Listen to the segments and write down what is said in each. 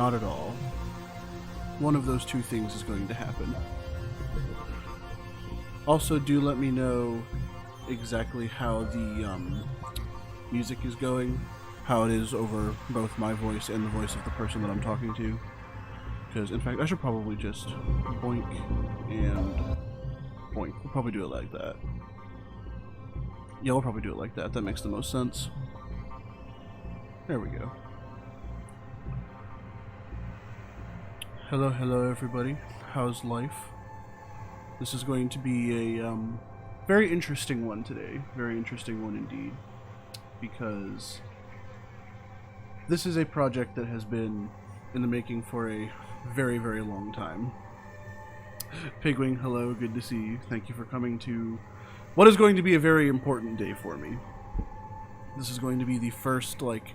not at all. One of those two things is going to happen. Also, do let me know exactly how the music is going, how it is over both my voice and the voice of the person that I'm talking to. Because, in fact, I should probably just boink and boink. We'll probably do it like that. Yeah, we'll probably do it like that. That makes the most sense. There we go. Hello, hello everybody. How's life? This is going to be a very interesting one today. Very interesting one indeed. Because this is a project that has been in the making for a very, very long time. Pigwing, hello, good to see you. Thank you for coming to what is going to be a very important day for me. This is going to be the first, like,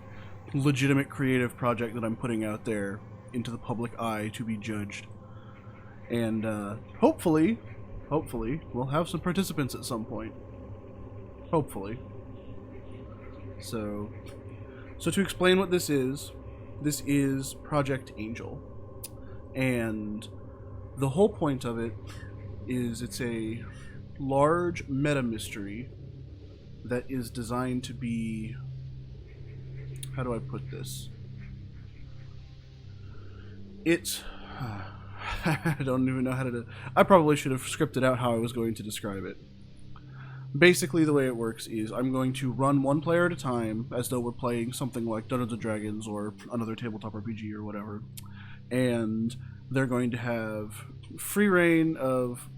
legitimate creative project that I'm putting out there into the public eye to be judged. And hopefully, we'll have some participants at some point. Hopefully. So to explain what this is, this is Project Angel. And the whole point of it is it's a large meta mystery that is designed to be, how do I put this? It's, I don't even know how to, I probably should have scripted out how I was going to describe it. Basically, the way it works is I'm going to run one player at a time, as though we're playing something like Dungeons & Dragons or another tabletop RPG or whatever. And they're going to have free reign of...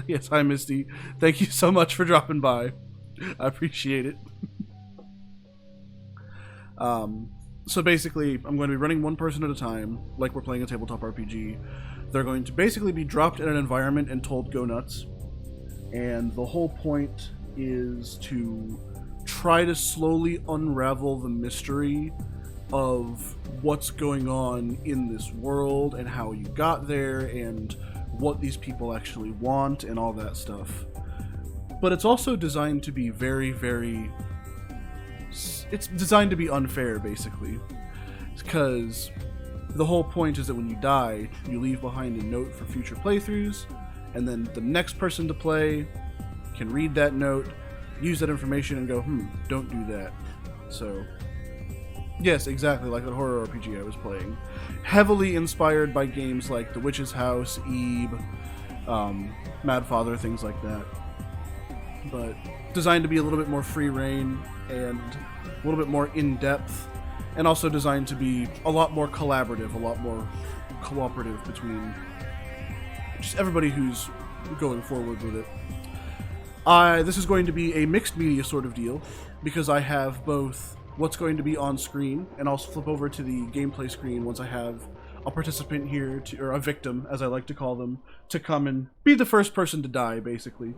Yes, hi Misty. Thank you so much for dropping by. I appreciate it. So basically, I'm going to be running one person at a time, like we're playing a tabletop RPG. They're going to basically be dropped in an environment and told go nuts. And the whole point is to try to slowly unravel the mystery of what's going on in this world and how you got there and what these people actually want and all that stuff. But it's also designed to be very, very... It's designed to be unfair, basically. Because the whole point is that when you die, you leave behind a note for future playthroughs, and then the next person to play can read that note, use that information, and go, don't do that. So, yes, exactly like that horror RPG I was playing. Heavily inspired by games like The Witch's House, Eve, Mad Father, things like that. But designed to be a little bit more free reign and a little bit more in-depth, and also designed to be a lot more collaborative, a lot more cooperative between just everybody who's going forward with it. This is going to be a mixed media sort of deal, because I have both what's going to be on screen, and I'll flip over to the gameplay screen once I have a participant here, or a victim, as I like to call them, to come and be the first person to die, basically.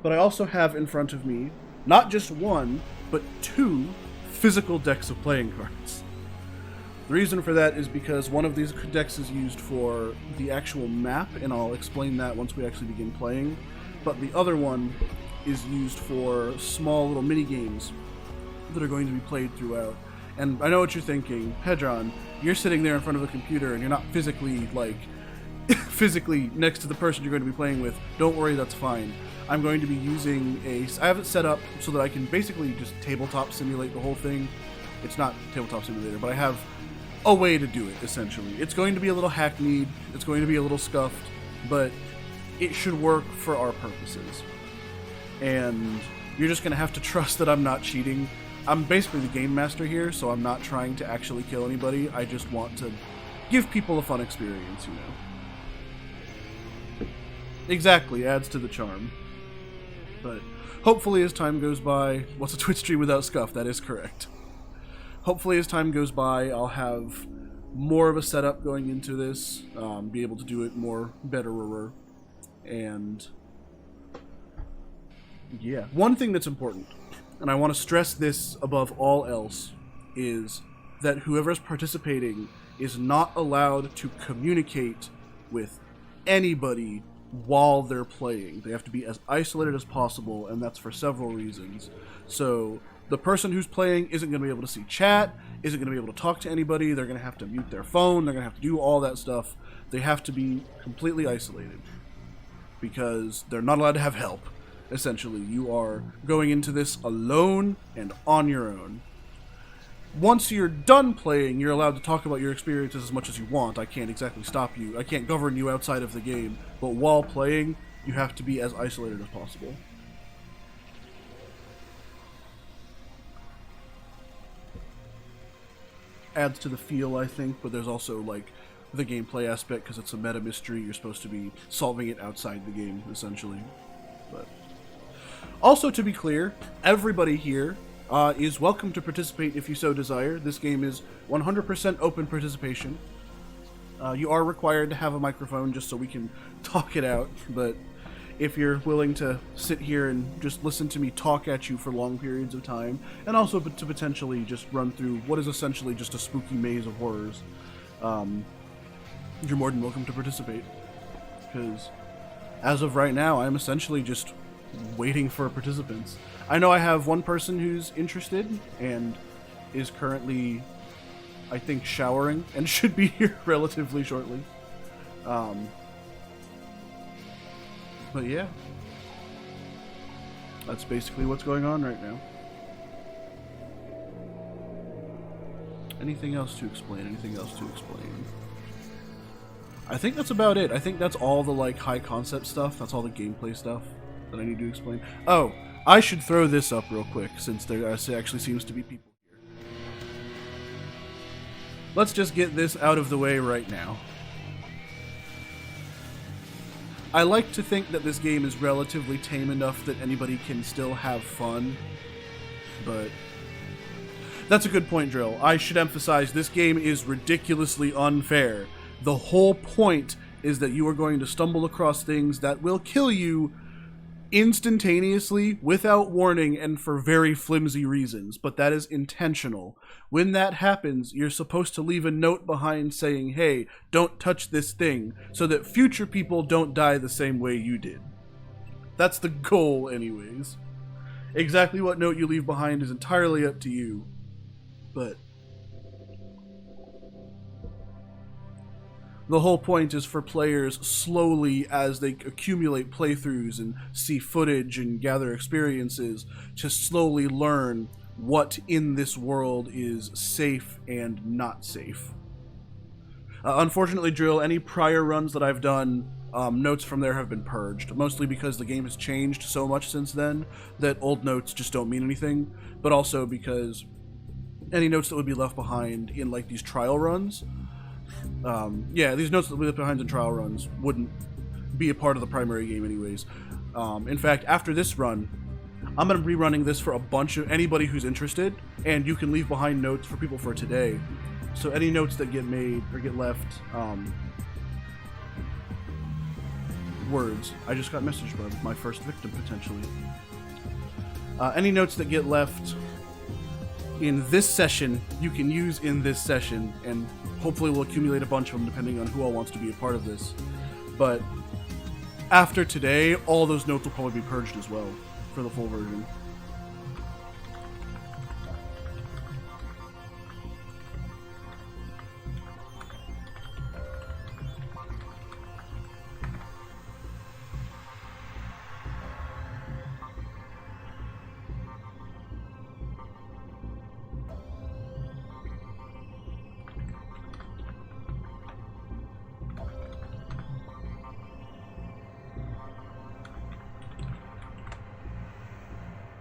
But I also have in front of me, not just one, but 2 physical decks of playing cards. The reason for that is because one of these decks is used for the actual map, and I'll explain that once we actually begin playing, but the other one is used for small little mini-games that are going to be played throughout. And I know what you're thinking, Hedron, you're sitting there in front of a computer and you're not physically, physically next to the person you're going to be playing with. Don't worry, that's fine. I'm going to be using I have it set up so that I can basically just tabletop simulate the whole thing. It's not tabletop simulator, but I have a way to do it, essentially. It's going to be a little hackneyed, it's going to be a little scuffed, but it should work for our purposes. And you're just going to have to trust that I'm not cheating. I'm basically the game master here, so I'm not trying to actually kill anybody. I just want to give people a fun experience, you know. Exactly, adds to the charm. But hopefully as time goes by... What's a Twitch stream without scuff? That is correct. Hopefully as time goes by, I'll have more of a setup going into this, be able to do it more betterer, and yeah. One thing that's important, and I want to stress this above all else, is that whoever's participating is not allowed to communicate with anybody while they're playing. They have to be as isolated as possible, and that's for several reasons. So the person who's playing isn't going to be able to see chat, isn't going to be able to talk to anybody, they're going to have to mute their phone, they're going to have to do all that stuff. They have to be completely isolated, because they're not allowed to have help, essentially. You are going into this alone and on your own. Once you're done playing, you're allowed to talk about your experiences as much as you want. I can't exactly stop you. I can't govern you outside of the game. But while playing, you have to be as isolated as possible. Adds to the feel, I think, but there's also, the gameplay aspect, because it's a meta mystery. You're supposed to be solving it outside the game, essentially. But also, to be clear, everybody here is welcome to participate if you so desire. This game is 100% open participation. You are required to have a microphone just so we can talk it out, but if you're willing to sit here and just listen to me talk at you for long periods of time, and also to potentially just run through what is essentially just a spooky maze of horrors, you're more than welcome to participate. Because as of right now, I'm essentially just waiting for participants. I know I have one person who's interested and is currently I think, showering and should be here relatively shortly. But yeah, that's basically what's going on right now. Anything else to explain? Anything else to explain? I think that's about it. I think that's all the like high concept stuff. That's all the gameplay stuff that I need to explain. Oh, I should throw this up real quick since there actually seems to be people here. Let's just get this out of the way right now. I like to think that this game is relatively tame enough that anybody can still have fun, but that's a good point, Drill. I should emphasize this game is ridiculously unfair. The whole point is that you are going to stumble across things that will kill you instantaneously, without warning, and for very flimsy reasons, but that is intentional. When that happens, you're supposed to leave a note behind saying, hey, don't touch this thing, so that future people don't die the same way you did. That's the goal, anyways. Exactly what note you leave behind is entirely up to you, but the whole point is for players slowly, as they accumulate playthroughs and see footage and gather experiences, to slowly learn what in this world is safe and not safe. Unfortunately, Drill, any prior runs that I've done, notes from there have been purged, mostly because the game has changed so much since then that old notes just don't mean anything, but also because any notes that would be left behind in like these trial runs, these notes that we left behind in trial runs wouldn't be a part of the primary game anyways. In fact, after this run, I'm going to be rerunning this for a bunch of anybody who's interested, and you can leave behind notes for people for today. So any notes that get made or get left, words. I just got messaged by my first victim, potentially. Any notes that get left in this session, you can use in this session, and hopefully we'll accumulate a bunch of them depending on who all wants to be a part of this. But after today, all those notes will probably be purged as well for the full version.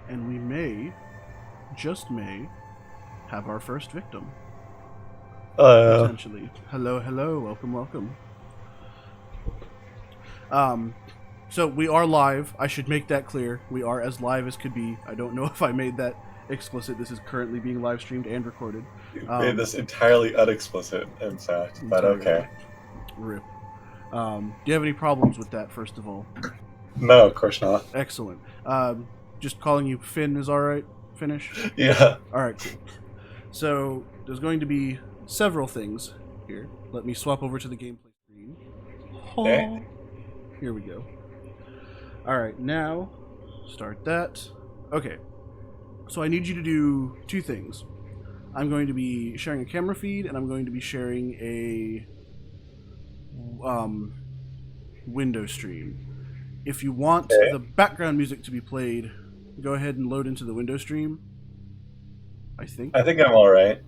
And we may, just may, have our first victim. Potentially. Hello, hello, welcome, welcome. So we are live. I should make that clear. We are as live as could be. I don't know if I made that explicit. This is currently being live streamed and recorded. You made this entirely unexplicit, in fact, but okay. Rip. Do you have any problems with that, first of all? No, of course not. Excellent. Just calling you Finn is alright? Finish? Yeah. Alright, cool. So, there's going to be several things here. Let me swap over to the gameplay screen. Okay. Here we go. Alright, now, start that. Okay. So I need you to do two things. I'm going to be sharing a camera feed, and I'm going to be sharing a window stream. If you want the background music to be played, go ahead and load into the window stream. I think I'm all right.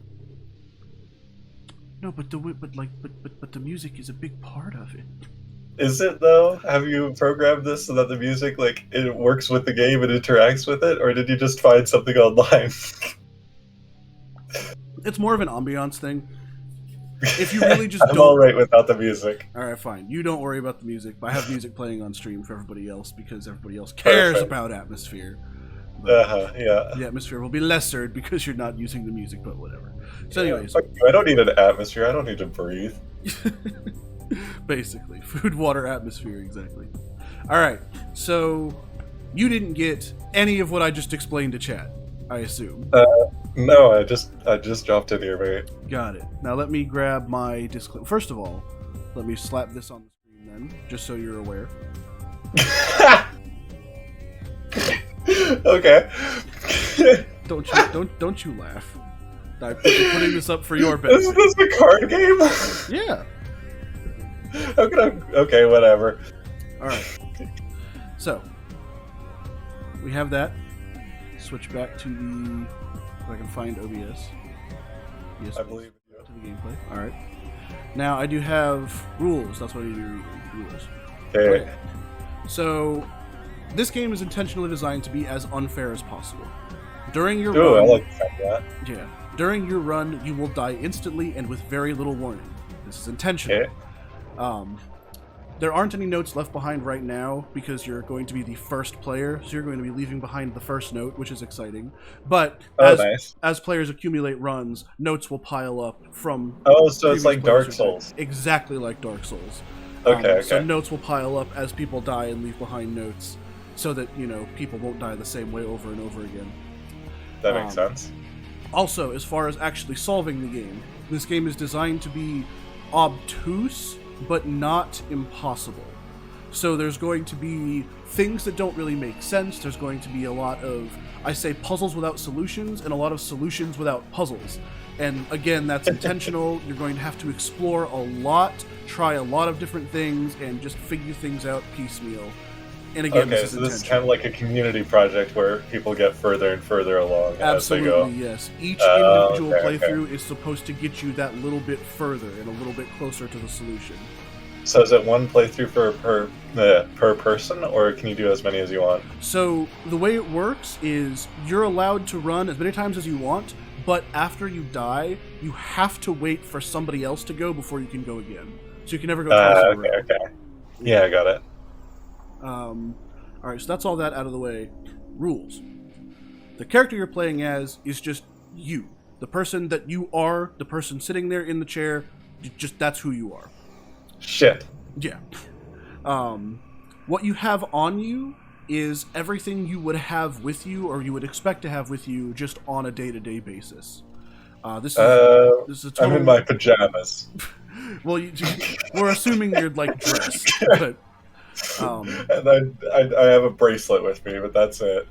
No, but the music is a big part of it. Is it though? Have you programmed this so that the music it works with the game and interacts with it, or did you just find something online? It's more of an ambiance thing. If you really just I'm all right without the music. All right, fine. You don't worry about the music, but I have music playing on stream for everybody else because everybody else cares about atmosphere. Yeah. The atmosphere will be lessered because you're not using the music, but whatever. So anyways. I don't need an atmosphere. I don't need to breathe. Basically. Food, water, atmosphere, exactly. Alright, so you didn't get any of what I just explained to chat, I assume. No, I just dropped in here, mate. Got it. Now let me grab my disclaimer. First of all, let me slap this on the screen then, just so you're aware. Okay. Don't you laugh. I'm putting this up for your Is benefit. this a card game? Yeah. How can I? Okay, whatever. All right. So we have that. Switch back to the. If I can find OBS. Yes, I believe you. to the gameplay. All right. Now I do have rules. That's what I need to read. Rules. Okay. So this game is intentionally designed to be as unfair as possible. During your Ooh, run, I like that. yeah. During your run, you will die instantly and with very little warning. This is intentional. Okay. There aren't any notes left behind right now because you're going to be the first player, so you're going to be leaving behind the first note, which is exciting. But Nice. as players accumulate runs, notes will pile up from. Oh, so it's previous like players Dark who died. Souls. Exactly like Dark Souls. Okay. So notes will pile up as people die and leave behind notes, so that people won't die the same way over and over again. That makes sense. Also, as far as actually solving the game, this game is designed to be obtuse, but not impossible. So there's going to be things that don't really make sense. There's going to be a lot of, I say, puzzles without solutions, and a lot of solutions without puzzles. And again, that's intentional. You're going to have to explore a lot, try a lot of different things, and just figure things out piecemeal. And again, Okay, so this is kind of like a community project where people get further and further along as they go. Absolutely, yes. Each individual okay. playthrough is supposed to get you that little bit further and a little bit closer to the solution. So is it one playthrough per person, or can you do as many as you want? So the way it works is you're allowed to run as many times as you want, but after you die, you have to wait for somebody else to go before you can go again. So you can never go twice in a row. Okay. Yeah, I got it. Alright, so that's all that out of the way. Rules. The character you're playing as is just you. The person that you are, the person sitting there in the chair, that's who you are. Shit. Yeah. What you have on you is everything you would have with you, or you would expect to have with you, just on a day-to-day basis. This is a total... I'm in my pajamas. Well, we're assuming you're like dressed, but... and I have a bracelet with me, but that's it.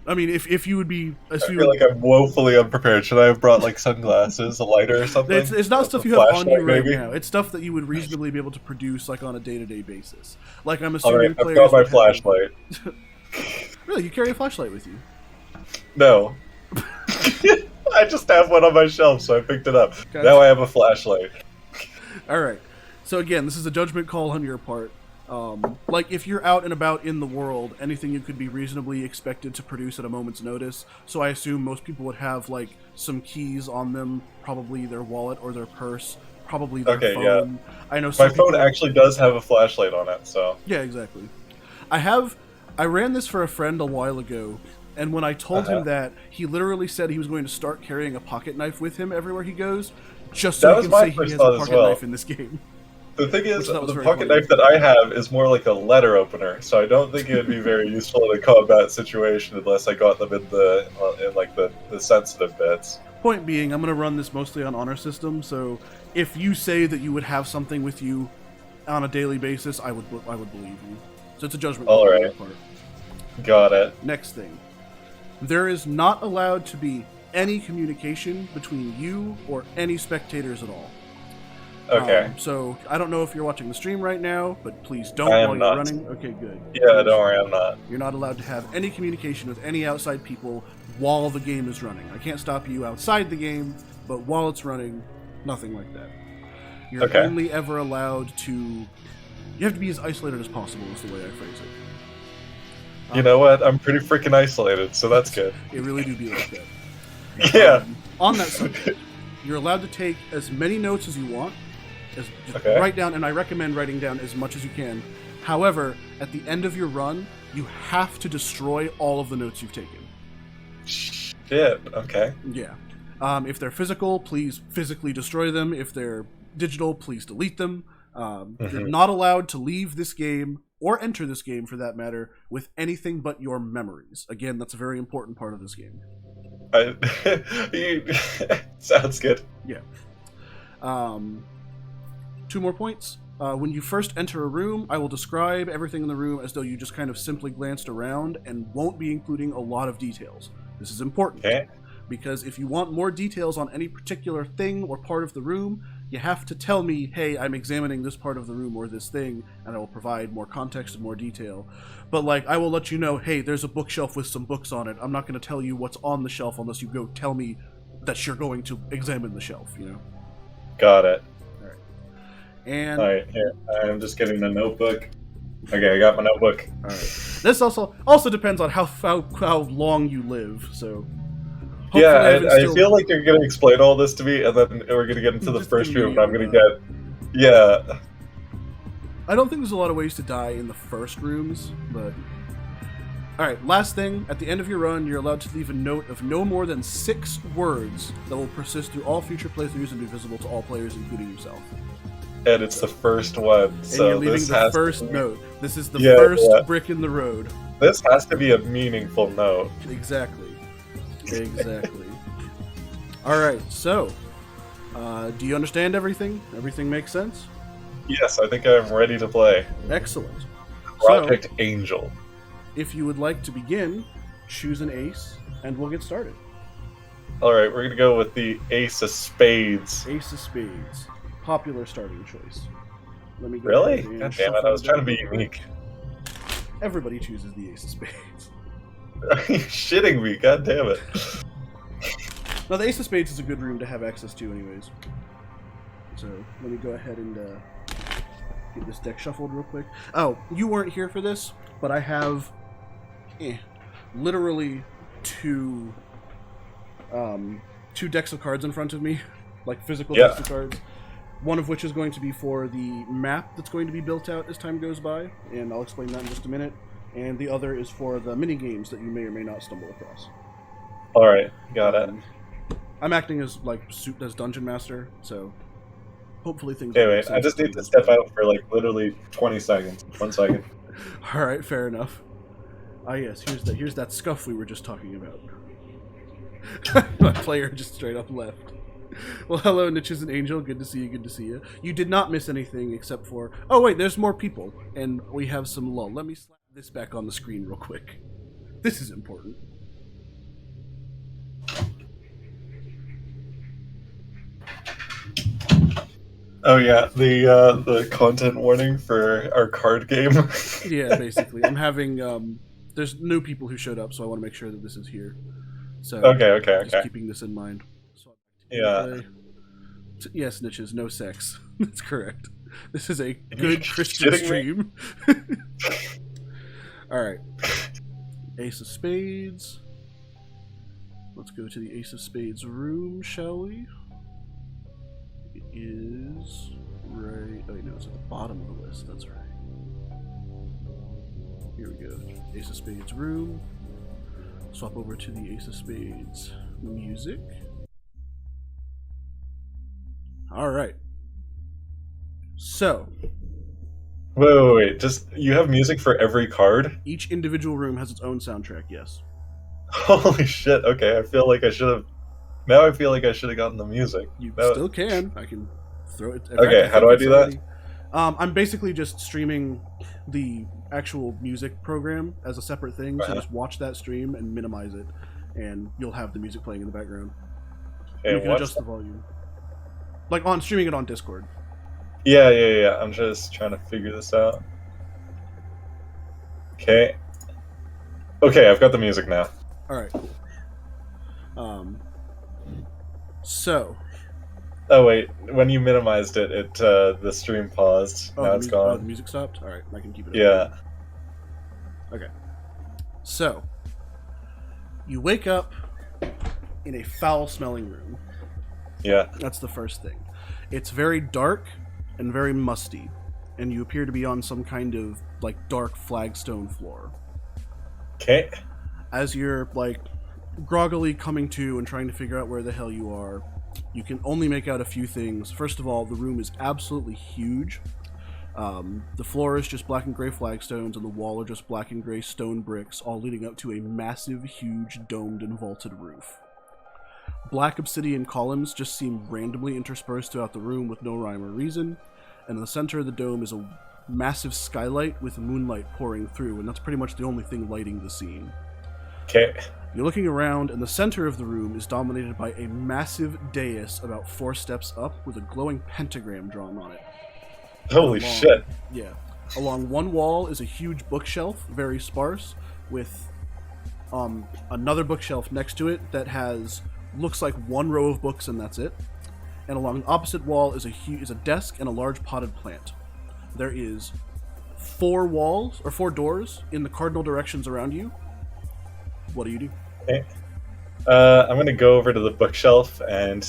I mean, if you would be assuming... I feel like I'm woefully unprepared. Should I have brought like sunglasses, a lighter, or something? It's not stuff you have on you right now. It's stuff that you would reasonably be able to produce like on a day-to-day basis. Like I'm assuming I've got my flashlight. Really, you carry a flashlight with you? No. I just have one on my shelf, so I picked it up. Gotcha. Now I have a flashlight. All right. So again, this is a judgment call on your part. Like if you're out and about in the world, anything you could be reasonably expected to produce at a moment's notice. So I assume most people would have like some keys on them, probably their wallet or their purse, probably their phone. Yeah. I know my phone actually does have a flashlight on it, so yeah, exactly. I ran this for a friend a while ago, and when I told him that, he literally said he was going to start carrying a pocket knife with him everywhere he goes, just so he can say he has a pocket knife in this game. The thing is, the pocket knife that I have is more like a letter opener, so I don't think it would be very useful in a combat situation unless I got them in the sensitive bits. Point being, I'm going to run this mostly on honor system, so if you say that you would have something with you on a daily basis, I would believe you. So it's a judgment call on your part. Got it. Next thing. There is not allowed to be any communication between you or any spectators at all. Okay. So I don't know if you're watching the stream right now, but please don't while you're running. Okay, good. Yeah, don't worry, I'm not. You're not allowed to have any communication with any outside people while the game is running. I can't stop you outside the game, but while it's running, nothing like that. You're only ever allowed to... You have to be as isolated as possible is the way I phrase it. You know what? I'm pretty freaking isolated, so that's good. It really do be like that. Yeah. On that subject, you're allowed to take as many notes as you want. Write down, and I recommend writing down as much as you can. However, at the end of your run, you have to destroy all of the notes you've taken. Shit, okay. Yeah. If they're physical, please physically destroy them. If they're digital, please delete them. You're not allowed to leave this game, or enter this game for that matter, with anything but your memories. Again, that's a very important part of this game. Sounds good. Yeah. 2 more points. When you first enter a room, I will describe everything in the room as though you just kind of simply glanced around and won't be including a lot of details. This is important. Okay. because if you want more details on any particular thing or part of the room, you have to tell me, hey, I'm examining this part of the room or this thing, and I will provide more context and more detail. But, like, I will let you know, hey, there's a bookshelf with some books on it. I'm not going to tell you what's on the shelf unless you go tell me that you're going to examine the shelf, you know? Got it. All right. And... all right, here, I'm just getting the notebook. Okay, I got my notebook. All right. This also depends on how long you live, so... yeah, I feel like you're going to explain all this to me, and then we're going to get into the first room, and I'm going to get... yeah. I don't think there's a lot of ways to die in the first rooms, but... Alright, last thing. At the end of your run, you're allowed to leave a note of no more than 6 words that will persist through all future playthroughs and be visible to all players, including yourself. And it's the first one, so and you're leaving the first note. This is the first brick in the road. This has to be a meaningful note. Exactly. Exactly. Alright, so... do you understand everything? Everything makes sense? Yes, I think I'm ready to play. Excellent. Project Angel. If you would like to begin, choose an ace, and we'll get started. Alright, we're going to go with the Ace of Spades. Ace of Spades. Popular starting choice. Let me go. Really? God damn it, I was trying to be unique. Everybody chooses the Ace of Spades. Are you shitting me? God damn it. Now, the Ace of Spades is a good room to have access to anyways. So, let me go ahead and get this deck shuffled real quick. Oh, you weren't here for this, but I have literally two decks of cards in front of me, like physical decks of cards. One of which is going to be for the map that's going to be built out as time goes by, and I'll explain that in just a minute. And the other is for the mini games that you may or may not stumble across. All right, got it. I'm acting as as Dungeon Master, so hopefully things. Okay, wait. I just need to step out for like literally 20 seconds. 1 second. All right, fair enough. Ah, yes. Here's that scuff we were just talking about. My player just straight up left. Well, hello, Niches and Angel. Good to see you. Good to see you. You did not miss anything except for... oh, wait, there's more people. And we have some lull. Let me slap this back on the screen real quick. This is important. Oh, yeah, the content warning for our card game. Yeah, basically. I'm having... there's new people who showed up, so I want to make sure that this is here. So Okay. Just keeping this in mind. Yeah. Yes, Niches, no sex. That's correct. This is a good Christian stream. Alright. Ace of Spades. Let's go to the Ace of Spades room, shall we? It is right... oh, no, it's at the bottom of the list. That's right. Here we go. Ace of Spades room. Swap over to the Ace of Spades music. Alright. So. Wait. Just, you have music for every card? Each individual room has its own soundtrack, yes. Holy shit, okay. I feel like I should have... now I feel like I should have gotten the music. You still can. I can throw it... okay, how do I do that? I'm basically just streaming the actual music program as a separate thing, so just watch that stream and minimize it, and you'll have the music playing in the background. Okay, you can adjust the volume. Like streaming it on Discord. Yeah. I'm just trying to figure this out. Okay, I've got the music now. Alright, cool. So... oh wait, when you minimized it, the stream paused. Now it's gone. Oh, the music stopped? Alright, I can keep it up. Yeah. Okay. So, you wake up in a foul-smelling room. Yeah. That's the first thing. It's very dark and very musty, and you appear to be on some kind of, dark flagstone floor. Okay. As you're, groggily coming to and trying to figure out where the hell you are, you can only make out a few things. First of all, the room is absolutely huge. The floor is just black and gray flagstones, and the wall are just black and gray stone bricks, all leading up to a massive, huge, domed and vaulted roof. Black obsidian columns just seem randomly interspersed throughout the room with no rhyme or reason, and in the center of the dome is a massive skylight with moonlight pouring through, and that's pretty much the only thing lighting the scene. Okay. You're looking around, and the center of the room is dominated by a massive dais about 4 steps up with a glowing pentagram drawn on it. Holy shit. Yeah. Along one wall is a huge bookshelf, very sparse, with another bookshelf next to it that looks like 1 row of books, and that's it. And along the opposite wall is a desk and a large potted plant. There is 4 doors in the cardinal directions around you. What do you do? Okay. I'm going to go over to the bookshelf and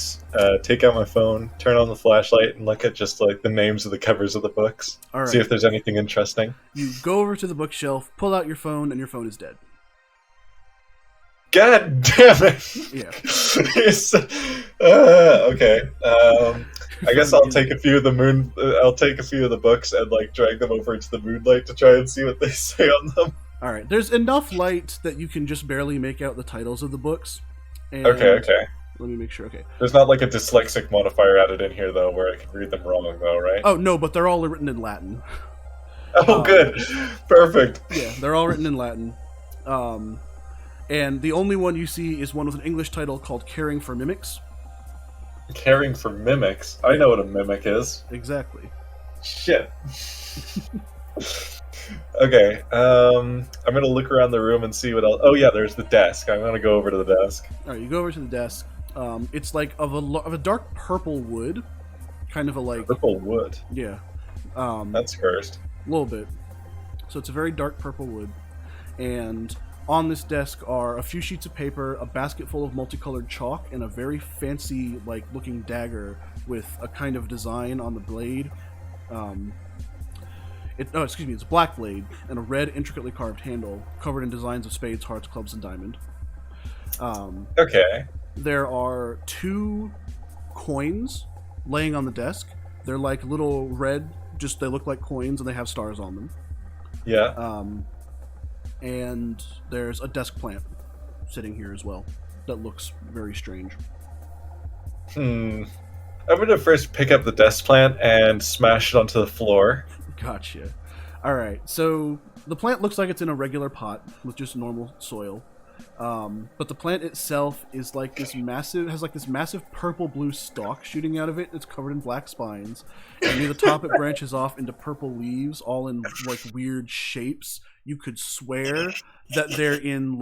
take out my phone, turn on the flashlight, and look at just like the names of the covers of the books. All right. See if there's anything interesting. You go over to the bookshelf, pull out your phone, and your phone is dead. God damn it! Yeah. Okay. I guess I'll take a few of the I'll take a few of the books and like drag them over into the moonlight to try and see what they say on them. All right. There's enough light that you can just barely make out the titles of the books. And okay. Let me make sure. Okay. There's not like a dyslexic modifier added in here though, where I can read them wrong though, right? Oh no, but they're all written in Latin. Oh, good. Perfect. Yeah, they're all written in Latin. And the only one you see is one with an English title called Caring for Mimics. Caring for Mimics? I know what a mimic is. Exactly. Shit. Okay, I'm going to look around the room and see what else... Oh yeah, there's the desk. I'm going to go over to the desk. Alright, you go over to the desk. It's like of a dark purple wood. Kind of a like... Purple wood? Yeah. That's cursed. A little bit. So it's a very dark purple wood. And... on this desk are a few sheets of paper, a basket full of multicolored chalk, and a very fancy, looking dagger with a kind of design on the blade. It's a black blade and a red, intricately carved handle covered in designs of spades, hearts, clubs, and diamond. Okay. There are 2 coins laying on the desk. They're like little red, they look like coins, and they have stars on them. Yeah. And there's a desk plant sitting here as well that looks very strange. I'm going to first pick up the desk plant and smash it onto the floor. Gotcha. Alright, so the plant looks like it's in a regular pot with just normal soil. But the plant itself is has this massive purple-blue stalk shooting out of it. It's covered in black spines. And near the top it branches off into purple leaves, all in weird shapes. You could swear that they're in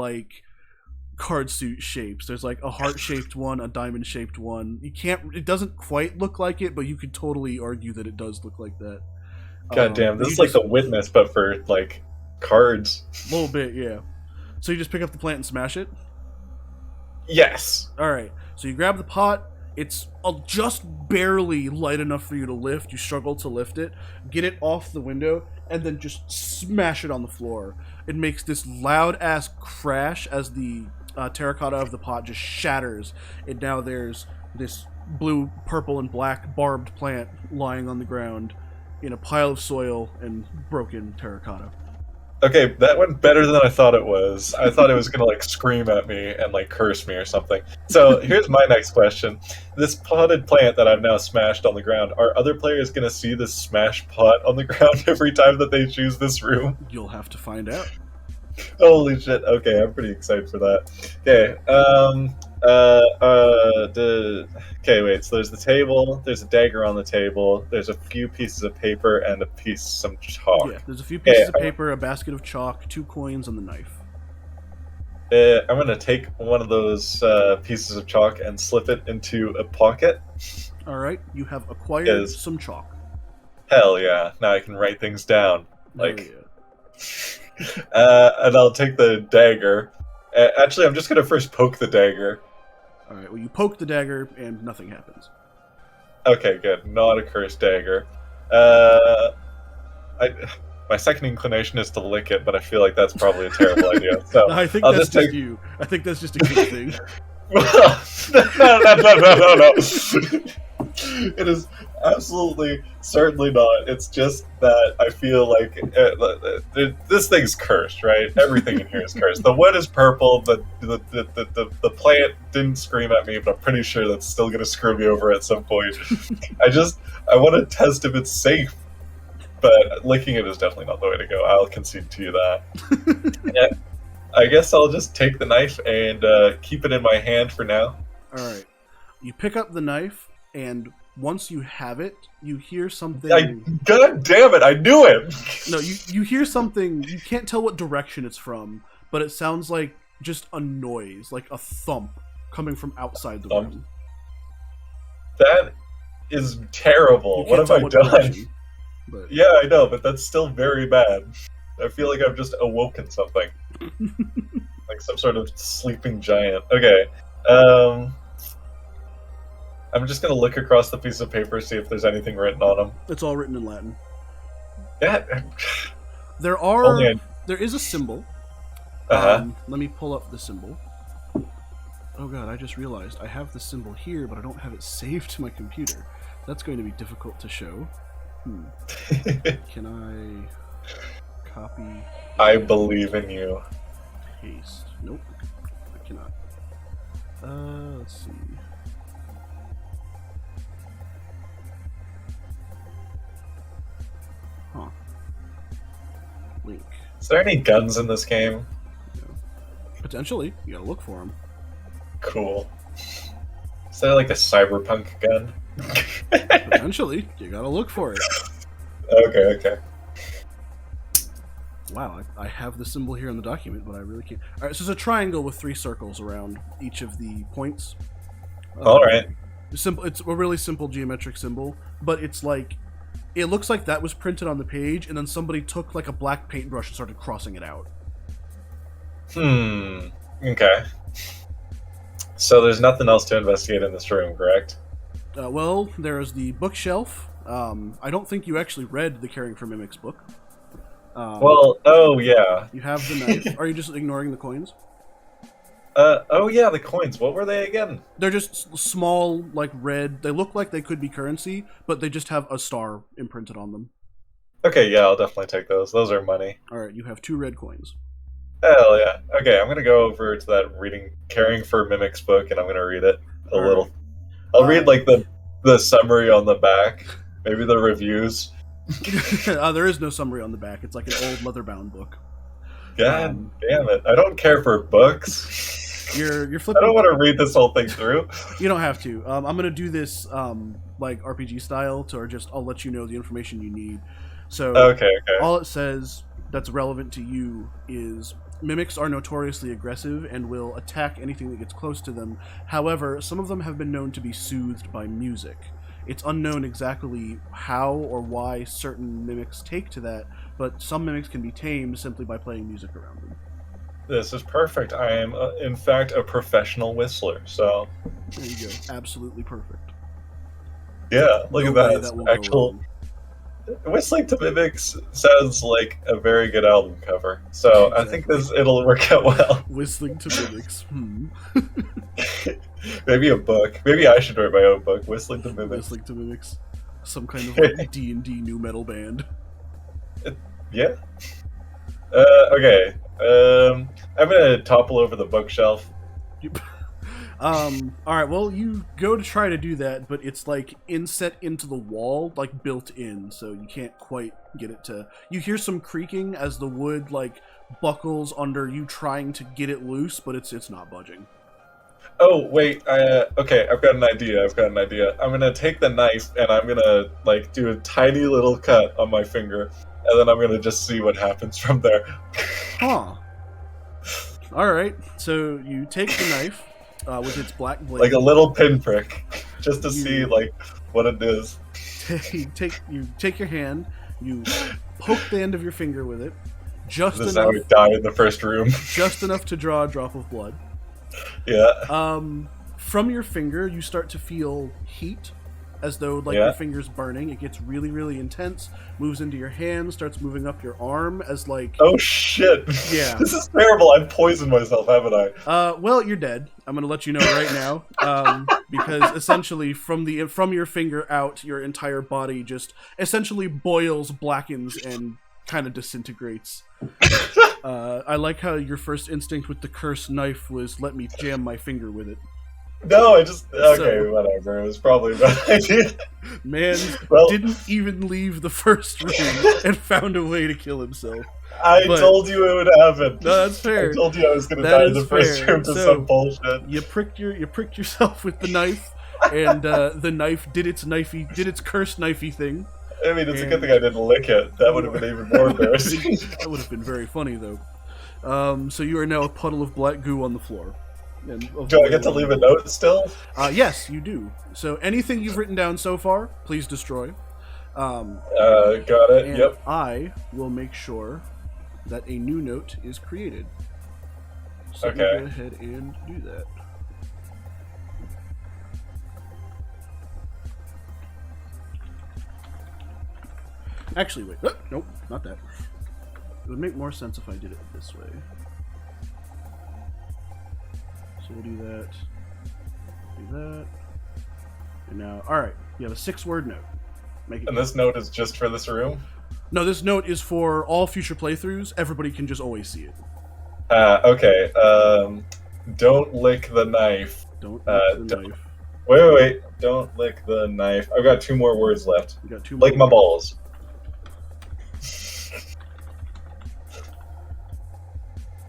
cardsuit shapes. There's a heart-shaped one, a diamond-shaped one. It doesn't quite look like it, but you could totally argue that it does look like that. God damn, this is like The Witness, but for cards. A little bit, yeah. So you just pick up the plant and smash it? Yes. Alright, so you grab the pot. It's just barely light enough for you to lift. You struggle to lift it, get it off the window, and then just smash it on the floor. It makes this loud-ass crash as the terracotta of the pot just shatters. And now there's this blue, purple, and black barbed plant lying on the ground in a pile of soil and broken terracotta. Okay, that went better than I thought it was. I thought it was going to scream at me and curse me or something. So here's my next question. This potted plant that I've now smashed on the ground, are other players going to see this smashed pot on the ground every time that they choose this room? You'll have to find out. Holy shit. Okay, I'm pretty excited for that. Okay, okay, wait, so there's the table, there's a dagger on the table, there's a few pieces of paper, and some chalk. Yeah, there's a few pieces of paper, a basket of chalk, 2 coins, and the knife. I'm going to take one of those pieces of chalk and slip it into a pocket. Alright, you have acquired some chalk. Hell yeah, now I can write things down. Yeah. And I'll take the dagger. Actually, I'm just going to first poke the dagger. Alright, well, you poke the dagger, and nothing happens. Okay, good. Not a cursed dagger. My second inclination is to lick it, but I feel like that's probably a terrible idea. So I think that's just you. I think that's just a good thing. No. It is absolutely, certainly not. It's just that I feel like this thing's cursed, right? Everything in here is cursed. The wood is purple. The plant didn't scream at me, but I'm pretty sure that's still going to screw me over at some point. I want to test if it's safe, but licking it is definitely not the way to go. I'll concede to you that. Yeah. I guess I'll just take the knife and keep it in my hand for now. Alright. You pick up the knife, and once you have it, you hear something... God damn it, I knew it! No, you hear something, you can't tell what direction it's from, but it sounds like just a noise, like a thump, coming from outside the room. That is terrible. What have I done? But... Yeah, I know, but that's still very bad. I feel like I've just awoken something. Like some sort of sleeping giant. Okay. I'm just gonna look across the piece of paper, see if there's anything written on them. It's all written in Latin. Yeah. There is a symbol. Uh-huh. Let me pull up the symbol. Oh god, I just realized I have the symbol here, but I don't have it saved to my computer. That's going to be difficult to show. Can I copy? I believe in you. Paste. Nope. I cannot. Let's see. Huh. Link. Is there any guns in this game? No. Potentially. You gotta look for them. Cool. Is that like a cyberpunk gun? Potentially. You gotta look for it. Okay. Wow, I have the symbol here in the document, but I really can't. Alright, so it's a triangle with 3 circles around each of the points. Alright. It's a really simple geometric symbol, but it's like... It looks like that was printed on the page, and then somebody took like a black paintbrush and started crossing it out. Okay. So there's nothing else to investigate in this room, correct? Well, there's the bookshelf. I don't think you actually read the Caring for Mimics book. Oh yeah. You have the knife. Are you just ignoring the coins? Oh yeah, the coins. What were they again? They're just small, like red. They look like they could be currency, but they just have a star imprinted on them. Okay, yeah, I'll definitely take those. Those are money. Alright, you have 2 red coins. Hell yeah. Okay, I'm gonna go over to that Caring for Mimics book, and I'm gonna read it a little. I'll read like the summary on the back, maybe the reviews. There is no summary on the back. It's like an old leather-bound book. God damn it! I don't care for books. You're flipping. I don't want to read this whole thing through. You don't have to. I'm gonna do this like RPG style, I'll let you know the information you need. So okay. All it says that's relevant to you is mimics are notoriously aggressive and will attack anything that gets close to them. However, some of them have been known to be soothed by music. It's unknown exactly how or why certain mimics take to that, but some mimics can be tamed simply by playing music around them. This is perfect. I am, in fact, a professional whistler, so... There you go. Absolutely perfect. Yeah, look at that. It's actual... Whistling to Mimics sounds like a very good album cover, so exactly. I think it'll work out well. Whistling to Mimics. Maybe a book. Maybe I should write my own book. Whistling to Mimics. Whistling to Mimics. Some kind of like D&D new metal band. Yeah. Okay. I'm gonna topple over the bookshelf. Alright, well, you go to try to do that, but it's like inset into the wall, like built in, so you can't quite get it to... You hear some creaking as the wood, like, buckles under you trying to get it loose, but it's not budging. Oh, wait, okay, I've got an idea. I'm gonna take the knife, and I'm gonna, like, do a tiny little cut on my finger, and then I'm gonna just see what happens from there. Huh. Alright, so you take the knife, with its black blade. Like a little pinprick, just to see, like, what it is. You take your hand, you poke the end of your finger with it, just this enough... This is how we die in the first room. Just enough to draw a drop of blood. Yeah. From your finger, you start to feel heat, as though like your finger's burning. It gets really, really intense. Moves into your hand, starts moving up your arm as like. Oh shit! Yeah. This is terrible. I've poisoned myself, haven't I? Well, you're dead. I'm gonna let you know right now, because essentially from your finger out, your entire body just essentially boils, blackens, and kind of disintegrates. I like how your first instinct with the cursed knife was let me jam my finger with it. No, whatever. It was probably a bad idea. Man didn't even leave the first room and found a way to kill himself. I But told you it would happen. no, that's I fair. told you I was going to That die in is the first fair. room to So, some bullshit. you pricked yourself with the knife, and the knife did its cursed knifey thing. I mean, it's a good thing I didn't lick it. That would have been even more embarrassing. That would have been very funny, though. So you are now a puddle of black goo on the floor. Do I get to leave a note still? Yes, you do. So anything you've written down so far, please destroy. Got it. And Yep. I will make sure that a new note is created. So Okay. go ahead and do that. Actually, wait. Nope, not that. It would make more sense if I did it this way. So we'll do that. Do that. And now, alright, you have a 6-word note. Make it. And this note is just for this room? No, this note is for all future playthroughs. Everybody can just always see it. Okay. Don't lick the knife. Don't lick the knife. Wait. Don't lick the knife. I've got 2 more words left. You got 2 more. Lick my balls.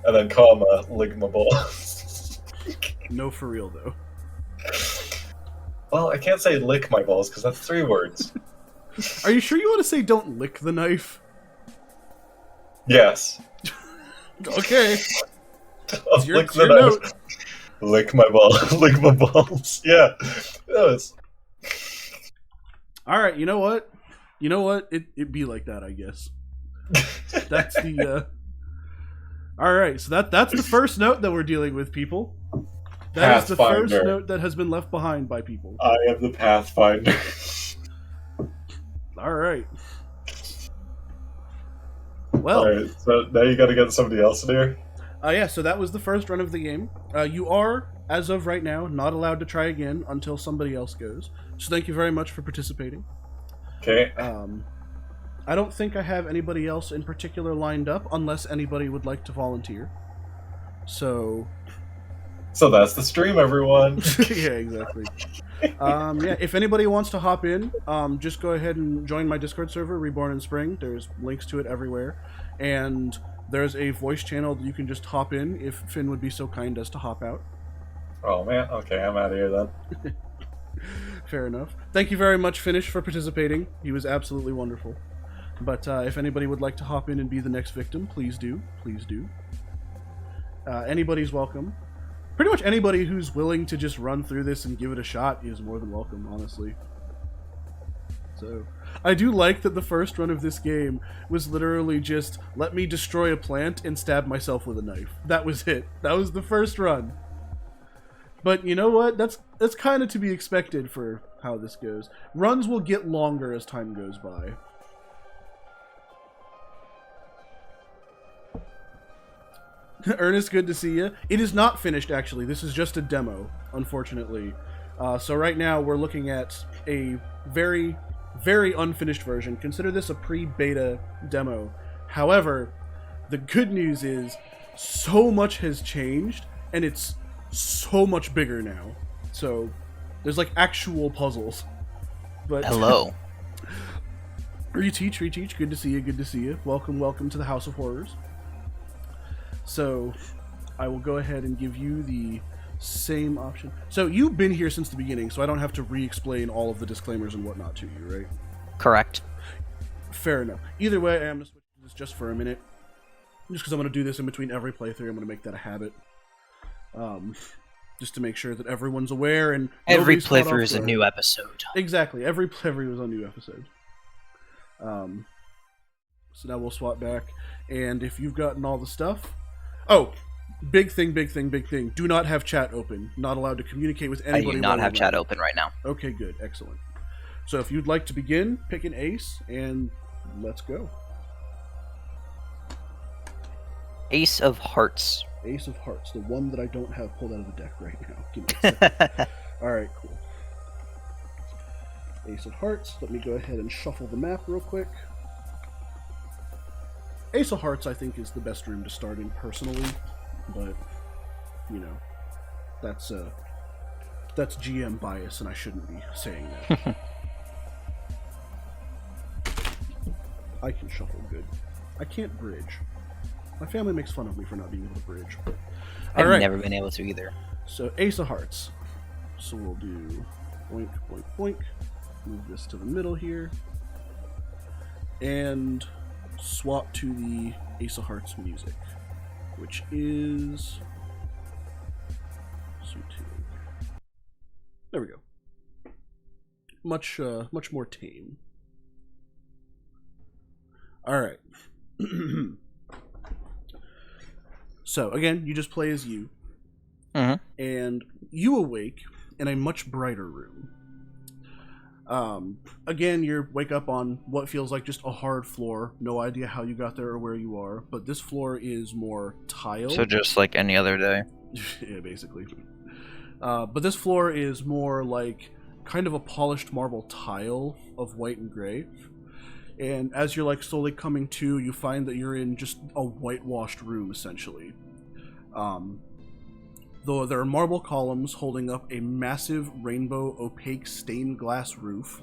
And then comma, lick my balls. No, for real, though. Well, I can't say lick my balls because that's 3 words. Are you sure you want to say don't lick the knife? Yes. Okay. It's Lick your the knife. note. Lick my ball. Lick my balls. Yeah. Yes. All right. You know what? It be like that, I guess. That's the. All right. So that's the first note that we're dealing with, people. That is the first note that has been left behind by people. I am the Pathfinder. All right. Well. All right. So now you got to get somebody else in here. Yeah, so that was the first run of the game. You are, as of right now, not allowed to try again until somebody else goes. So thank you very much for participating. Okay. I don't think I have anybody else in particular lined up, unless anybody would like to volunteer. So that's the stream, everyone. yeah, exactly. Yeah, if anybody wants to hop in, just go ahead and join my Discord server, Reborn in Spring. There's links to it everywhere. And there's a voice channel that you can just hop in if Finn would be so kind as to hop out. Oh, man. Okay, I'm out of here then. Fair enough. Thank you very much, Finnish, for participating. He was absolutely wonderful. But if anybody would like to hop in and be the next victim, please do. Please do. Anybody's welcome. Pretty much anybody who's willing to just run through this and give it a shot is more than welcome, honestly. So, I do like that the first run of this game was literally just, let me destroy a plant and stab myself with a knife. That was it. That was the first run. But you know what? That's kind of to be expected for how this goes. Runs will get longer as time goes by. Ernest, good to see you. It is not finished, actually. This is just a demo, unfortunately. So right now we're looking at a very, very unfinished version. Consider this a pre-beta demo. However, the good news is so much has changed, and it's so much bigger now. So there's like actual puzzles. But hello. Reteach, good to see you, good to see you. Welcome to the House of Horrors. So, I will go ahead and give you the same option. So, you've been here since the beginning, so I don't have to re-explain all of the disclaimers and whatnot to you, right? Correct. Fair enough. Either way, I'm going to switch to this just for a minute. Just because I'm going to do this in between every playthrough, I'm going to make that a habit. Just to make sure that everyone's aware and every playthrough is a new episode. Exactly. Every playthrough is a new episode. So now we'll swap back. And if you've gotten all the stuff... Oh, big thing. Do not have chat open. Not allowed to communicate with anybody. I do not have chat open right now. Okay, good. Excellent. So if you'd like to begin, pick an ace, and let's go. Ace of Hearts. Ace of Hearts, the one that I don't have pulled out of the deck right now. Give me a second. Alright, cool. Ace of Hearts. Let me go ahead and shuffle the map real quick. Ace of Hearts, I think, is the best room to start in personally, but, you know, that's GM bias, and I shouldn't be saying that. I can shuffle good. I can't bridge. My family makes fun of me for not being able to bridge. I've All right. never been able to either. So Ace of Hearts. So we'll do boink, boink, boink. Move this to the middle here. And swap to the Ace of Hearts music, which is... There we go. Much more tame. All right. So again, you just play as you, and you awake in a much brighter room. Again, you wake up on what feels like just a hard floor. No idea how you got there or where you are, but this floor is more tile. So just like any other day. Yeah, basically. But this floor is more like kind of a polished marble tile of white and gray. And as you're like slowly coming to, you find that you're in just a whitewashed room, essentially. Though there are marble columns holding up a massive rainbow opaque stained glass roof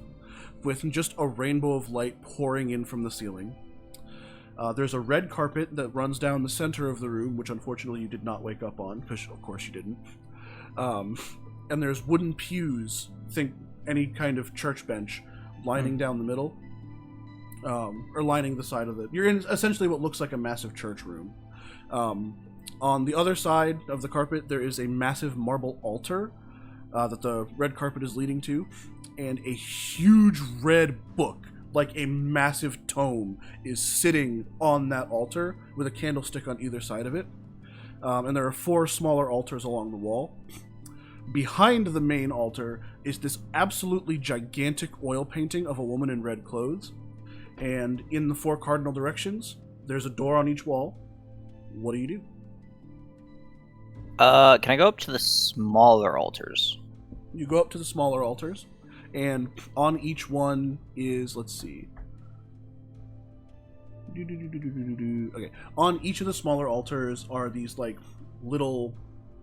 with just a rainbow of light pouring in from the ceiling. There's a red carpet that runs down the center of the room, which unfortunately you did not wake up on, because of course you didn't. And there's wooden pews, think any kind of church bench, lining down the middle, or lining the side of it. You're in essentially what looks like a massive church room. On the other side of the carpet, there is a massive marble altar that the red carpet is leading to, and a huge red book, like a massive tome, is sitting on that altar with a candlestick on either side of it. And there are 4 smaller altars along the wall. Behind the main altar is this absolutely gigantic oil painting of a woman in red clothes. And in the 4 cardinal directions, there's a door on each wall. What do you do? Can I go up to the smaller altars? You go up to the smaller altars, and on each one is, let's see. Okay, on each of the smaller altars are these like little,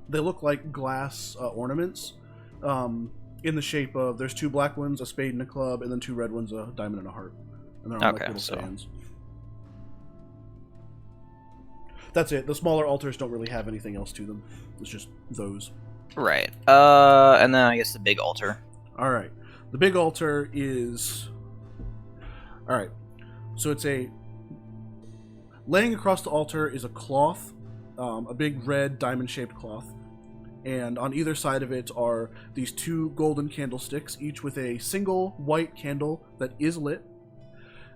they look like glass ornaments, in the shape of, there's 2 black ones, a spade and a club, and then 2 red ones, a diamond and a heart, and they're on like little stands. That's it. The smaller altars don't really have anything else to them. It's just those. Right. And then I guess the big altar. All right. The big altar is... All right. So it's a... Laying across the altar is a cloth, a big red diamond-shaped cloth. And on either side of it are these 2 golden candlesticks, each with a single white candle that is lit.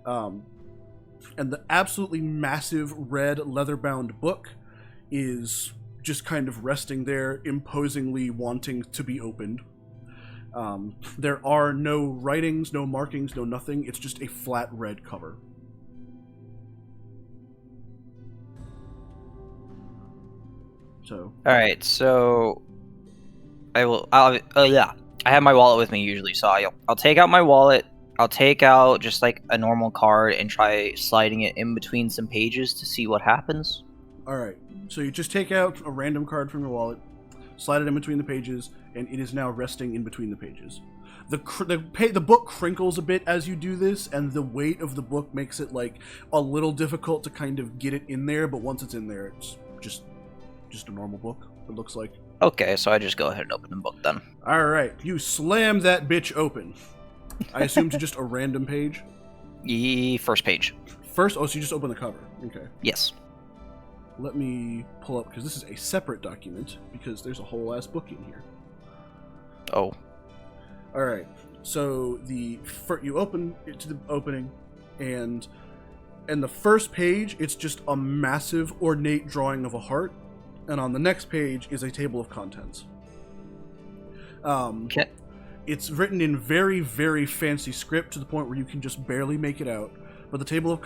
And the absolutely massive red leather-bound book is just kind of resting there, imposingly wanting to be opened. There are no writings, no markings, no nothing. It's just a flat red cover. So. All right, so I have my wallet with me usually, so I'll take out my wallet. I'll take out just like a normal card and try sliding it in between some pages to see what happens. All right. So you just take out a random card from your wallet, slide it in between the pages, and it is now resting in between the pages. The book crinkles a bit as you do this, and the weight of the book makes it like a little difficult to kind of get it in there. But once it's in there, it's just a normal book. It looks like. Okay, so I just go ahead and open the book then. All right. You slam that bitch open. I assume to just a random page? First page. First? Oh, so you just open the cover. Okay. Yes. Let me pull up, because this is a separate document, because there's a whole ass book in here. Oh. Alright. So, you open it to the opening, and the first page, it's just a massive, ornate drawing of a heart, and on the next page is a table of contents. Okay. It's written in very, very fancy script to the point where you can just barely make it out. But the table of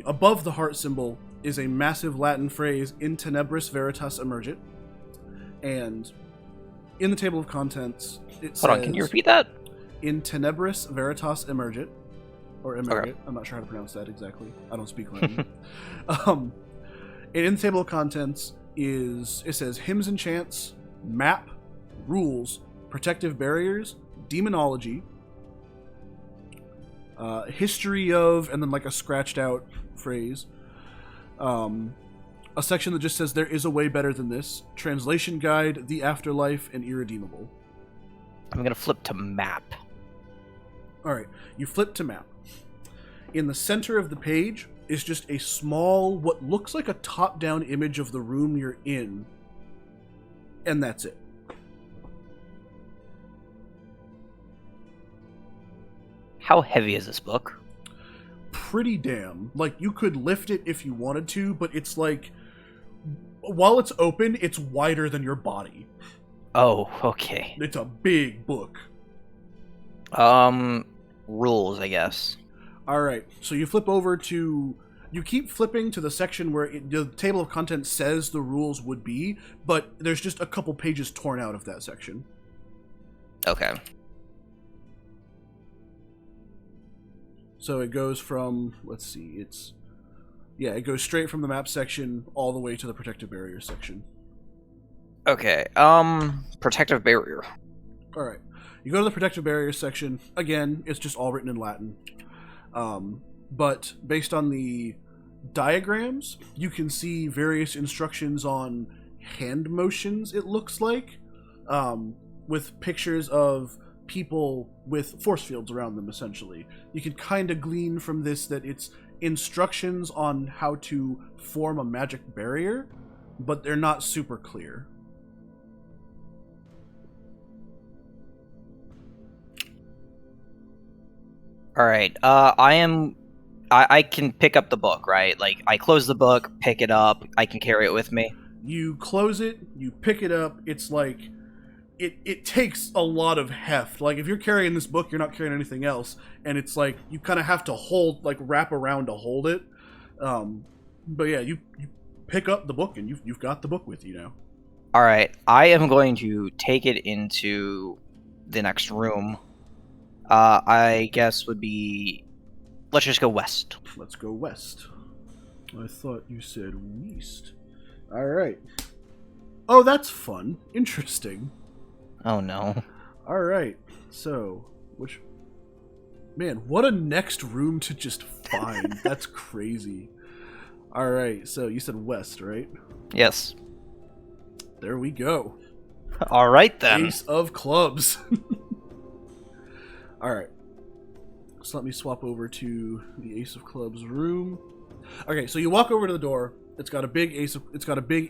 above the heart symbol is a massive Latin phrase, in tenebris veritas emergit. And in the table of contents, it says... Hold on, can you repeat that? In tenebris veritas emergit. Or emergit. Okay. I'm not sure how to pronounce that exactly. I don't speak Latin. And in the table of contents it says hymns and chants, map, rules, protective barriers, demonology, history of, and then like a scratched out phrase, A section that just says there is a way better than this. Translation guide, the afterlife, and irredeemable. I'm gonna flip to map. Alright, you flip to map. In the center of the page is just a small, what looks like a top-down image of the room you're in. And that's it. How heavy is this book? Pretty damn. Like, you could lift it if you wanted to, but it's like, while it's open, it's wider than your body. Oh, okay. It's a big book. Rules, I guess. Alright, so you flip over to... You keep flipping to the section where the table of contents says the rules would be, but there's just a couple pages torn out of that section. Okay. So it goes from, let's see, it goes straight from the map section all the way to the protective barrier section. Okay, protective barrier. Alright, you go to the protective barrier section. Again, it's just all written in Latin. But based on the diagrams, you can see various instructions on hand motions, it looks like, with pictures of people with force fields around them, essentially. You can kind of glean from this that it's instructions on how to form a magic barrier, but they're not super clear. Alright, I can pick up the book, right? Like, I close the book, pick it up, I can carry it with me. You close it, you pick it up, it's like... It takes a lot of heft. Like, if you're carrying this book, you're not carrying anything else, and it's like, you kind of have to hold, like, wrap around to hold it. But yeah, you pick up the book, and you've got the book with you now. Alright, I am going to take it into the next room. I guess would be... Let's just go west. Let's go west. I thought you said west. Alright. Oh, that's fun. Interesting. Oh no. Alright, so, Man, what a next room to just find. That's crazy. Alright, so you said west, right? Yes. There we go. Alright then. Ace of clubs. Alright. So let me swap over to the Ace of Clubs room. Okay, so you walk over to the door. It's got a big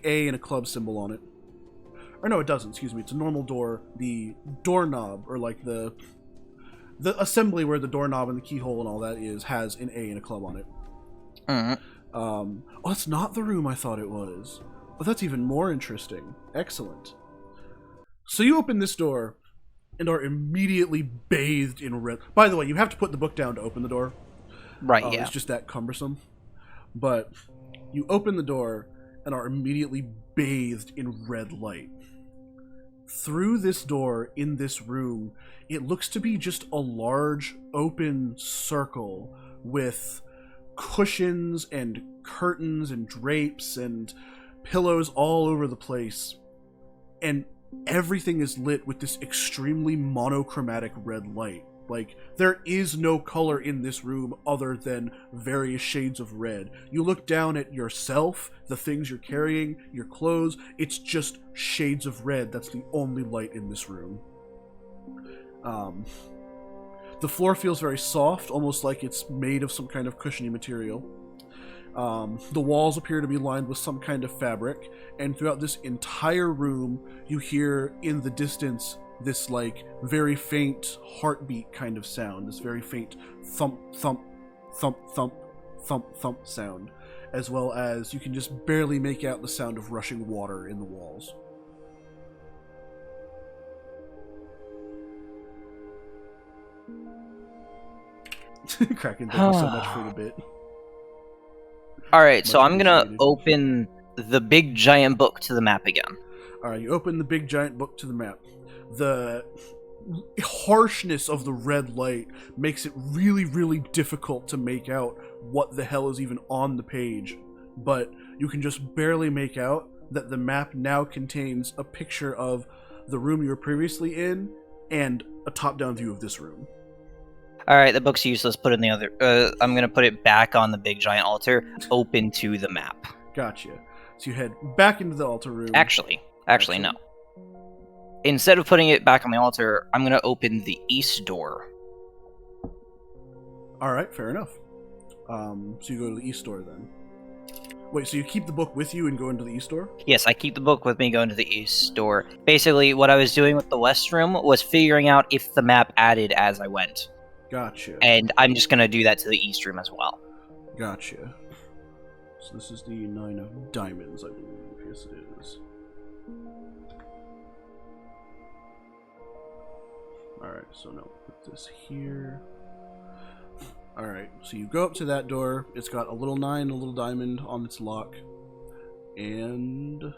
A and a club symbol on it. Or no, it doesn't, excuse me. It's a normal door. The doorknob, or like the assembly where the doorknob and the keyhole and all that is, has an A and a club on it. Mm-hmm. Oh, that's not the room I thought it was. Oh, that's even more interesting. Excellent. So you open this door and are immediately bathed in red. By the way, you have to put the book down to open the door. Right, yeah. It's just that cumbersome. But you open the door and are immediately bathed in red light. Through this door, in this room, it looks to be just a large open circle with cushions and curtains and drapes and pillows all over the place. And everything is lit with this extremely monochromatic red light. Like, there is no color in this room other than various shades of red. You look down at yourself, the things you're carrying, your clothes, it's just shades of red. That's the only light in this room. The floor feels very soft, almost like it's made of some kind of cushiony material. The walls appear to be lined with some kind of fabric, and throughout this entire room, you hear in the distance this, like, very faint heartbeat kind of sound, this very faint thump, thump, thump, thump, thump, thump sound, as well as you can just barely make out the sound of rushing water in the walls. Kraken, thank you so much for the bit. Alright, so Much I'm gonna appreciated. open the big giant book to the map again. Alright, you open the big giant book to the map. The harshness of the red light makes it really, really difficult to make out what the hell is even on the page. But you can just barely make out that the map now contains a picture of the room you were previously in and a top-down view of this room. All right, the book's useless. Put it in the other. I'm gonna put it back on the big giant altar, open to the map. Gotcha. So you head back into the altar room. Actually, no. Instead of putting it back on the altar, I'm gonna open the east door. All right, fair enough. So you go to the east door then. Wait, so you keep the book with you and go into the east door? Yes, I keep the book with me going to the east door. Basically, what I was doing with the west room was figuring out if the map added as I went. Gotcha. And I'm just gonna do that to the east room as well. Gotcha. So this is the 9 of diamonds, I believe. Yes, it is. Alright, so now put this here. Alright, so you go up to that door. It's got a little 9, a little diamond on its lock. And...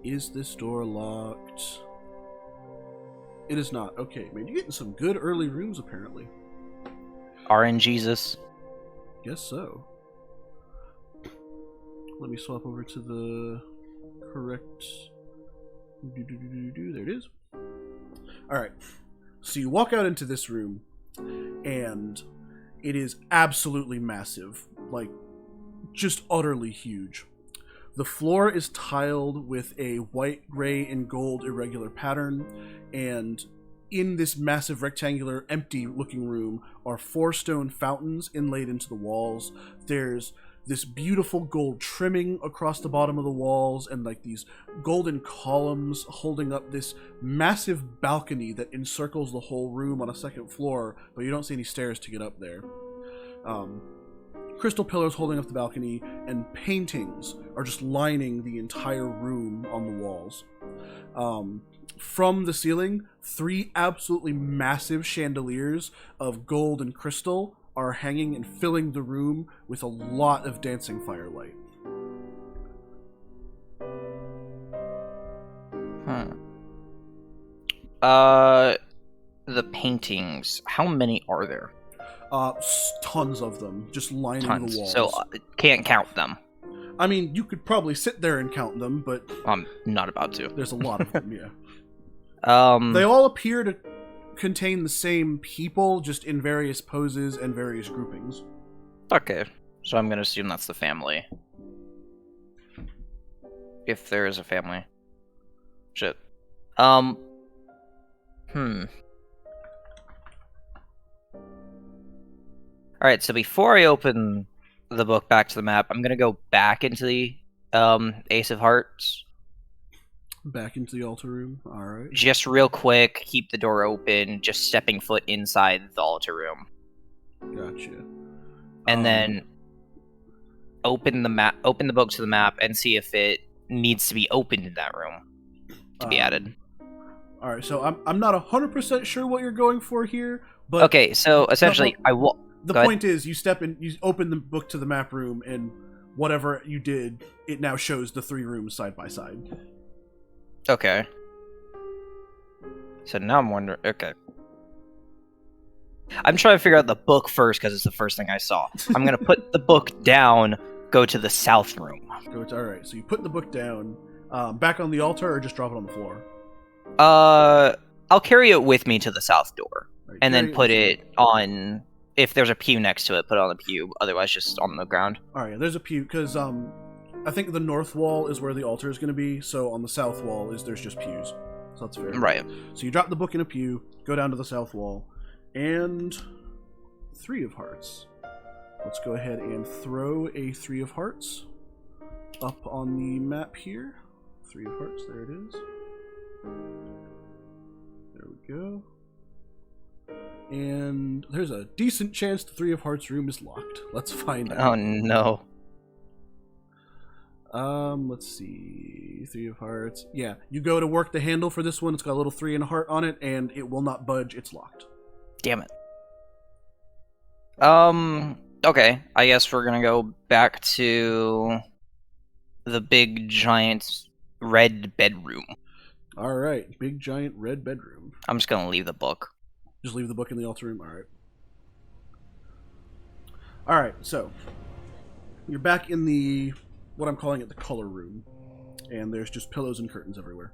is this door locked? It is not. Okay, man, you're getting some good early rooms, apparently. RNGesus. Guess so. Let me swap over to the correct... There it is. Alright, so you walk out into this room, and it is absolutely massive. Like, just utterly huge. The floor is tiled with a white, gray, and gold irregular pattern, and in this massive rectangular, empty-looking room are 4 stone fountains inlaid into the walls. There's this beautiful gold trimming across the bottom of the walls, and like these golden columns holding up this massive balcony that encircles the whole room on a second floor, but you don't see any stairs to get up there. Crystal pillars holding up the balcony, and paintings are just lining the entire room on the walls. From the ceiling, 3 absolutely massive chandeliers of gold and crystal are hanging and filling the room with a lot of dancing firelight. The paintings. How many are there? Tons of them, just lining Tons. the walls. So can't count them. I mean, you could probably sit there and count them, but I'm not about to. There's a lot of them. Yeah. They all appear to contain the same people, just in various poses and various groupings. Okay, so I'm gonna assume that's the family. If there is a family. Shit. Alright, so before I open the book back to the map, I'm gonna go back into the Ace of Hearts. Back into the altar room? Alright. Just real quick, keep the door open, just stepping foot inside the altar room. Gotcha. And then open the book to the map and see if it needs to be opened in that room to be added. Alright, so I'm not 100% sure what you're going for here, but... Okay, so essentially, The point is, you step in, you open the book to the map room, and whatever you did, it now shows the 3 rooms side by side. Okay. So now I'm wondering... Okay. I'm trying to figure out the book first, because it's the first thing I saw. I'm going to put the book down, go to the south room. Alright, so you put the book down, back on the altar, or just drop it on the floor? I'll carry it with me to the south door, Right, and then put it on... If there's a pew next to it, put it on the pew. Otherwise, just on the ground. Alright, there's a pew, because I think the north wall is where the altar is going to be, so on the south wall there's just pews. So that's fair. Right. So you drop the book in a pew, go down to the south wall, and 3 of hearts. Let's go ahead and throw a 3 of hearts up on the map here. 3 of hearts, there it is. There we go. And there's a decent chance the 3 of hearts room is locked. Let's find out. Oh no. Let's see. 3 of hearts. Yeah, you go to work the handle for this one. It's got a little 3 and a heart on it, and it will not budge. It's locked. Damn it. Okay. I guess we're gonna go back to the big giant red bedroom. Alright, big giant red bedroom. I'm just gonna leave the book. Just leave the book in the altar room? Alright. Alright, so you're back in the, what I'm calling it, the color room. And there's just pillows and curtains everywhere.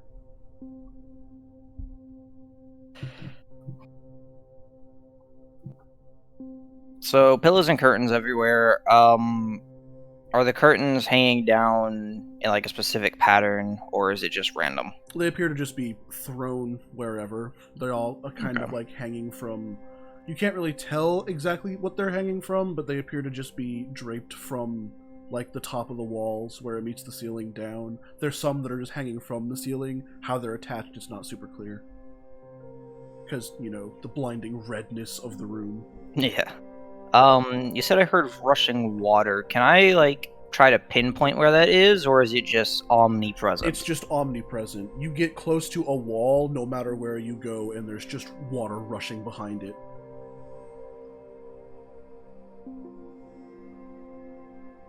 So pillows and curtains everywhere. Are the curtains hanging down in like a specific pattern, or is it just random? They appear to just be thrown wherever. They're all kind of Okay. like hanging from. You can't really tell exactly what they're hanging from, but they appear to just be draped from like the top of the walls where it meets the ceiling down. There's some that are just hanging from the ceiling. How they're attached is not super clear. Because, the blinding redness of the room. Yeah. You said I heard rushing water. Can I like try to pinpoint where that is, or is it just omnipresent? It's just omnipresent. You get close to a wall no matter where you go, and there's just water rushing behind it.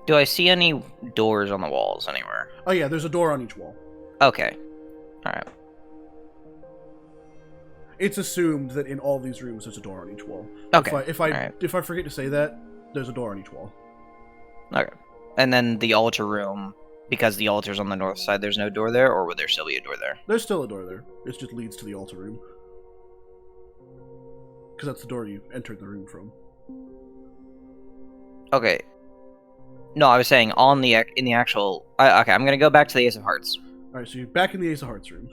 Do I see any doors on the walls anywhere? Oh yeah, there's a door on each wall. Okay. Alright. It's assumed that in all these rooms there's a door on each wall. Okay. If I forget to say that, there's a door on each wall. Okay. And then the altar room, because the altar's on the north side, there's no door there, or would there still be a door there? There's still a door there. It just leads to the altar room. Because that's the door you entered the room from. Okay. No, I was saying in the actual. Okay, I'm gonna go back to the Ace of Hearts. Alright, so you're back in the Ace of Hearts room.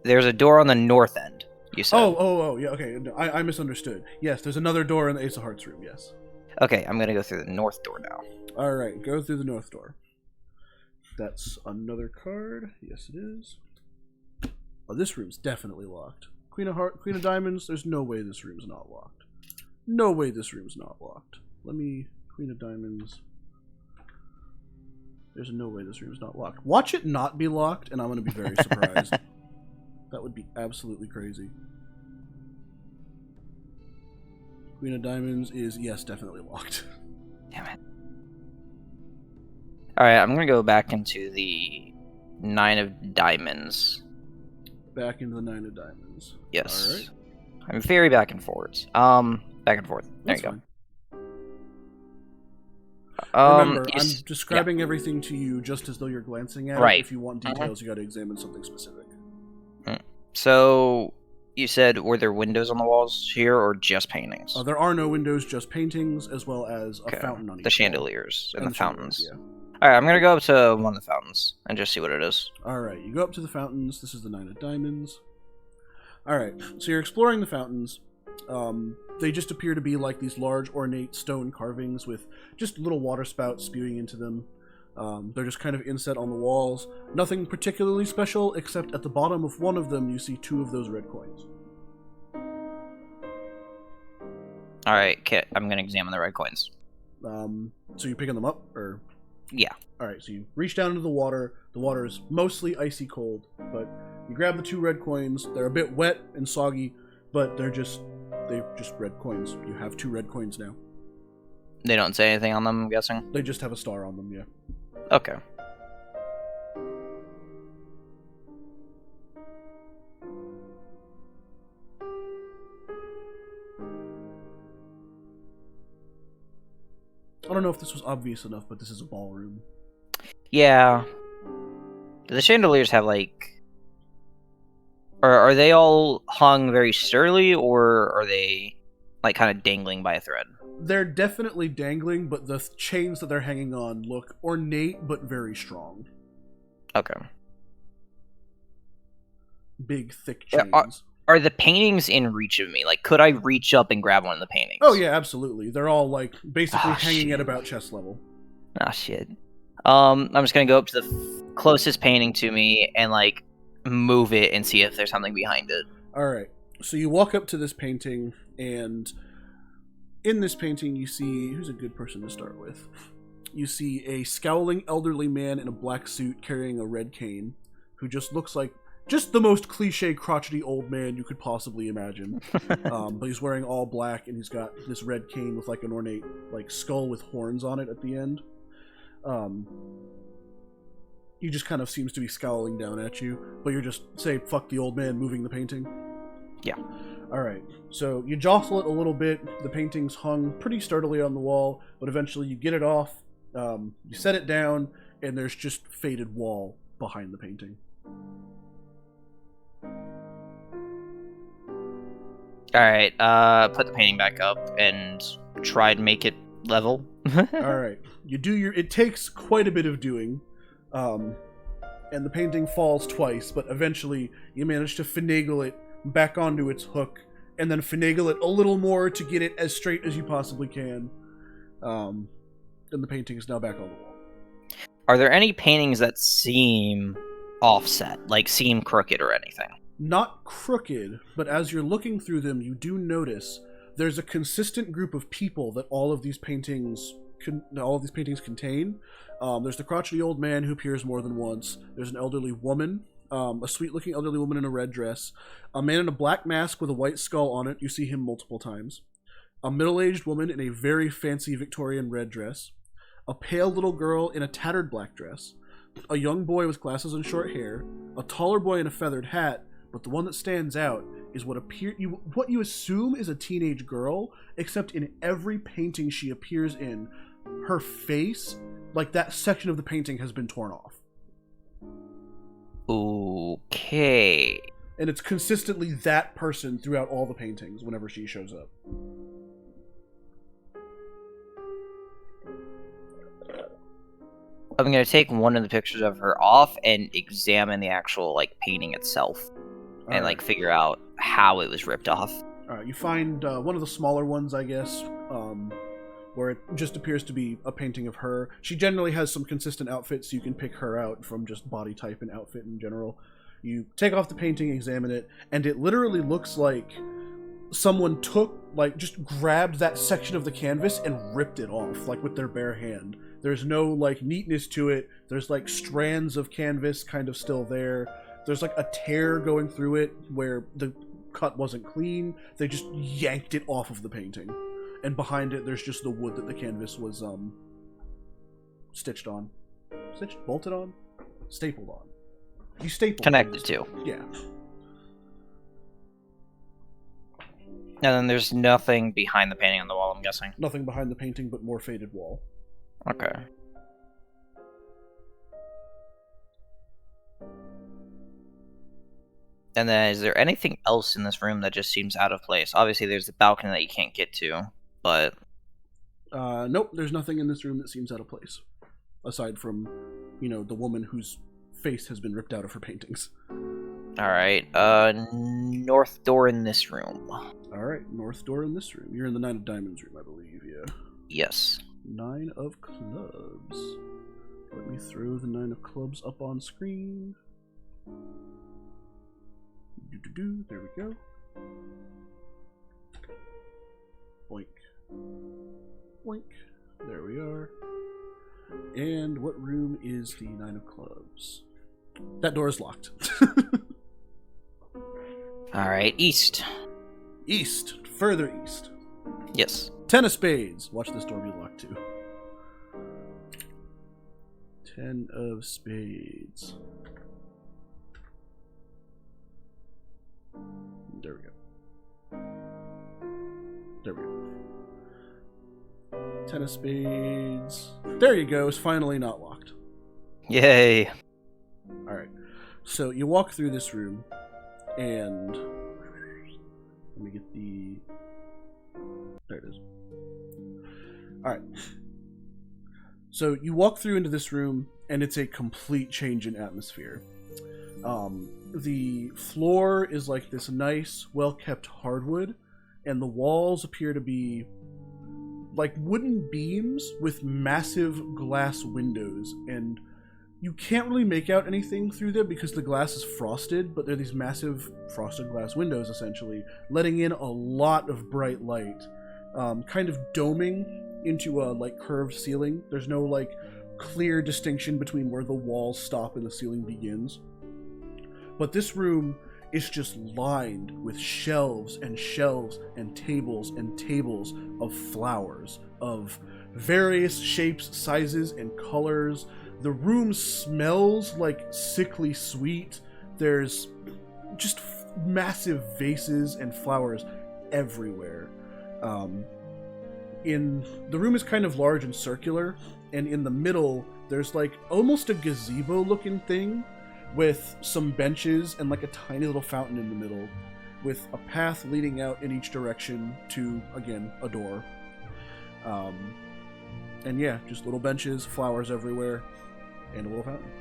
There's a door on the north end. You said. Oh, yeah, okay. No, I misunderstood. Yes, there's another door in the Ace of Hearts room, yes. Okay, I'm gonna go through the north door now. Alright, go through the north door. That's another card. Yes, it is. Oh, this room's definitely locked. Queen of Diamonds, there's no way this room's not locked. No way this room's not locked. Queen of Diamonds. There's no way this room's not locked. Watch it not be locked, and I'm gonna be very surprised. That would be absolutely crazy. Queen of Diamonds is, yes, definitely locked. Damn it. Alright, I'm gonna go back into the Nine of Diamonds. Back into the Nine of Diamonds. Yes. Alright. I'm very back and forwards. Back and forth. There That's you go. fine. Remember, I'm yes, describing everything to you just as though you're glancing at it. Right. If you want details, you gotta examine something specific. So, you said, were there windows on the walls here, or just paintings? There are no windows, just paintings, as well as a fountain on each the wall. chandeliers and the fountains. Chandeliers, Alright, I'm gonna go up to one of the fountains and just see what it is. Alright, you go up to the fountains. This is the Nine of Diamonds. Alright, so you're exploring the fountains. They just appear to be like these large, ornate stone carvings with just little water spouts spewing into them. They're just kind of inset on the walls. Nothing particularly special, except at the bottom of one of them you see two of those red coins. Alright, I'm gonna examine the red coins. So you're picking them up, or? Yeah. Alright, so you reach down into the water. The water is mostly icy cold, but you grab the two red coins. They're a bit wet and soggy, but they're just red coins. You have two red coins now. They don't say anything on them, I'm guessing? They just have a star on them, yeah. Okay. I don't know if this was obvious enough, but this is a ballroom. Yeah. Do the chandeliers have, like... Are they all hung very sturdily, or are they, like, kind of dangling by a thread? They're definitely dangling, but the chains that they're hanging on look ornate but very strong. Okay. Big, thick chains. Are the paintings in reach of me? Like, could I reach up and grab one of the paintings? Oh yeah, absolutely. They're all, like, basically hanging at about chest level. Ah, shit. I'm just gonna go up to the closest painting to me and, like, move it and see if there's something behind it. Alright, so you walk up to this painting, and in this painting you see... Who's a good person to start with? You see a scowling elderly man in a black suit carrying a red cane, who just looks like just the most cliche crotchety old man you could possibly imagine. But he's wearing all black, and he's got this red cane with like an ornate like skull with horns on it at the end. He just kind of seems to be scowling down at you, but you're just, say, fuck the old man, moving the painting? Yeah. Alright, so you jostle it a little bit. The painting's hung pretty sturdily on the wall, but eventually you get it off, you set it down, and there's just faded wall behind the painting. Alright, put the painting back up and try and make it level. All right, you do your. It takes quite a bit of doing, and the painting falls twice, but eventually you manage to finagle it back onto its hook, and then finagle it a little more to get it as straight as you possibly can. And the painting is now back on the wall. Are there any paintings that seem offset, like seem crooked or anything? Not crooked, but as you're looking through them, you do notice there's a consistent group of people that all of these paintings contain. There's the crotchety old man who appears more than once. There's an elderly woman, a sweet-looking elderly woman in a red dress. A man in a black mask with a white skull on it. You see him multiple times. A middle-aged woman in a very fancy Victorian red dress. A pale little girl in a tattered black dress. A young boy with glasses and short hair. A taller boy in a feathered hat. But the one that stands out is what you assume is a teenage girl, except in every painting she appears in, her face, like that section of the painting, has been torn off. Okay. And it's consistently that person throughout all the paintings whenever she shows up. I'm going to take one of the pictures of her off and examine the actual, like, painting itself. And, like, figure out how it was ripped off. Alright, you find one of the smaller ones, I guess, where it just appears to be a painting of her. She generally has some consistent outfits, so you can pick her out from just body type and outfit in general. You take off the painting, examine it, and it literally looks like someone just grabbed that section of the canvas and ripped it off, like, with their bare hand. There's no, like, neatness to it. There's, like, strands of canvas kind of still there. There's, like, a tear going through it where the cut wasn't clean. They just yanked it off of the painting. And behind it, there's just the wood that the canvas was, stitched on. Bolted on? Stapled on. You stapled Connected to. Yeah. And then there's nothing behind the painting on the wall, I'm guessing. Nothing behind the painting but more faded wall. Okay. And then, is there anything else in this room that just seems out of place? Obviously, there's the balcony that you can't get to, but... Nope, there's nothing in this room that seems out of place. Aside from, the woman whose face has been ripped out of her paintings. Alright, north door in this room. Alright, north door in this room. You're in the Nine of Diamonds room, I believe, yeah. Yes. Nine of Clubs. Let me throw the Nine of Clubs up on screen. There we go. Boink. Boink. There we are. And what room is the Nine of Clubs? That door is locked. Alright, east. East. Further east. Yes. Ten of Spades. Watch this door be locked too. Ten of Spades. There we go. There we go. Ten of Spades. There you go. It's finally not locked. Yay. Alright. So you walk through this room, and let me get the... There it is. Alright. So you walk through into this room, and it's a complete change in atmosphere. The floor is like this nice, well-kept hardwood, and the walls appear to be like wooden beams with massive glass windows, and you can't really make out anything through them because the glass is frosted, but they're these massive frosted glass windows, essentially, letting in a lot of bright light, kind of doming into a, like, curved ceiling. There's no, like, clear distinction between where the walls stop and the ceiling begins. But this room is just lined with shelves and shelves and tables of flowers of various shapes, sizes, and colors. The room smells like sickly sweet. There's just massive vases and flowers everywhere. The room is kind of large and circular, and in the middle there's like almost a gazebo looking thing with some benches and like a tiny little fountain in the middle, with a path leading out in each direction to, again, a door. And yeah, just little benches, flowers everywhere, and a little fountain.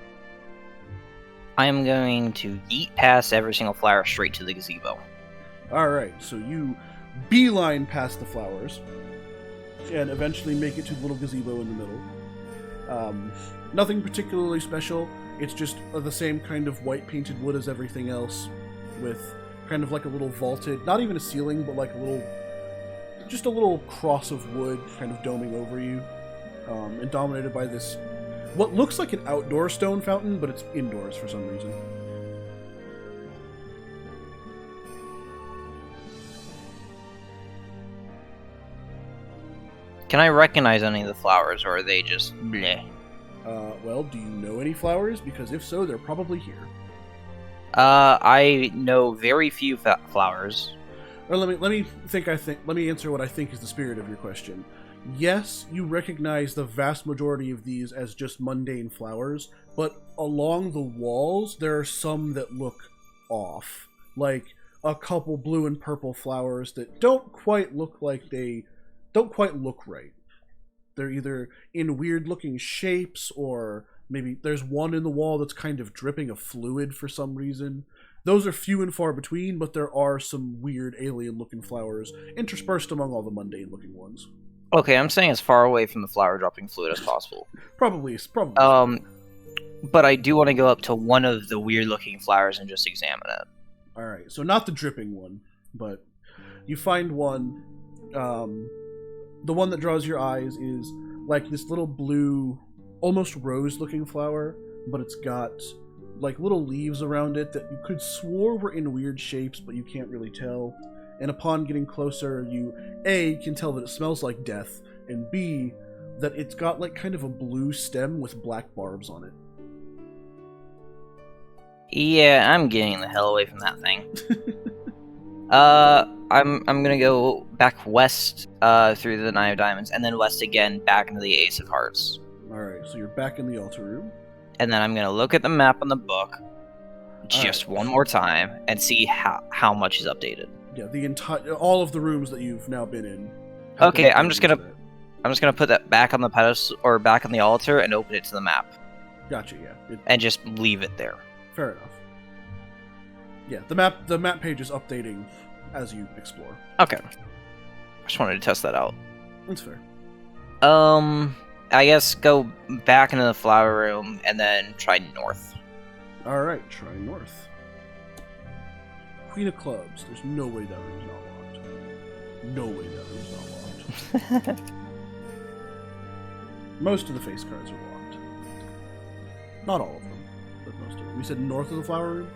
I am going to yeet past every single flower straight to the gazebo. Alright, so you beeline past the flowers, and eventually make it to the little gazebo in the middle. Nothing particularly special, it's just the same kind of white painted wood as everything else, with kind of like a little vaulted, not even a ceiling, but like just a little cross of wood kind of doming over you, and dominated by this, what looks like an outdoor stone fountain, but it's indoors for some reason. Can I recognize any of the flowers, or are they just bleh? Well, do you know any flowers? Because if so, they're probably here. I know very few flowers. Or let me answer what I think is the spirit of your question. Yes, you recognize the vast majority of these as just mundane flowers, but along the walls there are some that look off. Like a couple blue and purple flowers that don't quite look right. They're either in weird looking shapes, or maybe there's one in the wall that's kind of dripping a fluid for some reason. Those are few and far between, but there are some weird alien looking flowers interspersed among all the mundane looking ones. Okay, I'm staying as far away from the flower dropping fluid as possible. Probably. But I do want to go up to one of the weird looking flowers and just examine it. Alright, so not the dripping one, but you find one. The one that draws your eyes is like this little blue, almost rose-looking flower, but it's got like little leaves around it that you could swore were in weird shapes, but you can't really tell. And upon getting closer, you A, can tell that it smells like death, and B, that it's got like kind of a blue stem with black barbs on it. Yeah, I'm getting the hell away from that thing. I'm gonna go back west through the Nine of Diamonds, and then west again back into the Ace of Hearts. Alright, so you're back in the altar room. And then I'm gonna look at the map on the book just one more time and see how much is updated. Yeah, all of the rooms that you've now been in. Okay, I'm just gonna put that back on the pedestal or back on the altar and open it to the map. Gotcha, yeah. And just leave it there. Fair enough. Yeah, the map page is updating as you explore. Okay. I just wanted to test that out. That's fair. I guess go back into the flower room and then try north. Alright, try north. Queen of Clubs. There's no way that room's not locked. No way that room's not locked. Most of the face cards are locked. Not all of them, but most of them. We said north of the flower room?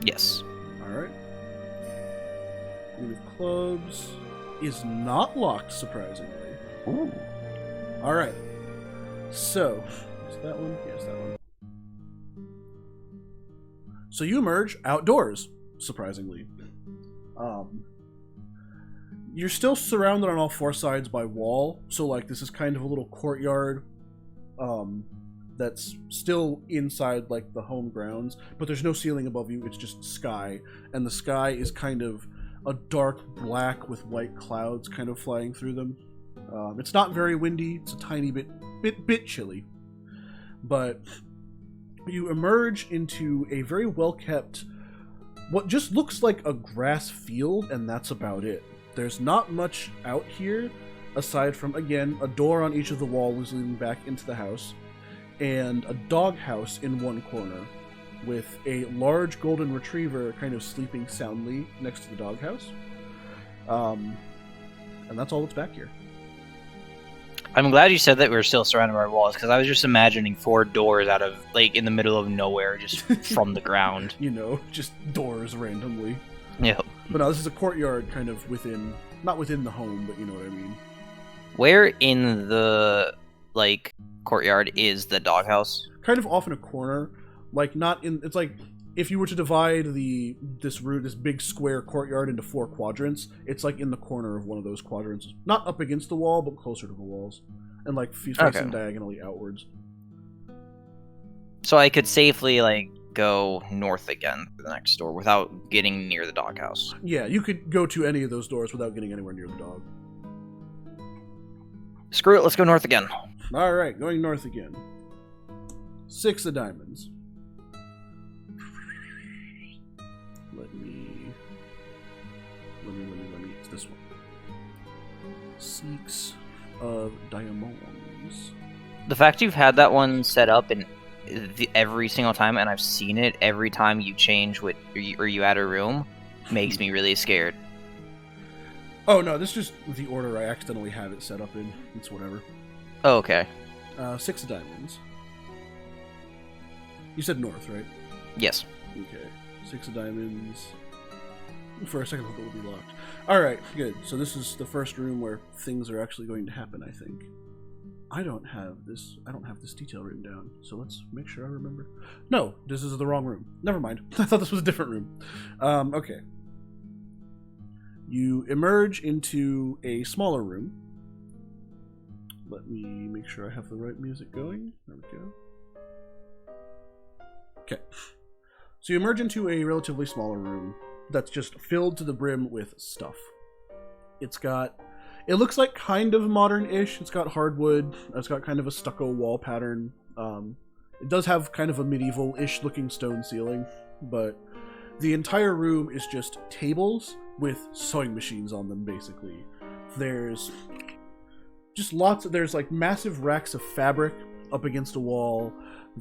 Yes. Alright. Queen of Clubs is not locked, surprisingly. Ooh. Alright. So, is that one? Yes, that one. So you emerge outdoors, surprisingly. You're still surrounded on all four sides by wall, so like this is kind of a little courtyard that's still inside like the home grounds, but there's no ceiling above you, it's just sky, and the sky is kind of a dark black with white clouds kind of flying through them. It's not very windy, it's a tiny bit chilly, but you emerge into a very well-kept, what just looks like a grass field, and that's about it. There's not much out here, aside from, again, a door on each of the walls leading back into the house, and a doghouse in one corner, with a large golden retriever kind of sleeping soundly next to the doghouse. And that's all that's back here. I'm glad you said that we were still surrounded by walls, because I was just imagining 4 doors out of, like, in the middle of nowhere, just from the ground. You know, just doors randomly. Yep. But no, this is a courtyard kind of within, not within the home, but you know what I mean. Where in the, like, courtyard is the doghouse? Kind of off in a corner, like not in, it's like, if you were to divide this big square courtyard into 4 quadrants, it's like in the corner of one of those quadrants. Not up against the wall, but closer to the walls. And like facing diagonally outwards. So I could safely, like, go north again to the next door without getting near the doghouse. Yeah, you could go to any of those doors without getting anywhere near the dog. Screw it, let's go north again. All right, going north again. 6 of diamonds. Let me. It's this one. 6 of diamonds. The fact you've had that one set up and every single time, and I've seen it every time you change or you add a room, makes me really scared. Oh no, this is just the order I accidentally have it set up in. It's whatever. Oh, okay. 6 of diamonds. You said north, right? Yes. Okay. 6 of diamonds. For a second, I thought it would be locked. Alright, good. So this is the first room where things are actually going to happen, I think. I don't have this detail written down, so let's make sure I remember. No, this is the wrong room. Never mind. I thought this was a different room. Okay. You emerge into a smaller room. Let me make sure I have the right music going. There we go. Okay. So you emerge into a relatively smaller room that's just filled to the brim with stuff. It looks like kind of modern-ish. It's got hardwood. It's got kind of a stucco wall pattern. It does have kind of a medieval-ish looking stone ceiling, but the entire room is just tables with sewing machines on them, basically. There's like massive racks of fabric up against a wall.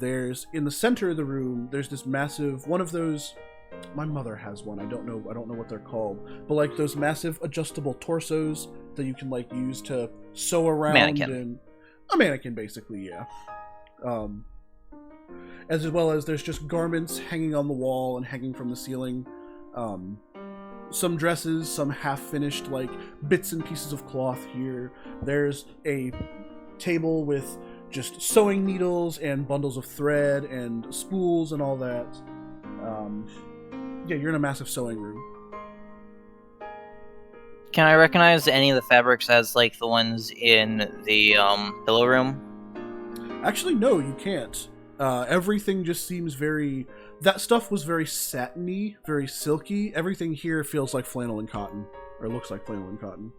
In the center of the room, there's this massive, one of those, my mother has one, I don't know what they're called, but like those massive adjustable torsos that you can like use to sew around. Mannequin. And a mannequin, basically, yeah. As well as there's just garments hanging on the wall and hanging from the ceiling. Some dresses, some half-finished like bits and pieces of cloth here. There's a table with just sewing needles and bundles of thread and spools and all that. Yeah, you're in a massive sewing room. Can I recognize any of the fabrics as like the ones in the pillow room? Actually, no, you can't. Everything just seems very... That stuff was very satiny, very silky. Everything here feels like flannel and cotton. Or looks like flannel and cotton.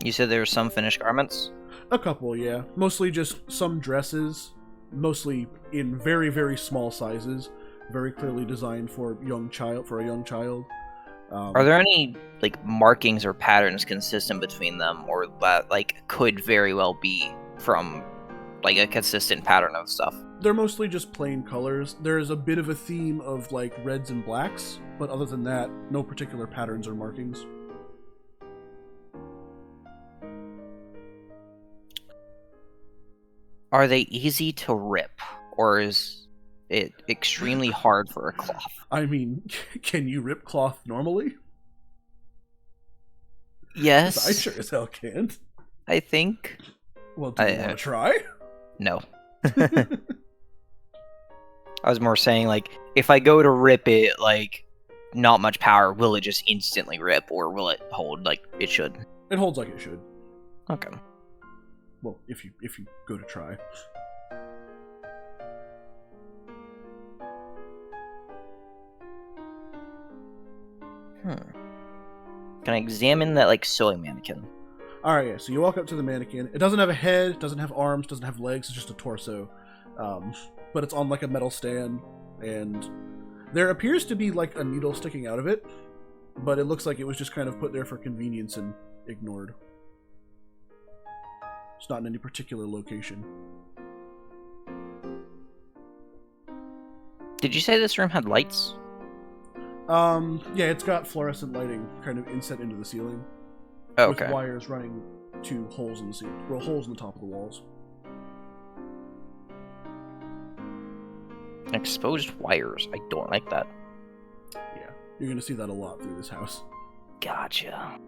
You said there were some finished garments? A couple, yeah. Mostly just some dresses. Mostly in very, very small sizes. Very clearly designed for a young child. Are there any like markings or patterns consistent between them, or that like could very well be from like a consistent pattern of stuff? They're mostly just plain colors. There's a bit of a theme of like reds and blacks, but other than that, no particular patterns or markings. Are they easy to rip, or is it extremely hard for a cloth? I mean, can you rip cloth normally? Yes. I sure as hell can't. I think. Well, do you want to try? No. I was more saying, like, if I go to rip it, like, not much power, will it just instantly rip, or will it hold like it should? It holds like it should. Okay. Well, if you go to try. Can I examine that, like, sewing mannequin? Alright, yeah, so you walk up to the mannequin. It doesn't have a head, doesn't have arms, doesn't have legs, it's just a torso. But it's on, like, a metal stand, and there appears to be, like, a needle sticking out of it, but it looks like it was just kind of put there for convenience and ignored. It's not in any particular location. Did you say this room had lights? Yeah, it's got fluorescent lighting kind of inset into the ceiling. Oh, okay. With wires running to holes in the ceiling, well, holes in the top of the walls. Exposed wires. I don't like that. Yeah, you're gonna see that a lot through this house. Gotcha.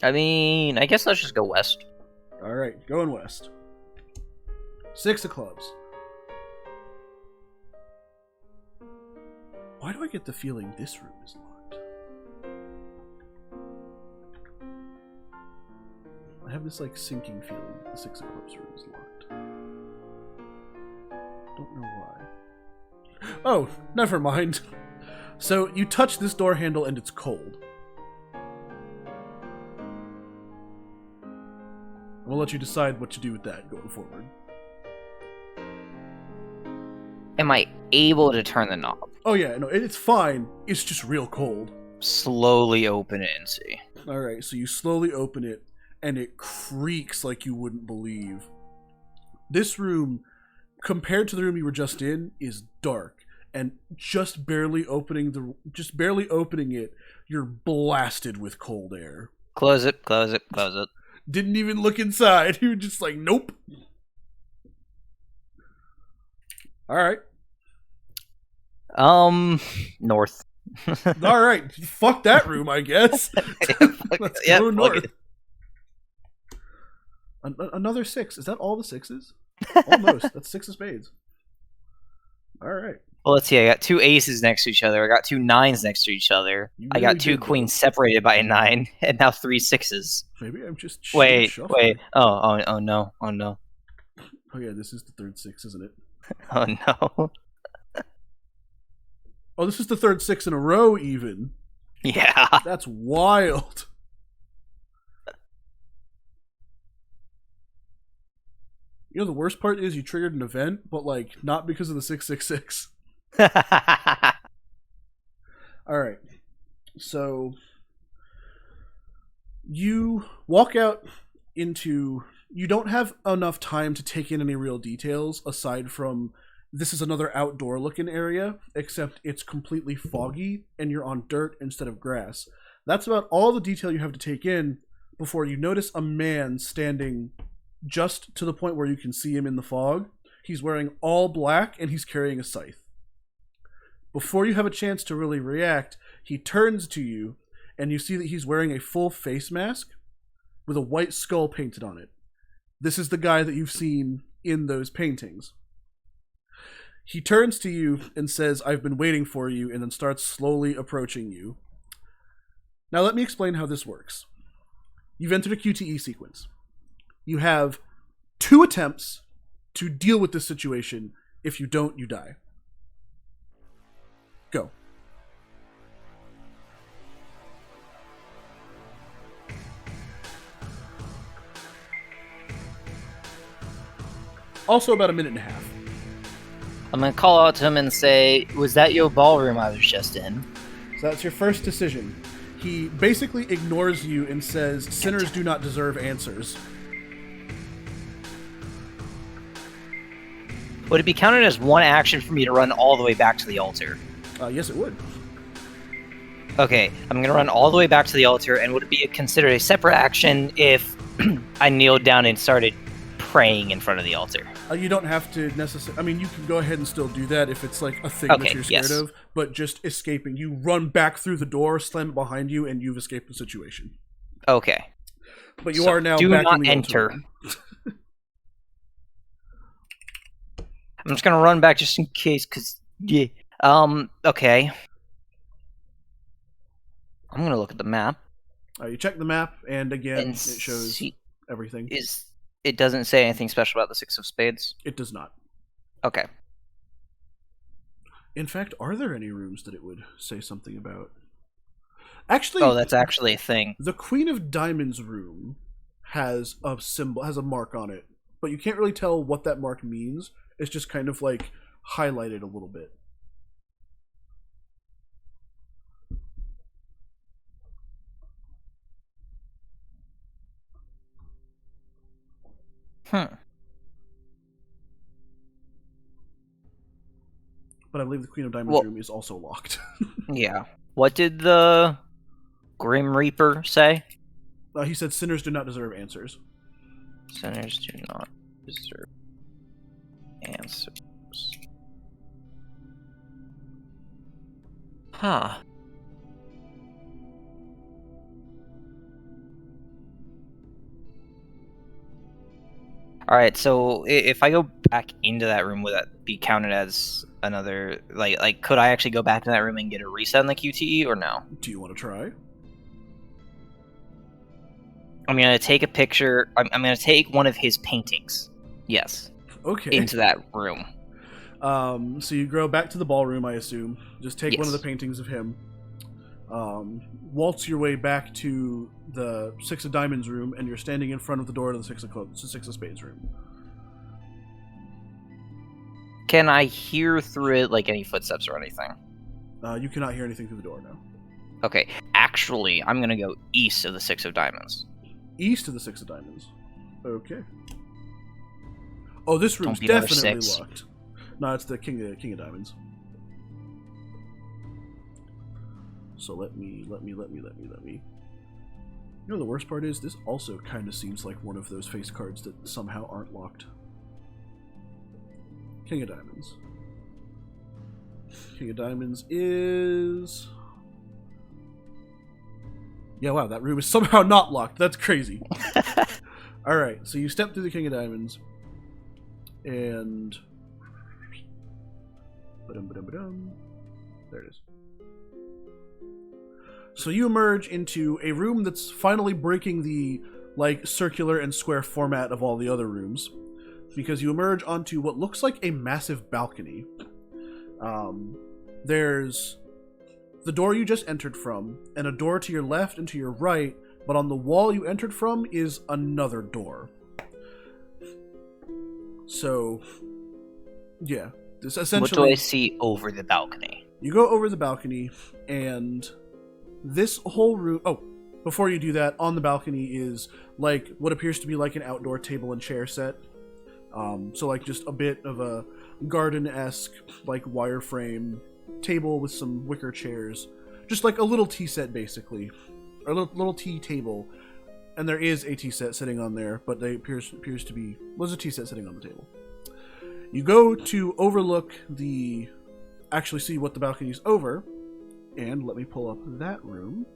I mean, I guess let's just go west. Alright, going west. 6 of clubs. Why do I get the feeling this room is locked? I have this, like, sinking feeling that the 6 of clubs room is locked. Don't know why. Oh, never mind. So you touch this door handle and it's cold. We'll let you decide what to do with that going forward. Am I able to turn the knob? Oh yeah, no, it's fine. It's just real cold. Slowly open it and see. Alright, so you slowly open it, and it creaks like you wouldn't believe. This room, compared to the room you were just in, is dark. And just barely opening it, you're blasted with cold air. Close it, close it, close it. Didn't even look inside. You were just like, nope. Alright. North. Alright, fuck that room, I guess. Let's go north. Another 6. Is that all the 6s? Almost. That's 6 of spades. Alright. Well, let's see. I got 2 aces next to each other. I got 2 9s next to each other. I got 2 queens separated by a 9, and now 3 6s. Maybe I'm just wait. shuffling. Oh no. Oh no. Oh yeah, this is the third 6, isn't it? Oh no. Oh, this is the third 6 in a row, even. Yeah. That's wild. You know, the worst part is you triggered an event, but, like, not because of the 666. Alright. So, you walk out into... You don't have enough time to take in any real details, aside from... This is another outdoor-looking area, except it's completely foggy, and you're on dirt instead of grass. That's about all the detail you have to take in before you notice a man standing just to the point where you can see him in the fog. He's wearing all black, and he's carrying a scythe. Before you have a chance to really react, he turns to you, and you see that he's wearing a full face mask with a white skull painted on it. This is the guy that you've seen in those paintings. He turns to you and says, "I've been waiting for you," and then starts slowly approaching you. Now let me explain how this works. You've entered a QTE sequence. You have 2 attempts to deal with this situation. If you don't, you die. Go. Also about a minute and a half. I'm gonna call out to him and say, "Was that your ballroom I was just in?" So that's your first decision. He basically ignores you and says, "Sinners do not deserve answers." Would it be counted as one action for me to run all the way back to the altar? Yes, it would. Okay, I'm gonna run all the way back to the altar, and would it be considered a separate action if I kneeled down and started praying in front of the altar? You don't have to necessarily... I mean, you can go ahead and still do that if it's like a thing that you're scared of, but just escaping. You run back through the door, slam it behind you, and you've escaped the situation. Okay. But you are now back in the enter. altar. I'm just gonna run back just in case, cause yeah. Okay. I'm gonna look at the map. You check the map, and again, it shows everything. It doesn't say anything special about the 6 of spades? It does not. Okay. In fact, are there any rooms that it would say something about? Actually... Oh, that's actually a thing. The Queen of Diamonds room has a symbol, has a mark on it, but you can't really tell what that mark means. It's just kind of like highlighted a little bit. But I believe the Queen of Diamonds room is also locked. Yeah. What did the Grim Reaper say? He said sinners do not deserve answers. Sinners do not deserve answers. Huh. Alright, so if I go back into that room, would that be counted as another... Like, could I actually go back to that room and get a reset on the QTE, or no? Do you want to try? I'm going to take a picture... I'm going to take one of his paintings. Yes. Okay. Into that room. So you go back to the ballroom, I assume. Just take one of the Yes. paintings of him. Waltz your way back to the Six of Diamonds room, and you're standing in front of the door to the Six of Spades room. Can I hear through it, like, any footsteps or anything? You cannot hear anything through the door now. Okay, actually, I'm gonna go east of the Six of Diamonds. East of the Six of Diamonds. Okay. Oh, this room's Don't be another definitely six. locked. No, it's the King of Diamonds. So let me. You know the worst part is, this also kind of seems like one of those face cards that somehow aren't locked. King of Diamonds. King of Diamonds is... Yeah, wow, that room is somehow not locked. That's crazy. Alright, so you step through the King of Diamonds, and... There it is. So you emerge into a room that's finally breaking the, like, circular and square format of all the other rooms, because you emerge onto what looks like a massive balcony. There's the door you just entered from, and a door to your left and to your right, but on the wall you entered from is another door. So, yeah. This essentially... What do I see over the balcony? You go over the balcony, and this whole room... Oh, before you do that, on the balcony is, like, what appears to be like an outdoor table and chair set. So, like, just a bit of a garden-esque, like, wireframe table with some wicker chairs. Just like a little tea set, basically. Or a little tea table. And there is a tea set sitting on there, but they appears to be... Well, there's a tea set sitting on the table. You go to overlook the... Actually see what the balcony's over. And let me pull up that room.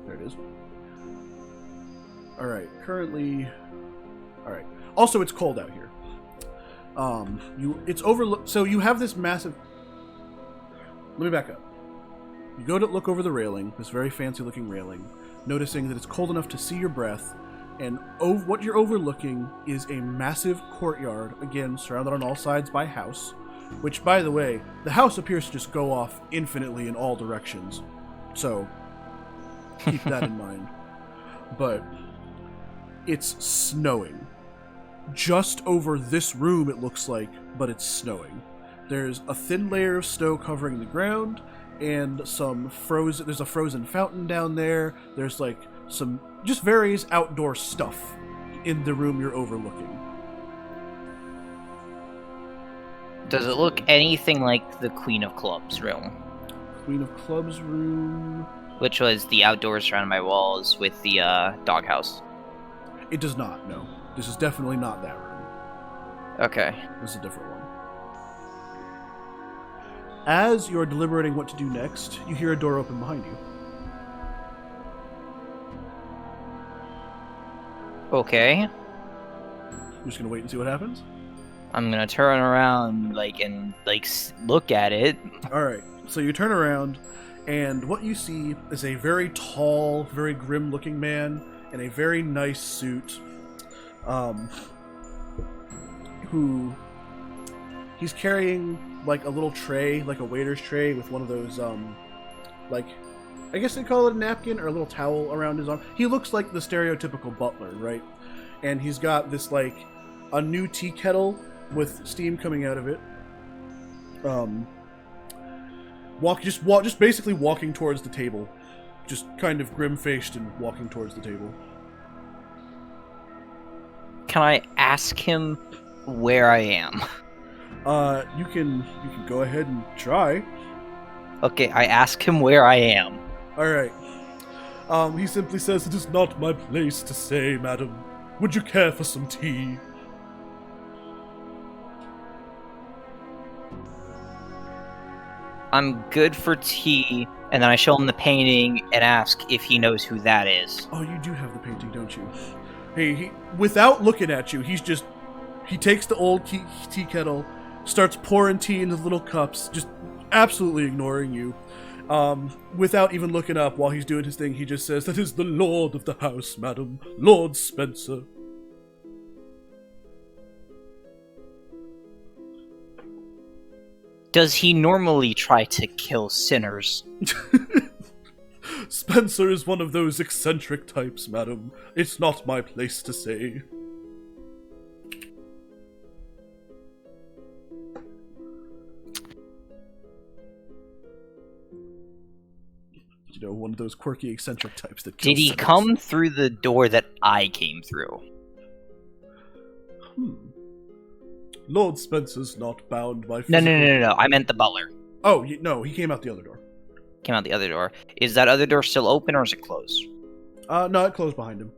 There it is. Alright, currently... Alright. Also, it's cold out here. It's overlooked... So you have this massive... Let me back up. You go to look over the railing, this very fancy-looking railing, noticing that it's cold enough to see your breath, and what you're overlooking is a massive courtyard, again, surrounded on all sides by house, which, by the way, the house appears to just go off infinitely in all directions. So, keep that in mind. But it's snowing. Just over this room, it looks like, but it's snowing. There's a thin layer of snow covering the ground, and there's a frozen fountain down there. There's, like, some just various outdoor stuff in the room you're overlooking. Does it look anything like the Queen of Clubs room? Queen of Clubs room... Which was the outdoors surrounded by walls with the doghouse. It does not, no. This is definitely not that room. Okay. This is a different one. As you're deliberating what to do next, you hear a door open behind you. Okay. You're just gonna wait and see what happens? I'm gonna turn around, and look at it. Alright, so you turn around, and what you see is a very tall, very grim-looking man in a very nice suit, who... He's carrying, like, a little tray, like a waiter's tray, with one of those, I guess they call it a napkin, or a little towel around his arm. He looks like the stereotypical butler, right? And he's got this, like, a new tea kettle with steam coming out of it. Just basically walking towards the table. Just kind of grim-faced and walking towards the table. Can I ask him where I am? You can go ahead and try. Okay, I ask him where I am. Alright. He simply says, "It is not my place to say, madam. Would you care for some tea?" I'm good for tea, and then I show him the painting and ask if he knows who that is. Oh, you do have the painting, don't you? He without looking at you, he takes the old tea kettle, starts pouring tea into little cups, just absolutely ignoring you. Without even looking up while he's doing his thing, he just says, "That is the lord of the house, madam, Lord Spencer." Does he normally try to kill sinners? Spencer is one of those eccentric types, madam. It's not my place to say. You know, one of those quirky, eccentric types that kills Did he sinners. come through the door that I came through? Lord Spencer's not bound by No, physical... no. I meant the butler. Oh, no, he came out the other door. Came out the other door. Is that other door still open or is it closed? No, it closed behind him.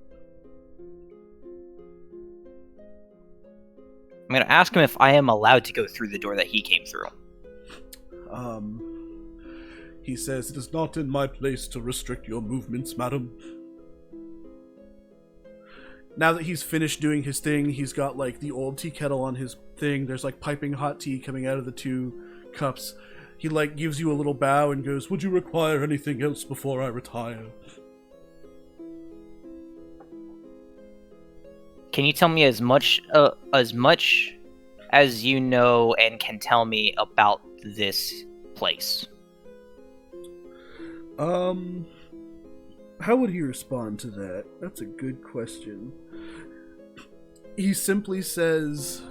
I'm gonna ask him if I am allowed to go through the door that he came through. He says, "It is not in my place to restrict your movements, madam." Now that he's finished doing his thing, he's got, like, the old tea kettle on his thing. There's, like, piping hot tea coming out of the 2 cups. He, like, gives you a little bow and goes, "Would you require anything else before I retire?" Can you tell me as much as you know and can tell me about this place? How would he respond to that? That's a good question. He simply says...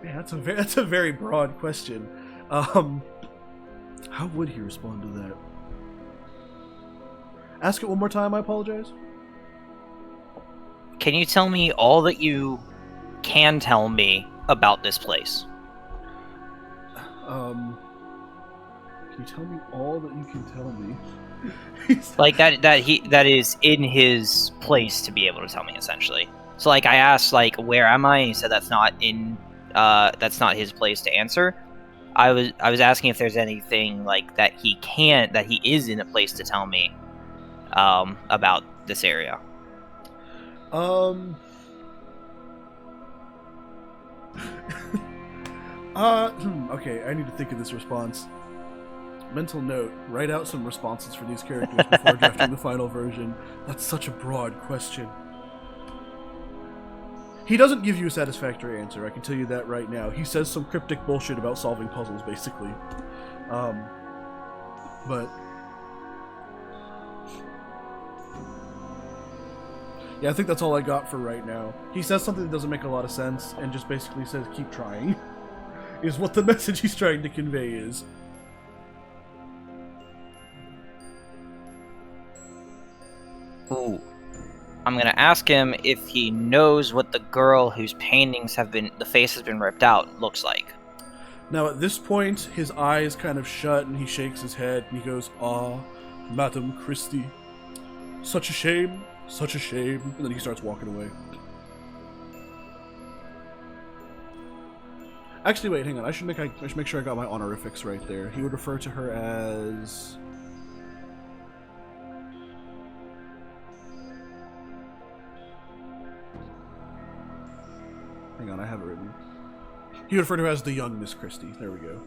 Man, that's a very broad question. How would he respond to that? Ask it one more time, I apologize. Can you tell me all that you can tell me about this place? Can you tell me all that you can tell me? Like that is in his place to be able to tell me, essentially. So like I asked like where am I? And he said that's not his place to answer. I was asking if there's anything like that he is in a place to tell me about this area. Okay, I need to think of this response. Mental note, write out some responses for these characters before drafting the final version. That's such a broad question. He doesn't give you a satisfactory answer, I can tell you that right now. He says some cryptic bullshit about solving puzzles, basically. But... yeah, I think that's all I got for right now. He says something that doesn't make a lot of sense, and just basically says, keep trying. Is what the message he's trying to convey is. Ooh. I'm gonna ask him if he knows what the girl whose paintings the face has been ripped out looks like. Now at this point, his eyes kind of shut and he shakes his head and he goes, "Ah, Madam Christie. Such a shame, such a shame." And then he starts walking away. Actually, wait, hang on. I should make sure I got my honorifics right there. He would refer to her as... hang on, I have it written. He would refer to her as the young Miss Christie. There we go.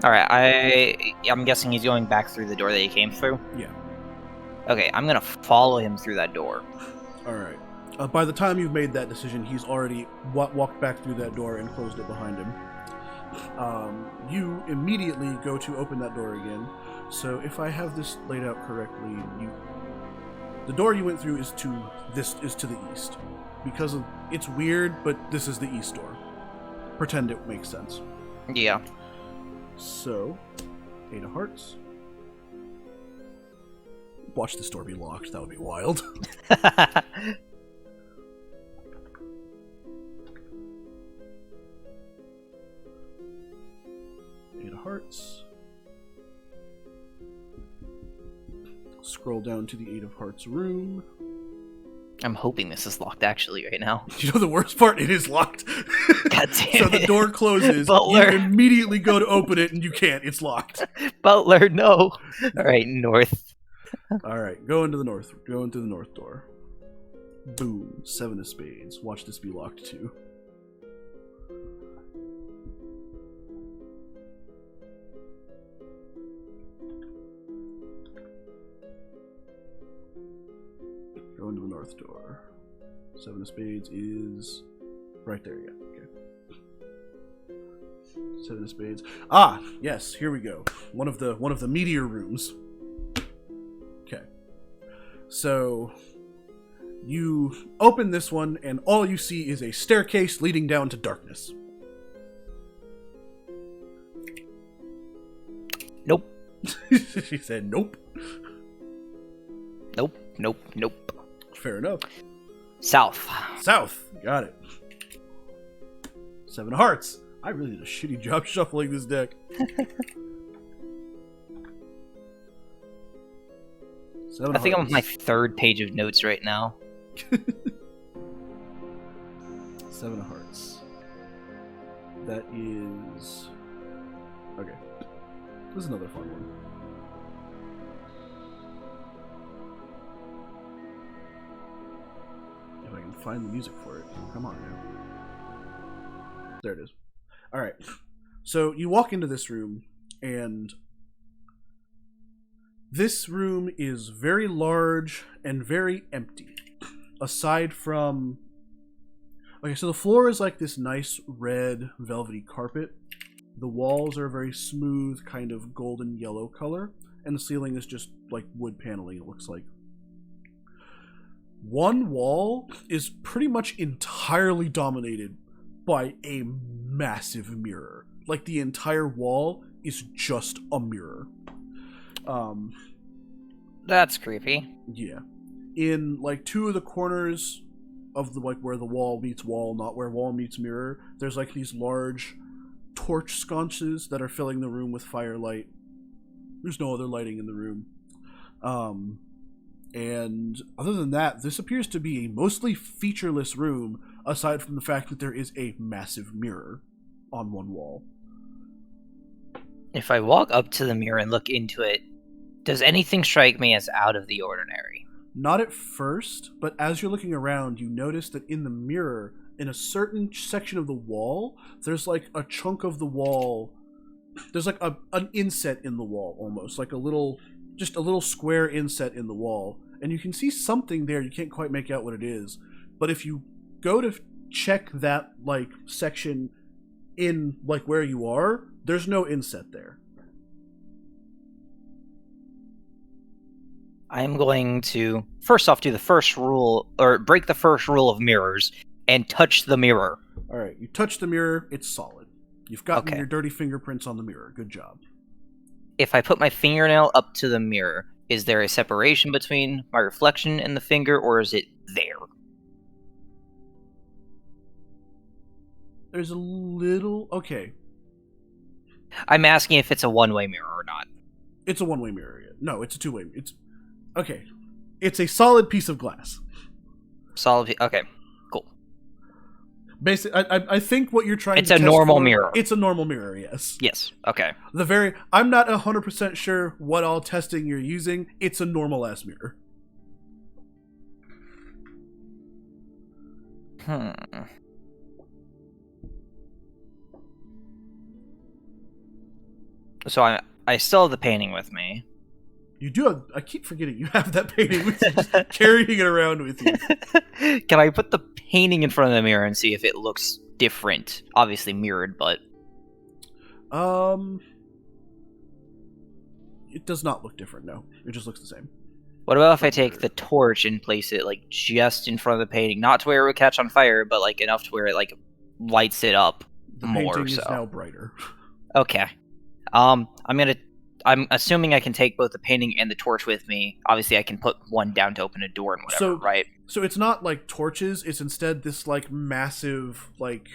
Alright, I'm guessing he's going back through the door that he came through? Yeah. Okay, I'm gonna follow him through that door. Alright. By the time you've made that decision, he's already walked back through that door and closed it behind him. You immediately go to open that door again. So if I have this laid out correctly, the door you went through is to the east. Because it's weird, but this is the east door. Pretend it makes sense. Yeah. So, 8 of hearts. Watch this door be locked. That would be wild. 8 of hearts. Scroll down to the 8 of hearts room. I'm hoping this is locked actually right now. You know the worst part? It is locked. God damn So the door closes, Butler. you immediately go to open it and you can't. It's locked. Butler, no. Alright, north. Alright, go into the north. Go into the north door. Boom. 7 of spades. Watch this be locked too. north door. 7 of spades is right there, yeah. Okay. 7 of spades. Ah, yes, here we go. One of the meteor rooms. Okay. So you open this one and all you see is a staircase leading down to darkness. Nope. She said nope. Nope. Nope. Nope. Fair enough. South. South. Got it. 7 of hearts. I really did a shitty job shuffling this deck. 7 I think I'm hearts. on my 3rd page of notes right now. 7 of hearts. That is... Okay. This is another fun one. If I can find the music for it. Come on now. There it is. Alright. So you walk into this room, and this room is very large and very empty. Aside from... Okay, so the floor is like this nice red velvety carpet. The walls are a very smooth kind of golden yellow color, and the ceiling is just like wood paneling, it looks like. One wall is pretty much entirely dominated by a massive mirror. Like the entire wall is just a mirror. That's creepy. Yeah. In like 2 of the corners of the like where the wall meets wall, not where wall meets mirror, there's like these large torch sconces that are filling the room with firelight. There's no other lighting in the room. And other than that, this appears to be a mostly featureless room, aside from the fact that there is a massive mirror on one wall. If I walk up to the mirror and look into it, does anything strike me as out of the ordinary? Not at first, but as you're looking around, you notice that in the mirror, in a certain section of the wall, there's like a chunk of the wall. There's like an inset in the wall, almost like just a little square inset in the wall, and you can see something there. You can't quite make out what it is, but if you go to check that like section in like where you are, there's no inset there. I'm going to first off do the first rule, or break the first rule of mirrors, and touch the mirror. All right, you touch the mirror, it's solid. You've gotten Okay. your dirty fingerprints on the mirror. Good job. If I put my fingernail up to the mirror, is there a separation between my reflection and the finger, or is it there? There's a little... Okay, I'm asking if it's a one-way mirror or not. it's a one-way mirror. No, it's a two-way. It's... Okay. It's a solid piece of glass. Solid. Okay, cool. Basically, I think what you're trying It's to a test normal for- mirror. It's a normal mirror, yes. Yes. Okay. I'm not 100% sure what all testing you're using. It's a normal-ass mirror. So I still have the painting with me. You do have... I keep forgetting you have that painting with you, just carrying it around with you. Can I put the painting in front of the mirror and see if it looks different? Obviously mirrored, but... It does not look different, no. It just looks the same. What about if I take the torch and place it, like, just in front of the painting? Not to where it would catch on fire, but, like, enough to where it, like, lights it up The more, painting so... is now brighter. Okay. I'm assuming I can take both the painting and the torch with me. Obviously, I can put one down to open a door and whatever, right? So it's not like torches, it's instead this like massive, like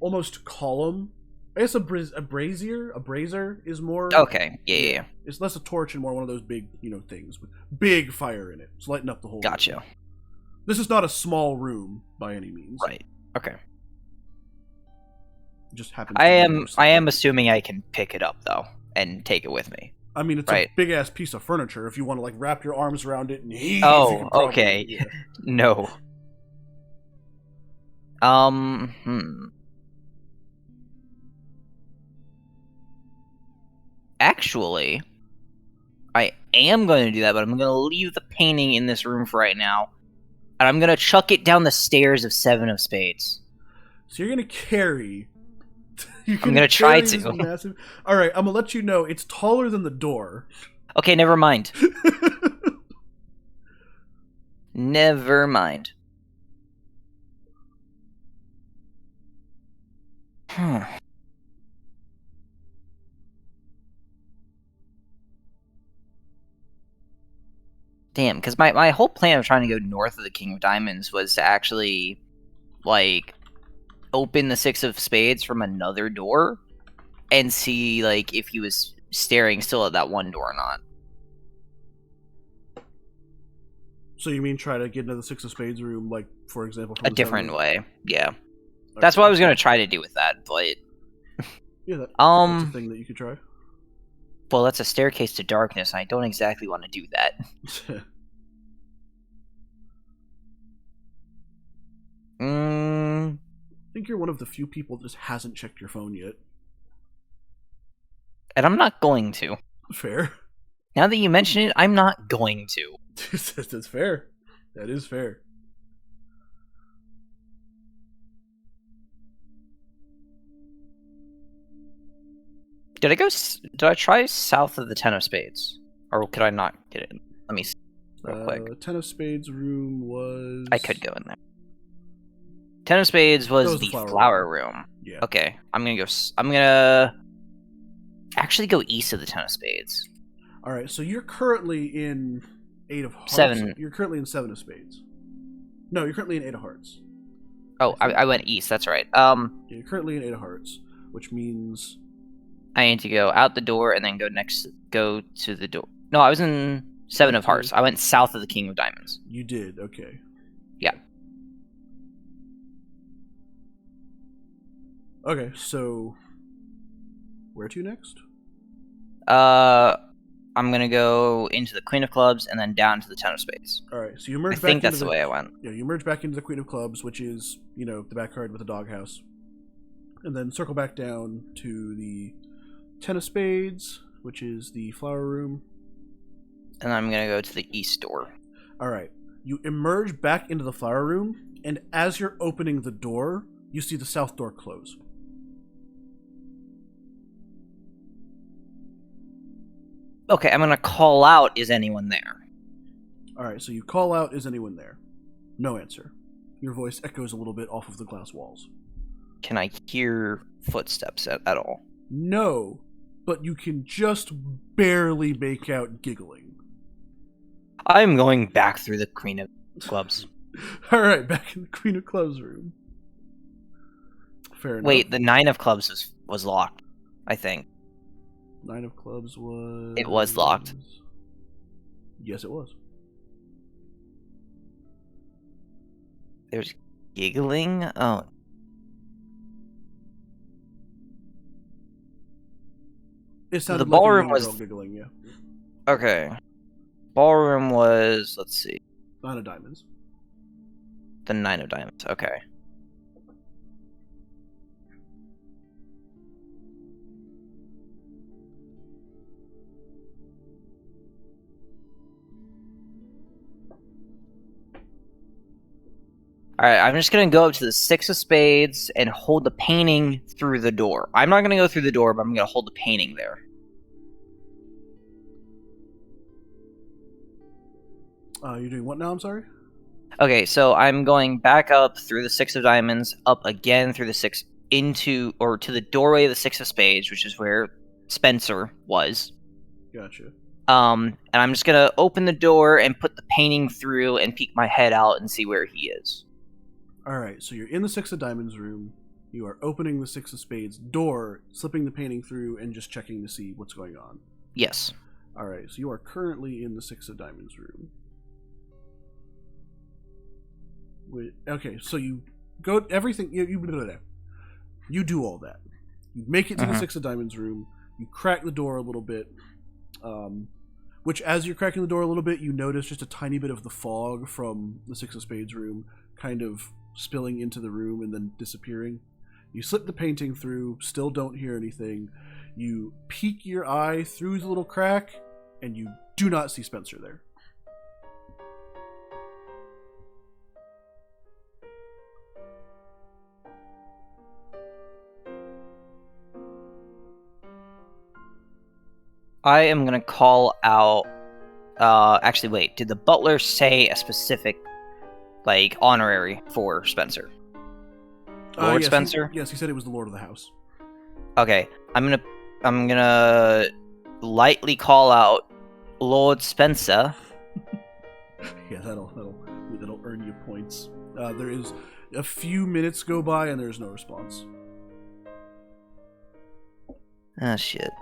almost column. I guess a brazier is more... Okay, yeah. It's less a torch and more one of those big, things with big fire in it. It's lighting up the whole room. Gotcha. This is not a small room by any means. Right. Okay. It just happens I to be am assuming I can pick it up though and take it with me. I mean, it's Right. a big ass piece of furniture. If you want to like wrap your arms around it and heave, Oh, you can probably- okay. yeah. No. Actually, I am going to do that, but I'm going to leave the painting in this room for right now. and I'm gonna chuck it down the stairs of 7 of spades. So you're gonna carry. I'm gonna try this to. massive. All right, I'm gonna let you know it's taller than the door. Okay, never mind. Never mind. Damn, because my whole plan of trying to go north of the King of Diamonds was to actually, like, open the 6 of spades from another door and see, like, if he was staring still at that one door or not. So you mean try to get into the 6 of spades room, like, for example, from A the different seven? way, yeah. Okay. That's what I was gonna try to do with that, but... Yeah, that's a thing that you could try. Well, that's a staircase to darkness, and I don't exactly want to do that. I think you're one of the few people that just hasn't checked your phone yet. And I'm not going to. Fair. Now that you mention it, I'm not going to. That's fair. That is fair. Did I try south of the 10 of spades? Or could I not get it? Let me see real quick. 10 of spades room was... I could go in there. 10 of spades was the flower room. Yeah. Okay, I'm gonna actually go east of the 10 of spades. Alright, so you're currently in 8 of hearts. 7. You're currently in 7 of spades. No, you're currently in 8 of hearts. Oh, I went east, that's right. You're currently in 8 of hearts, which means... I need to go out the door and then go to the door. No, I was in 7 of hearts. I went south of the King of Diamonds. You did, okay. Yeah. Okay, so... Where to next? I'm gonna go into the Queen of Clubs and then down to the 10 of Spades. Alright, so you merge I back think into that's the way I went. Yeah, you merge back into the Queen of Clubs, which is, the back card with the doghouse. And then circle back down to the 10 of Spades, which is the flower room. And I'm gonna go to the east door. Alright, you emerge back into the flower room, and as you're opening the door, you see the south door close. Okay, I'm gonna call out, is anyone there? Alright, so you call out, is anyone there? No answer. Your voice echoes a little bit off of the glass walls. Can I hear footsteps at all? No, but you can just barely make out giggling. I'm going back through the Queen of Clubs. Alright, back in the Queen of Clubs room. Fair enough. Wait, the 9 of Clubs was locked, I think. 9 of Clubs was... It was locked. Yes, it was. There's giggling? Oh. It sounded The like ballroom a was... girl giggling, yeah. Okay. Ballroom was... Let's see. 9 of Diamonds. The 9 of Diamonds, okay. Alright, I'm just gonna go up to the 6 of Spades and hold the painting through the door. I'm not gonna go through the door, but I'm gonna hold the painting there. You're doing what now, I'm sorry? Okay, so I'm going back up through the 6 of Diamonds, up again through the 6, to the doorway of the 6 of Spades, which is where Spencer was. Gotcha. And I'm just gonna open the door and put the painting through and peek my head out and see where he is. Alright, so you're in the 6 of Diamonds room. You are opening the 6 of Spades door, slipping the painting through, and just checking to see what's going on. Yes. Alright, so you are currently in the 6 of Diamonds room. Okay, so you go everything you do all that. You make it to the 6 of Diamonds room. You crack the door a little bit, which as you're cracking the door a little bit, you notice just a tiny bit of the fog from the 6 of Spades room kind of spilling into the room and then disappearing. You slip the painting through, still don't hear anything. You peek your eye through the little crack, and you do not see Spencer there. I am gonna call out. Actually, wait. Did the butler say a specific, like, honorary for Spencer? Lord Yes, Spencer? Yes, he said it was the lord of the house. Okay, I'm gonna lightly call out Lord Spencer. Yeah, that'll earn you points. There is a few minutes go by and there's no response. Ah, shit.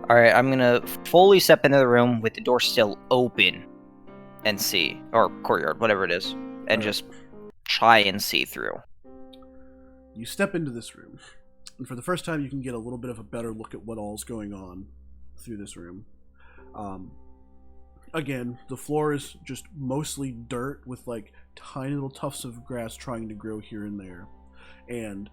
Alright, I'm gonna fully step into the room with the door still open and see. Or courtyard, whatever it is. And just try and see through. You step into this room, and for the first time you can get a little bit of a better look at what all's going on through this room. Again, the floor is just mostly dirt with like tiny little tufts of grass trying to grow here and there. And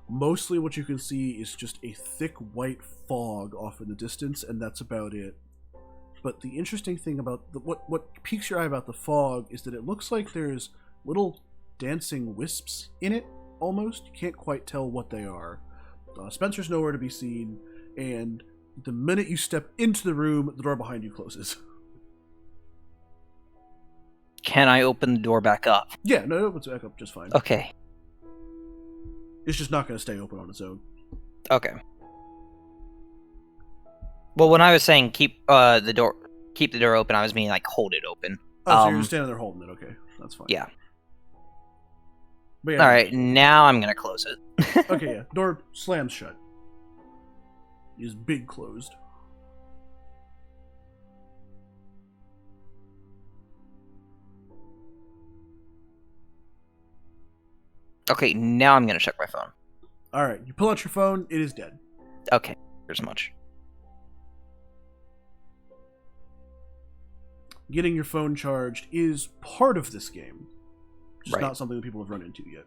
mostly what you can see is just a thick white fog off in the distance, and that's about it. But the interesting thing about what piques your eye about the fog is that it looks like there's little dancing wisps in it, almost. You can't quite tell what they are. Spencer's nowhere to be seen, and the minute you step into the room, the door behind you closes. Can I open the door back up? Yeah, no, it opens back up just fine. Okay. It's just not going to stay open on its own. Okay. Well, when I was saying keep the door open, I was meaning like hold it open. Oh, so you're standing there holding it. Okay, that's fine. Yeah. But yeah, All right, now I'm gonna close it. Okay, yeah. Door slams shut. It is big closed. Okay, now I'm gonna check my phone. All right, you pull out your phone. It is dead. Okay, here's much. Getting your phone charged is part of this game. It's Right. not something that people have run into yet.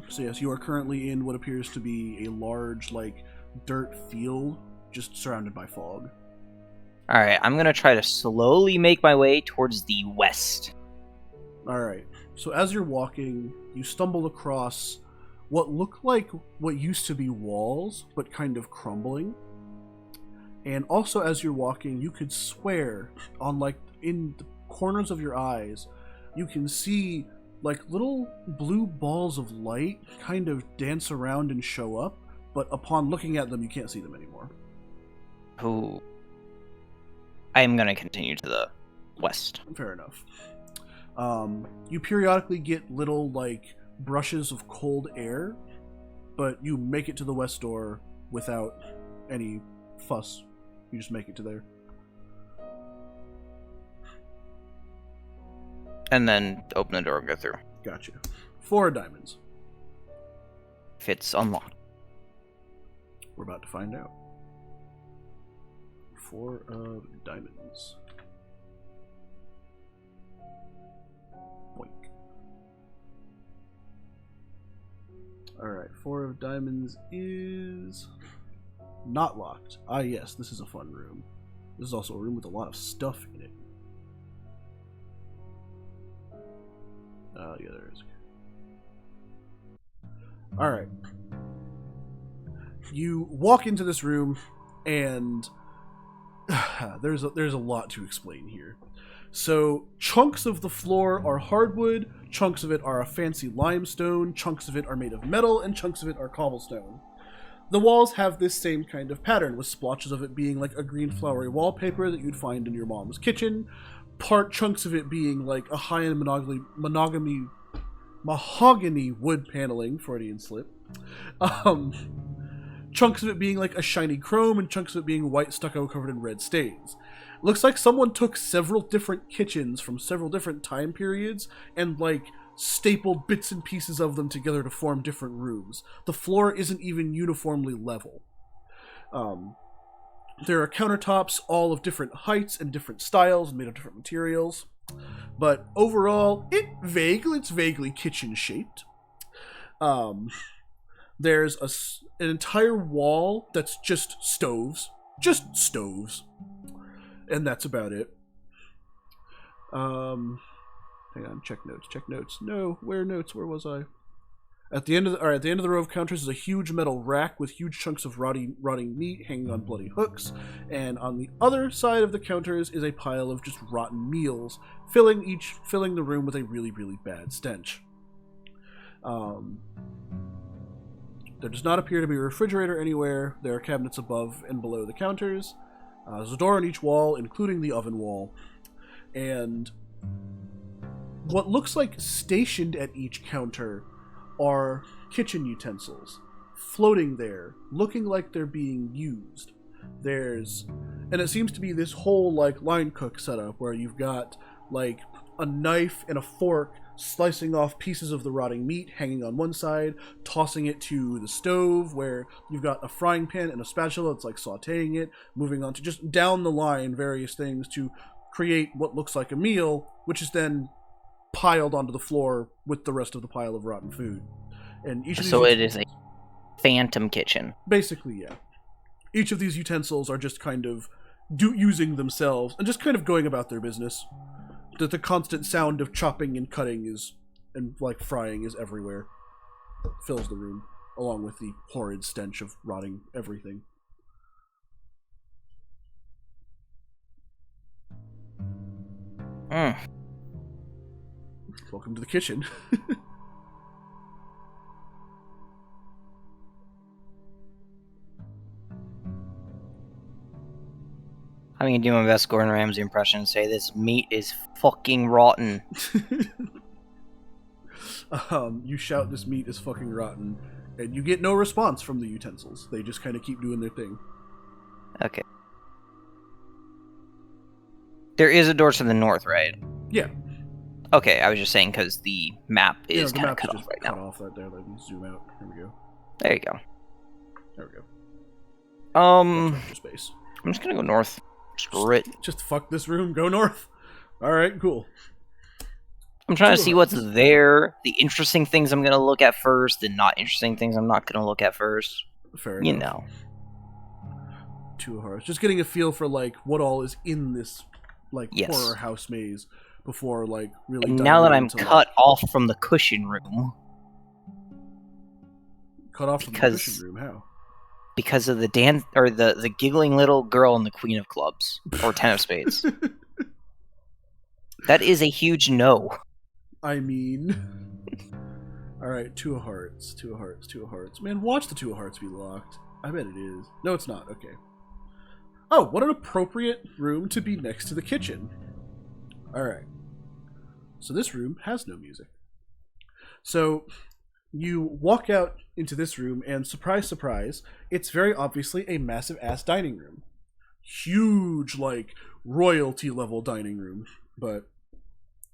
So yes, you are currently in what appears to be a large, like, dirt field, just surrounded by fog. Alright, I'm gonna try to slowly make my way towards the west. Alright, so as you're walking, you stumble across what look like what used to be walls, but kind of crumbling. And also as you're walking, you could swear on, like, in the corners of your eyes, you can see, like, little blue balls of light kind of dance around and show up, but upon looking at them, you can't see them anymore. Ooh. I'm gonna continue to the west. Fair enough. You periodically get little, like, brushes of cold air, but you make it to the west door without any fuss. You just make it to there. And then open the door and go through. Gotcha. 4 diamonds. If it's unlocked. We're about to find out. 4 of diamonds. Boink. Alright, 4 of diamonds is not locked. Ah, yes, this is a fun room. This is also a room with a lot of stuff in it. Yeah, there is. Alright. You walk into this room, and there's a lot to explain here. So, chunks of the floor are hardwood, chunks of it are a fancy limestone, chunks of it are made of metal, and chunks of it are cobblestone. The walls have this same kind of pattern, with splotches of it being like a green flowery wallpaper that you'd find in your mom's kitchen, part chunks of it being like a high-end mahogany wood paneling, Freudian slip. Chunks of it being like a shiny chrome, and chunks of it being white stucco covered in red stains. Looks like someone took several different kitchens from several different time periods and, like, stapled bits and pieces of them together to form different rooms. The floor isn't even uniformly level. There are countertops all of different heights and different styles and made of different materials. But overall, it's vaguely kitchen shaped. there's an entire wall that's just stoves. Just stoves. And that's about it. Hang on, check notes. No, where notes? Where was I? At the end of the row of counters is a huge metal rack with huge chunks of rotting meat hanging on bloody hooks, and on the other side of the counters is a pile of just rotten meals, filling the room with a really, really bad stench. There does not appear to be a refrigerator anywhere. There are cabinets above and below the counters. There's a door on each wall, including the oven wall, and what looks like stationed at each counter are kitchen utensils floating there, looking like they're being used. And it seems to be this whole like line cook setup where you've got like a knife and a fork slicing off pieces of the rotting meat hanging on one side, tossing it to the stove where you've got a frying pan and a spatula that's like sauteing it, moving on to just down the line various things to create what looks like a meal, which is then piled onto the floor with the rest of the pile of rotten food. And each of these it is a phantom kitchen. Basically, yeah. Each of these utensils are just kind of using themselves and just kind of going about their business. The constant sound of chopping and cutting and like frying is everywhere. Fills the room, along with the horrid stench of rotting everything. Welcome to the kitchen. I'm gonna do my best Gordon Ramsay impression and say this meat is fucking rotten. You shout this meat is fucking rotten, and you get no response from the utensils. They just kind of keep doing their thing. Okay. There is a door to the north, right? Yeah. Okay, I was just saying because the map is kind of cut off right now. Cut off right there. Let me zoom out. Here we go. There you go. There we go. Space. I'm just gonna go north. Screw it. Just fuck this room. Go north. All right, cool. I'm trying to see what's there. The interesting things I'm gonna look at first. The not interesting things I'm not gonna look at first. Fair enough. You know. 2 of Hearts. Just getting a feel for like what all is in this like horror house maze before like really. And now that I'm cut off from the cushion room. Cut off from the cushion room? How? Because of the dance or the giggling little girl in the Queen of Clubs or Ten of Spades. That is a huge no. I mean, all right, 2 of Hearts, 2 of Hearts, 2 of Hearts. Man, watch the 2 of Hearts be locked. I bet it is. No, it's not. Okay. Oh, what an appropriate room to be next to the kitchen. All right. So this room has no music. So you walk out into this room, and surprise, surprise, it's very obviously a massive ass dining room. Huge, like, royalty level dining room. But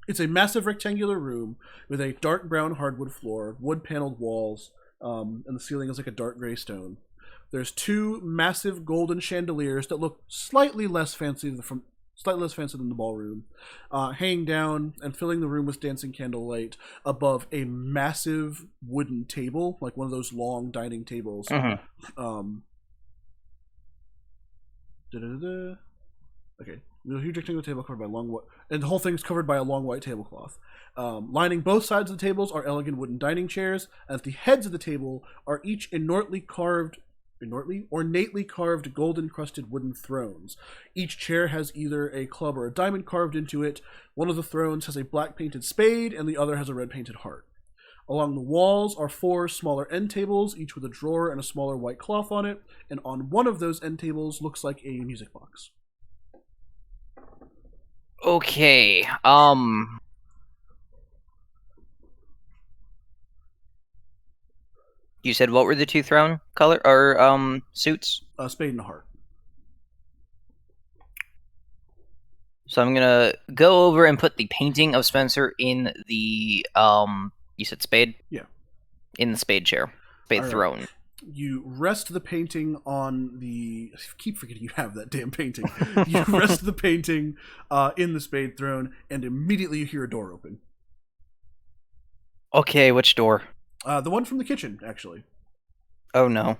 it's a massive rectangular room with a dark brown hardwood floor, wood paneled walls, and the ceiling is like a dark gray stone. There's 2 massive golden chandeliers that look slightly less fancy than the ballroom, hanging down and filling the room with dancing candlelight above a massive wooden table, like one of those long dining tables. Okay, the huge rectangular table covered by and the whole thing's covered by a long white tablecloth. Lining both sides of the tables are elegant wooden dining chairs, and at the heads of the table are each ornately carved gold-encrusted wooden thrones. Each chair has either a club or a diamond carved into it. One of the thrones has a black painted spade, and the other has a red painted heart. Along the walls are 4 smaller end tables, each with a drawer and a smaller white cloth on it, and on one of those end tables looks like a music box. Okay, you said what were the 2 throne color or suits? Spade and a heart. So I'm gonna go over and put the painting of Spencer in the you said spade? Yeah. In the spade chair. Spade throne. Right. You rest the painting on the... I keep forgetting you have that damn painting. You rest the painting in the spade throne, and immediately you hear a door open. Okay, which door? The one from the kitchen, actually. Oh no.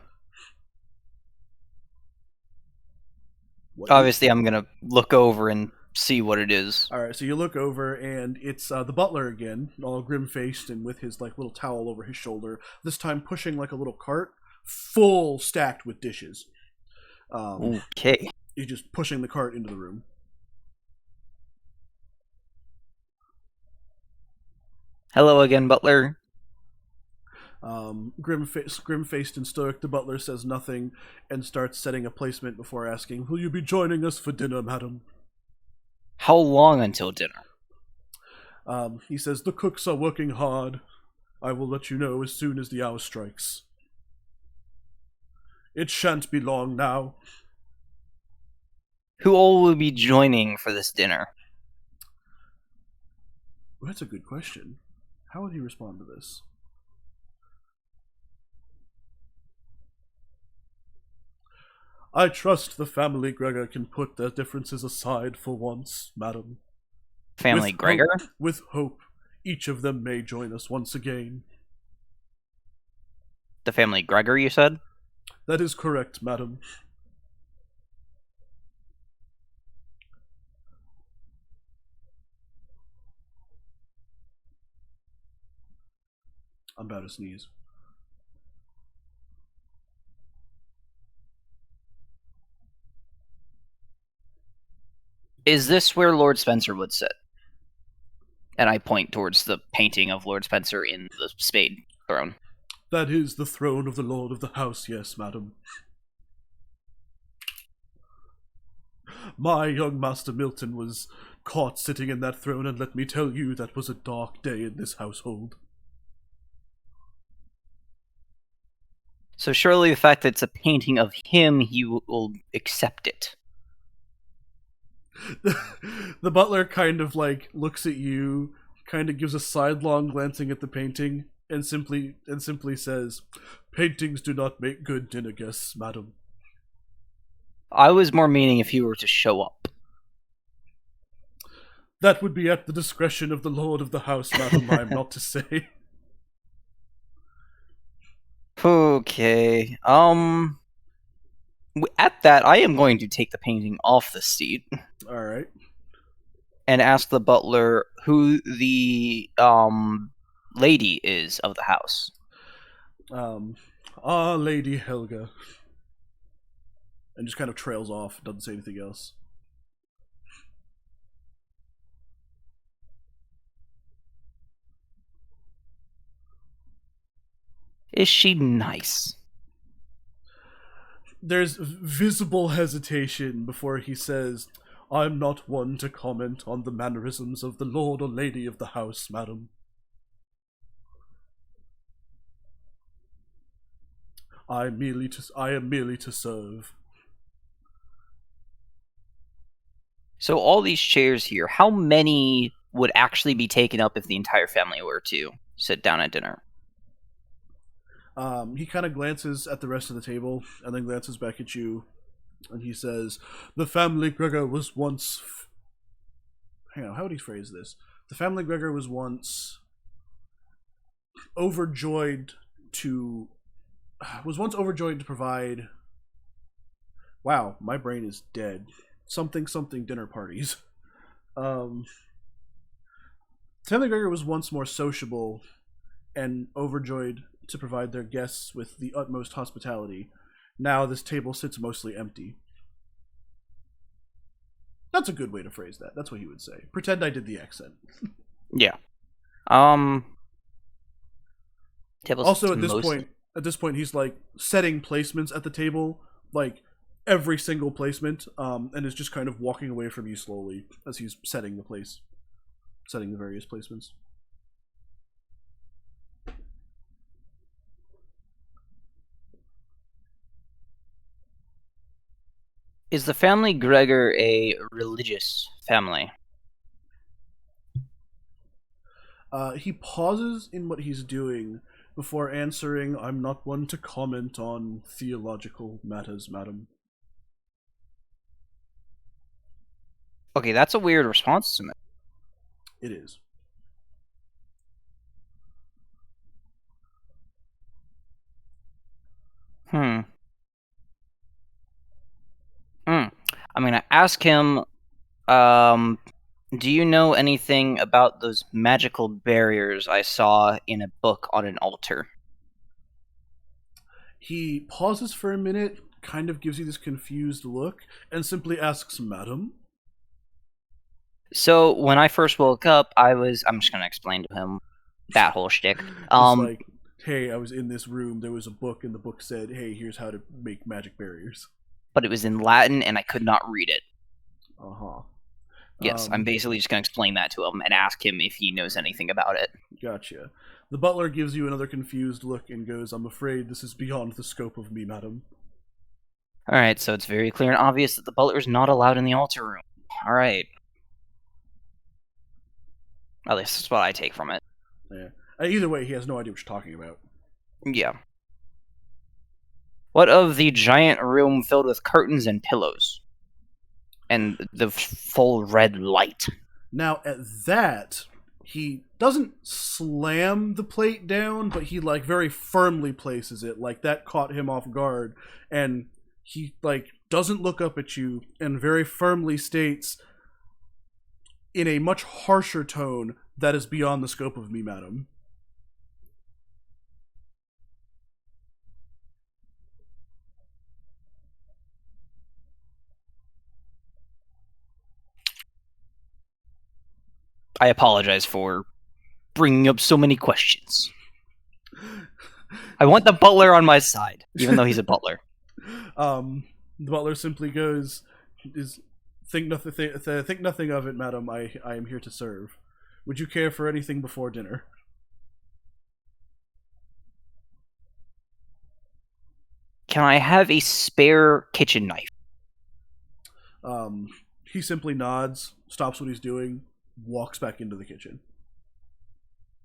What is Obviously, I'm gonna look over and see what it is. All right, so you look over, and it's the butler again, all grim-faced and with his like little towel over his shoulder. This time, pushing like a little cart, full stacked with dishes. Okay. He's just pushing the cart into the room. Hello again, Butler. Grim-faced and stoic, the butler says nothing and starts setting a placement before asking, "Will you be joining us for dinner, madam?" How long until dinner? He says, "The cooks are working hard. I will let you know as soon as the hour strikes. It shan't be long now." Who all will be joining for this dinner? Well, that's a good question. How would he respond to this? "I trust the family Gregor can put their differences aside for once, madam. Family Gregor? With hope, each of them may join us once again." The family Gregor, you said? "That is correct, madam." I'm about to sneeze. Is this where Lord Spencer would sit? And I point towards the painting of Lord Spencer in the spade throne. "That is the throne of the lord of the house, yes, madam. My young master Milton was caught sitting in that throne, and let me tell you, that was a dark day in this household." So surely the fact that it's a painting of him, he will accept it. The butler kind of like looks at you, kind of gives a sidelong glancing at the painting, and simply says, "Paintings do not make good dinner guests, madam." I was more meaning if he were to show up. "That would be at the discretion of the lord of the house, madam. I am not to say." Okay. At that, I am going to take the painting off the seat All right. and ask the butler who the lady is of the house. Lady Helga. And just kind of trails off, doesn't say anything else. Is she nice? There's visible hesitation before he says, "I'm not one to comment on the mannerisms of the lord or lady of the house, madam. I am merely to serve." So all these chairs here, how many would actually be taken up if the entire family were to sit down at dinner? He kind of glances at the rest of the table and then glances back at you, and he says, "The family Gregor was once. Hang on, how would he phrase this? The family Gregor was once overjoyed to. Was once overjoyed to provide. Wow, my brain is dead. Something something dinner parties. Um, Family Gregor was once more sociable and overjoyed to provide their guests with the utmost hospitality. Now this table sits mostly empty." That's a good way to phrase that. That's what he would say. Pretend I did the accent. Yeah. Um. Tables Also, most. at this point, he's like setting placements at the table, like every single placement, and is just kind of walking away from you slowly as he's setting the various placements. Is the family Gregor a religious family? He pauses in what he's doing before answering, "I'm not one to comment on theological matters, madam." Okay, that's a weird response to me. It is. Hmm. Hmm. I'm gonna ask him. Um, do you know anything about those magical barriers I saw in a book on an altar? He pauses for a minute, kind of gives you this confused look, and simply asks, Madam? So when I first woke up, I'm just gonna explain to him that whole shtick. Just like, hey, I was in this room, there was a book, and the book said, hey, here's how to make magic barriers. But it was in Latin and I could not read it. Uh-huh. Yes, I'm basically just gonna explain that to him and ask him if he knows anything about it. Gotcha. The butler gives you another confused look and goes, I'm afraid this is beyond the scope of me, madam. Alright, so it's very clear and obvious that the butler is not allowed in the altar room. Alright. At least that's what I take from it. Yeah. Either way, he has no idea what you're talking about. Yeah. What of the giant room filled with curtains and pillows? And the full red light? Now, at that, he doesn't slam the plate down, but he, like, very firmly places it. Like, that caught him off guard. And he, like, doesn't look up at you and very firmly states, in a much harsher tone, that is beyond the scope of me, madam. I apologize for bringing up so many questions. I want the butler on my side, even though he's a butler. The butler simply goes, think nothing of it, madam. I am here to serve. Would you care for anything before dinner? Can I have a spare kitchen knife? He simply nods, stops what he's doing, walks back into the kitchen.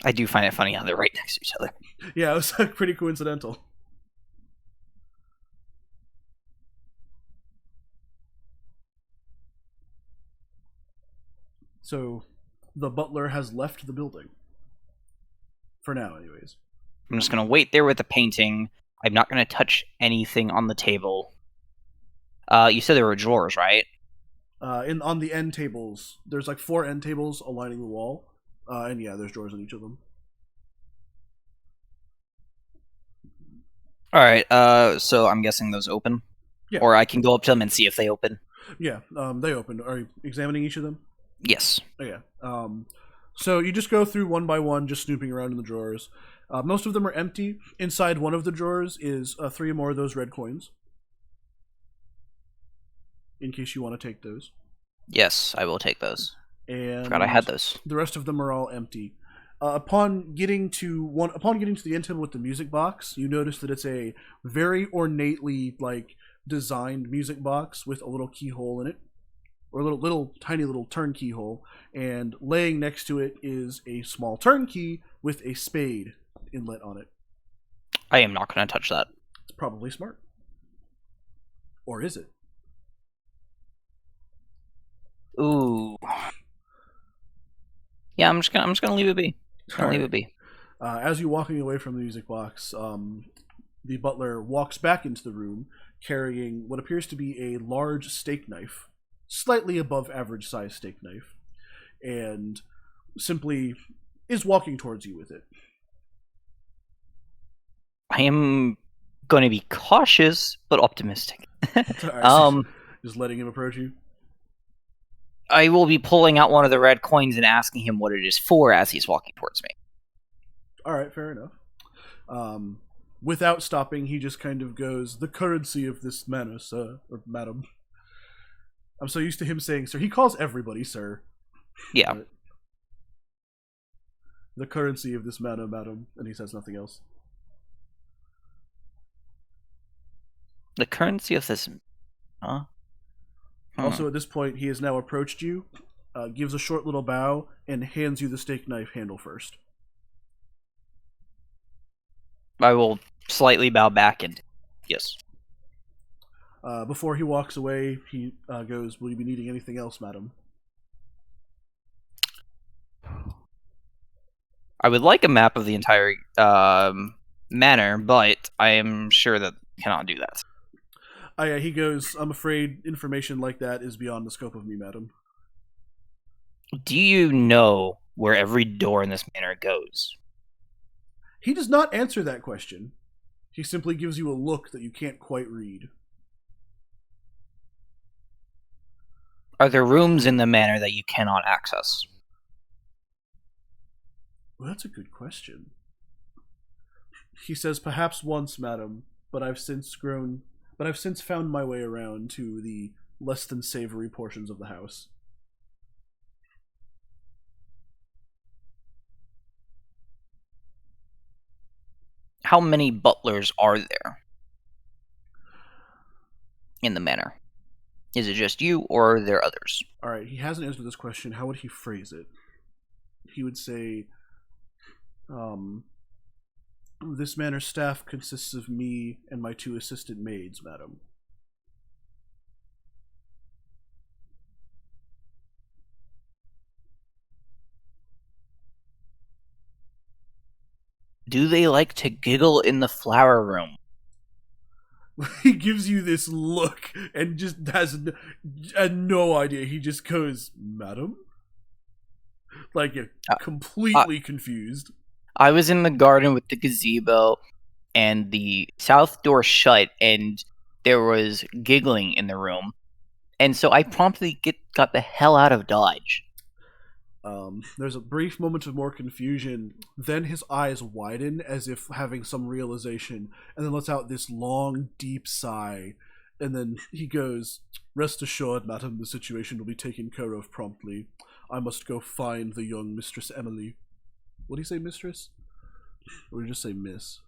I do find it funny how they're right next to each other. Yeah, it was pretty coincidental. So, the butler has left the building. For now, anyways. I'm just gonna wait there with the painting. I'm not gonna touch anything on the table. You said there were drawers, right? On the end tables, there's like 4 end tables aligning the wall, and yeah, there's drawers on each of them. All right. So I'm guessing those open, Yeah. or I can go up to them and see if they open. Yeah, they opened. Are you examining each of them? Yes. Oh, yeah. So you just go through one by one, just snooping around in the drawers. Most of them are empty. Inside one of the drawers is 3 more of those red coins, in case you want to take those. Yes, I will take those. And Forgot I had those. the rest of them are all empty. Upon getting to the end table with the music box, you notice that it's a very ornately designed music box with a little keyhole in it, or a little tiny little turn keyhole, and laying next to it is a small turnkey with a spade inlet on it. I am not going to touch that. It's probably smart, or is it? Ooh. Yeah, I'm just gonna leave it be. Leave it be. As you're walking away from the music box, the butler walks back into the room carrying what appears to be a large steak knife, slightly above average size steak knife, and simply is walking towards you with it. I am going to be cautious but optimistic. So just letting him approach you. I will be pulling out one of the red coins and asking him what it is for as he's walking towards me. All right, fair enough. Without stopping, he just kind of goes, "The currency of this manor, sir, or madam." I'm so used to him saying sir. He calls everybody sir. Yeah. But the currency of this manor, madam, and he says nothing else. The currency of this... Huh? Also, at this point, he has now approached you, gives a short little bow, and hands you the steak knife handle first. I will slightly bow back and... Yes. Before he walks away, he goes, "Will you be needing anything else, madam?" I would like a map of the entire manor, but I am sure that cannot do that. Oh yeah, he goes, I'm afraid information like that is beyond the scope of me, madam. Do you know where every door in this manor goes? He does not answer that question. He simply gives you a look that you can't quite read. Are there rooms in the manor that you cannot access? Well, that's a good question. He says, perhaps once, madam, but I've since found my way around to the less than savory portions of the house. How many butlers are there in the manor? Is it just you, or are there others? Alright, he hasn't answered this question. How would he phrase it? He would say, this manor's staff consists of me and my 2 assistant maids, madam. Do they like to giggle in the flower room? He gives you this look and just has no idea. He just goes, madam? Like, completely confused. I was in the garden with the gazebo, and the south door shut, and there was giggling in the room. And so I promptly got the hell out of Dodge. There's a brief moment of more confusion. Then his eyes widen as if having some realization, and then lets out this long, deep sigh. And then he goes, rest assured, madam, the situation will be taken care of promptly. I must go find the young Mistress Emily. What do you say, mistress? Or would you just say miss?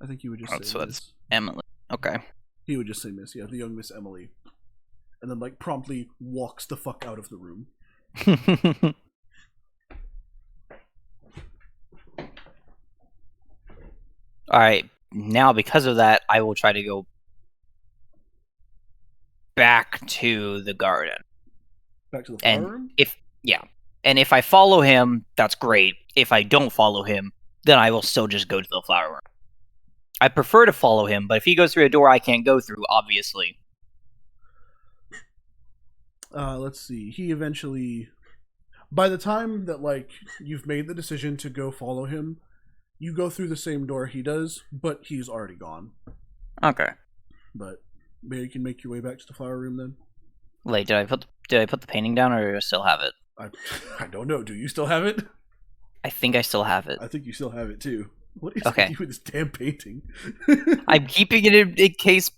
I think he would just say So miss. that's Emily. Okay. He would just say miss, yeah, the young Miss Emily. And then, like, promptly walks the fuck out of the room. Alright, now because of that, I will try to go back to the garden. Back to the flower room? And if I follow him, that's great. If I don't follow him, then I will still just go to the flower room. I prefer to follow him, but if he goes through a door I can't go through, obviously. Let's see. He eventually... By the time that, like, you've made the decision to go follow him, you go through the same door he does, but he's already gone. Okay. But maybe you can make your way back to the flower room then? Wait, did I put the painting down, or do I still have it? I don't know. Do you still have it? I think I still have it. I think you still have it too. What is Okay. with you with this damn painting? I'm keeping it in case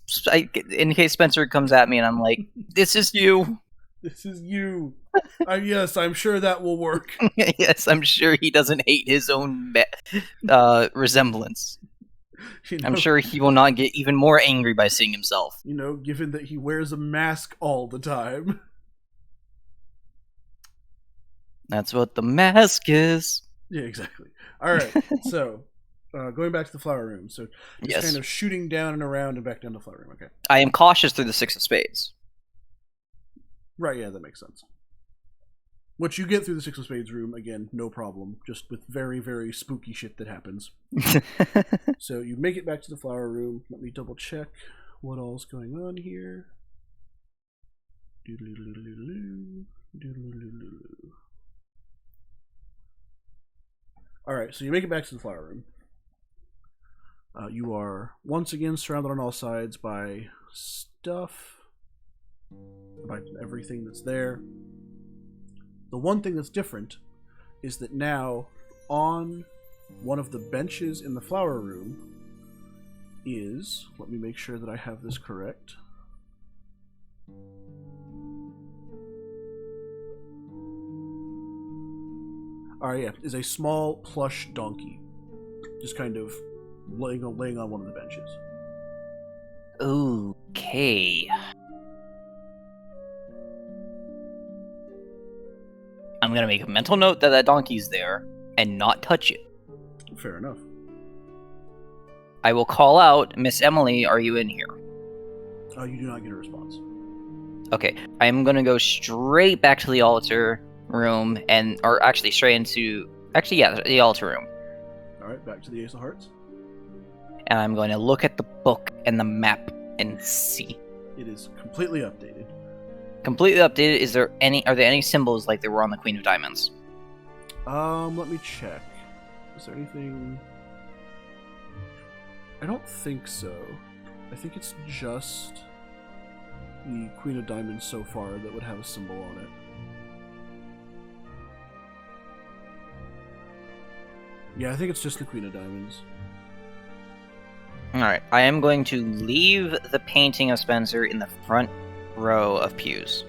Spencer comes at me and I'm like, "This is you." This is you. Yes, I'm sure that will work. Yes, I'm sure he doesn't hate his own resemblance. You know, I'm sure he will not get even more angry by seeing himself. You know, given that he wears a mask all the time. That's what the mask is. Yeah, exactly. All right, so going back to the flower room. So just Yes. kind of shooting down and around and back down to the flower room. Okay. I am cautious through the 6 of spades. Right, yeah, that makes sense. What you get through the 6 of spades room, again, no problem. Just with very, very spooky shit that happens. So you make it back to the flower room. Let me double check what all's going on here. Doodle-doodle-doodle-doo. Doodle-doodle-doodle-doo. Alright, so you make it back to the flower room. You are once again surrounded on all sides by stuff, by everything that's there. The one thing that's different is that now on one of the benches in the flower room is, let me make sure that I have this correct. Alright, yeah, is a small plush donkey. Just kind of laying on one of the benches. Okay. I'm gonna make a mental note that donkey's there and not touch it. Fair enough. I will call out, Miss Emily, are you in here? You do not get a response. Okay, I'm gonna go straight back to the altar room, or actually straight into, the altar room. right, back to the Ace of Hearts. And I'm going to look at the book and the map and see. It is completely updated. Completely updated. Are there any symbols like there were on the Queen of Diamonds? Let me check. Is there anything? I don't think so. I think it's just the Queen of Diamonds so far that would have a symbol on it. Yeah, I think it's just the Queen of Diamonds. Alright, I am going to leave the painting of Spencer in the front row of pews.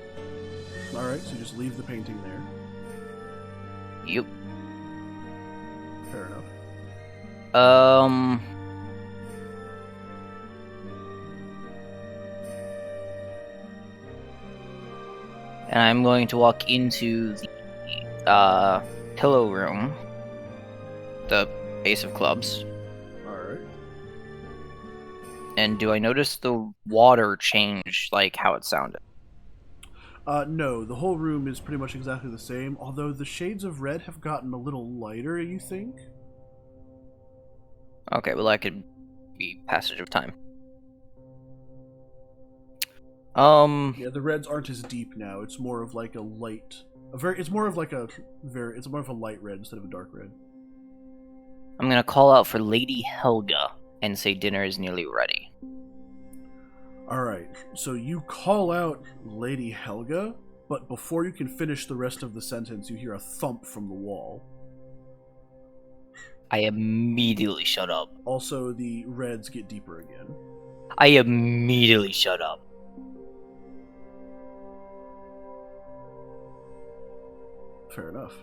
Alright, so just leave the painting there. Yep. Fair enough. And I'm going to walk into the pillow room. The Ace of Clubs. Alright. And do I notice the water change, like how it sounded? No, the whole room is pretty much exactly the same, although the shades of red have gotten a little lighter, you think? Okay, well that could be passage of time. Yeah, the reds aren't as deep now. It's more of like a light, it's more of a light red instead of a dark red. I'm gonna call out for Lady Helga and say dinner is nearly ready. Alright, so you call out Lady Helga, but before you can finish the rest of the sentence, you hear a thump from the wall. I immediately shut up. Also, the reds get deeper again. I immediately shut up. Fair enough.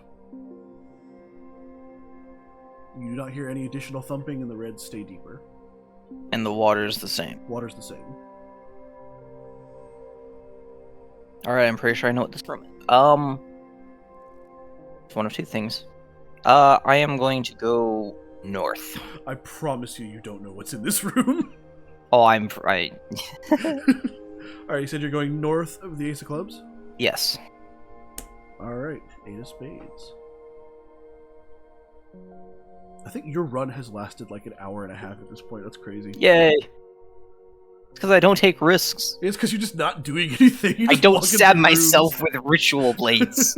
You do not hear any additional thumping, and the reds stay deeper. And the water's the same. Water's the same. Alright, I'm pretty sure I know what this room is. It's one of two things. I am going to go north. I promise you don't know what's in this room. Oh, I'm right. Alright, you said you're going north of the Ace of Clubs? Yes. Alright, Eight of Spades. I think your run has lasted like an hour and a half at this point. That's crazy. Yay! It's because I don't take risks. It's because you're just not doing anything. I don't stab myself with ritual blades.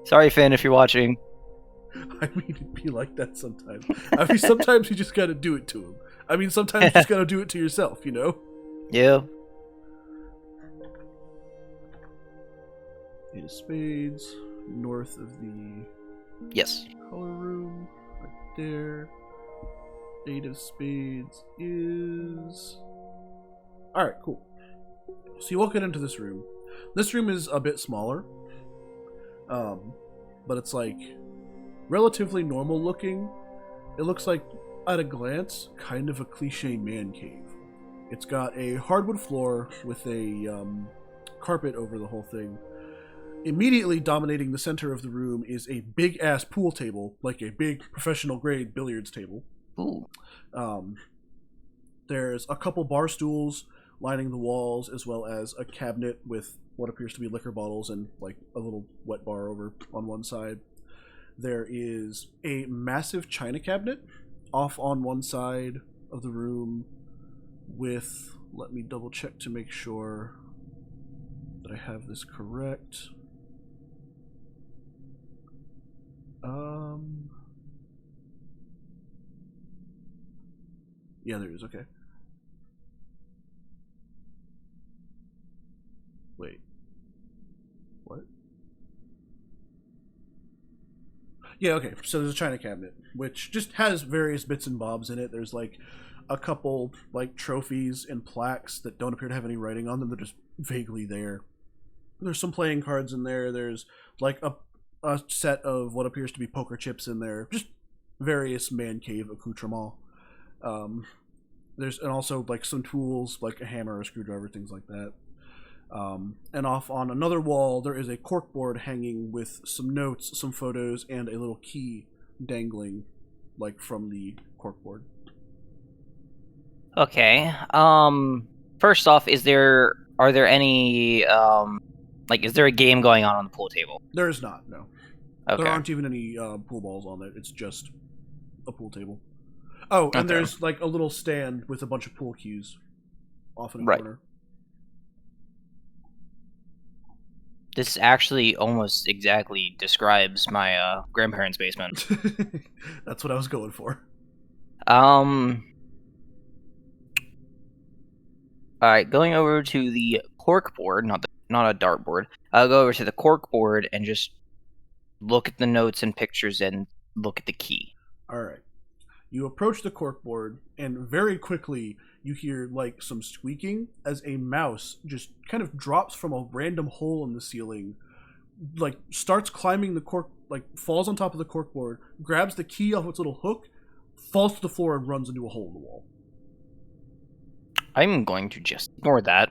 Sorry, Finn, if you're watching. I mean, it'd be like that sometimes. I mean, sometimes you just gotta do it to him. I mean, sometimes you just gotta do it to yourself, you know? Yeah. Eight of Spades, north of the Yes. color room, right there. Eight of Spades is... Alright, cool. So you walk into this room. This room is a bit smaller, but it's like relatively normal looking. It looks like, at a glance, kind of a cliche man cave. It's got a hardwood floor with a carpet over the whole thing. Immediately dominating the center of the room is a big-ass pool table, like a big professional-grade billiards table. Ooh. There's a couple bar stools lining the walls, as well as a cabinet with what appears to be liquor bottles and like a little wet bar over on one side. There is a massive china cabinet off on one side of the room with, let me double check to make sure that I have this correct. Yeah, there is, okay. Wait. What? Yeah, okay. So there's a china cabinet, which just has various bits and bobs in it. There's like a couple like trophies and plaques that don't appear to have any writing on them. They're just vaguely there. There's some playing cards in there. There's like a set of what appears to be poker chips in there. Just various man cave accoutrements. There's and also like some tools like a hammer, a screwdriver, things like that. And off on another wall, there is a corkboard hanging with some notes, some photos, and a little key dangling, like from the corkboard. Okay. First off, are there any is there a game going on the pool table? There is not. No. Okay. There aren't even any pool balls on it. It's just a pool table. Oh, and Okay. there's like a little stand with a bunch of pool cues off in a Right. corner. This actually almost exactly describes my grandparents' basement. That's what I was going for. Alright, going over to the cork board, not a dart board. I'll go over to the cork board and just look at the notes and pictures and look at the key. All right. You approach the corkboard, and very quickly you hear like some squeaking as a mouse just kind of drops from a random hole in the ceiling, like starts climbing the cork, like falls on top of the corkboard, grabs the key off its little hook, falls to the floor, and runs into a hole in the wall. I'm going to just ignore that.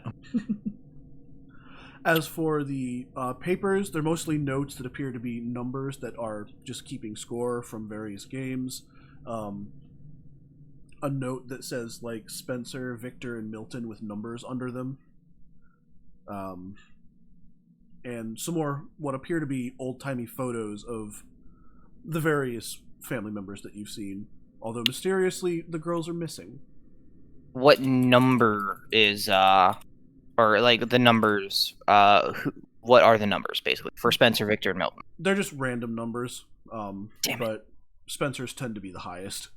As for the papers, they're mostly notes that appear to be numbers that are just keeping score from various games. A note that says like Spencer, Victor, and Milton with numbers under them. And some more what appear to be old-timey photos of the various family members that you've seen. Although mysteriously, the girls are missing. What number is or like the numbers? What are the numbers basically for Spencer, Victor, and Milton? They're just random numbers. Damn it. But Spencer's tend to be the highest.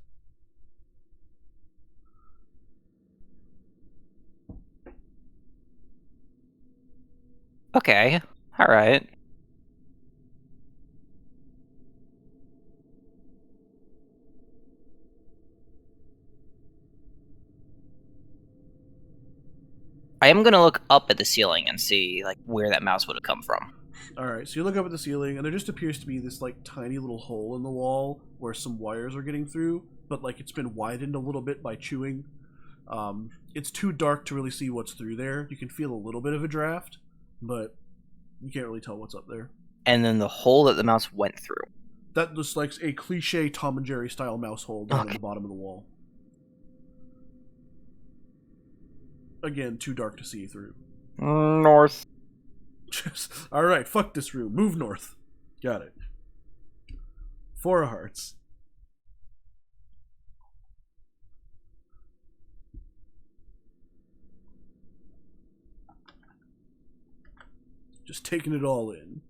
Okay, all right. I am gonna look up at the ceiling and see like where that mouse would have come from. Alright, so you look up at the ceiling, and there just appears to be this, like, tiny little hole in the wall where some wires are getting through, but, like, it's been widened a little bit by chewing. It's too dark to really see what's through there. You can feel a little bit of a draft, but you can't really tell what's up there. And then the hole that the mouse went through. That looks like a cliche Tom and Jerry style mouse hole down at the bottom of the wall. Again, too dark to see through. North. Alright, fuck this room. Move north. Got it. 4 of hearts. Just taking it all in.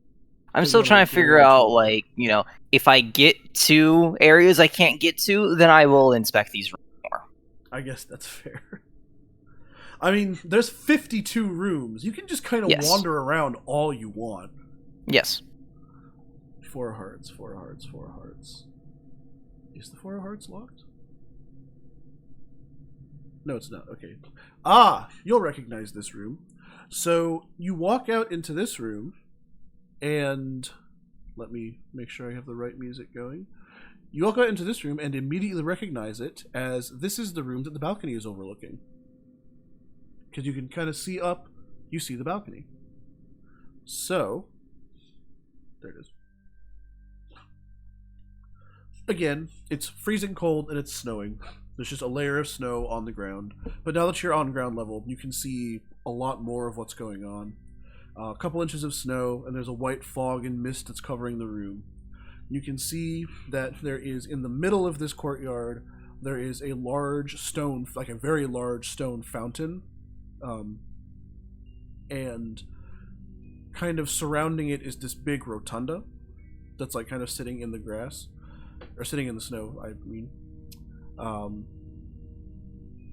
I'm still trying to figure out, like, you know, if I get to areas I can't get to, then I will inspect these rooms more. I guess that's fair. I mean, there's 52 rooms. You can just kind of wander around all you want. Yes. 4 hearts, 4 hearts, 4 hearts. Is the 4 hearts locked? No, it's not. Okay. Ah, you'll recognize this room. So you walk out into this room, and let me make sure I have the right music going. You walk out into this room and immediately recognize it as this is the room that the balcony is overlooking. Because you can kind of see up, you see the balcony. So, there it is. Again, it's freezing cold and it's snowing. There's just a layer of snow on the ground. But now that you're on ground level, you can see a lot more of what's going on. A couple inches of snow, and there's a white fog and mist that's covering the room. You can see that there is, in the middle of this courtyard, there is a large stone, like a very large stone fountain. And kind of surrounding it is this big rotunda that's like kind of sitting in the grass, or sitting in the snow, I mean.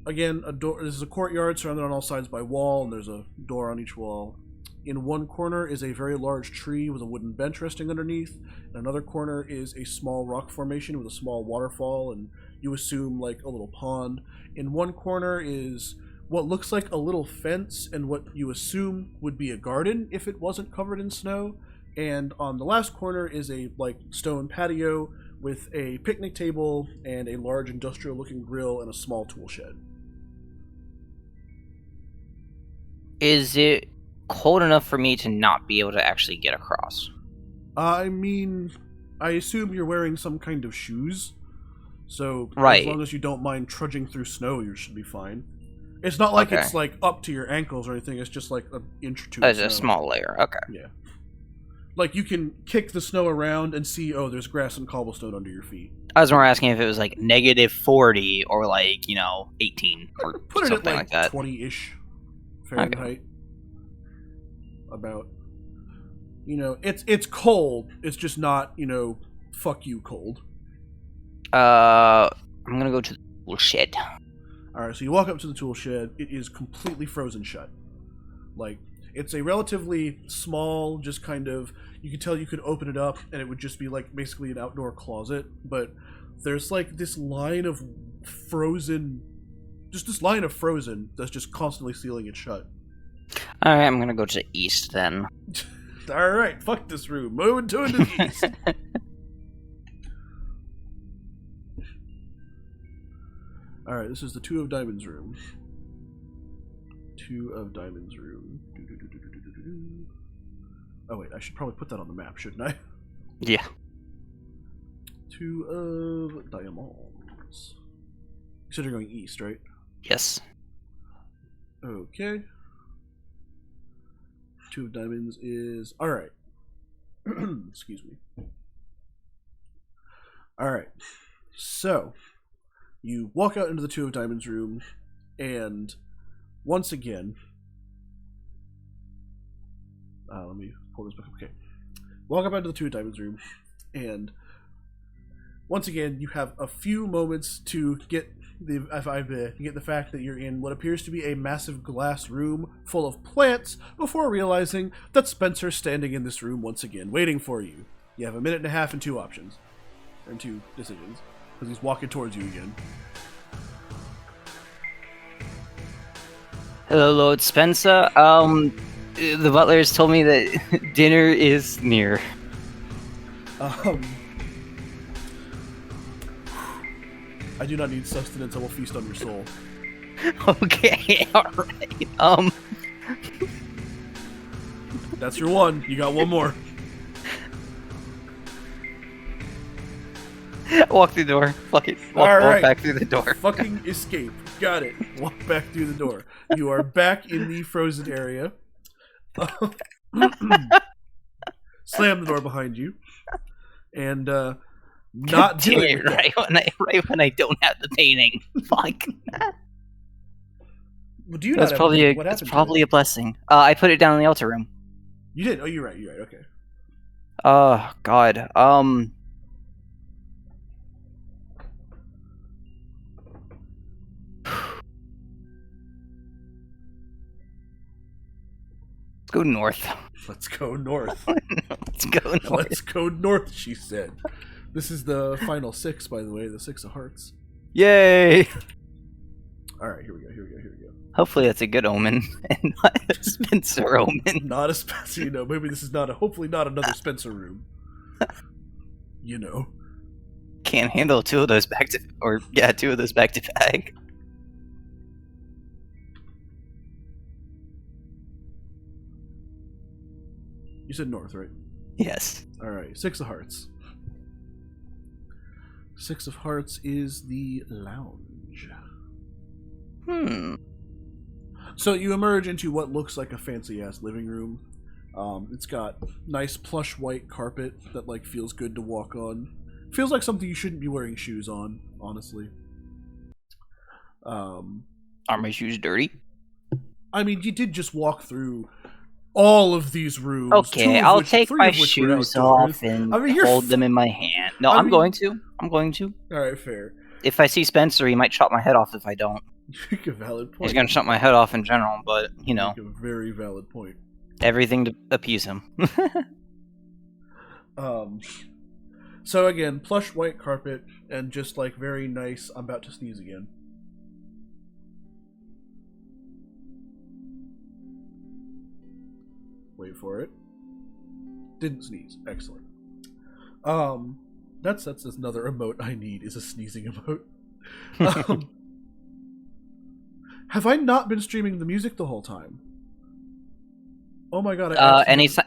Again, a door. This is a courtyard surrounded on all sides by wall, and there's a door on each wall. In one corner is a very large tree with a wooden bench resting underneath. In another corner is a small rock formation with a small waterfall, and you assume like a little pond. In one corner is what looks like a little fence and what you assume would be a garden if it wasn't covered in snow. And on the last corner is a like stone patio with a picnic table and a large industrial looking grill and a small tool shed. Is it cold enough for me to not be able to actually get across? I mean, I assume you're wearing some kind of shoes, so right. As long as you don't mind trudging through snow, you should be fine. It's not like it's like up to your ankles or anything. It's just like an inch or two. It's a small layer. Okay. Yeah. Like, you can kick the snow around and see, oh, there's grass and cobblestone under your feet. I was more asking if it was like -40 or like 18 or Put it at something like that. 20-ish Fahrenheit. Okay. About. It's cold. It's just not, fuck you cold. I'm gonna go to the tool shed. Alright, so you walk up to the tool shed. It is completely frozen shut. Like, it's a relatively small, just kind of, you could tell you could open it up and it would just be like basically an outdoor closet, but there's like this line of frozen that's just constantly sealing it shut. Alright, I'm gonna go to the east then. Alright, fuck this room. Moving to the east. Alright, this is the Two of Diamonds room. Two of Diamonds room. Oh wait, I should probably put that on the map, shouldn't I? Yeah. Two of Diamonds. You said you're going east, right? Yes. Okay. Two of Diamonds is... Alright. Excuse me. Alright. So, you walk out into the Two of Diamonds room, and once again... let me pull this back up. Okay. Walk up into the Two of Diamonds room, and once again, you have a few moments to get the fact that you're in what appears to be a massive glass room full of plants before realizing that Spencer's standing in this room once again, waiting for you. You have a minute and a half and two options. And two decisions. Because he's walking towards you again. Hello, Lord Spencer. The butler has told me that dinner is near. I do not need sustenance. I will feast on your soul. Okay, alright. That's your one. You got one more. Walk through the door. Fuck it. Walk back through the door. Fucking escape. Got it. Walk back through the door. You are back in the frozen area. Slam the door behind you. And, not doing it right when I don't have the painting. Fuck. Well, do you that's not probably have that's probably a blessing. I put it down in the altar room. You did? Oh, you're right. Okay. Oh God. Let's go north. Let's go north. Let's go north. Let's go north, she said. This is the final six, by the way, the Six of Hearts. Yay! Alright, here we go. Hopefully that's a good omen, and not a Spencer omen. Not a Spencer, maybe this is hopefully not another Spencer room. Can't handle two of those back to back. You said north, right? Yes. Alright, Six of Hearts. Six of Hearts is the lounge. So you emerge into what looks like a fancy-ass living room. It's got nice plush white carpet that feels good to walk on. Feels like something you shouldn't be wearing shoes on, honestly. Are my shoes dirty? I mean, you did just walk through all of these rooms. Okay, I'll take my shoes off and hold them in my hand. No, I'm going to. Alright, fair. If I see Spencer, he might chop my head off if I don't. Make a valid point. He's gonna chop my head off in general, but, Make a very valid point. Everything to appease him. So again, plush white carpet and just very nice. I'm about to sneeze again. Wait for it. Didn't sneeze. Excellent. That's another emote I need, is a sneezing emote. Have I not been streaming the music the whole time? Oh my god.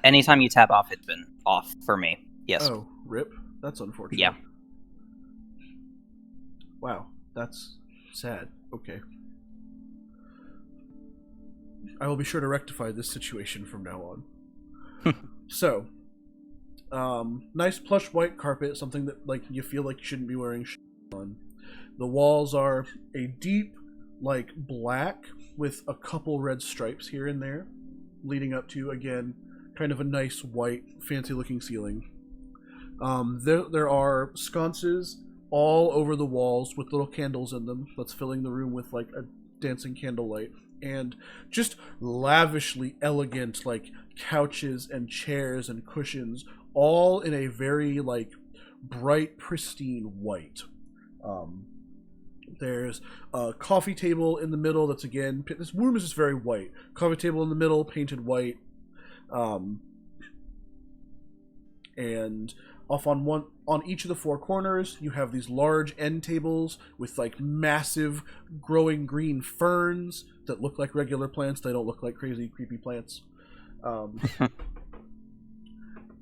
Anytime you tap off, it's been off for me. Yes. Oh, rip. That's unfortunate. Yeah. Wow, that's sad. Okay. I will be sure to rectify this situation from now on. So, Nice plush white carpet, something that like you feel like you shouldn't be wearing on. The walls are a deep, like, black with a couple red stripes here and there, leading up to, again, kind of a nice white, fancy-looking ceiling. There are sconces all over the walls with little candles in them that's filling the room with, like, a dancing candlelight. And just lavishly elegant, like, couches and chairs and cushions, all in a very, like, bright, pristine white. There's a coffee table in the middle that's, again, this room is just very white. Coffee table in the middle, painted white. And off on each of the four corners, you have these large end tables with, like, massive growing green ferns that look like regular plants. They don't look like crazy, creepy plants.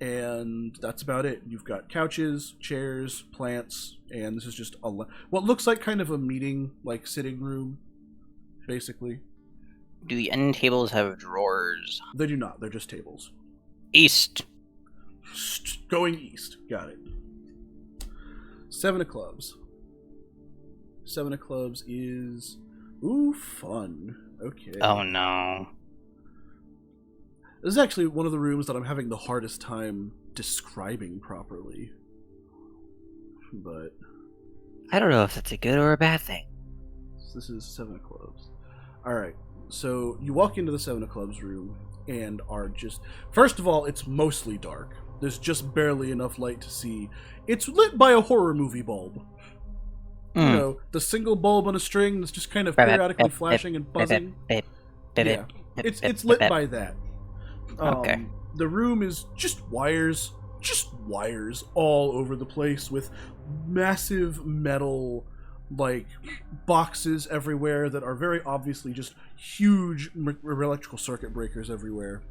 And that's about it. You've got couches, chairs, plants, and this is just what looks like kind of a meeting, like, sitting room, basically. Do the end tables have drawers? They do not. They're just tables. East. Going east. Got it. 7 of clubs. 7 of clubs is... Ooh, fun. Okay. Oh, no. This is actually one of the rooms that I'm having the hardest time describing properly. But... I don't know if that's a good or a bad thing. This is 7 of clubs. Alright, so you walk into the 7 of clubs room and are just... First of all, it's mostly dark. There's just barely enough light to see. It's lit by a horror movie bulb. You know, the single bulb on a string that's just kind of periodically flashing and buzzing. Yeah, it's lit by that. Okay. The room is just wires all over the place with massive metal, like, boxes everywhere that are very obviously just huge electrical circuit breakers everywhere.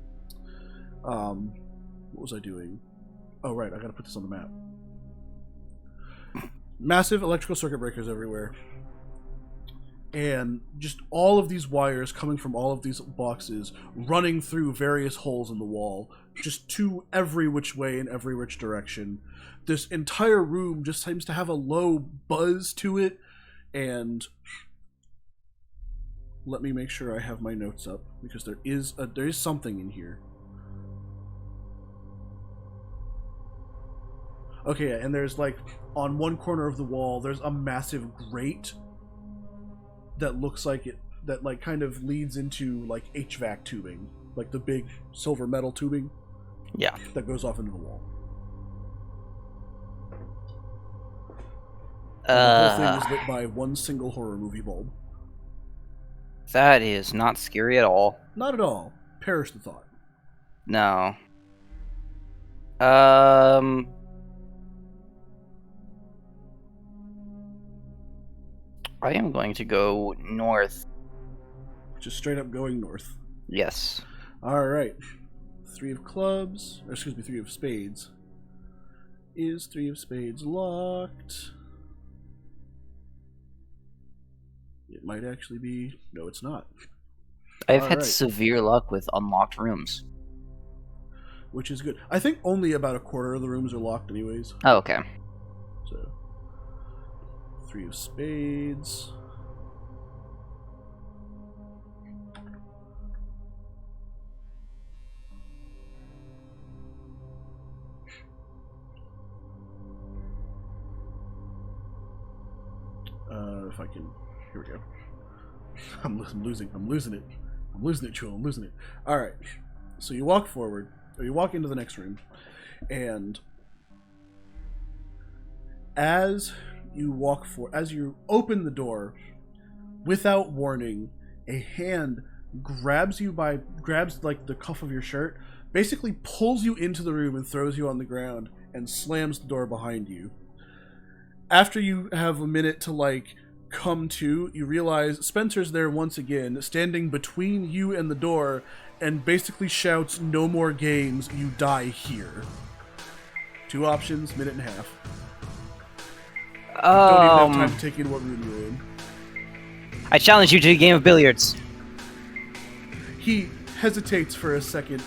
What was I doing? Oh, right, I gotta put this on the map. Massive electrical circuit breakers everywhere. And just all of these wires coming from all of these boxes running through various holes in the wall, just to every which way in every which direction. This entire room just seems to have a low buzz to it, and let me make sure I have my notes up, because there is something in here. Okay, and there's, like, on one corner of the wall, there's a massive grate that looks like it, that, like, kind of leads into, like, HVAC tubing, like the big silver metal tubing. Yeah. That goes off into the wall. The whole thing is lit by one single horror movie bulb. That is not scary at all. Not at all. Perish the thought. No. I am going to go north. Just straight up going north. Yes. Alright. 3 of clubs, or excuse me, 3 of spades. Is 3 of spades locked? It might actually be... No, it's not. I've had severe luck with unlocked rooms. Which is good. I think only about a quarter of the rooms are locked anyways. Oh, okay. So... 3 of spades. If I can... Here we go. I'm losing it. I'm losing it, Chul. I'm losing it. Alright. So you walk forward, or you walk into the next room, and as you open the door, without warning, a hand grabs like the cuff of your shirt, basically pulls you into the room and throws you on the ground and slams the door behind you. After you have a minute to, like, come to, you realize Spencer's there once again, standing between you and the door, and basically shouts, "No more games, you die here." 2 options, minute and a half. Don't even have time to take in what room you're in. I challenge you to a game of billiards. He hesitates for a second,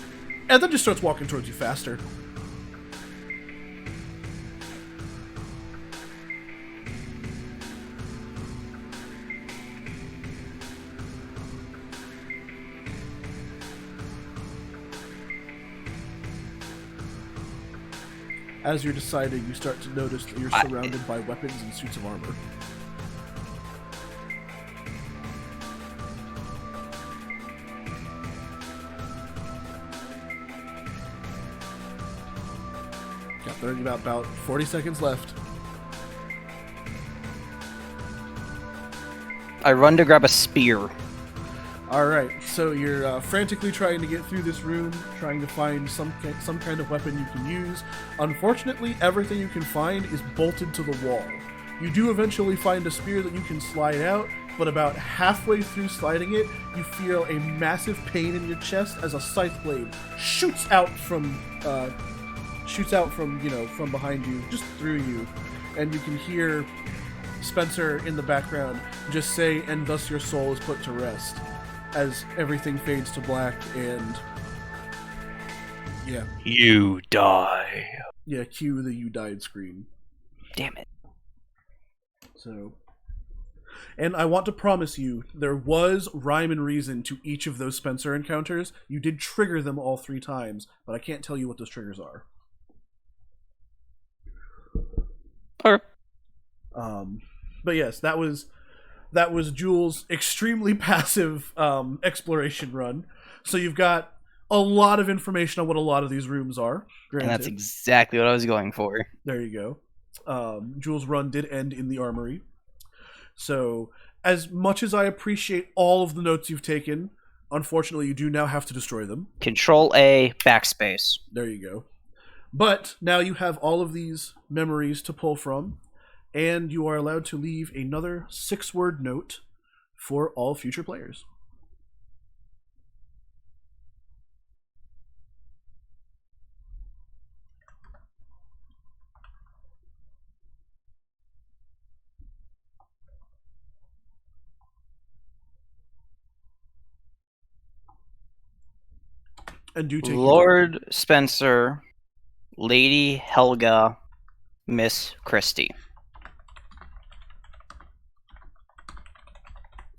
and then just starts walking towards you faster. As you're deciding, you start to notice that you're surrounded by weapons and suits of armor. Got about 40 seconds left. I run to grab a spear. Alright, so you're frantically trying to get through this room, trying to find some kind of weapon you can use. Unfortunately, everything you can find is bolted to the wall. You do eventually find a spear that you can slide out, but about halfway through sliding it, you feel a massive pain in your chest as a scythe blade shoots out from from behind you, just through you, and you can hear Spencer in the background just say, "And thus your soul is put to rest," as everything fades to black, and You die. Cue the "you died" screen. Damn it. So, and I want to promise you, there was rhyme and reason to each of those Spencer encounters. You did trigger them all 3 times, but I can't tell you what those triggers are. Or But yes, that was Jules' extremely passive exploration run. So you've got a lot of information on what a lot of these rooms are. Granted. And that's exactly what I was going for. There you go. Jules' run did end in the armory. So as much as I appreciate all of the notes you've taken, unfortunately you do now have to destroy them. Control A, backspace. There you go. But now you have all of these memories to pull from, and you are allowed to leave another 6-word note for all future players. And do take Lord Spencer, Lady Helga, Miss Christie.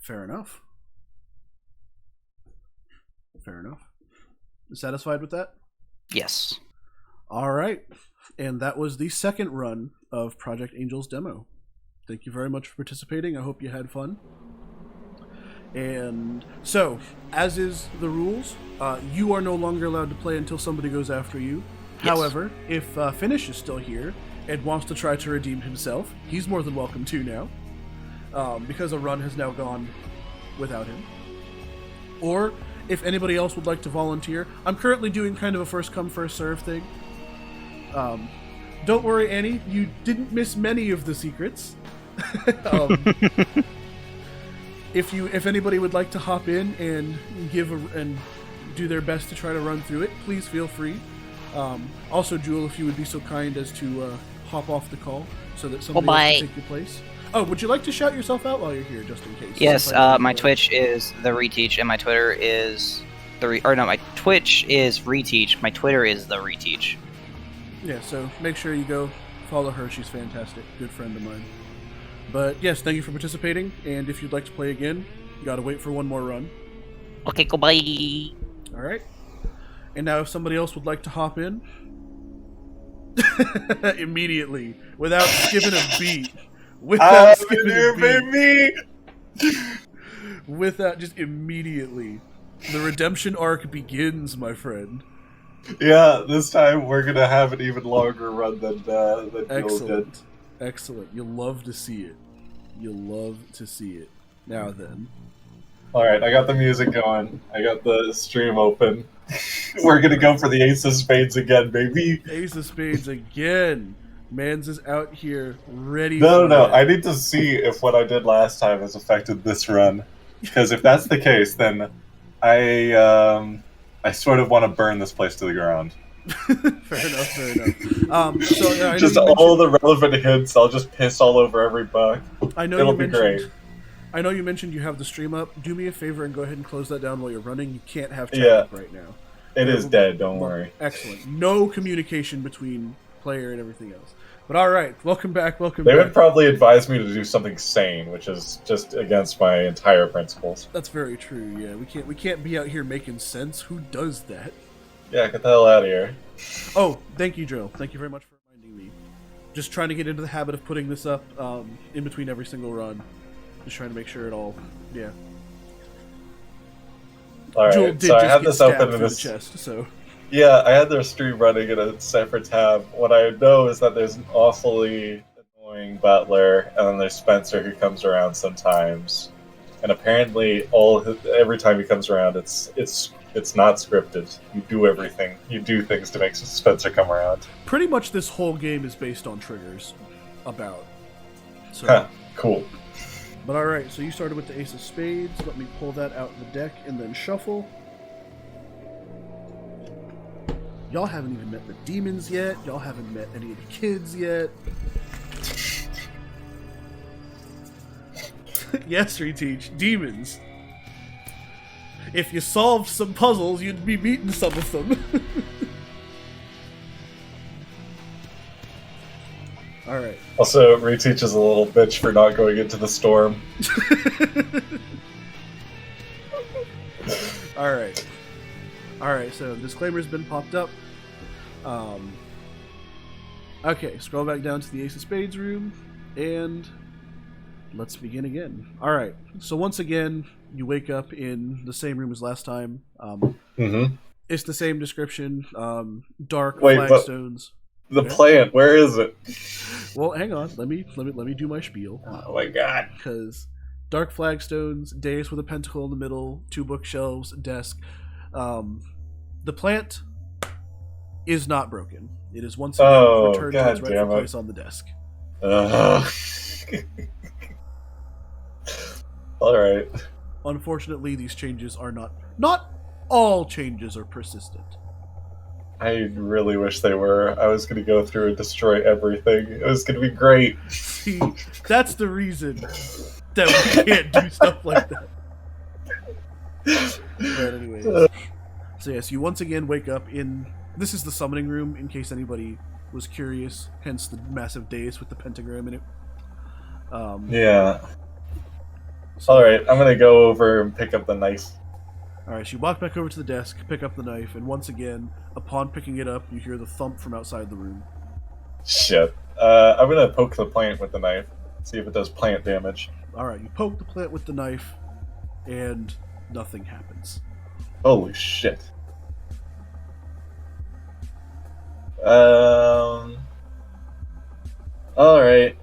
Fair enough. Fair enough. Satisfied with that? Yes. All right. And that was the second run of Project Angel's demo. Thank you very much for participating. I hope you had fun. And so, as is the rules, you are no longer allowed to play until somebody goes after you. Yes. However, if Finish is still here and wants to try to redeem himself, he's more than welcome to now, because a run has now gone without him. Or, if anybody else would like to volunteer, I'm currently doing kind of a first-come, first-serve thing. Don't worry, Annie, you didn't miss many of the secrets. If anybody would like to hop in and and do their best to try to run through it, please feel free. Also, Jewel, if you would be so kind as to hop off the call so that somebody else can take your place. Oh, would you like to shout yourself out while you're here, just in case? Yes, my Twitch is the Reteach, and my Twitter is my Twitch is Reteach. My Twitter is the Reteach. Yeah, so make sure you go follow her. She's fantastic. Good friend of mine. But yes, thank you for participating, and if you'd like to play again, you gotta wait for one more run. Okay, goodbye. Alright. And now if somebody else would like to hop in, immediately, without skipping a beat. Without skipping a beat. Baby! Without, just immediately. The redemption arc begins, my friend. Yeah, this time we're gonna have an even longer run than Joel did. Excellent. Excellent. You'll love to see it. You'll love to see it. Now then. Alright, I got the music going. I got the stream open. We're gonna go for the Ace of Spades again, baby. Ace of Spades again. Mans is out here ready No. it. I need to see if what I did last time has affected this run. Because if that's the case, then I sort of want to burn this place to the ground. Fair enough. Just all the relevant hints, I'll just piss all over every bug. It'll be great. I know you mentioned you have the stream up. Do me a favor and go ahead and close that down while you're running. You can't have chat up right now. It is dead, don't worry. Excellent. No communication between player and everything else. But alright, welcome back, They would probably advise me to do something sane, which is just against my entire principles. That's very true, yeah. We can't be out here making sense. Who does that? Yeah, get the hell out of here. Oh, thank you, Joe. Thank you very much for reminding Just trying to get into the habit of putting this up in between every single run. Just trying to make sure it all, yeah. All Jewel right, did so I just had get this stabbed open in through the this. chest, so. Yeah, I had their stream running in a separate tab. What I know is that there's an awfully annoying butler, and then there's Spencer who comes around sometimes. And apparently, every time he comes around, it's not scripted. You do everything. You do things to make Spencer come around. Pretty much this whole game is based on triggers. About. So. Huh, cool. But alright, so you started with the Ace of Spades. Let me pull that out of the deck and then shuffle. Y'all haven't even met the demons yet. Y'all haven't met any of the kids yet. Yes, reteach. Demons. If you solved some puzzles, you'd be beating some of them. Alright. Also, Reteach is a little bitch for not going into the storm. Alright. Alright, so disclaimer's been popped up. Okay, scroll back down to the Ace of Spades room, and let's begin again. Alright, so once again, you wake up in the same room as last time. It's the same description. Dark flagstones. The plant, where is it? Well, hang on. Let me do my spiel. Oh my god. Because dark flagstones, dais with a pentacle in the middle, 2 bookshelves, desk. The plant is not broken. It is once again returned to its rightful place on the desk. Alright. Unfortunately, these changes are not all changes are persistent. I really wish they were. I was going to go through and destroy everything. It was going to be great. See, that's the reason that we can't do stuff like that. But anyways. So yes, you once again wake up in... This is the summoning room, in case anybody was curious. Hence the massive dais with the pentagram in it. Yeah. So, alright, I'm going to go over and pick up the knife. Alright, so you walk back over to the desk, pick up the knife, and once again, upon picking it up, you hear the thump from outside the room. Shit. I'm gonna poke the plant with the knife, see if it does plant damage. Alright, you poke the plant with the knife, and nothing happens. Holy shit. Alright.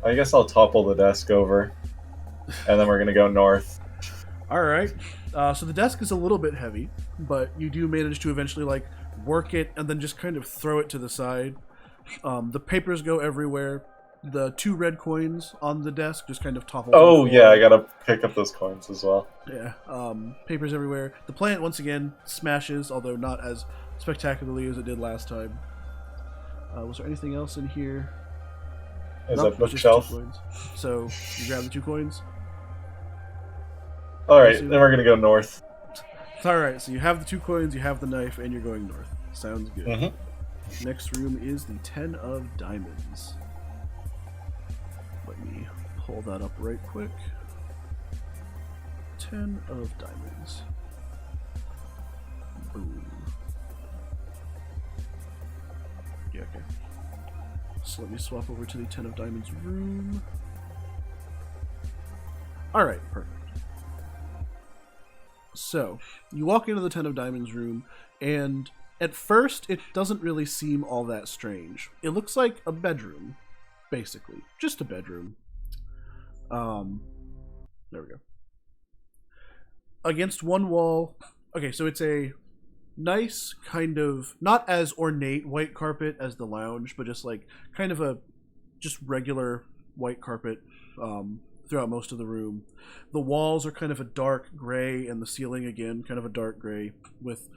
I guess I'll topple the desk over, and then we're gonna go north. Alright. So the desk is a little bit heavy, but you do manage to eventually, like, work it and then just kind of throw it to the side. The papers go everywhere. The 2 red coins on the desk just kind of topple. Oh, yeah, I gotta pick up those coins as well. Yeah, papers everywhere. The plant, once again, smashes, although not as spectacularly as it did last time. Was there anything else in here? Is nope, that bookshelf? So, you grab the 2 coins. Alright, then we're gonna go north. Alright, so you have the 2 coins, you have the knife, and you're going north. Sounds good. Mm-hmm. Next room is the 10 of diamonds. Let me pull that up right quick. 10 of diamonds. Boom. Yeah, okay. So let me swap over to the 10 of diamonds room. Alright, perfect. So, you walk into the 10 of diamonds room, and at first, it doesn't really seem all that strange. It looks like a bedroom, basically. Just a bedroom. There we go. Against one wall... Okay, so it's a nice, kind of... Not as ornate white carpet as the lounge, but just like, kind of a... Just regular white carpet, throughout most of the room. The walls are kind of a dark gray, and the ceiling, again, kind of a dark gray, with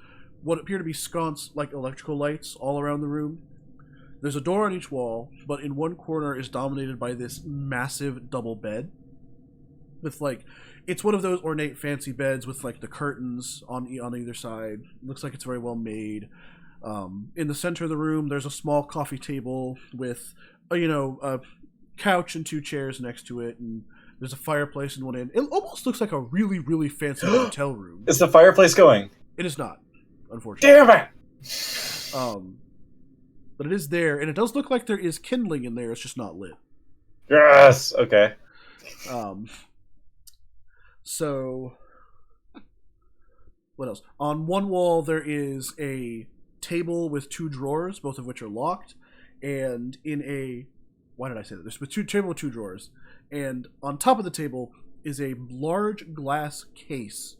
what appear to be sconce like electrical lights all around the room. There's a door on each wall, but in one corner is dominated by this massive double bed. With, like, it's one of those ornate fancy beds with, like, the curtains on either side. Looks like it's very well made. In the center of the room, there's a small coffee table with, a couch and 2 chairs next to it, and there's a fireplace in one end. It almost looks like a really, really fancy hotel room. Is the fireplace going? It is not, unfortunately. Damn it! but it is there, and it does look like there is kindling in there. It's just not lit. Yes. Okay. Um, so what else? On one wall there is a table with 2 drawers, both of which are locked, and in a why did I say that? There's a table with 2 drawers, and on top of the table is a large glass case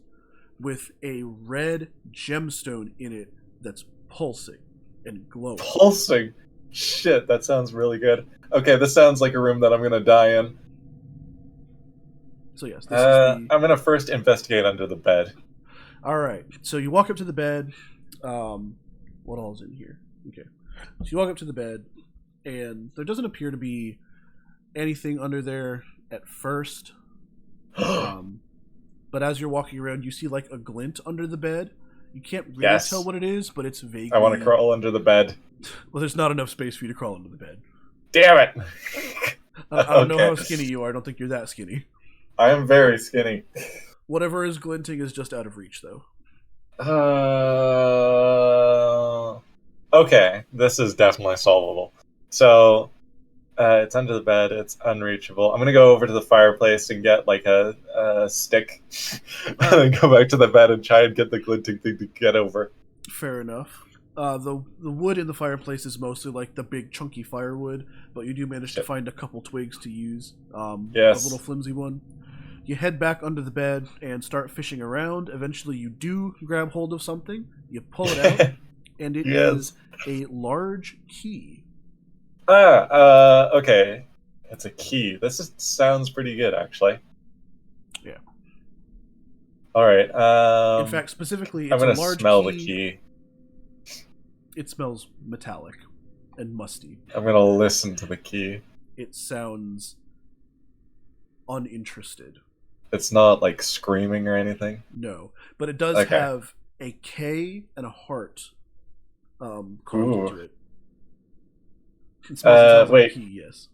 with a red gemstone in it that's pulsing and glowing. Pulsing. Shit, that sounds really good. Okay, this sounds like a room that I'm gonna die in. So yes, this is the. I'm gonna first investigate under the bed. All right. So you walk up to the bed. What all's in here? Okay. So you walk up to the bed, and there doesn't appear to be anything under there at first. But as you're walking around, you see like a glint under the bed. You can't really Yes. tell what it is, but it's vaguely. I want to crawl under the bed. Well, there's not enough space for you to crawl under the bed. Damn it! I don't know how Okay. skinny you are. I don't think you're that skinny. I am very skinny. Whatever is glinting is just out of reach, though. Okay, this is definitely solvable. So, it's under the bed, it's unreachable. I'm gonna go over to the fireplace and get like a stick, and then go back to the bed and try and get the glinting thing to get over. Fair enough. The wood in the fireplace is mostly like the big chunky firewood, but you do manage to Shit. find a couple twigs to use. Yes. A little flimsy one. You head back under the bed and start fishing around. Eventually, you do grab hold of something. You pull it out, and it is Yes. a large key. Okay. It's a key. Sounds pretty good, actually. Yeah. All right. In fact, specifically, I'm it's a gonna large smell key. the key. It smells metallic and musty. I'm gonna listen to the key. It sounds uninterested. It's not like screaming or anything. No, but it does Okay. have a K and a heart carved Ooh. into it. It smells and sounds like wait. a key, yes.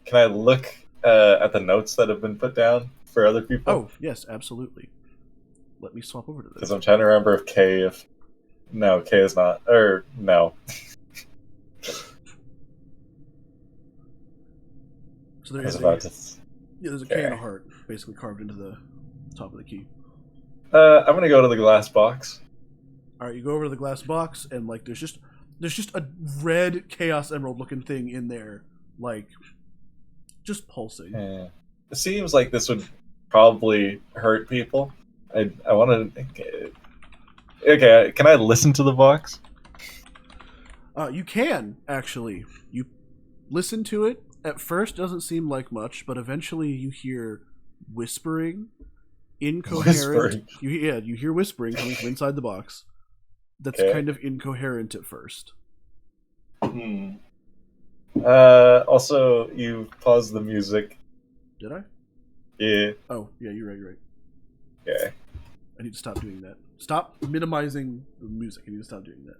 Can I look at the notes that have been put down for other people? Oh, yes, absolutely. Let me swap over to Because this. I'm trying to remember if K. No, K is not. Or no. So there I was is about to. there's a K and a heart basically carved into the top of the key. I'm gonna go to the glass box. All right, you go over to the glass box, and like there's just a red chaos emerald looking thing in there, like just pulsing. It seems like this would probably hurt people. I want to. Okay, can I listen to the box? You can actually. You listen to it. At first, doesn't seem like much, but eventually you hear whispering, incoherent. Whispering. You hear whispering coming from inside the box. That's Okay. kind of incoherent at first. Also, you paused the music. Did I? Yeah. Oh, yeah, you're right. You're right. Okay. I need to stop doing that. Stop minimizing the music. I need to stop doing that.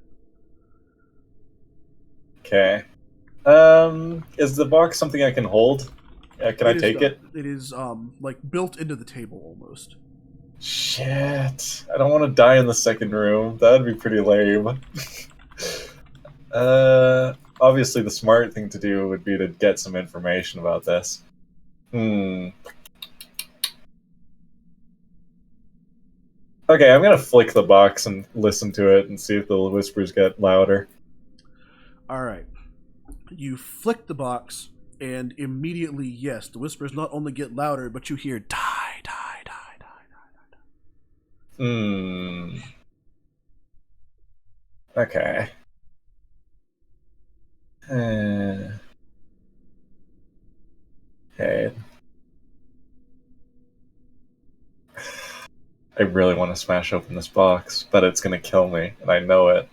Okay. Is the box something I can hold? Can I take it? It is like built into the table almost. Shit. I don't want to die in the second room. That'd be pretty lame. Obviously the smart thing to do would be to get some information about this. Okay, I'm gonna flick the box and listen to it and see if the whispers get louder. Alright. You flick the box, and immediately, yes, the whispers not only get louder, but you hear die, die, die, die, die, die. Okay. Okay. I really want to smash open this box, but it's gonna kill me, and I know it.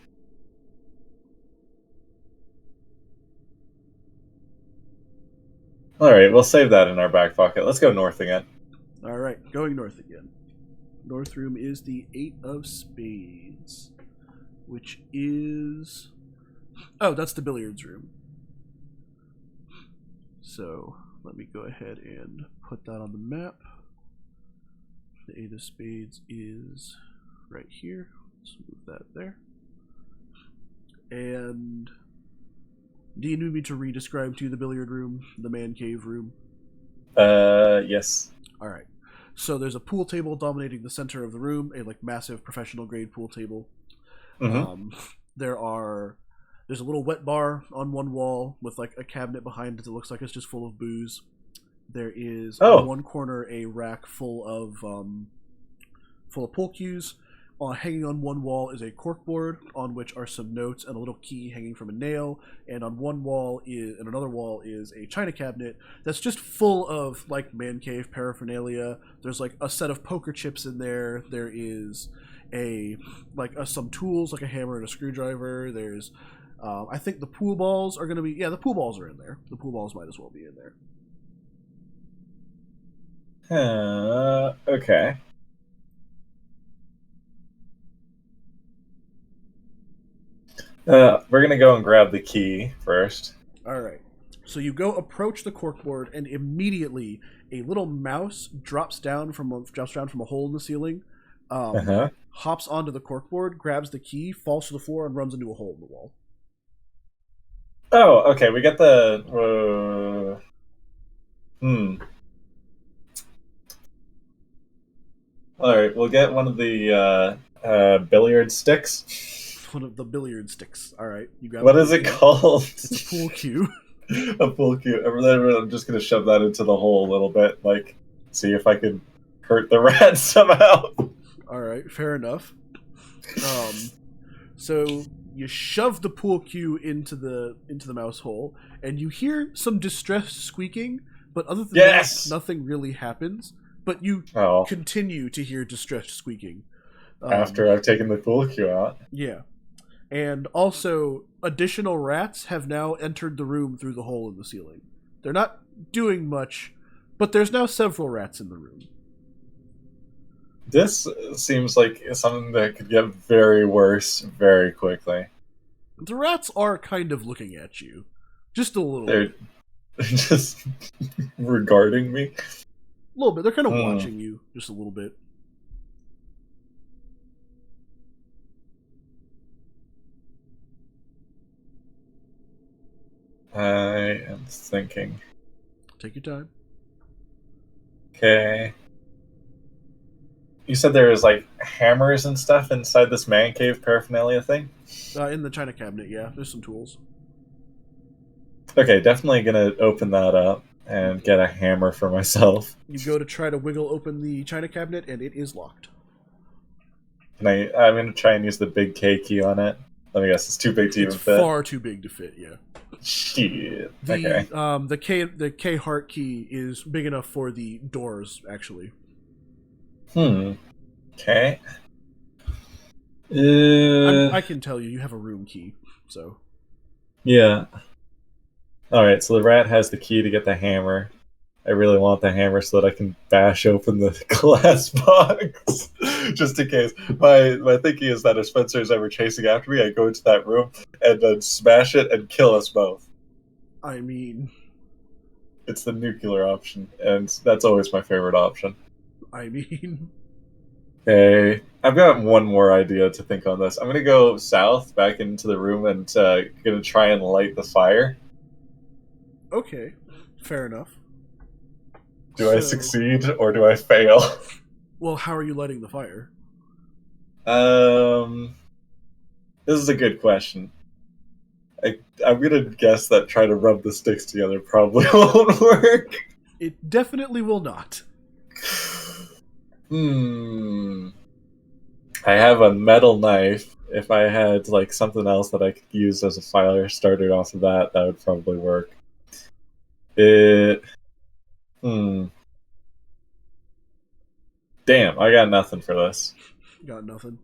Alright, we'll save that in our back pocket. Let's go north again. Alright, going north again. North room is the 8 of spades, which is... Oh, that's the billiards room. So, let me go ahead and put that on the map. The 8 of spades is right here. Let's move that there. And Do you need me to re-describe to you the billiard room, the man cave room? Yes. All right. So there's a pool table dominating the center of the room, a like massive professional grade pool table. Mm-hmm. Um, there's a little wet bar on one wall with like a cabinet behind it that looks like it's just full of booze. There is in Oh, one corner a rack full of pool cues. Hanging on one wall is a corkboard on which are some notes and a little key hanging from a nail. And on another wall is a china cabinet that's just full of like man cave paraphernalia. There's like a set of poker chips in there. There is some tools like a hammer and a screwdriver. There's I think the pool balls are going to be the pool balls are in there. The pool balls might as well be in there. okay. We're gonna go and grab the key first. All right. So you go approach the corkboard, and immediately a little mouse drops down from a hole in the ceiling, Uh-huh. hops onto the corkboard, grabs the key, falls to the floor, and runs into a hole in the wall. Oh, okay. We got the. Hmm. All right. We'll get one of the billiard sticks. One of the billiard sticks. All right, you grab. What is it called? It's a pool cue. A pool cue. I'm just gonna shove that into the hole a little bit, like see if I can hurt the rat somehow. All right, fair enough. So you shove the pool cue into the mouse hole, and you hear some distressed squeaking. But other than Yes! that, nothing really happens. But you Oh, continue to hear distressed squeaking. after I've taken the pool cue out. Yeah. And also, additional rats have now entered the room through the hole in the ceiling. They're not doing much, but there's now several rats in the room. This seems like something that could get very worse very quickly. The rats are kind of looking at you. Just a little They're bit. just regarding me. A little bit. They're kind of watching you just a little bit. I am thinking. Take your time. Okay. You said there was like hammers and stuff inside this man cave paraphernalia thing? In the china cabinet, yeah. There's some tools. Okay, definitely gonna open that up and get a hammer for myself. You go to try to wiggle open the china cabinet, and it is locked. I'm gonna try and use the big K key on it. Let me guess, it's too big to It's even fit. far too big to fit, yeah. Shit. The Okay. the K heart key is big enough for the doors, actually. Okay. I can tell you have a room key, so. Yeah. Alright, so the rat has the key to get the hammer. I really want the hammer so that I can bash open the glass box. Just in case. My thinking is that if Spencer is ever chasing after me, I go into that room and then smash it and kill us both. I mean... It's the nuclear option, and that's always my favorite option. Okay, I've got one more idea to think on this. I'm gonna go south, back into the room, and gonna try and light the fire. Okay, fair enough. Do I succeed or do I fail? Well, how are you lighting the fire? This is a good question. I'm gonna guess that trying to rub the sticks together probably won't work. It definitely will not. I have a metal knife. If I had like something else that I could use as a fire starter off of that, that would probably work. Damn, I got nothing for this. Got nothing.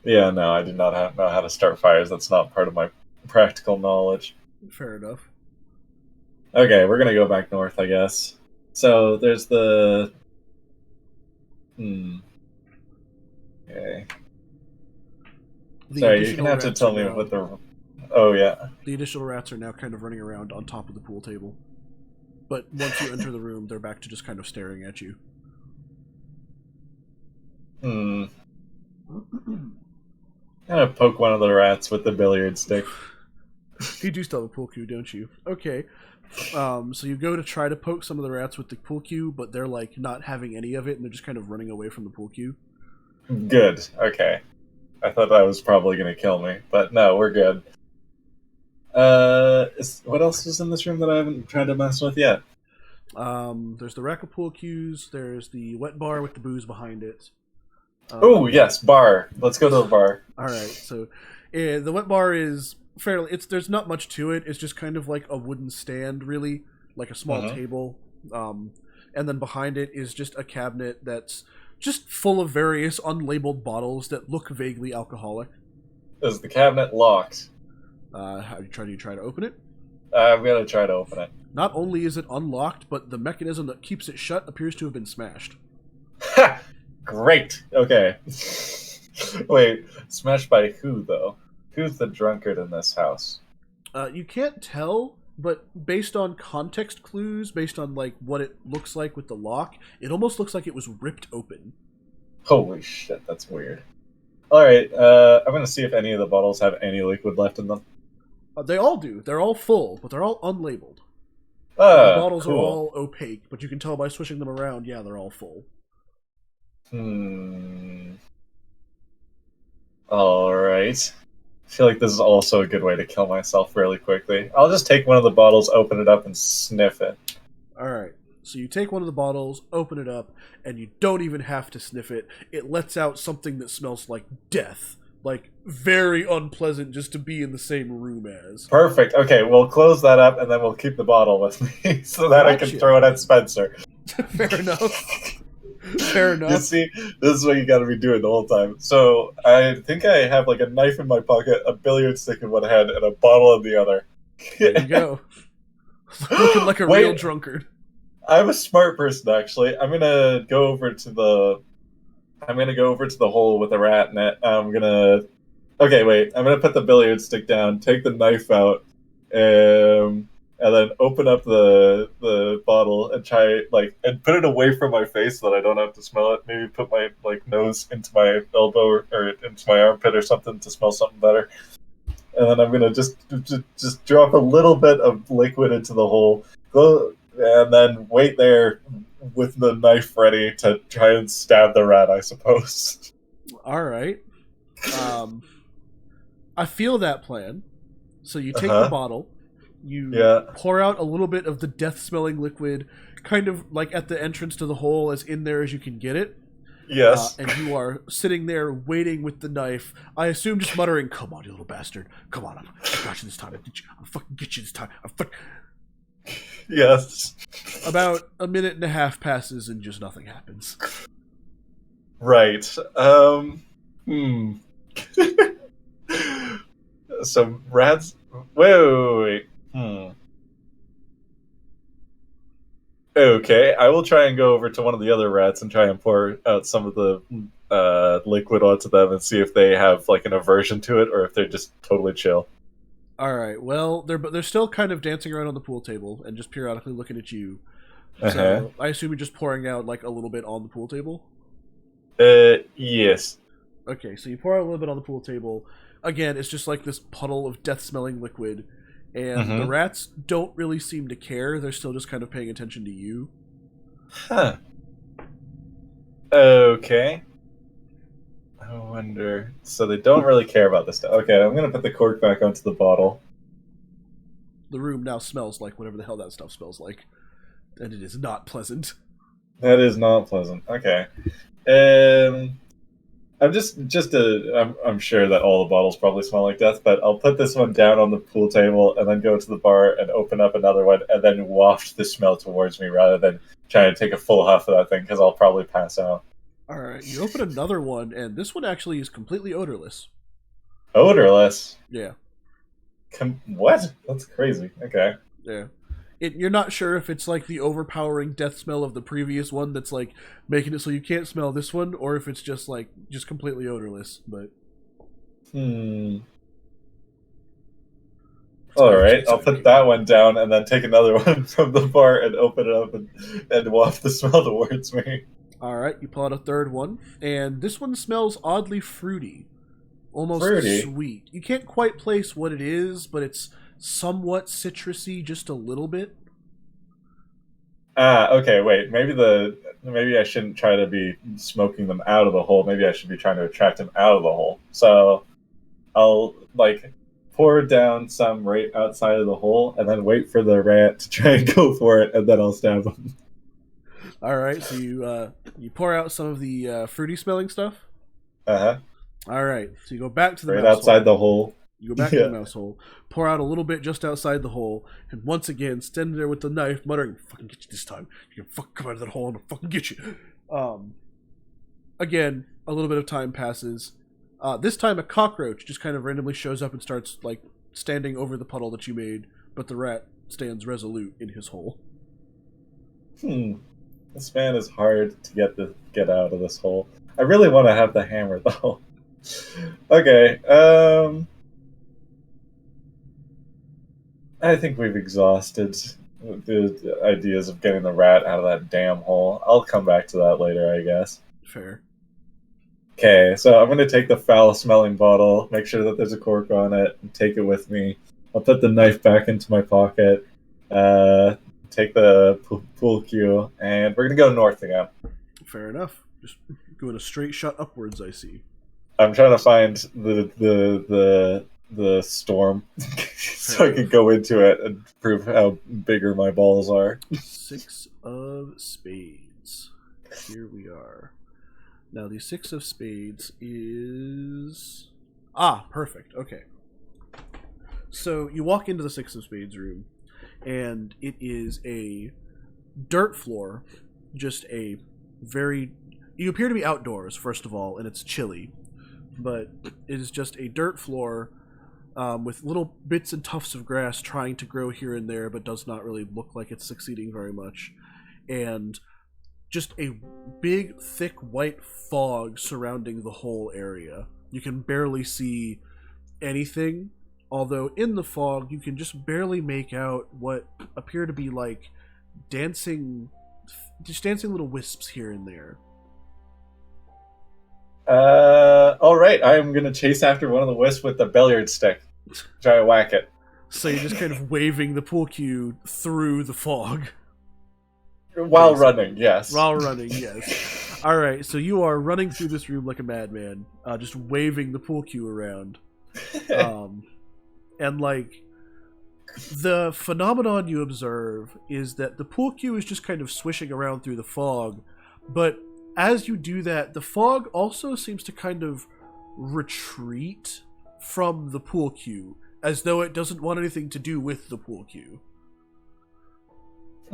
Yeah, no, I did not know how to start fires. That's not part of my practical knowledge. Fair enough. Okay, we're gonna go back north, I guess. So there's the. Okay. Sorry, you're gonna have to tell me what the. Oh yeah. The additional rats are now kind of running around on top of the pool table. But once you enter the room, they're back to just kind of staring at you. I'm gonna poke one of the rats with the billiard stick. You do still have a pool cue, don't you? Okay. So you go to try to poke some of the rats with the pool cue, but they're like not having any of it, and they're just kind of running away from the pool cue. Good. Okay. I thought that was probably going to kill me, but no, we're good. What else is in this room that I haven't tried to mess with yet? There's the rack of pool cues. There's the wet bar with the booze behind it. Oh yes, bar. Let's go to the bar. All right. So, the wet bar is fairly. There's not much to it. It's just kind of like a wooden stand, really, like a small table. And then behind it is just a cabinet that's just full of various unlabeled bottles that look vaguely alcoholic. Is the cabinet locked? How do you try to open it? I'm gonna try to open it. Not only is it unlocked, but the mechanism that keeps it shut appears to have been smashed. Ha! Great. Okay. Wait, smashed by who though? Who's the drunkard in this house? You can't tell, but based on context clues, based on like what it looks like with the lock, it almost looks like it was ripped open. Holy shit, that's weird. Alright, I'm gonna see if any of the bottles have any liquid left in them. They all do. They're all full, but they're all unlabeled. The bottles cool. are all opaque, but you can tell by swishing them around, yeah, they're all full. Alright. I feel like this is also a good way to kill myself really quickly. I'll just take one of the bottles, open it up, and sniff it. Alright. So you take one of the bottles, open it up, and you don't even have to sniff it. It lets out something that smells like death. Like, very unpleasant just to be in the same room as. Perfect. Okay, we'll close that up, and then we'll keep the bottle with me so that I can throw it at Spencer. Fair enough. Fair enough. You see, this is what you gotta be doing the whole time. So, I think I have like a knife in my pocket, a billiard stick in one hand, and a bottle in the other. There you go. Looking like a real drunkard. I'm a smart person, actually. I'm gonna go over to the hole with the rat net. I'm gonna put the billiard stick down, take the knife out, and then open up the bottle and try and put it away from my face so that I don't have to smell it. Maybe put my nose into my elbow or into my armpit or something to smell something better. And then I'm gonna just drop a little bit of liquid into the hole. And then wait there with the knife ready to try and stab the rat, I suppose. All right. I feel that plan. So you take the bottle, you pour out a little bit of the death-smelling liquid, kind of like at the entrance to the hole, as in there as you can get it. Yes. And you are sitting there waiting with the knife. I assume just muttering, "Come on, you little bastard! Come on, I got you this time. I'll fucking get you this time. Yes. About a minute and a half passes and just nothing happens. Right. So rats. Wait. Okay, I will try and go over to one of the other rats and try and pour out some of the liquid onto them and see if they have like an aversion to it or if they're just totally chill. All right. Well, they're still kind of dancing around on the pool table and just periodically looking at you. So I assume you're just pouring out like a little bit on the pool table. Yes. Okay, so you pour out a little bit on the pool table. Again, it's just like this puddle of death-smelling liquid, and the rats don't really seem to care. They're still just kind of paying attention to you. Huh. Okay. I wonder. So they don't really care about this stuff. Okay, I'm gonna put the cork back onto the bottle. The room now smells like whatever the hell that stuff smells like, and it is not pleasant. That is not pleasant. Okay. I'm sure that all the bottles probably smell like death, but I'll put this one down on the pool table and then go to the bar and open up another one and then waft the smell towards me rather than trying to take a full huff of that thing because I'll probably pass out. All right, you open another one, and this one actually is completely odorless. Odorless? Yeah. What? That's crazy. Okay. Yeah. You're not sure if it's like the overpowering death smell of the previous one that's like making it so you can't smell this one, or if it's just completely odorless. But all right, I'll put that one down and then take another one from the bar and open it up and waft the smell towards me. All right, you pull out a third one, and this one smells oddly fruity, almost fruity? Sweet. You can't quite place what it is, but it's somewhat citrusy, just a little bit. Okay, wait. Maybe I shouldn't try to be smoking them out of the hole. Maybe I should be trying to attract them out of the hole. So I'll like pour down some right outside of the hole, and then wait for the rat to try and go for it, and then I'll stab him. All right, so you pour out some of the fruity smelling stuff. Uh-huh. All right, so you go back to the Right mouse outside hole. the hole. You go back to the mouse hole, pour out a little bit just outside the hole, and once again stand there with the knife, muttering, "Fucking get you this time! You can fucking come out of that hole and I'll fucking get you." Again, a little bit of time passes. This time, a cockroach just kind of randomly shows up and starts like standing over the puddle that you made, but the rat stands resolute in his hole. This man is hard to get out of this hole. I really want to have the hammer though. Okay. I think we've exhausted the ideas of getting the rat out of that damn hole. I'll come back to that later, I guess. Fair. Okay, so I'm going to take the foul-smelling bottle, make sure that there's a cork on it, and take it with me. I'll put the knife back into my pocket, take the pool cue, and we're going to go north again. Fair enough. Just going a straight shot upwards, I see. I'm trying to find the storm so I can go into it and prove how bigger my balls are. 6 of spades. Here we are. Now the 6 of spades is... perfect. Okay. So you walk into the 6 of spades room, and it is a dirt floor, just a very... You appear to be outdoors, first of all, and it's chilly. But it is just a dirt floor with little bits and tufts of grass trying to grow here and there, but does not really look like it's succeeding very much. And just a big, thick, white fog surrounding the whole area. You can barely see anything, although in the fog you can just barely make out what appear to be like dancing little wisps here and there. Alright, I am gonna chase after one of the wisps with the billiard stick. Try to whack it. So you're just kind of waving the pool cue through the fog. While running, yes. While running, yes. Alright, so you are running through this room like a madman, just waving the pool cue around. And like, the phenomenon you observe is that the pool cue is just kind of swishing around through the fog, but as you do that, the fog also seems to kind of retreat from the pool cue, as though it doesn't want anything to do with the pool cue.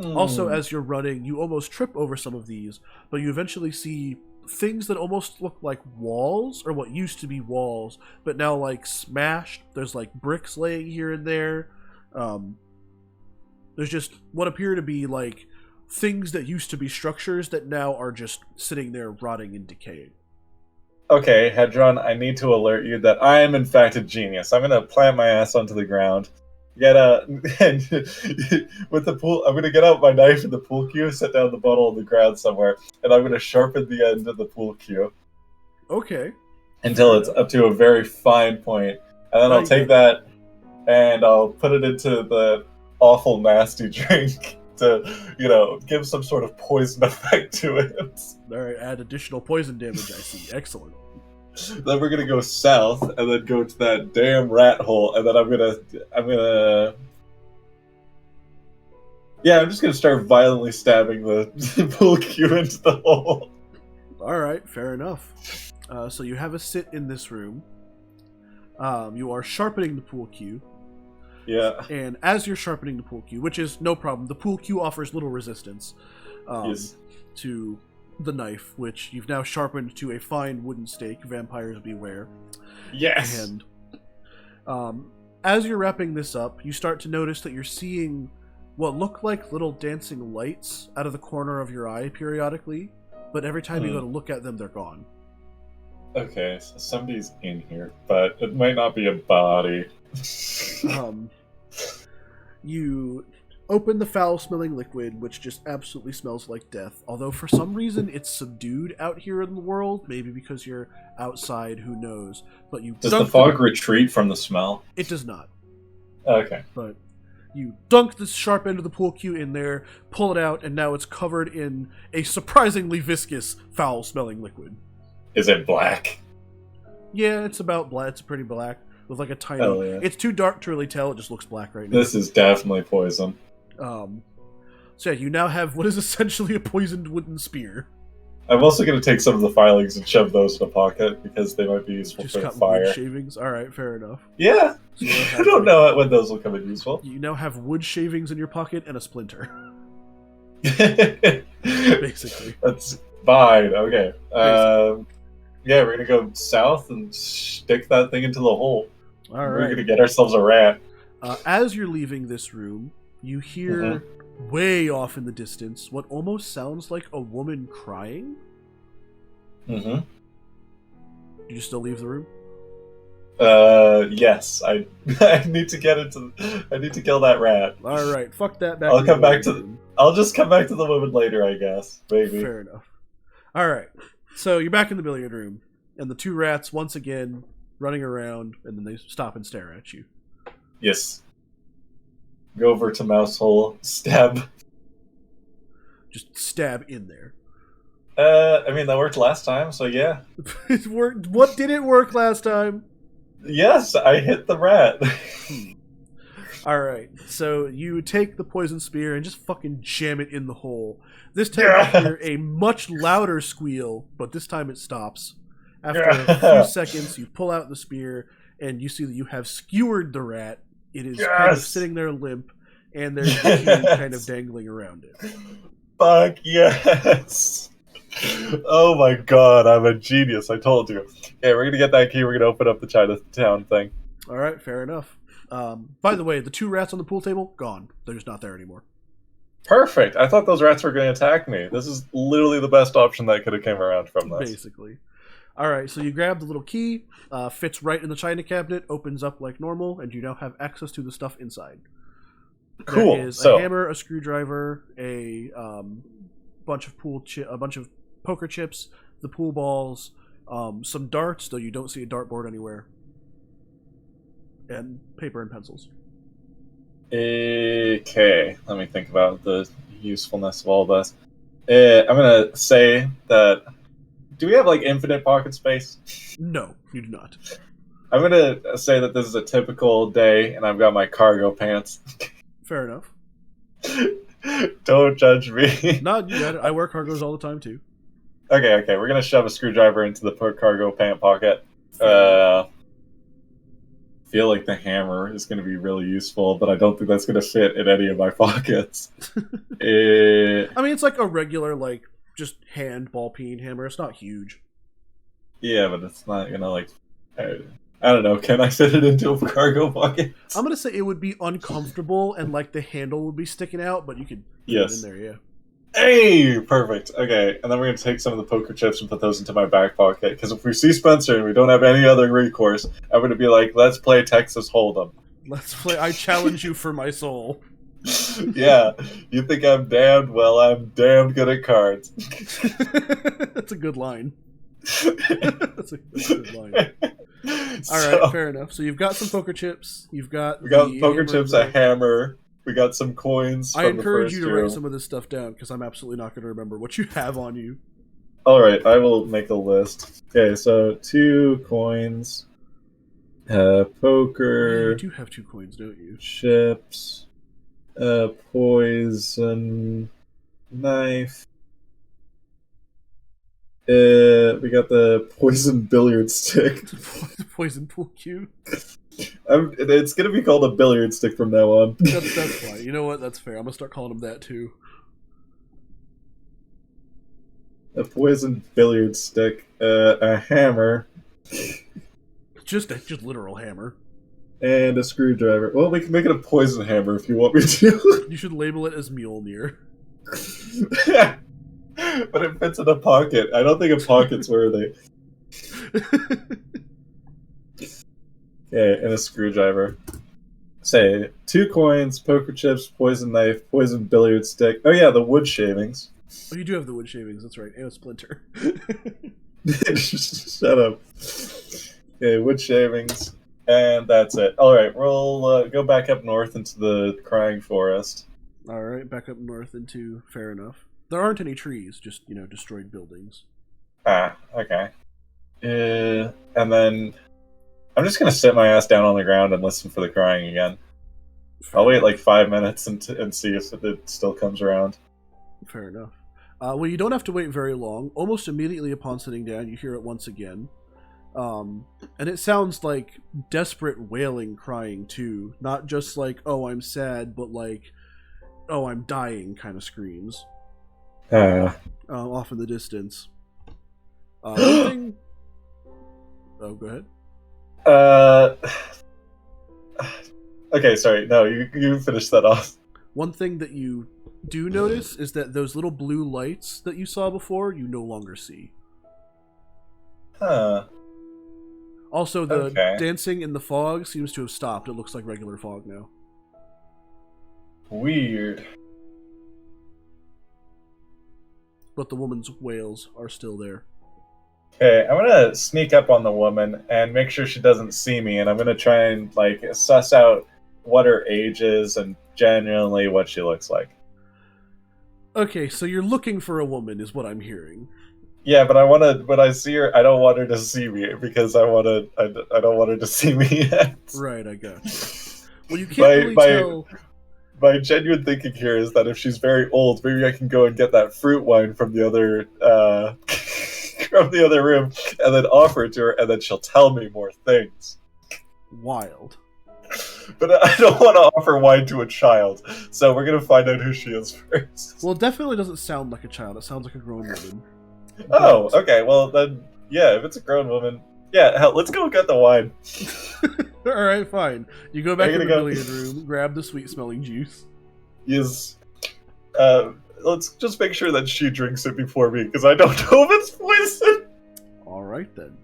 Also, as you're running, you almost trip over some of these, but you eventually see things that almost look like walls, or what used to be walls, but now like smashed. There's like bricks laying here and there. There's just what appear to be like things that used to be structures that now are just sitting there rotting and decaying. Okay, Hedron, I need to alert you that I am in fact a genius. I'm gonna plant my ass onto the ground, and with the pool, I'm gonna get out my knife in the pool cue, set down the bottle on the ground somewhere, and I'm gonna sharpen the end of the pool cue. Okay. Until it's up to a very fine point, and then I'll take that and I'll put it into the awful nasty drink to, give some sort of poison effect to it. Alright, add additional poison damage, I see. Excellent. Then we're gonna go south, and then go to that damn rat hole, and then I'm just gonna start violently stabbing the pool cue into the hole. Alright, fair enough. So you have a sit in this room. You are sharpening the pool cue. Yeah. And as you're sharpening the pool cue, which is no problem, the pool cue offers little resistance to the knife, which you've now sharpened to a fine wooden stake. Vampires beware. Yes. And as you're wrapping this up, you start to notice that you're seeing what look like little dancing lights out of the corner of your eye periodically, but every time you go to look at them, they're gone. Okay, so somebody's in here, but it might not be a body. You open the foul-smelling liquid, which just absolutely smells like death. Although for some reason it's subdued out here in the world, maybe because you're outside, who knows. But you does the fog retreat from the smell? It does not. Okay. But you dunk the sharp end of the pool cue in there, pull it out, and now it's covered in a surprisingly viscous, foul-smelling liquid. Is it black? Yeah, it's about black. It's pretty black with like a tiny. Hell yeah. It's too dark to really tell. It just looks black right now. This is definitely poison. So yeah, you now have what is essentially a poisoned wooden spear. I'm also going to take some of the filings and shove those in a pocket because they might be useful Just for cut fire. wood shavings. All right, fair enough. Yeah. So you I don't know when those will come in useful. You now have wood shavings in your pocket and a splinter. Basically. That's fine. Okay. Yeah, we're gonna go south and stick that thing into the hole. All We're right. gonna get ourselves a rat. As you're leaving this room, you hear way off in the distance what almost sounds like a woman crying. Mm-hmm. Did you still leave the room? Yes. I need to get into. I need to kill that rat. All right, fuck that. I'll come back to. room. I'll just come back to the woman later, I guess. Maybe. Fair enough. All right, so you're back in the billiard room, and the two rats once again running around, and then they stop and stare at you. Yes. Go over to mouse hole. Stab. Just stab in there. I mean that worked last time, so yeah. It worked. What didn't work last time? Yes, I hit the rat. All right, so you take the poison spear and just fucking jam it in the hole. This time Yes. you hear a much louder squeal, but this time it stops. After a few seconds, you pull out the spear and you see that you have skewered the rat. It is kind of Yes. sitting there limp, and there's a key kind of dangling around it. Fuck yes. Oh my god, I'm a genius, I told you. Okay, we're gonna get that key, we're gonna open up the Chinatown thing. All right, fair enough. By the way, the two rats on the pool table, gone. They're just not there anymore. Perfect. I thought those rats were gonna attack me. This is literally the best option that could have came around from this. Basically. All right, so you grab the little key, fits right in the china cabinet, opens up like normal, and you now have access to the stuff inside. Cool. There is So, a hammer, a screwdriver, a bunch of a bunch of poker chips, the pool balls, some darts, though you don't see a dartboard anywhere, and paper and pencils. okay, let me think about the usefulness of all this. I'm gonna say that. Do we have like infinite pocket space? No, you do not. I'm gonna say that this is a typical day, and I've got my cargo pants. Fair enough. Don't judge me. No, you got it. I wear cargos all the time too. Okay. We're gonna shove a screwdriver into the cargo pant pocket. Feel like the hammer is gonna be really useful, but I don't think that's gonna fit in any of my pockets. I mean, it's like a regular, like, just hand ball peen hammer. It's not huge. Yeah, but it's not gonna like. I don't know. Can I fit it into a cargo pocket? I'm gonna say it would be uncomfortable and like the handle would be sticking out, but you could put it in there, yeah. Hey, perfect. Okay, and then we're gonna take some of the poker chips and put those into my back pocket. Because if we see Spencer and we don't have any other recourse, I'm gonna be like, "Let's play Texas Hold'em." Let's play. I challenge you for my soul. Yeah, you think I'm damned? Well, I'm damned good at cards. That's a good line. That's a good line. All right, fair enough. So you've got some poker chips. We got poker chips, a hammer. We got some coins. I encourage you to write room. some of this stuff down because I'm absolutely not going to remember what you have on you. All right, I will make a list. Okay, so 2 coins, poker. You do have 2 coins, don't you? Chips, poison knife. We got the poison billiard stick. The poison pool cue. It's gonna be called a billiard stick from now on. That's fine. You know what? That's fair. I'm gonna start calling them that too. A poison billiard stick, a hammer, Just literal hammer. and a screwdriver. Well, we can make it a poison hammer if you want me to. You should label it as Mjolnir. But it fits in a pocket. I don't think a pocket's worthy. Okay, and a screwdriver. Say 2 coins, poker chips, poison knife, poison billiard stick. Oh yeah, the wood shavings. Oh, you do have the wood shavings. That's right, and a splinter. Shut up. Okay, wood shavings. And that's it. All right, we'll go back up north into the crying forest. All right, back up north into fair enough. There aren't any trees, just destroyed buildings. Ah, okay. And then I'm just gonna sit my ass down on the ground and listen for the crying again. I'll wait like 5 minutes and see if it still comes around. Fair enough. Well, you don't have to wait very long. Almost immediately upon sitting down, you hear it once again. And it sounds like desperate wailing crying too. Not just like, oh, I'm sad, but like, oh, I'm dying kind of screams. Off in the distance. One thing... Oh, go ahead. Okay, sorry. No, you finish that off. One thing that you do notice is that those little blue lights that you saw before, you no longer see. Huh. Also, the dancing in the fog seems to have stopped. It looks like regular fog now. Weird. But the woman's wails are still there. Okay, I'm gonna sneak up on the woman and make sure she doesn't see me, and I'm gonna try and like suss out what her age is and genuinely what she looks like. Okay, so you're looking for a woman, is what I'm hearing. Yeah, but when I see her, I don't want her to see me because I don't want her to see me yet. Right, I got you. Well, you can't really tell. My genuine thinking here is that if she's very old, maybe I can go and get that fruit wine from the other from the other room and then offer it to her, and then she'll tell me more things. Wild. But I don't want to offer wine to a child, so we're gonna find out who she is first. Well, it definitely doesn't sound like a child. It sounds like a grown woman. Oh, okay. Well, then, yeah, if it's a grown woman, yeah, hell, let's go get the wine. All right, fine. You go back to the billiard room, grab the sweet-smelling juice. Yes. Let's just make sure that she drinks it before me, because I don't know if it's poison. All right, then.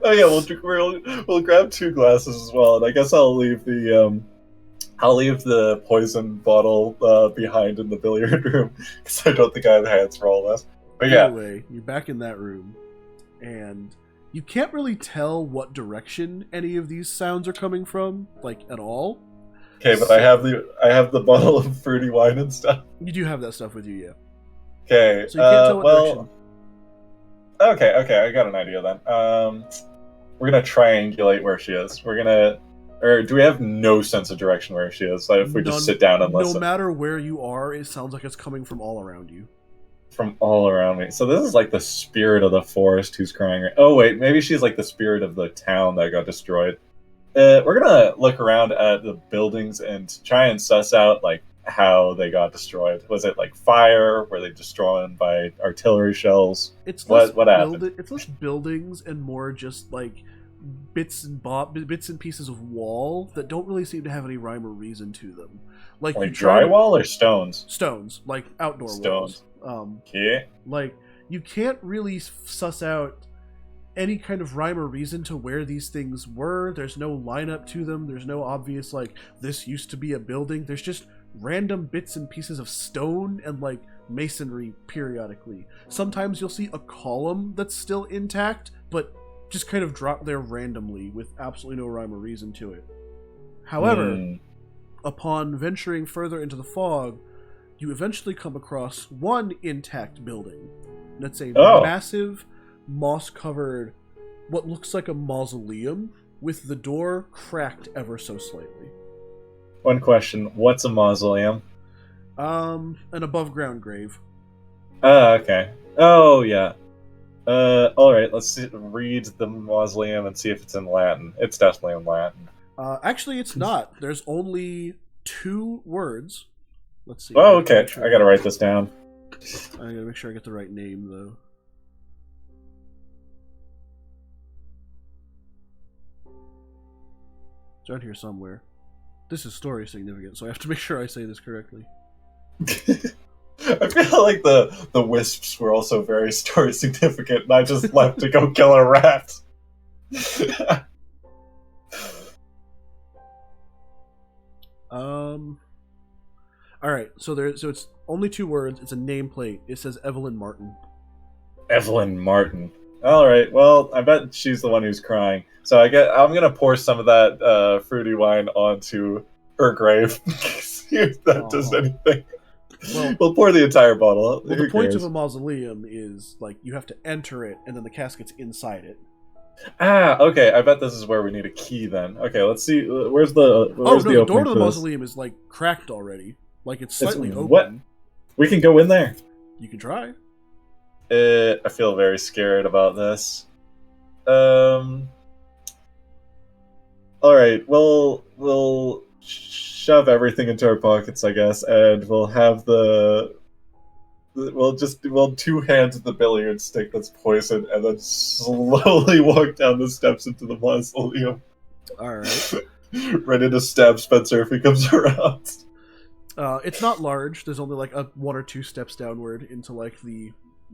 Oh yeah, we'll grab 2 glasses as well, and I guess I'll leave the poison bottle behind in the billiard room because I don't think I have hands for all this. But yeah. Anyway, you're back in that room, and you can't really tell what direction any of these sounds are coming from, like at all. Okay, but I have the bottle of fruity wine and stuff. You do have that stuff with you, yeah. Okay. So you can't tell what direction. Okay, I got an idea then. We're gonna triangulate where she is. Or do we have no sense of direction where she is? Like if we just sit down and listen. No matter where you are, it sounds like it's coming from all around you. From all around me. So this is like the spirit of the forest who's crying. Oh wait, maybe she's like the spirit of the town that got destroyed. We're gonna look around at the buildings and try and suss out like how they got destroyed. Was it like fire? Were they destroyed by artillery shells? It's what happened? It's less buildings and more just like bits and pieces of wall that don't really seem to have any rhyme or reason to them. Like drywall or stones? Stones, like outdoor stones. Walls. Yeah. Like you can't really suss out any kind of rhyme or reason to where these things were. There's no lineup to them. There's no obvious like this used to be a building. There's just random bits and pieces of stone and like masonry periodically. Sometimes you'll see a column that's still intact, but just kind of drop there randomly with absolutely no rhyme or reason to it. However, upon venturing further into the fog, you eventually come across one intact building. And it's a massive, moss-covered, what looks like a mausoleum, with the door cracked ever so slightly. One question, what's a mausoleum? An above-ground grave. Okay. Oh, yeah. Alright, let's read the mausoleum and see if it's in Latin. It's definitely in Latin. Actually, it's not. There's only 2 words. Let's see. Oh, okay. I gotta write this down. I gotta make sure I get the right name, though. It's around here somewhere. This is story significant, so I have to make sure I say this correctly. I feel like the wisps were also very story significant, and I just left to go kill a rat. Alright, so it's only 2 words. It's a nameplate. It says Evelyn Martin. Evelyn Martin. All right. Well, I bet she's the one who's crying. So I'm gonna pour some of that fruity wine onto her grave. See if that does Aw. anything. Well- we'll pour the entire bottle. Well, Who the point of cares? a mausoleum is like you have to enter it, and then the casket's inside it. Okay. I bet this is where we need a key then. Okay, let's see. Where's the Oh no, the door opening to the for this? mausoleum is like cracked already. Like it's slightly open. what? We can go in there. You can try. I feel very scared about this. All right. We'll shove everything into our pockets, I guess, and we'll have we'll two hands at the billiard stick that's poisoned, and then slowly walk down the steps into the mausoleum. All right. Ready to stab Spencer if he comes around. It's not large. There's only like one or two steps downward into like the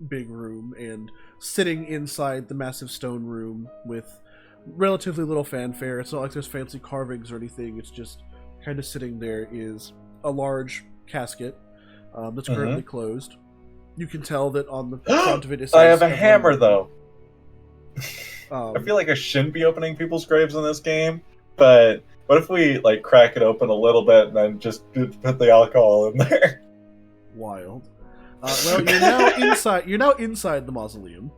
big room, and sitting inside the massive stone room with relatively little fanfare. It's not like there's fancy carvings or anything. It's just kind of sitting there is a large casket that's currently closed. You can tell that on the front of it is. I have a hammer though. I feel like I shouldn't be opening people's graves in this game, but what if we like crack it open a little bit and then just put the alcohol in there? Wild. Well, you're now inside. You're now inside the mausoleum,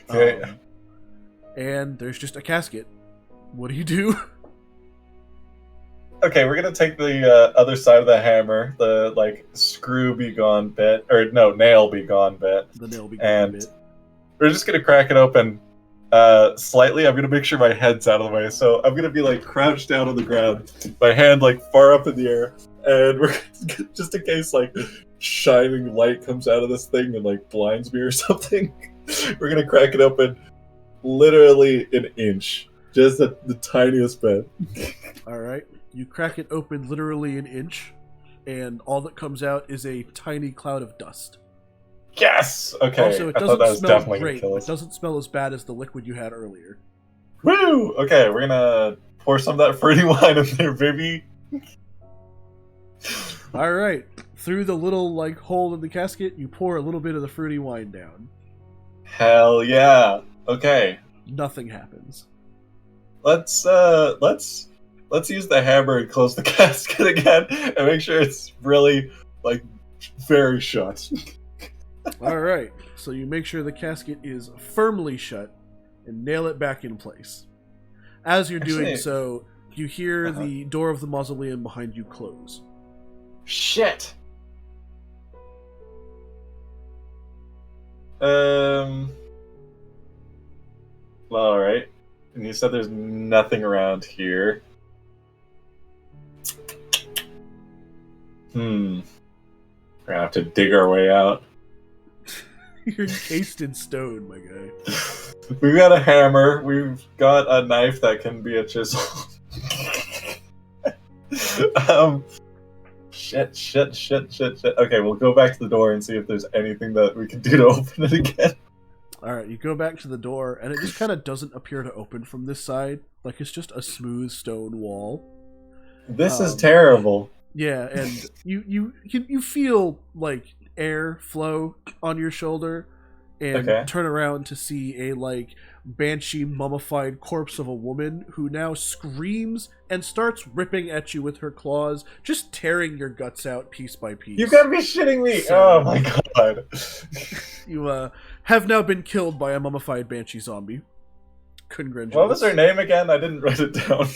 Okay. and there's just a casket. What do you do? Okay, we're gonna take the other side of the hammer, the like screw be gone bit, or no, nail be gone bit, The nail be and bit. we're just gonna crack it open slightly. I'm gonna make sure my head's out of the way, so I'm gonna be like crouched down on the ground, my hand like far up in the air, and we're just in case like shining light comes out of this thing and like blinds me or something. We're gonna crack it open, literally an inch, just the tiniest bit. All right. You crack it open literally an inch, and all that comes out is a tiny cloud of dust. Yes. Okay. Also, it I thought that doesn't was smell definitely great. gonna kill It us. doesn't smell as bad as the liquid you had earlier. Woo! Okay, we're gonna pour some of that fruity wine in there, baby. All right. Through the little like hole in the casket, you pour a little bit of the fruity wine down. Hell yeah. Okay. Nothing happens. Let's use the hammer and close the casket again and make sure it's really like very shut. All right. So you make sure the casket is firmly shut and nail it back in place. As you're doing Actually- so, you hear the door of the mausoleum behind you close. Shit. Well, all right. And you said there's nothing around here. We're gonna have to dig our way out. You're encased in stone, my guy. We've got a hammer. We've got a knife that can be a chisel. Shit. Okay, we'll go back to the door and see if there's anything that we can do to open it again. All right, you go back to the door, and it just kind of doesn't appear to open from this side. Like it's just a smooth stone wall. This is terrible. Yeah, and you feel like air flow on your shoulder, and Okay. turn around to see a like banshee mummified corpse of a woman who now screams and starts ripping at you with her claws, just tearing your guts out piece by piece. You gotta be shitting me! So- Oh my god. You have now been killed by a mummified banshee zombie. Congratulations. What was her name again? I didn't write it down.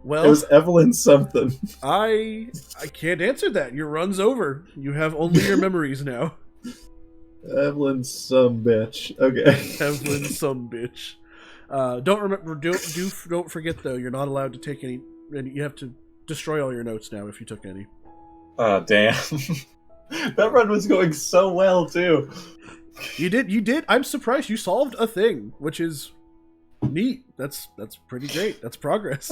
Well, It was Evelyn something. I can't answer that. Your run's over. You have only your memories now. Evelyn some bitch. Okay. Evelyn, some bitch. Don't remember. Don't forget though. You're not allowed to take any. And you have to destroy all your notes now if you took any. Oh damn. That run was going so well too. You did. I'm surprised you solved a thing, which is neat. That's pretty great. That's progress.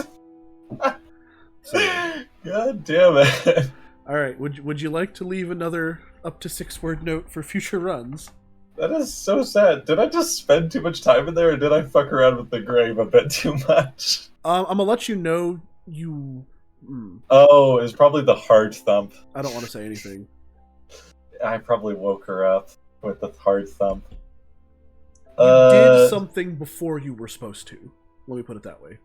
So, God damn it. all right. Would you like to leave another up to 6-word note for future runs? That is so sad. Did I just spend too much time in there, or did I fuck around with the grave a bit too much? I'm gonna let you know you. Oh, it was probably the hard thump. I don't want to say anything. I probably woke her up with the hard thump. You did something before you were supposed to. Let me put it that way.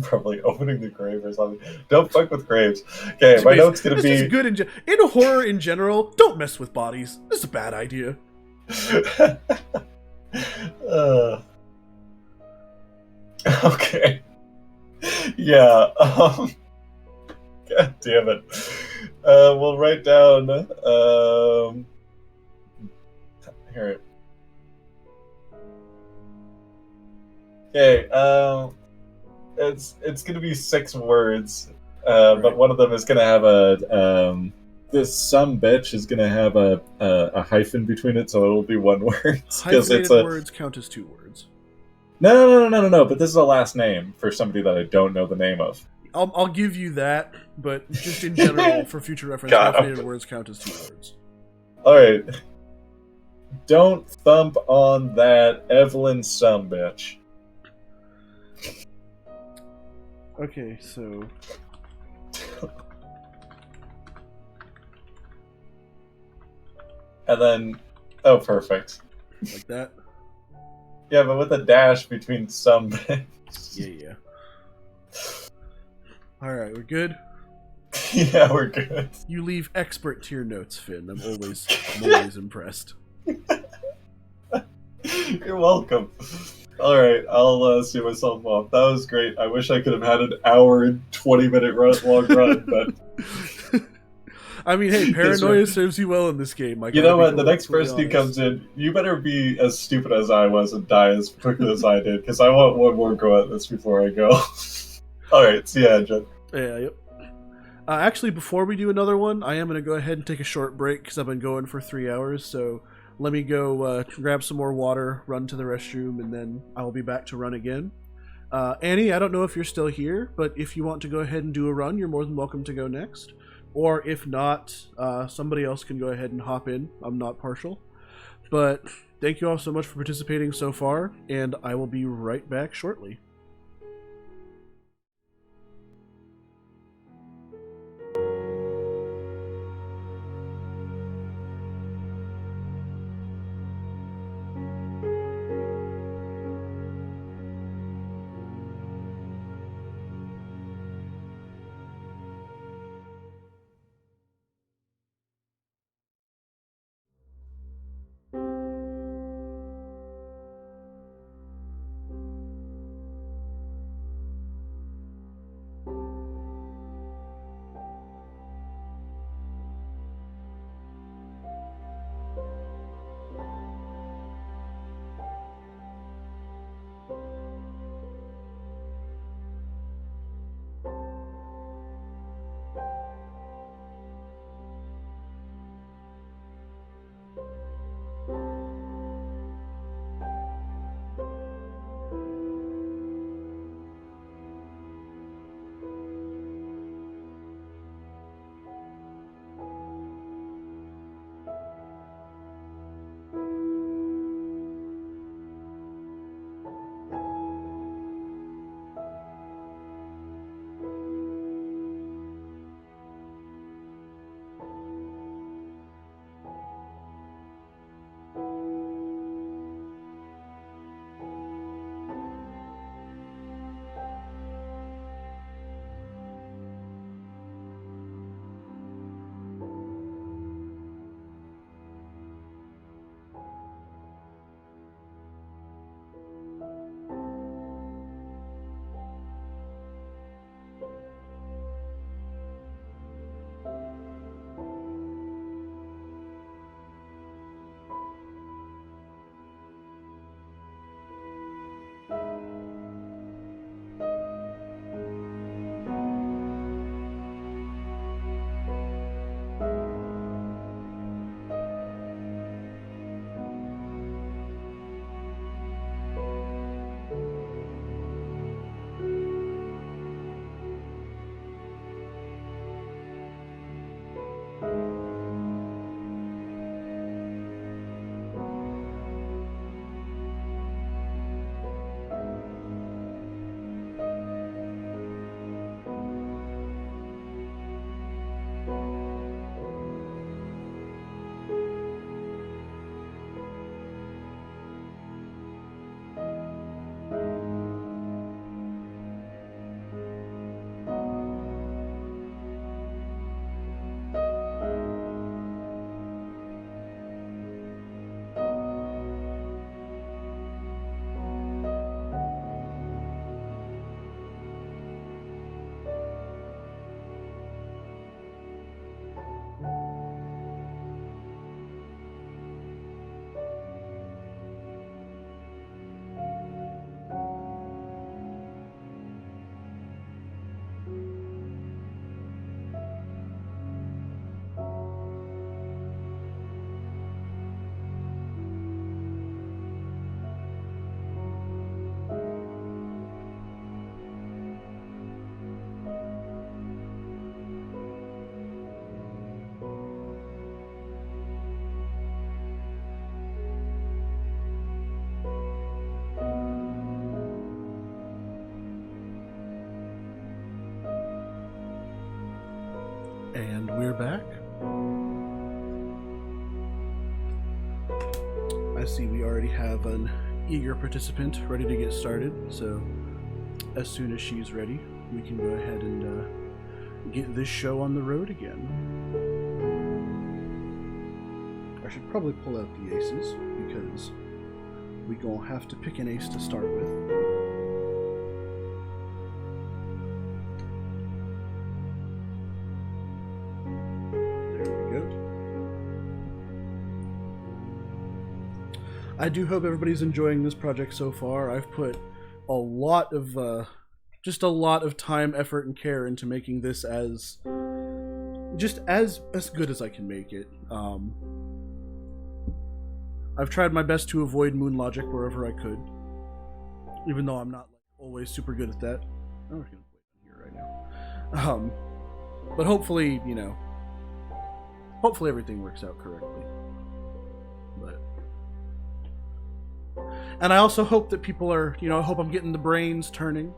Probably opening the grave or something. Don't fuck with graves. Okay, my note's gonna This be. is good in horror in general. Don't mess with bodies. This is a bad idea. Okay. Yeah. God damn it. We'll write down. Here. Okay. It's gonna be 6 words, Right. but one of them is gonna have a. This some bitch is gonna have a hyphen between it, so it'll be 1 word because it's Hyphenated a. words count as 2 words. No. But this is a last name for somebody that I don't know the name of. I'll give you that, but just in general, for future reference, God, hyphenated words count as 2 words. All right. Don't thump on that Evelyn some bitch. Okay, so And then, oh, perfect. like that. Yeah, but with a dash between some bitch. Yeah. All right, we're good. Yeah, we're good. You leave expert tier notes, Finn. I'm always impressed. You're welcome. All right, I'll see myself off. That was great. I wish I could have had an hour and 20-minute long run, but I mean, hey, paranoia serves you well in this game. you know what? The next person who comes in, you better be as stupid as I was and die as quickly as I did, because I want one more go at this before I go. All right, see ya, Jen. Yeah, yep. Actually, before we do another one, I am going to go ahead and take a short break because I've been going for 3 hours. So let me go grab some more water, run to the restroom, and then I'll be back to run again. Annie, I don't know if you're still here, but if you want to go ahead and do a run, you're more than welcome to go next. Or if not, somebody else can go ahead and hop in. I'm not partial. But thank you all so much for participating so far, and I will be right back shortly. We're back. I see we already have an eager participant ready to get started, so as soon as she's ready, we can go ahead and get this show on the road again. I should probably pull out the aces, because we gonna have to pick an ace to start with. I do hope everybody's enjoying this project so far. I've put a lot of, just a lot of time, effort, and care into making this as good as I can make it. I've tried my best to avoid moon logic wherever I could, even though I'm not always super good at that. I'm just gonna wait here right now. But hopefully, hopefully everything works out correctly. And I also hope that people are, I hope I'm getting the brains turning.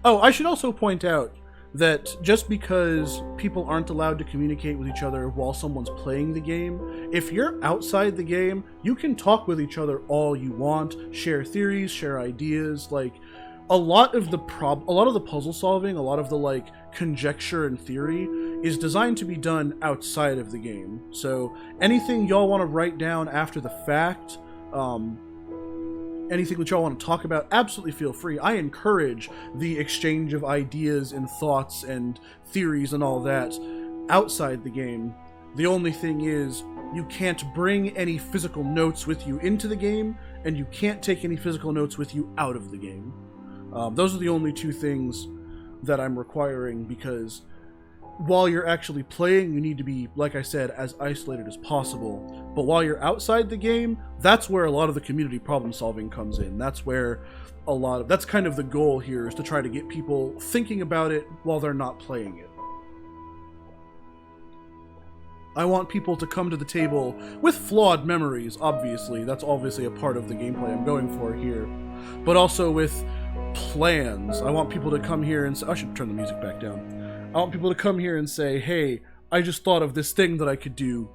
Oh, I should also point out that just because people aren't allowed to communicate with each other while someone's playing the game, if you're outside the game, you can talk with each other all you want, share theories, share ideas. Like, a lot of the puzzle solving, a lot of the conjecture and theory is designed to be done outside of the game. So anything y'all want to write down after the fact, anything that y'all want to talk about, absolutely feel free. I encourage the exchange of ideas and thoughts and theories and all that outside the game. The only thing is, you can't bring any physical notes with you into the game, and you can't take any physical notes with you out of the game. Those are the only two things that I'm requiring, because while you're actually playing, you need to be, like I said, as isolated as possible. But while you're outside the game, that's where a lot of the community problem solving comes in. That's kind of the goal here, is to try to get people thinking about it while they're not playing it. I want people to come to the table with flawed memories, obviously. That's obviously a part of the gameplay I'm going for here. But also with plans. I want people to come here and say, I should turn the music back down. I want people to come here and say, hey, I just thought of this thing that I could do.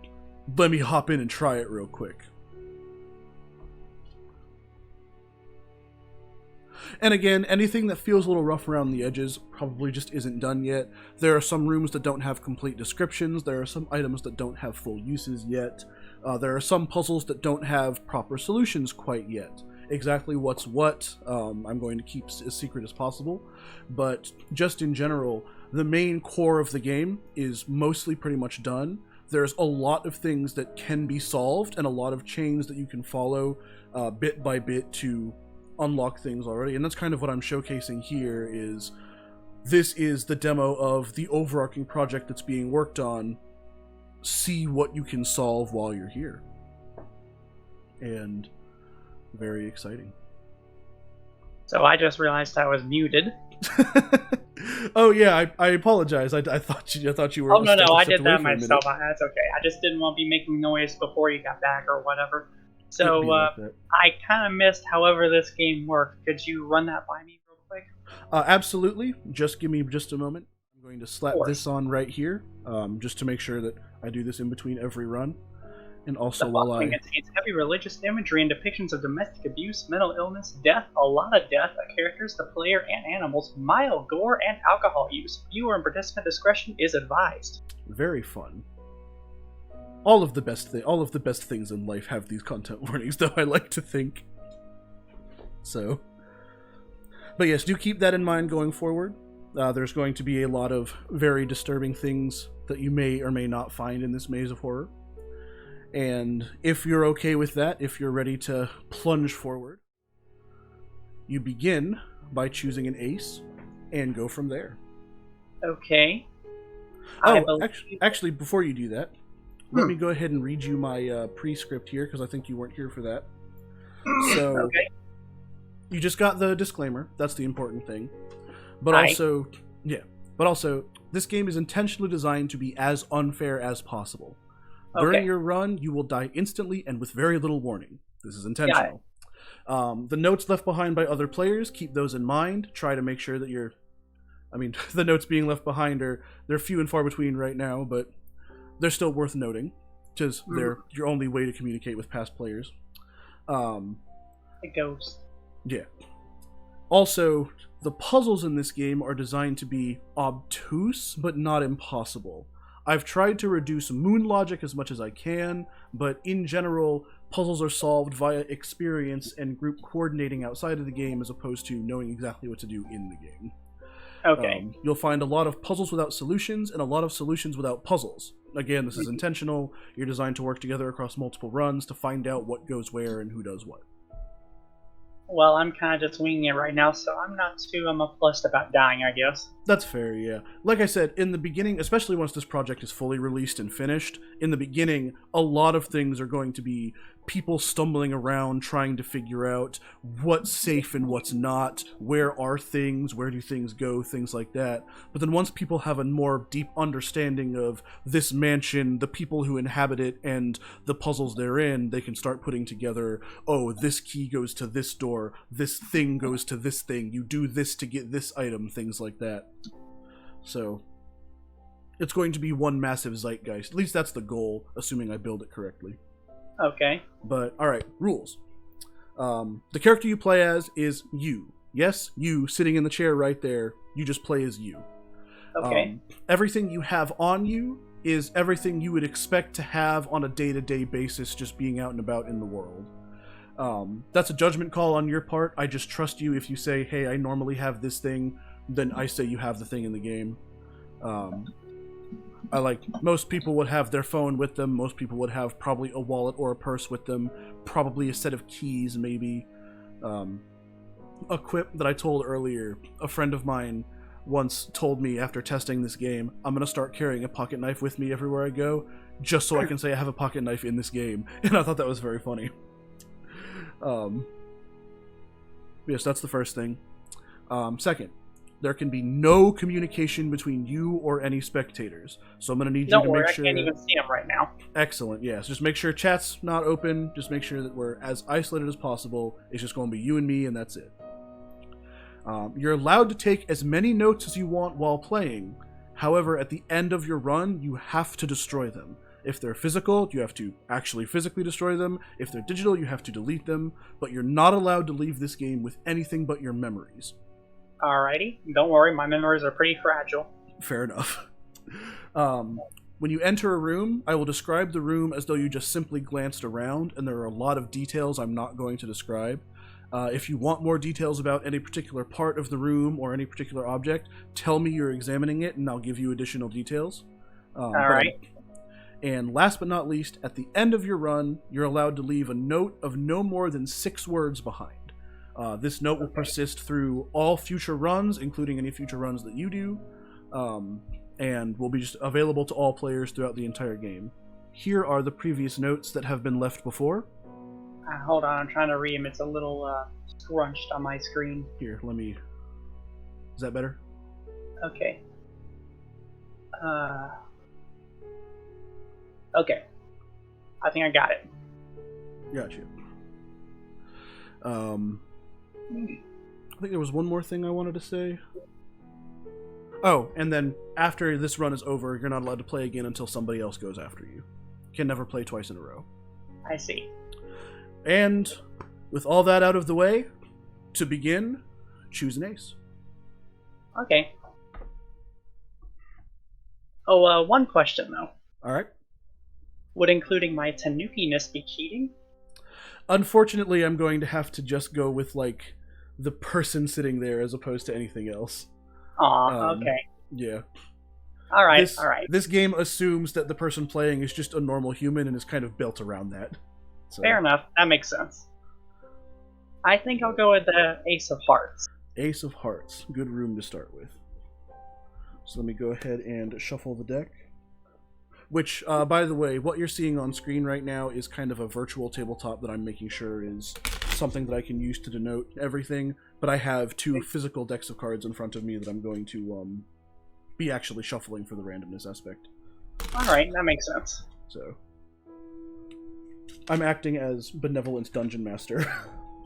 Let me hop in and try it real quick. And again, anything that feels a little rough around the edges probably just isn't done yet. There are some rooms that don't have complete descriptions. There are some items that don't have full uses yet. There are some puzzles that don't have proper solutions quite yet. Exactly what's what, I'm going to keep as secret as possible. But just in general, the main core of the game is mostly pretty much done. There's a lot of things that can be solved and a lot of chains that you can follow bit by bit to unlock things already. And that's kind of what I'm showcasing here. This is the demo of the overarching project that's being worked on. See what you can solve while you're here. And very exciting. So I just realized I was muted. Oh yeah, I apologize. I thought you were. Oh no, I did that myself. That's okay. I just didn't want to be making noise before you got back or whatever. So I kind of missed however this game worked. Could you run that by me real quick? Absolutely. Just give me just a moment. I'm going to slap this on right here, just to make sure that I do this in between every run. And also the following contains heavy religious imagery and depictions of domestic abuse, mental illness, death, a lot of death of characters, the player, and animals, mild gore, and alcohol use. Viewer and participant discretion is advised. Very fun. All of the best things in life have these content warnings, though, I like to think. So, but yes, do keep that in mind going forward. There's going to be a lot of very disturbing things that you may or may not find in this maze of horror. And if you're okay with that, if you're ready to plunge forward, you begin by choosing an ace and go from there. Okay. Oh, actually, before you do that, let me go ahead and read you my pre-script here, because I think you weren't here for that. So, okay. You just got the disclaimer. That's the important thing. But also, this game is intentionally designed to be as unfair as possible. During your run, you will die instantly and with very little warning. This is intentional. The notes left behind by other players, keep those in mind. Try to make sure that you're I mean, the notes being left behind they're few and far between right now, but they're still worth noting, because they're your only way to communicate with past players. The ghost. Yeah. Also, the puzzles in this game are designed to be obtuse, but not impossible. I've tried to reduce moon logic as much as I can, but in general, puzzles are solved via experience and group coordinating outside of the game as opposed to knowing exactly what to do in the game. Okay. You'll find a lot of puzzles without solutions and a lot of solutions without puzzles. Again, this is intentional. You're designed to work together across multiple runs to find out what goes where and who does what. Well, I'm kind of just winging it right now, so I'm not too fussed about dying, I guess. That's fair, yeah. Like I said, in the beginning, especially once this project is fully released and finished, in the beginning, a lot of things are going to be people stumbling around trying to figure out what's safe and what's not, where are things, where do things go, things like that. But then once people have a more deep understanding of this mansion, the people who inhabit it, and the puzzles therein, they can start putting together, oh, this key goes to this door, this thing goes to this thing, you do this to get this item, things like that. So, it's going to be one massive zeitgeist. At least that's the goal, assuming I build it correctly. Okay. But, alright, rules. The character you play as is you. Yes, you, sitting in the chair right there. You just play as you. Okay. Everything you have on you is everything you would expect to have on a day-to-day basis just being out and about in the world. That's a judgment call on your part. I just trust you. If you say, hey, I normally have this thing, then I say you have the thing in the game. Most people would have their phone with them. Most people would have probably a wallet or a purse with them. Probably a set of keys, maybe. A quip that I told earlier, a friend of mine once told me after testing this game, I'm going to start carrying a pocket knife with me everywhere I go, just so I can say I have a pocket knife in this game. And I thought that was very funny. Yes, that's the first thing. Second, there can be no communication between you or any spectators. So I'm going to need you to make sure... I can't even see them right now. Excellent, yes. Just make sure chat's not open. Just make sure that we're as isolated as possible. It's just going to be you and me, and that's it. You're allowed to take as many notes as you want while playing. However, at the end of your run, you have to destroy them. If they're physical, you have to actually physically destroy them. If they're digital, you have to delete them. But you're not allowed to leave this game with anything but your memories. Alrighty. Don't worry, my memories are pretty fragile. Fair enough. When you enter a room, I will describe the room as though you just simply glanced around, and there are a lot of details I'm not going to describe. If you want more details about any particular part of the room or any particular object, tell me you're examining it, and I'll give you additional details. Alright. And last but not least, at the end of your run, you're allowed to leave a note of no more than 6 words behind. This note will persist through all future runs, including any future runs that you do, and will be just available to all players throughout the entire game. Here are the previous notes that have been left before. Hold on, I'm trying to read them. It's a little scrunched on my screen. Here, let me... Is that better? Okay. Okay. I think I got it. Gotcha. I think there was one more thing I wanted to say. Oh, and then after this run is over, you're not allowed to play again until somebody else goes after you. You can never play twice in a row. I see. And with all that out of the way, to begin, choose an ace. Okay. Oh, one question though. Alright. Would including my tanuki-ness be cheating? Unfortunately, I'm going to have to just go with, like, the person sitting there as opposed to anything else. Aw, okay. Yeah. Alright, This game assumes that the person playing is just a normal human and is kind of built around that. So. Fair enough, that makes sense. I think I'll go with the Ace of Hearts. Ace of Hearts. Good room to start with. So let me go ahead and shuffle the deck. Which, by the way, what you're seeing on screen right now is kind of a virtual tabletop that I'm making sure is something that I can use to denote everything, but I have 2 physical decks of cards in front of me that I'm going to be actually shuffling for the randomness aspect. Alright, that makes sense. So, I'm acting as benevolent dungeon master,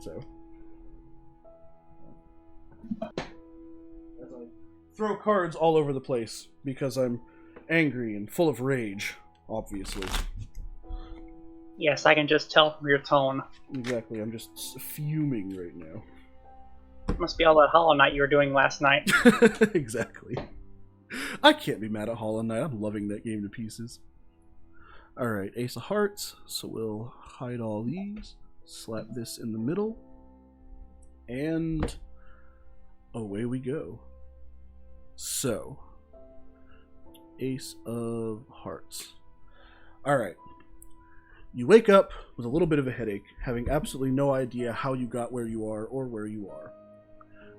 so. As I throw cards all over the place because I'm angry and full of rage, obviously. Yes, I can just tell from your tone. Exactly, I'm just fuming right now. Must be all that Hollow Knight you were doing last night. Exactly. I can't be mad at Hollow Knight. I'm loving that game to pieces. Alright, Ace of Hearts. So we'll hide all these. Slap this in the middle. And away we go. So, Ace of Hearts. Alright. You wake up with a little bit of a headache, having absolutely no idea how you got where you are or where you are.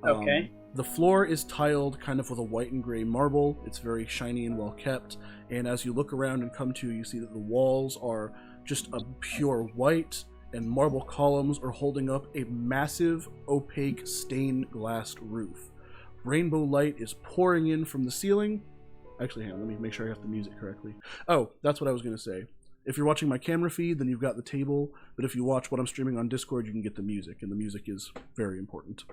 Okay. The floor is tiled kind of with a white and gray marble. It's very shiny and well kept. And as you look around and come to, you see that the walls are just a pure white, and marble columns are holding up a massive, opaque, stained glass roof. Rainbow light is pouring in from the ceiling. Actually, hang on, let me make sure I have the music correctly. Oh, that's what I was going to say. If you're watching my camera feed, then you've got the table. But if you watch what I'm streaming on Discord, you can get the music. And the music is very important.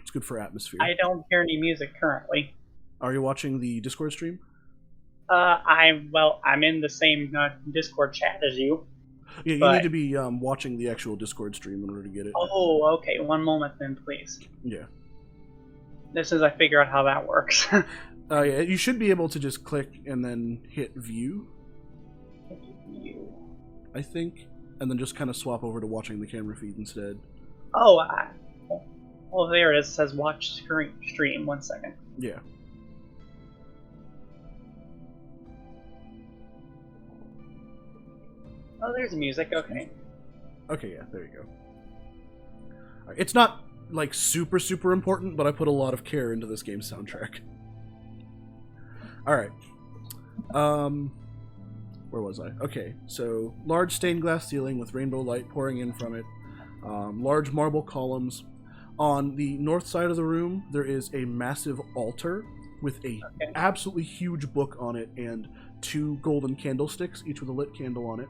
It's good for atmosphere. I don't hear any music currently. Are you watching the Discord stream? I'm in the same Discord chat as you. Yeah, you need to be watching the actual Discord stream in order to get it. Oh, okay. One moment then, please. Yeah. This is I figure out how that works. Yeah, you should be able to just click and then hit view, I think, and then just kind of swap over to watching the camera feed instead. Oh, there it is. It says watch stream. 1 second. Yeah. Oh, there's music. Okay. Okay, yeah, there you go. All right, it's not, like, super, super important, but I put a lot of care into this game's soundtrack. Alright. Where was I? Okay, so large stained glass ceiling with rainbow light pouring in from it. Large marble columns. On the north side of the room, there is a massive altar with a absolutely huge book on it and 2 golden candlesticks, each with a lit candle on it.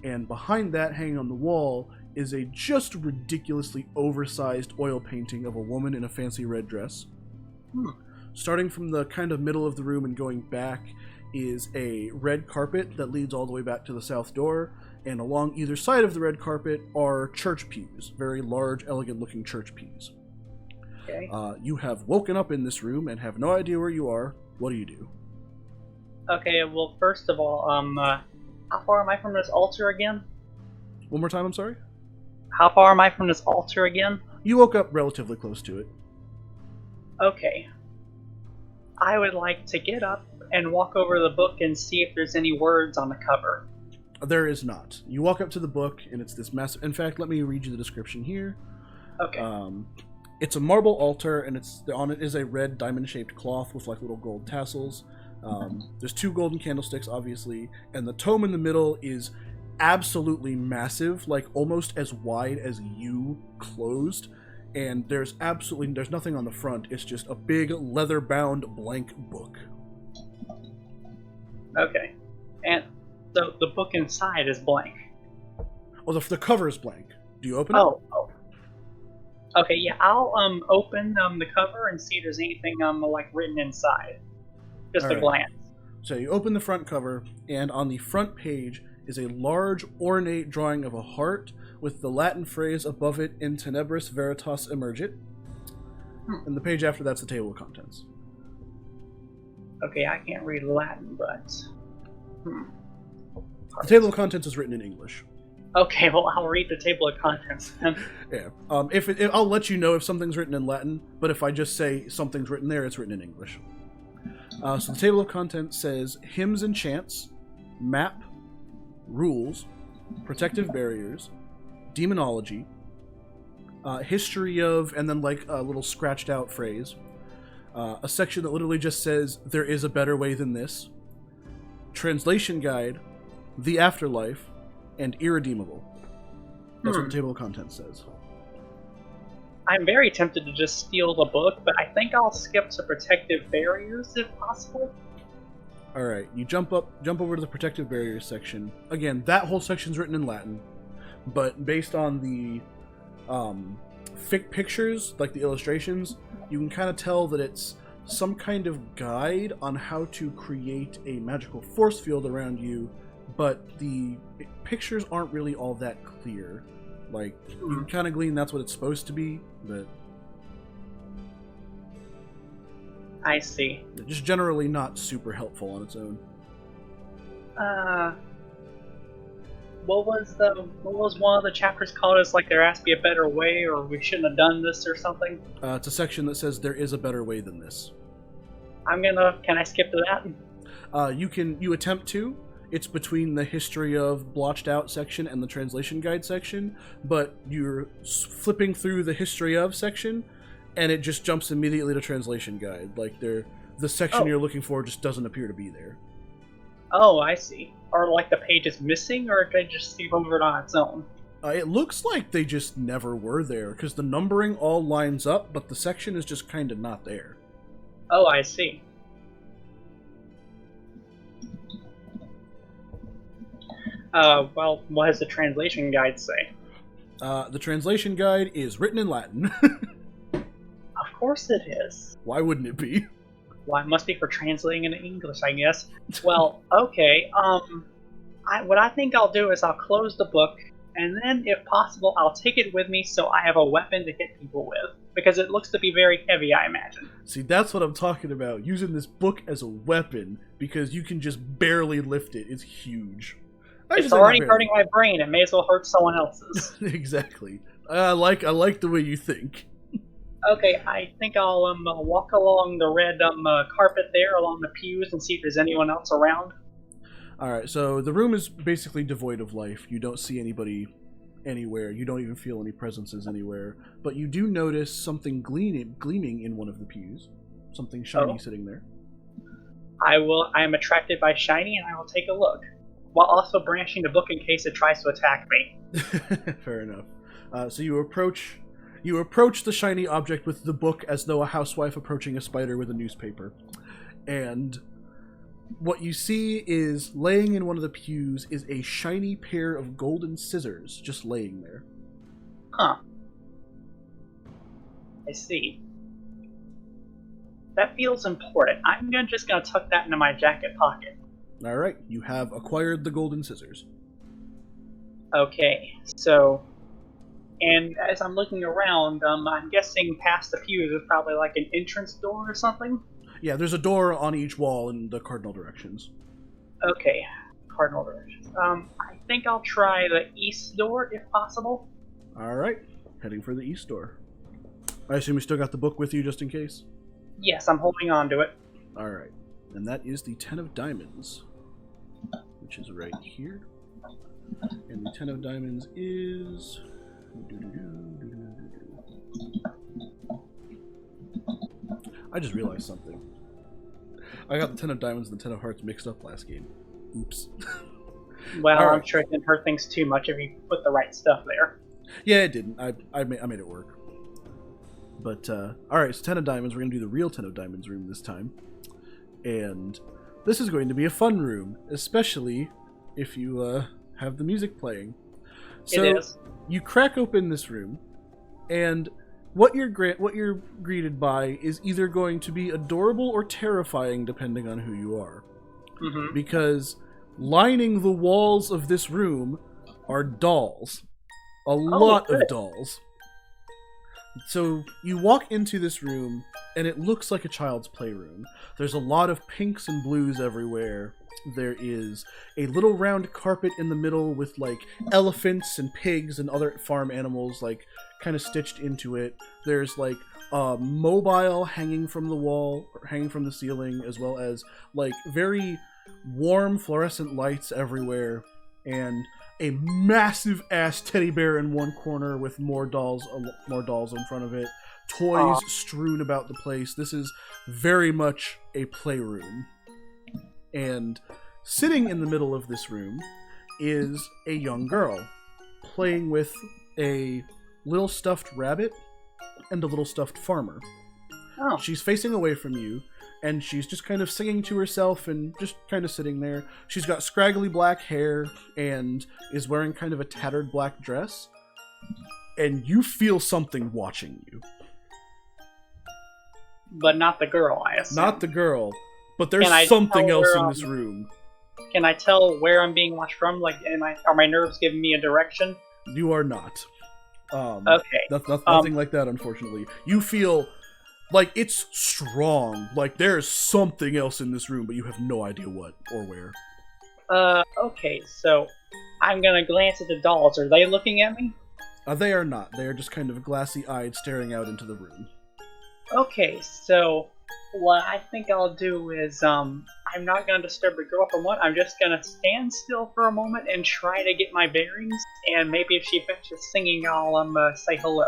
And behind that, hanging on the wall, is a just ridiculously oversized oil painting of a woman in a fancy red dress. Starting from the kind of middle of the room and going back is a red carpet that leads all the way back to the south door, and along either side of the red carpet are church pews, very large, elegant-looking church pews. Okay. You have woken up in this room and have no idea where you are. What do you do? Okay. Well, first of all, how far am I from this altar again? One more time, I'm sorry? How far am I from this altar again? You woke up relatively close to it. Okay. I would like to get up and walk over the book and see if there's any words on the cover. There is not. You walk up to the book, and it's this massive... In fact, let me read you the description here. Okay. It's a marble altar, and on it is a red diamond-shaped cloth with like little gold tassels. There's 2 golden candlesticks, obviously, and the tome in the middle is absolutely massive, like almost as wide as you closed. And there's nothing on the front. It's just a big leather-bound blank book. Okay. And the book inside is blank. Well, the cover is blank. Do you open it? Oh. Okay, yeah, I'll open the cover and see if there's anything like written inside. Just a glance. So you open the front cover, and on the front page is a large, ornate drawing of a heart with the Latin phrase above it, in tenebris veritas emergit. And the page after that's the table of contents. Okay, I can't read Latin, but... The table of contents is written in English. Okay, well, I'll read the table of contents then. Yeah. I'll let you know if something's written in Latin, but if I just say something's written there, it's written in English. So the table of contents says hymns and chants, map, rules, protective barriers, demonology, history of, and then like a little scratched out phrase, a section that literally just says there is a better way than this, translation guide, the afterlife, and irredeemable. That's what the table of contents says. I'm very tempted to just steal the book, but I think I'll skip to protective barriers if possible. Alright, you jump over to the protective barriers section. Again, that whole section's written in Latin, but based on the pictures, like the illustrations, you can kind of tell that it's some kind of guide on how to create a magical force field around you, but the pictures aren't really all that clear. Like, you can kind of glean that's what it's supposed to be, but I see. just generally not super helpful on its own. What was one of the chapters called? It's like there has to be a better way, or we shouldn't have done this, or something. It's a section that says there is a better way than this. Can I skip to that? You attempt to. It's between the history of blotched out section and the translation guide section, but you're flipping through the history of section, and it just jumps immediately to translation guide. Like the section you're looking for just doesn't appear to be there. Oh, I see. Or like the page is missing, or did I just skip over it on its own? It looks like they just never were there, because the numbering all lines up, but the section is just kind of not there. Oh, I see. Well, what does the translation guide say? The translation guide is written in Latin. Of course it is. Why wouldn't it be? Well, it must be for translating into English, I guess. Well, okay. What I think I'll do is I'll close the book, and then, if possible, I'll take it with me so I have a weapon to hit people with. Because it looks to be very heavy, I imagine. See, that's what I'm talking about. Using this book as a weapon, because you can just barely lift it. It's huge. It's already hurting my brain. It may as well hurt someone else's. Exactly. I like the way you think. Okay, I think I'll walk along the red carpet there, along the pews, and see if there's anyone else around. Alright, so the room is basically devoid of life. You don't see anybody anywhere. You don't even feel any presences anywhere. But you do notice something gleaming in one of the pews. Something shiny sitting there. I am attracted by shiny, and I will take a look, while also branching the book in case it tries to attack me. Fair enough. So you approach the shiny object with the book as though a housewife approaching a spider with a newspaper. And what you see is, laying in one of the pews is a shiny pair of golden scissors just laying there. Huh. I see. That feels important. I'm just gonna tuck that into my jacket pocket. Alright, you have acquired the golden scissors. Okay, so... And as I'm looking around, I'm guessing past the pews is probably like an entrance door or something? Yeah, there's a door on each wall in the cardinal directions. Okay, cardinal directions. I think I'll try the east door, if possible. Alright, heading for the east door. I assume you still got the book with you just in case? Yes, I'm holding on to it. Alright, and that is the 10 of diamonds, which is right here. And the 10 of diamonds is... I just realized something. I got the 10 of diamonds and the 10 of hearts mixed up last game. Oops. Well, All right. I'm sure it didn't hurt things too much if you put the right stuff there. Yeah, it didn't. I made it work. But, alright, so 10 of diamonds. We're going to do the real 10 of diamonds room this time. And this is going to be a fun room, especially if you have the music playing. So, It is. you crack open this room, and what you're greeted by is either going to be adorable or terrifying, depending on who you are. Mm-hmm. Because lining the walls of this room are dolls. A lot of dolls. So you walk into this room, and it looks like a child's playroom. There's a lot of pinks and blues everywhere. There is a little round carpet in the middle with like elephants and pigs and other farm animals like kind of stitched into it. There's like a mobile hanging from the wall, or hanging from the ceiling, as well as like very warm fluorescent lights everywhere, and a massive ass teddy bear in one corner with more dolls in front of it. Toys strewn about the place. This is very much a playroom. And sitting in the middle of this room is a young girl playing with a little stuffed rabbit and a little stuffed farmer. Oh. She's facing away from you, and she's just kind of singing to herself and just kind of sitting there. She's got scraggly black hair and is wearing kind of a tattered black dress. and you feel something watching you. But not the girl, I assume. Not the girl, but there's Can I something tell else her, in this room. Can I tell where I'm being watched from? Like, are my nerves giving me a direction? You are not. Okay. Nothing like that, unfortunately. You feel like it's strong. Like there's something else in this room, but you have no idea what or where. Okay, so I'm gonna glance at the dolls. Are they looking at me? They are not. They are just kind of glassy-eyed, staring out into the room. Okay, so what I think I'll do is, I'm not gonna disturb the girl for one. I'm just gonna stand still for a moment and try to get my bearings, and maybe if she finishes singing, I'll say hello.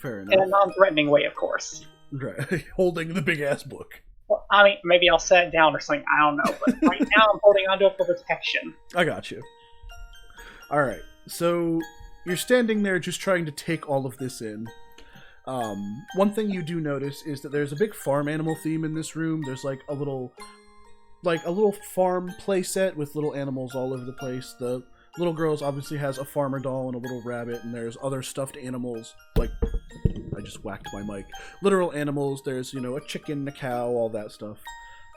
Fair enough. In a non-threatening way, of course. Right. Holding the big-ass book. Well, I mean, maybe I'll set it down or something, I don't know, but right now I'm holding onto it for protection. I got you. Alright, so you're standing there just trying to take all of this in. One thing you do notice is that there's a big farm animal theme in this room. There's like a little farm play set with little animals all over the place. The little girl obviously has a farmer doll and a little rabbit, and there's other stuffed animals, like, I just whacked my mic. Literal animals, there's, a chicken, a cow, all that stuff.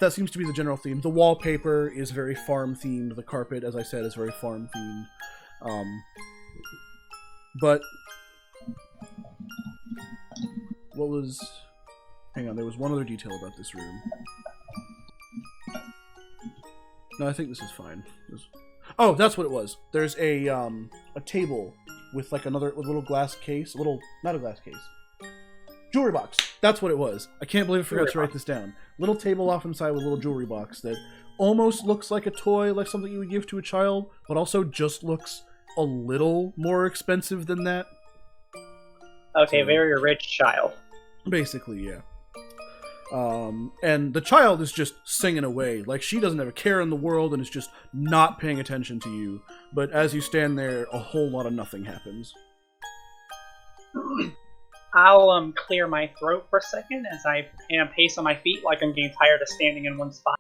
That seems to be the general theme. The wallpaper is very farm themed. The carpet, as I said, is very farm themed. But what was... Hang on, there was one other detail about this room. No, I think this is fine. Oh, that's what it was. There's a table with like another little glass case. Not a glass case. Jewelry box. That's what it was. I can't believe I forgot to write this down. Little table off inside with a little jewelry box that almost looks like a toy, like something you would give to a child, but also just looks a little more expensive than that. Okay, very rich child. Basically, yeah. And the child is just singing away. Like, she doesn't have a care in the world and is just not paying attention to you. But as you stand there, a whole lot of nothing happens. I'll clear my throat for a second as I pace on my feet like I'm getting tired of standing in one spot.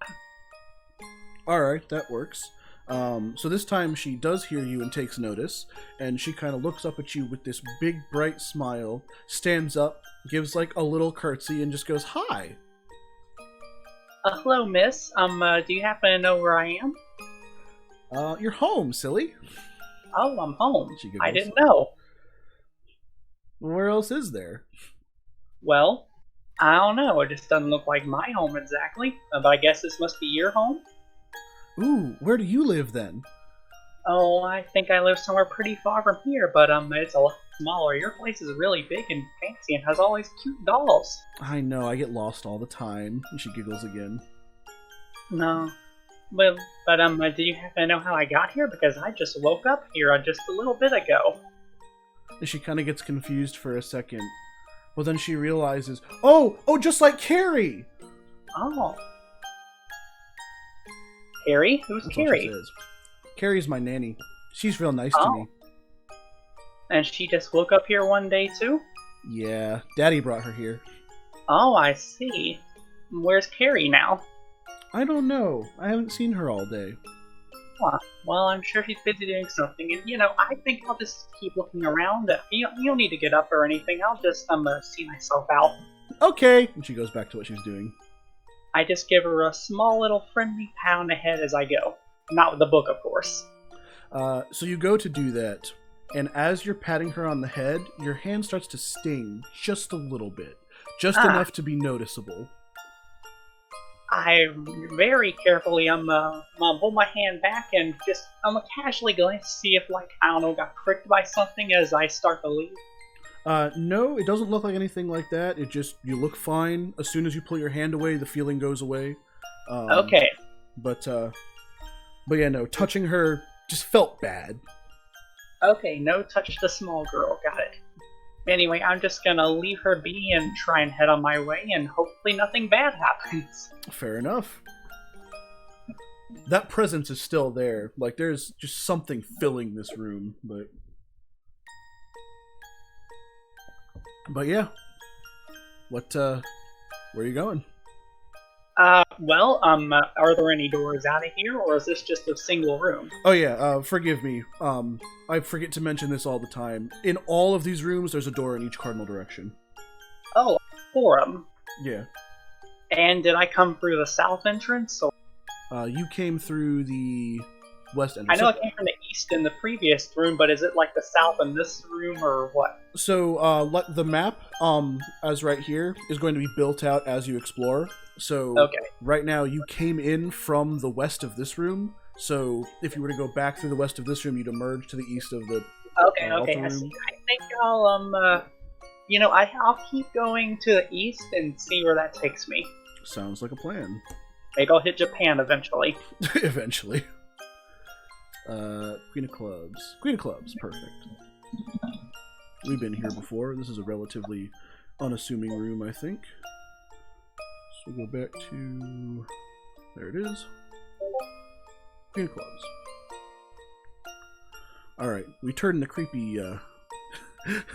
Alright, that works. So this time she does hear you and takes notice, and she kind of looks up at you with this big, bright smile, stands up, gives like a little curtsy, and just goes, "Hi!" Hello, miss. Do you happen to know where I am? You're home, silly. Oh, I'm home. She giggles. I didn't know. Where else is there? Well, I don't know. It just doesn't look like my home exactly. But I guess this must be your home? Ooh, where do you live then? Oh, I think I live somewhere pretty far from here, but it's a lot smaller. Your place is really big and fancy and has all these cute dolls. I know, I get lost all the time. And she giggles again. No. But do you happen to know how I got here? Because I just woke up here just a little bit ago. She kind of gets confused for a second. Well, then she realizes, oh, just like Carrie! Oh. Carrie? Who's That's all she Carrie? says. Carrie's my nanny. She's real nice to me. And she just woke up here one day too? Yeah, Daddy brought her here. Oh, I see. Where's Carrie now? I don't know. I haven't seen her all day. Huh. Well, I'm sure she's busy doing something, and I think I'll just keep looking around. You don't need to get up or anything. I'll just see myself out. Okay. And she goes back to what she's doing. I just give her a small little friendly pat on the head as I go. Not with the book, of course. So you go to do that, and as you're patting her on the head, your hand starts to sting just a little bit. Just enough to be noticeable. I very carefully pull my hand back and just casually glance to see if got pricked by something as I start to leave. No, it doesn't look like anything like that. It just, you look fine. As soon as you pull your hand away, the feeling goes away. Okay. But yeah, no, touching her just felt bad. Okay, no touch the small girl, got it. Anyway, I'm just gonna leave her be and try and head on my way, and hopefully nothing bad happens. Fair enough. That presence is still there. Like, there's just something filling this room, but yeah. Where are you going? Are there any doors out of here, or is this just a single room? Oh yeah, forgive me. I forget to mention this all the time. In all of these rooms, there's a door in each cardinal direction. Oh, forum. Yeah. And did I come through the south entrance? Or... You came through the west I entrance. know I came from the east in the previous room, but is it like the south in this room, or what? So, the map, as right here, is going to be built out as you explore. So, Okay. right now, you came in from the west of this room. So, if you were to go back through the west of this room, you'd emerge to the east of the Okay, I see. I think I'll keep going to the east and see where that takes me. Sounds like a plan. Maybe I'll hit Japan eventually. Eventually. Queen of Clubs. Queen of Clubs, perfect. We've been here before. This is a relatively unassuming room, I think. So we'll go back to... There it is. Queen of Clubs. Alright, we turned the creepy,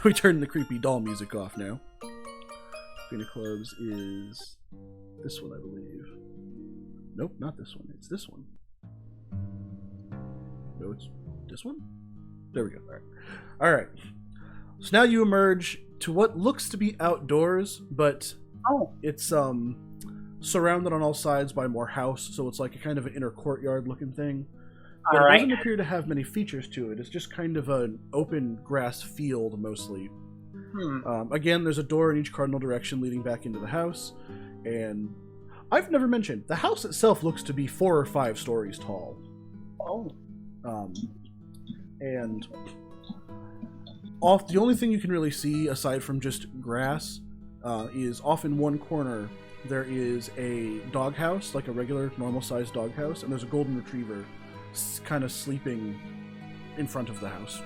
we turned the creepy doll music off now. Queen of Clubs is this one, I believe. Nope, not this one. It's this one. No, it's this one? There we go. Alright. So now you emerge to what looks to be outdoors, but it's surrounded on all sides by more house, so it's like a kind of an inner courtyard looking thing. But it doesn't appear to have many features to it. It's just kind of an open grass field, mostly. Again, there's a door in each cardinal direction leading back into the house, and I've never mentioned, the house itself looks to be 4 or 5 stories tall. Oh. And the only thing you can really see, aside from just grass, is off in one corner there is a doghouse, like a regular, normal-sized doghouse, and there's a golden retriever kind of sleeping in front of the house.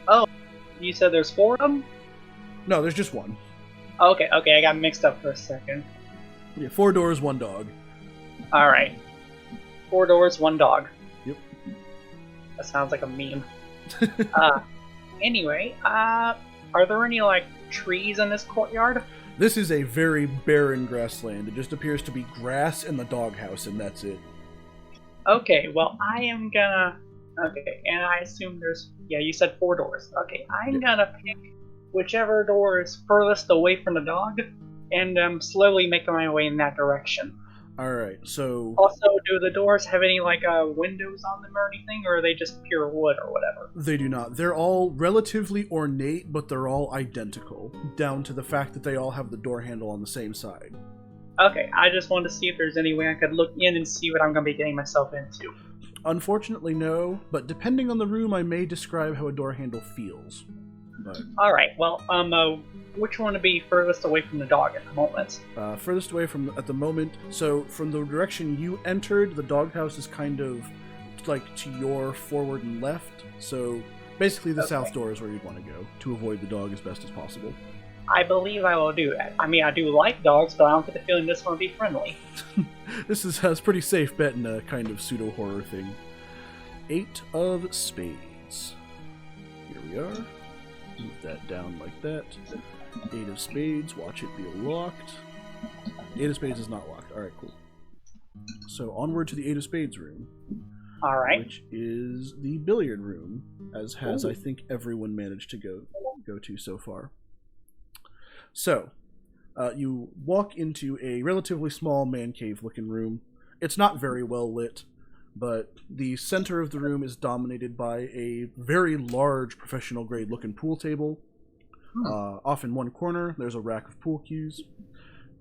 Oh, you said there's 4 of them? No, there's just one. Okay, I got mixed up for a second. Yeah, 4 doors, 1 dog. Alright. 4 doors, 1 dog. Yep. That sounds like a meme. Anyway, are there any, trees in this courtyard? This is a very barren grassland. It just appears to be grass and the doghouse, and that's it. Okay, well, I am gonna... Okay, and I assume there's... Yeah, you said 4 doors. Okay, I'm gonna pick whichever door is furthest away from the dog, and I'm slowly making my way in that direction. Alright, so... Also, do the doors have any, windows on them or anything, or are they just pure wood or whatever? They do not. They're all relatively ornate, but they're all identical, down to the fact that they all have the door handle on the same side. Okay, I just wanted to see if there's any way I could look in and see what I'm going to be getting myself into. Unfortunately, no, but depending on the room, I may describe how a door handle feels. But... Alright, well, which one would be furthest away from the dog at the moment? Furthest away from at the moment, so from the direction you entered, the doghouse is kind of to your forward and left, so basically the south door is where you'd want to go to avoid the dog as best as possible. I believe I will do that. I mean, I do like dogs, but I don't get the feeling this one will be friendly. This is a pretty safe bet in a kind of pseudo-horror thing. 8 of spades. Here we are. Move that down like that. 8 of spades. Watch it be locked. 8 of spades is not locked. Alright, cool. So onward to the 8 of spades room. Alright. Which is the billiard room, as has, I think, everyone managed to go to so far. So, you walk into a relatively small man cave looking room. It's not very well lit, but the center of the room is dominated by a very large professional grade looking pool table. Off in one corner, there's a rack of pool cues.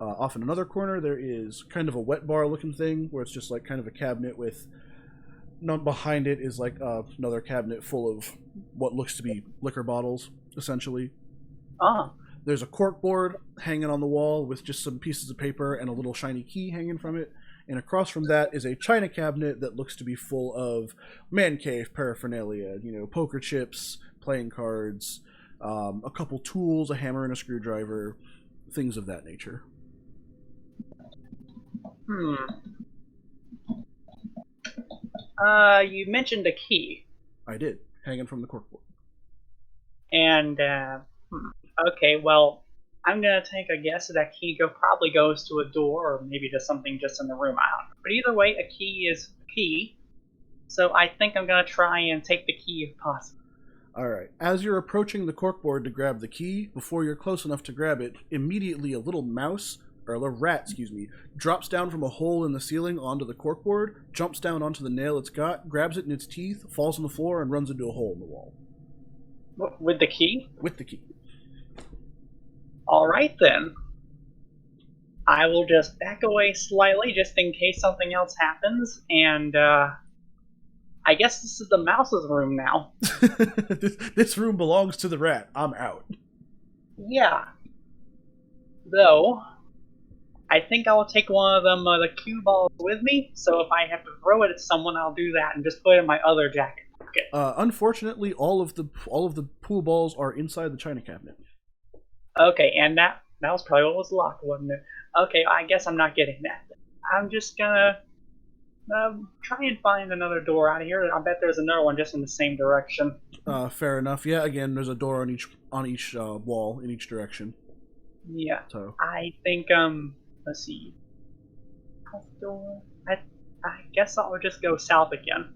Off in another corner, there is kind of a wet bar looking thing, where it's just kind of a cabinet with... behind it is another cabinet full of what looks to be liquor bottles, essentially. There's a cork board hanging on the wall with just some pieces of paper and a little shiny key hanging from it. And across from that is a china cabinet that looks to be full of man cave paraphernalia. Poker chips, playing cards, a couple tools, a hammer and a screwdriver, things of that nature. You mentioned a key. I did, hanging from the cork board. And, okay, well, I'm gonna take a guess that key probably goes to a door or maybe to something just in the room. I don't know. But either way, a key is a key. So I think I'm gonna try and take the key if possible. Alright. As you're approaching the corkboard to grab the key, before you're close enough to grab it, immediately a little mouse, or a little rat, excuse me, drops down from a hole in the ceiling onto the corkboard, jumps down onto the nail it's got, grabs it in its teeth, falls on the floor, and runs into a hole in the wall. With the key? With the key. Alright then. I will just back away slightly just in case something else happens, and I guess this is the mouse's room now. This room belongs to the rat. I'm out. Yeah. Though, I think I'll take one of them, the cue balls with me, so if I have to throw it at someone, I'll do that and just put it in my other jacket pocket. Unfortunately, all of the pool balls are inside the china cabinet. Okay, and that was probably what was locked, wasn't it? Okay, I guess I'm not getting that. I'm just gonna try and find another door out of here. I bet there's another one just in the same direction. Fair enough. Yeah, again, there's a door on each wall in each direction. Yeah. So I think let's see. Door. I guess I'll just go south again.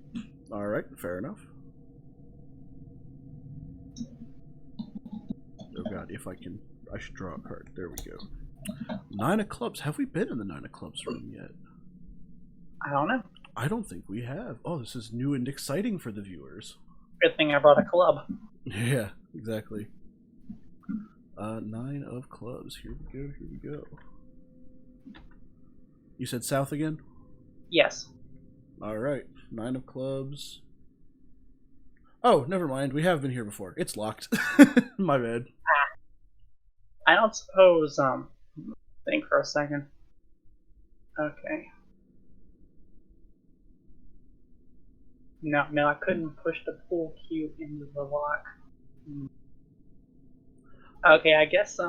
all right, fair enough. Oh god, I should draw a card. There we go. 9 of clubs. Have we been in the 9 of clubs room yet? I don't know. I don't think we have. Oh, this is new and exciting for the viewers. Good thing I brought a club. Yeah, exactly. 9 of clubs. Here we go. You said south again? Yes. Alright. 9 of clubs. Oh, never mind. We have been here before. It's locked. My bad. I don't suppose, think for a second. Okay. No, I couldn't push the pool cue into the lock. Okay, I guess,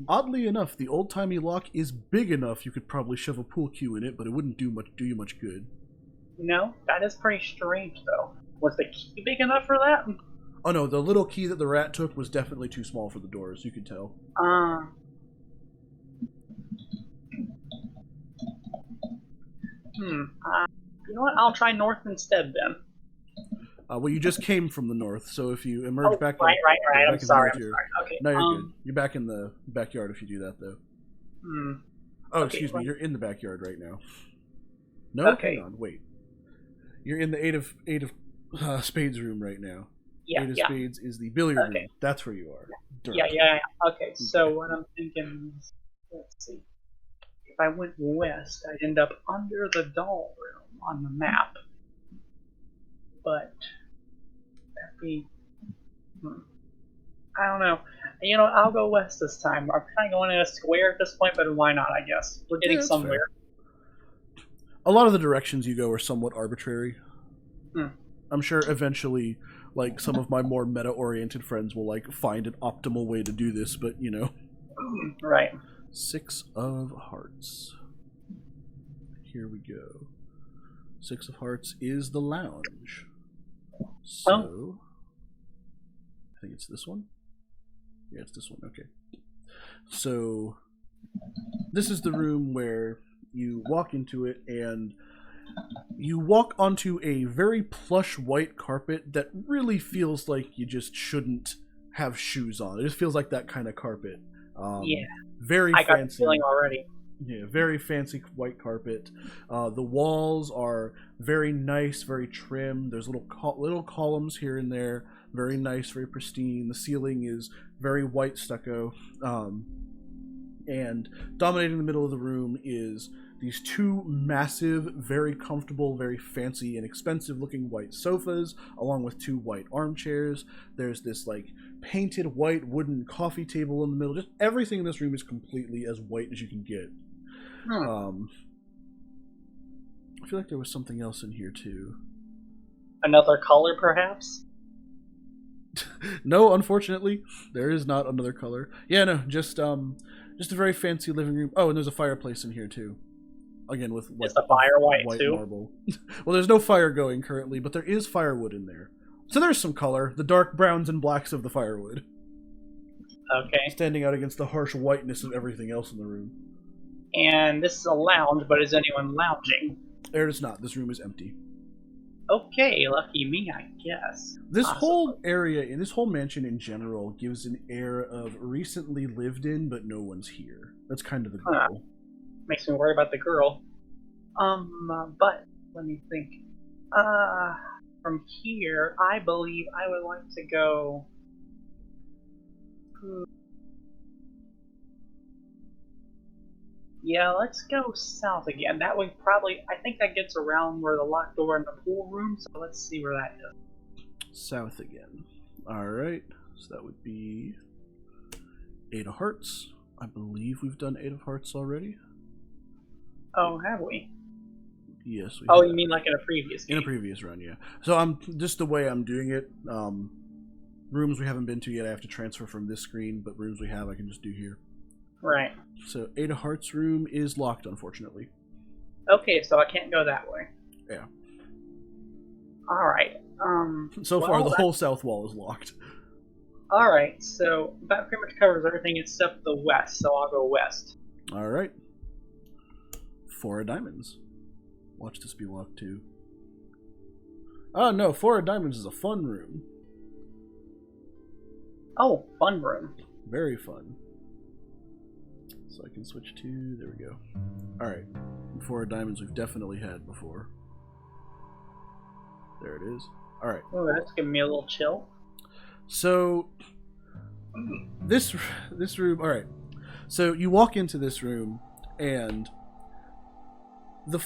Oddly enough, the old-timey lock is big enough you could probably shove a pool cue in it, but it wouldn't do you much good. no, that is pretty strange, though. Was the key big enough for that? Oh no, the little key that the rat took was definitely too small for the doors, you could tell. You know what? I'll try north instead, then. Well, you just came from the north, so if you emerge back... Right. back I'm in the sorry. north, Okay. No, you're good. You're back in the backyard if you do that, though. Oh, Okay, excuse me. You're in the backyard right now. No, Okay. hang on. Wait. You're in the eight of spades room right now. Yeah, Eight of yeah. spades is the billiard room. Okay. That's where you are. Dirt. Yeah. Okay, so what I'm thinking is, let's see. If I went west, I'd end up under the doll room on the map. But that'd be... I don't know. You know, I'll go west this time. I'm kind of going in a square at this point, but why not, I guess. We're getting that's somewhere. fair. A lot of the directions you go are somewhat arbitrary. Hmm. I'm sure eventually, like, some of my more meta-oriented friends will, like, find an optimal way to do this, but, you know. Right. 6 of hearts. Here we go. 6 of hearts is the lounge. So, I think it's this one. Yeah, it's this one. Okay. So, this is the room where you walk into it and you walk onto a very plush white carpet that really feels like you just shouldn't have shoes on. It just feels like that kind of carpet. Yeah. Very I got the fancy. feeling already. Yeah, very fancy white carpet. The walls are very nice, very trim. There's little columns here and there. Very nice, very pristine. The ceiling is very white stucco. And dominating the middle of the room is these 2 massive, very comfortable, very fancy and expensive looking white sofas, along with 2 white armchairs. There's this like painted white wooden coffee table in the middle. Just everything in this room is completely as white as you can get. I feel like there was something else in here too. Another color, perhaps? No, unfortunately, there is not another color. Yeah, no, just a very fancy living room. Oh, and there's a fireplace in here too. Again, with Is the fire white too? marble. Well, there's no fire going currently, but there is firewood in there. So there's some color. The dark browns and blacks of the firewood. Okay. standing out against the harsh whiteness of everything else in the room. And this is a lounge, but is anyone lounging? There is not. This room is empty. Okay, lucky me, I guess. This Possibly. whole area, and this whole mansion in general, gives an air of recently lived in, but no one's here. That's kind of the goal. Huh. Makes me worry about the girl. But let me think. From here, I believe I would like to go. Yeah, let's go south again. That would probably, I think that gets around where the locked door in the pool room, so let's see where that is. South again. Alright, so that would be 8 of hearts. I believe we've done 8 of hearts already. Oh, have we? Yes, we Oh, have. you mean like in a previous game? In a previous run, yeah. So I'm just the way I'm doing it. Rooms we haven't been to yet, I have to transfer from this screen, but rooms we have, I can just do here. Right. So 8 of hearts room is locked, unfortunately. Okay, so I can't go that way. Yeah. Alright. So far, the whole south wall is locked. Alright, so that pretty much covers everything except the west, so I'll go west. Alright. 4 of diamonds. Watch this be locked too. Oh no, 4 of diamonds is a fun room. Oh, fun room. Very fun. So I can switch to, there we go. Alright. 4 of diamonds we've definitely had before. There it is. Alright. Oh, that's giving me a little chill. So this room, alright. So you walk into this room and the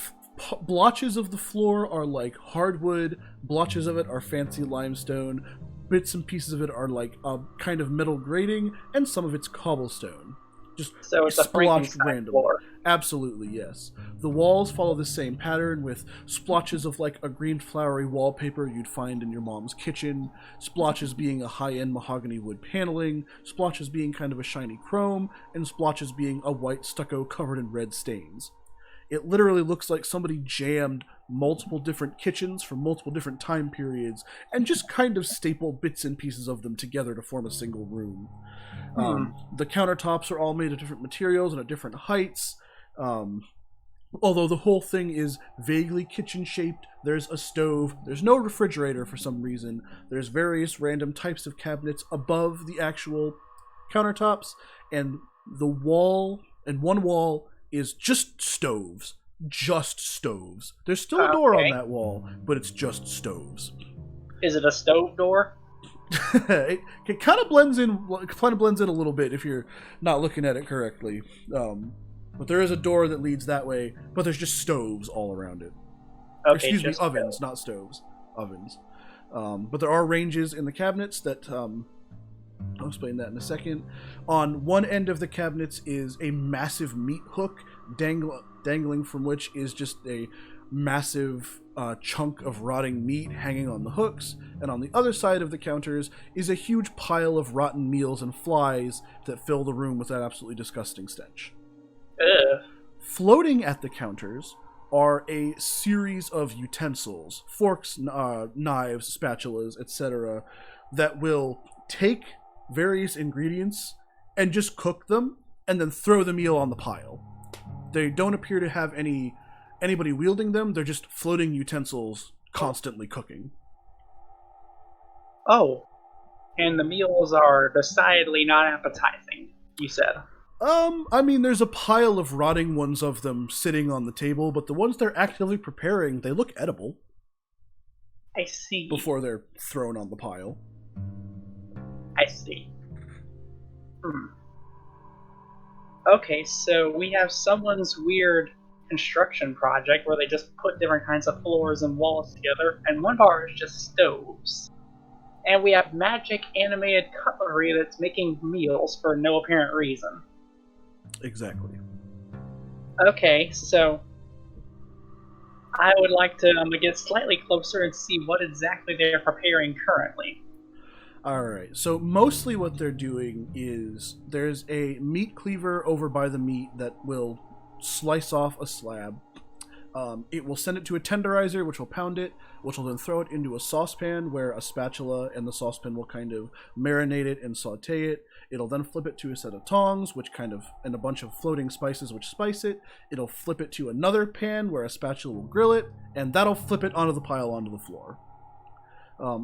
blotches of the floor are like hardwood, blotches of it are fancy limestone, bits and pieces of it are like a kind of metal grating, and some of it's cobblestone. Just So it's a splotched Frankenstein randomly. floor. Absolutely, yes. The walls follow the same pattern with splotches of like a green flowery wallpaper you'd find in your mom's kitchen, splotches being a high-end mahogany wood paneling, splotches being kind of a shiny chrome, and splotches being a white stucco covered in red stains. It literally looks like somebody jammed multiple different kitchens from multiple different time periods and just kind of stapled bits and pieces of them together to form a single room. The countertops are all made of different materials and at different heights. Although the whole thing is vaguely kitchen-shaped, there's a stove, there's no refrigerator for some reason, there's various random types of cabinets above the actual countertops, and the wall, and one wall is just stoves. Just stoves. There's still a door on that wall, but it's just stoves. Is it a stove door? it kind of blends in a little bit if you're not looking at it correctly. But there is a door that leads that way, but there's just stoves all around it. Okay, Excuse me, just ovens, not stoves. Ovens. But there are ranges in the cabinets that I'll explain that in a second. On one end of the cabinets is a massive meat hook, dangling from which is just a massive chunk of rotting meat hanging on the hooks. And on the other side of the counters is a huge pile of rotten meals and flies that fill the room with that absolutely disgusting stench. Ugh. Floating at the counters are a series of utensils, forks, knives, spatulas, etc., that will take various ingredients and just cook them and then throw the meal on the pile. They don't appear to have anybody wielding them. They're just floating utensils constantly cooking. Oh, and the meals are decidedly not appetizing, you said. I mean, there's a pile of rotting ones of them sitting on the table, but the ones they're actively preparing, they look edible. I see. Before they're thrown on the pile. I see. Okay, so we have someone's weird construction project where they just put different kinds of floors and walls together, and one bar is just stoves. And we have magic animated cutlery that's making meals for no apparent reason. Exactly. Okay, so I would like to get slightly closer and see what exactly they're preparing currently. Alright, so mostly what they're doing is there's a meat cleaver over by the meat that will slice off a slab. It will send it to a tenderizer, which will pound it, which will then throw it into a saucepan where a spatula and the saucepan will kind of marinate it and saute it. It'll then flip it to a set of tongs, and a bunch of floating spices which spice it. It'll flip it to another pan where a spatula will grill it, and that'll flip it onto the pile onto the floor.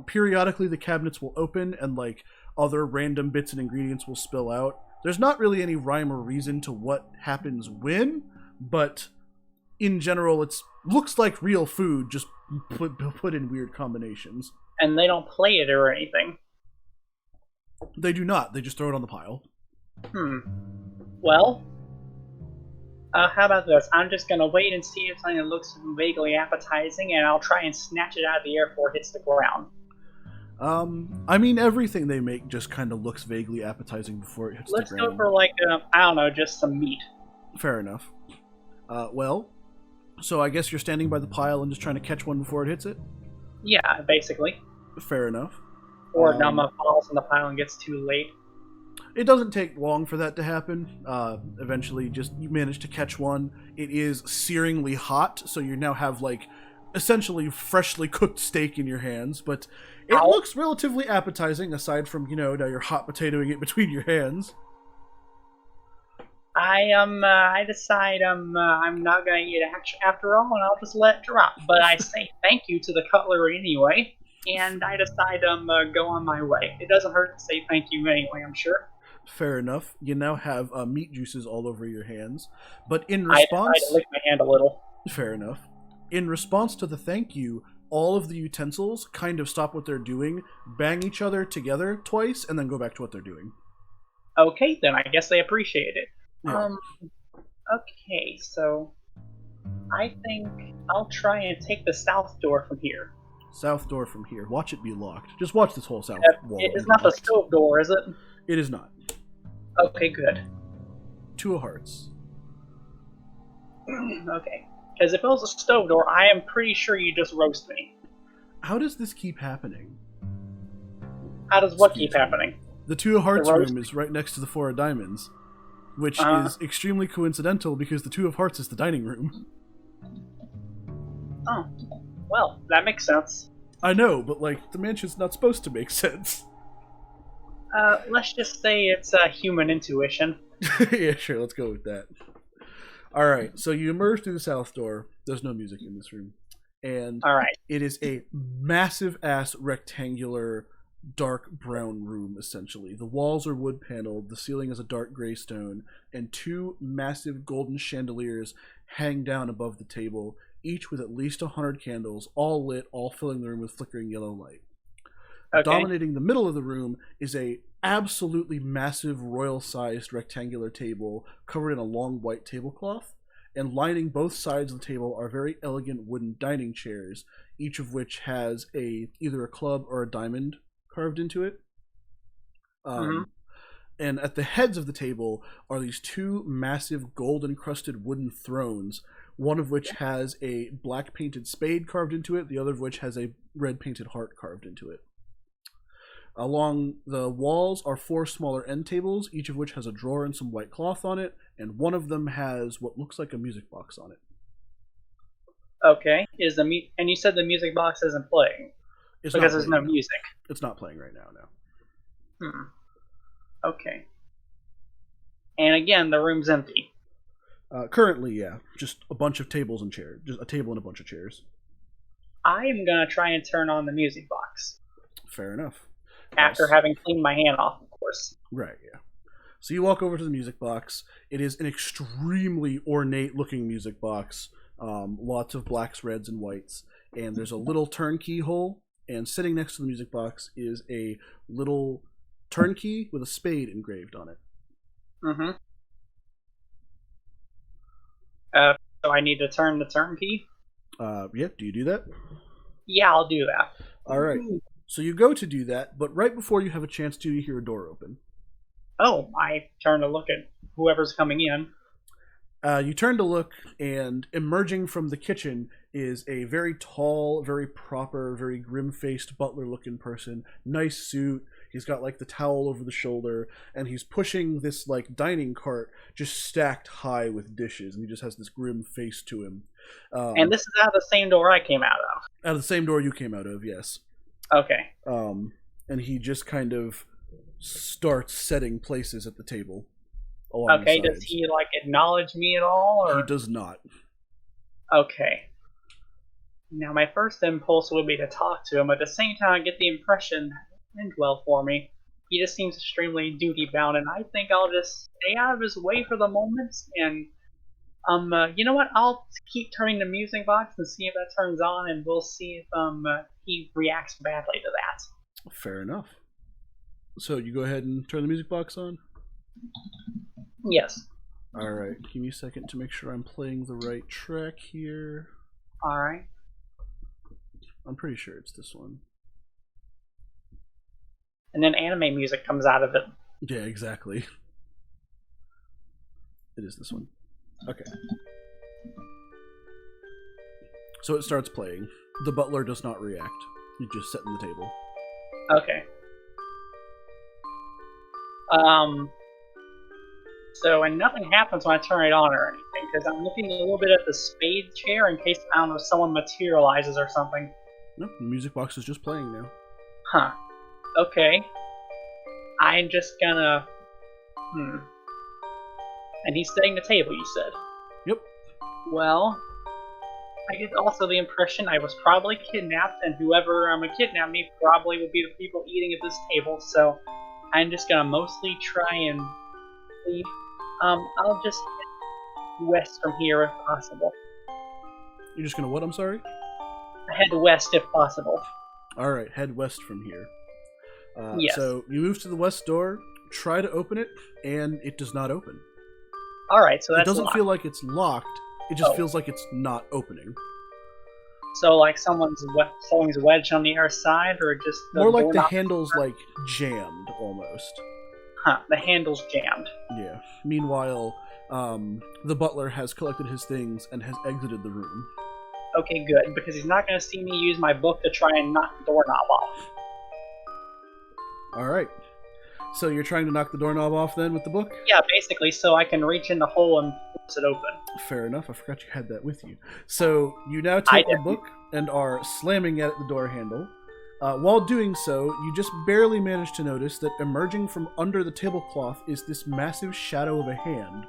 Periodically, the cabinets will open, and like other random bits and ingredients will spill out. There's not really any rhyme or reason to what happens when, but in general, it looks like real food, just put in weird combinations. And they don't play it or anything. They do not. They just throw it on the pile. Well, how about this? I'm just gonna wait and see if something looks vaguely appetizing, and I'll try and snatch it out of the air before it hits the ground. I mean, everything they make just kind of looks vaguely appetizing before it hits the ground. Let's go for like, I don't know, just some meat. Fair enough. Well, so I guess you're standing by the pile and just trying to catch one before it hits it? Yeah, basically. Fair enough. Or Nama falls in the pile and gets too late. It doesn't take long for that to happen. Eventually, just you manage to catch one. It is searingly hot, so you now have like essentially freshly cooked steak in your hands, but it looks relatively appetizing aside from, now you're hot potatoing it between your hands. I decide I'm not gonna eat it after all, and I'll just let it drop. But I say thank you to the cutlery anyway, and I decide go on my way. It doesn't hurt to say thank you anyway, I'm sure. Fair enough. You now have meat juices all over your hands, but in response, I decide to lick my hand a little. Fair enough. In response to the thank you, all of the utensils kind of stop what they're doing, bang each other together twice, and then go back to what they're doing. Okay, then I guess they appreciate it. Yeah. Okay, so I think I'll try and take the south door from here. South door from here. Watch it be locked. Just watch this whole south wall. It's not the stove door, is it? It is not. Okay, good. 2 of hearts. Okay. Because if it was a stove door, I am pretty sure you just roast me. How does this keep happening? How does what keep happening? The 2 of hearts room is right next to the 4 of diamonds, which is extremely coincidental because the 2 of hearts is the dining room. Oh. Well, that makes sense. I know, but like, the mansion's not supposed to make sense. Let's just say it's human intuition. Yeah, sure, let's go with that. Alright, so you emerge through the south door. There's no music in this room. And it is a massive-ass rectangular dark brown room, essentially. The walls are wood-paneled, the ceiling is a dark gray stone, and 2 massive golden chandeliers hang down above the table, each with at least 100 candles, all lit, all filling the room with flickering yellow light. Okay. Dominating the middle of the room is a absolutely massive royal-sized rectangular table covered in a long white tablecloth, and lining both sides of the table are very elegant wooden dining chairs, each of which has either a club or a diamond carved into it. And at the heads of the table are these 2 massive gold-encrusted wooden thrones, one of which has a black painted spade carved into it, the other of which has a red painted heart carved into it. Along the walls are 4 smaller end tables, each of which has a drawer and some white cloth on it, and one of them has what looks like a music box on it. Okay, and you said the music box isn't playing because there's no music. It's not playing right now, no. Okay. And again, the room's empty. Currently, yeah. Just a bunch of tables and chairs. Just a table and a bunch of chairs. I'm gonna try and turn on the music box. Fair enough. After having cleaned my hand off, of course. Right, yeah. So you walk over to the music box. It is an extremely ornate-looking music box. Lots of blacks, reds, and whites. And there's a little turnkey hole. And sitting next to the music box is a little turnkey with a spade engraved on it. So I need to turn the turnkey? Yeah, do you do that? Yeah, I'll do that. Alright. So you go to do that, but right before you have a chance to, you hear a door open. Oh, I turn to look at whoever's coming in. You turn to look, and emerging from the kitchen is a very tall, very proper, very grim-faced butler-looking person. Nice suit. He's got like the towel over the shoulder, and he's pushing this like dining cart just stacked high with dishes, and he just has this grim face to him. And this is out of the same door I came out of. Out of the same door you came out of, yes. Okay. And he just kind of starts setting places at the table. Okay, does he like acknowledge me at all? Or? He does not. Okay. Now my first impulse would be to talk to him, but at the same time I get the impression that didn't well for me. He just seems extremely duty bound, and I think I'll just stay out of his way for the moment. And you know what? I'll keep turning the music box and see if that turns on, and we'll see if he reacts badly to that. Fair enough. So you go ahead and turn the music box on? Yes. Alright, give me a second to make sure I'm playing the right track here. Alright. I'm pretty sure it's this one. And then anime music comes out of it. Yeah, exactly. It is this one. Okay. So it starts playing. The butler does not react. He's just setting the table. Okay. So, and nothing happens when I turn it on or anything, because I'm looking a little bit at the spade chair in case, I don't know, someone materializes or something. No, the music box is just playing now. Huh. Okay. I'm just gonna... And he's setting the table, you said? Yep. Well, I get also the impression I was probably kidnapped, and whoever kidnapped me probably will be the people eating at this table, so I'm just gonna mostly try and leave. I'll just head west from here if possible. You're just gonna what, I'm sorry? Head west if possible. Alright, head west from here. Yes. So you move to the west door, try to open it, and it does not open. Alright, so that's It doesn't locked. feel like it's locked, it just feels like it's not opening. So like someone's wedged on the other side, or just the More like the doorknob? handle's like jammed, almost. Huh, the handle's jammed. Yeah. Meanwhile, the butler has collected his things and has exited the room. Okay, good, because he's not going to see me use my book to try and knock the doorknob off. Alright. So you're trying to knock the doorknob off then with the book? Yeah, basically, so I can reach in the hole and force it open. Fair enough, I forgot you had that with you. So you now take I the book and are slamming at the door handle. While doing so, you just barely manage to notice that emerging from under the tablecloth is this massive shadow of a hand.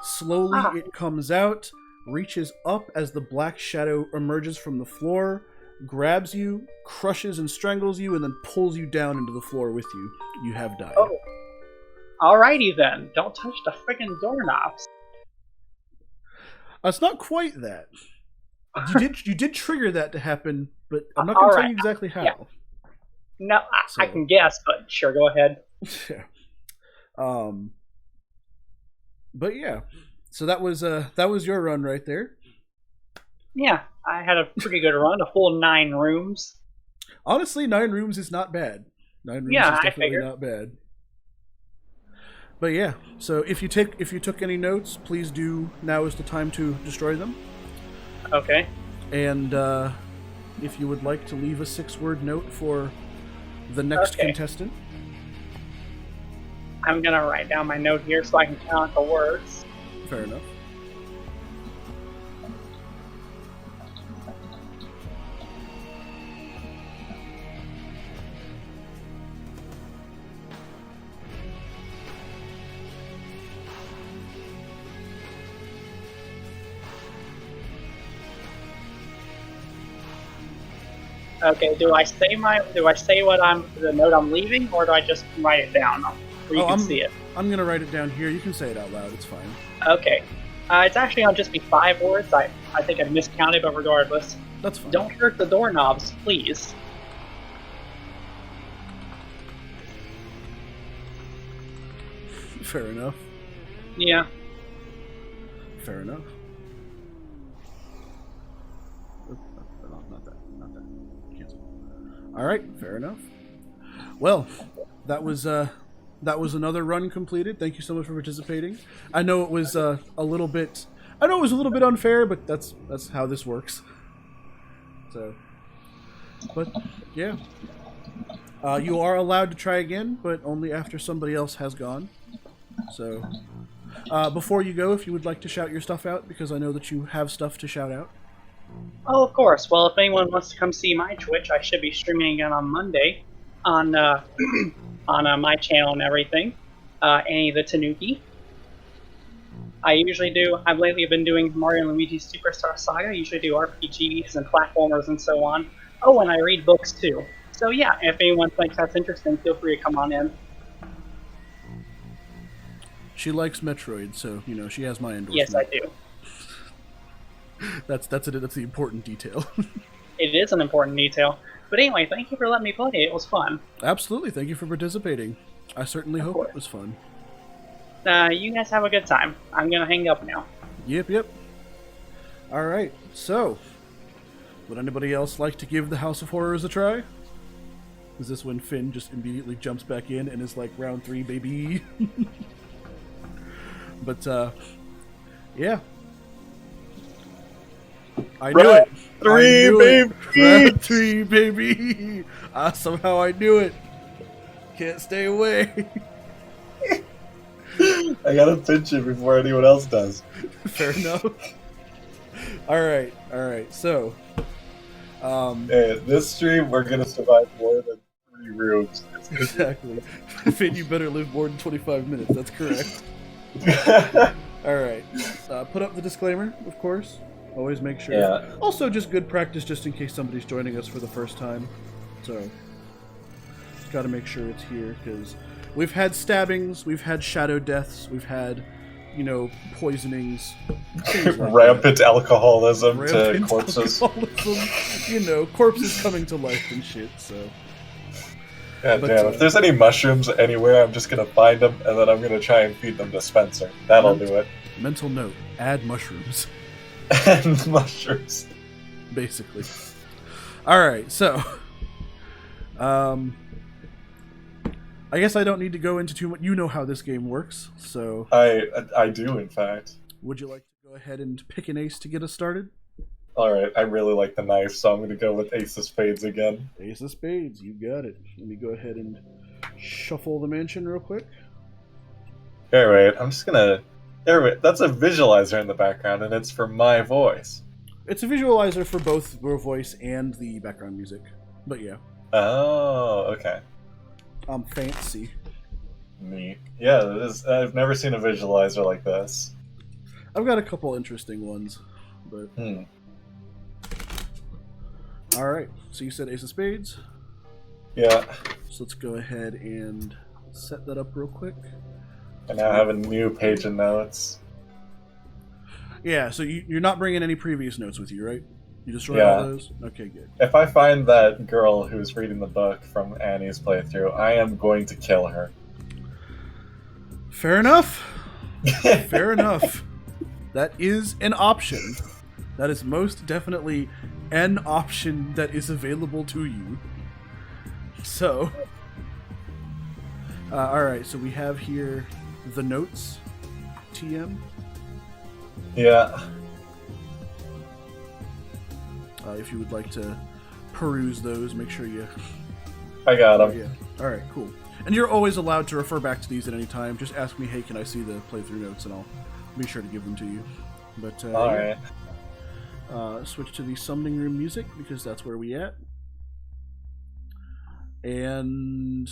Slowly it comes out, reaches up as the black shadow emerges from the floor, grabs you, crushes and strangles you, and then pulls you down into the floor with you. You have died. Oh. Alrighty then, don't touch the friggin' doorknobs. It's not quite that. You did trigger that to happen, but I'm not going to tell you exactly how. Yeah. No, I can guess, but sure, go ahead. Yeah. But yeah, so that was your run right there. Yeah, I had a pretty good run, a full 9 rooms. Honestly, 9 rooms is not bad. 9 rooms Yeah, is I definitely figured. not bad. But yeah, so if you took any notes, please do. Now is the time to destroy them. Okay. And if you would like to leave a 6-word note for the next contestant. I'm gonna write down my note here so I can count the words. Fair enough. Okay, do I say the note I'm leaving, or do I just write it down where you can see it? I'm gonna write it down here. You can say it out loud. It's fine. Okay. It's actually gonna just be 5 words. I think I miscounted, but regardless. That's fine. Don't hurt the doorknobs, please. Fair enough. Yeah. Fair enough. Not that. Cancel. All right. Fair enough. Well, that was another run completed. Thank you so much for participating. I know it was a little bit unfair, but that's how this works. So, but yeah. You are allowed to try again, but only after somebody else has gone. So, before you go, if you would like to shout your stuff out, because I know that you have stuff to shout out. Oh, of course. Well, if anyone wants to come see my Twitch, I should be streaming again on Monday on on my channel and everything. Annie the Tanuki. I've lately been doing Mario and Luigi's Superstar Saga. I usually do RPGs and platformers and so on. Oh, and I read books too. So yeah, if anyone thinks that's interesting, feel free to come on in. She likes Metroid, so, you know, she has my endorsement. Yes, I do. That's the important detail. It is an important detail. But anyway, thank you for letting me play. It was fun. Absolutely. Thank you for participating. I certainly hope course. it was fun. You guys have a good time. I'm gonna hang up now. Yep. All right. So, would anybody else like to give the House of Horrors a try? Is this when Finn just immediately jumps back in and is like, round 3, baby? But, yeah. I knew it. Round 3, baby. Somehow I knew it. Can't stay away. I gotta pinch it before anyone else does. Fair enough. All right. So, Hey, this stream, we're gonna survive more than 3 rooms. exactly. Finn, you better live more than 25 minutes. That's correct. All right. Put up the disclaimer, of course. Always make sure. Yeah. Also, just good practice, just in case somebody's joining us for the first time. So, got to make sure it's here because we've had stabbings, we've had shadow deaths, we've had, you know, poisonings, things like Rampant that. alcoholism Rampant to corpses. alcoholism, you know, corpses coming to life and shit. So. God But, damn, if there's any mushrooms anywhere, I'm just gonna find them and then I'm gonna try and feed them to Spencer. That'll do it. Mental note: add mushrooms. And mushrooms. Basically. All right, so, I guess I don't need to go into too much. You know how this game works, so I do, in fact. would you like to go ahead and pick an ace to get us started? Alright, I really like the knife, so I'm gonna go with Ace of Spades again. Ace of Spades, you got it. Let me go ahead and shuffle the mansion real quick. Alright, I'm just gonna... That's a visualizer in the background, and it's for my voice. It's a visualizer for both your voice and the background music, but yeah. Oh, okay. I'm fancy. Neat. Yeah, it is, I've never seen a visualizer like this. I've got a couple interesting ones, but... Alright, so you said Ace of Spades? Yeah. So let's go ahead and set that up real quick. I now have a new page of notes. Yeah, so you're not bringing any previous notes with you, right? You destroyed Yeah. all those? Okay, good. If I find that girl who's reading the book from Annie's playthrough, I am going to kill her. Fair enough. Fair enough. That is an option. That is most definitely an option that is available to you. So, alright, so we have here the notes, TM. Yeah. If you would like to peruse those, make sure you... I got him. Yeah. Alright, cool. And you're always allowed to refer back to these at any time. Just ask me, hey, can I see the playthrough notes, and I'll be sure to give them to you. But, Alright. Switch to the summoning room music, because that's where we at. And...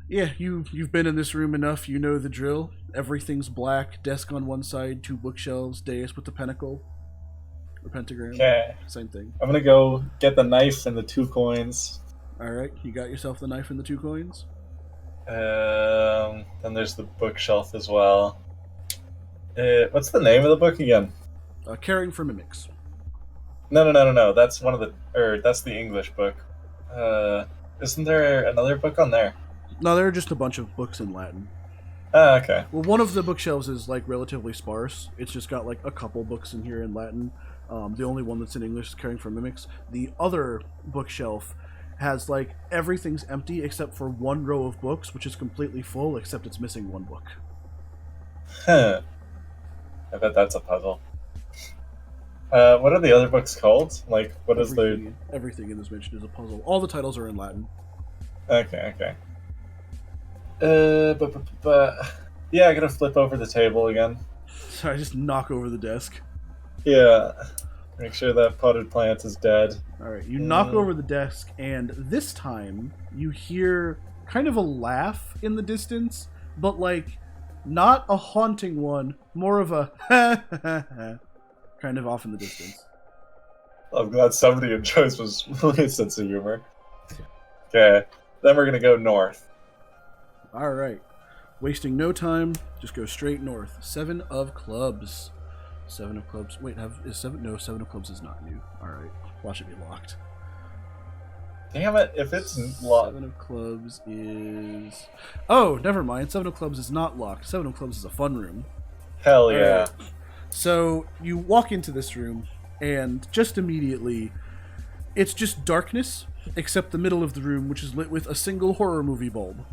yeah, you've been in this room enough, you know the drill. Everything's black, desk on one side, 2 bookshelves, dais with the pentacle. The pentagram. Okay. Same thing. I'm gonna go get the knife and the 2 coins. Alright, you got yourself the knife and the 2 coins? Then there's the bookshelf as well. What's the name of the book again? Caring for Mimics. No. That's one of the... that's the English book. Isn't there another book on there? No, there are just a bunch of books in Latin. Ah, okay. Well, one of the bookshelves is, like, relatively sparse. It's just got, like, a couple books in here in Latin. The only one that's in English is Caring for Mimics. The other bookshelf has, like, everything's empty except for 1 row of books, which is completely full, except it's missing 1 book. Huh. I bet that's a puzzle. What are the other books called? Like, what is the... Everything in this mansion is a puzzle. All the titles are in Latin. Okay. Yeah, I gotta flip over the table again. So I just knock over the desk. Yeah. Make sure that potted plant is dead. Alright, you knock over the desk, and this time you hear kind of a laugh in the distance, but like not a haunting one, more of a ha ha ha ha kind of off in the distance. I'm glad somebody enjoys my sense of humor. Okay, then we're gonna go north. Alright. Wasting no time, just go straight north. 7 of clubs. 7 of clubs. Wait, is 7? No, 7 of clubs is not new. Alright. Watch it be locked. Damn it, if it's locked. 7 of clubs is... Oh, never mind. 7 of clubs is not locked. 7 of clubs is a fun room. Hell yeah. Right. So, you walk into this room, and just immediately, it's just darkness, except the middle of the room, which is lit with a single horror movie bulb.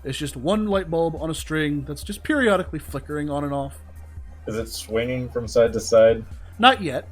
It's just one light bulb on a string that's just periodically flickering on and off. Is it swinging from side to side? Not yet.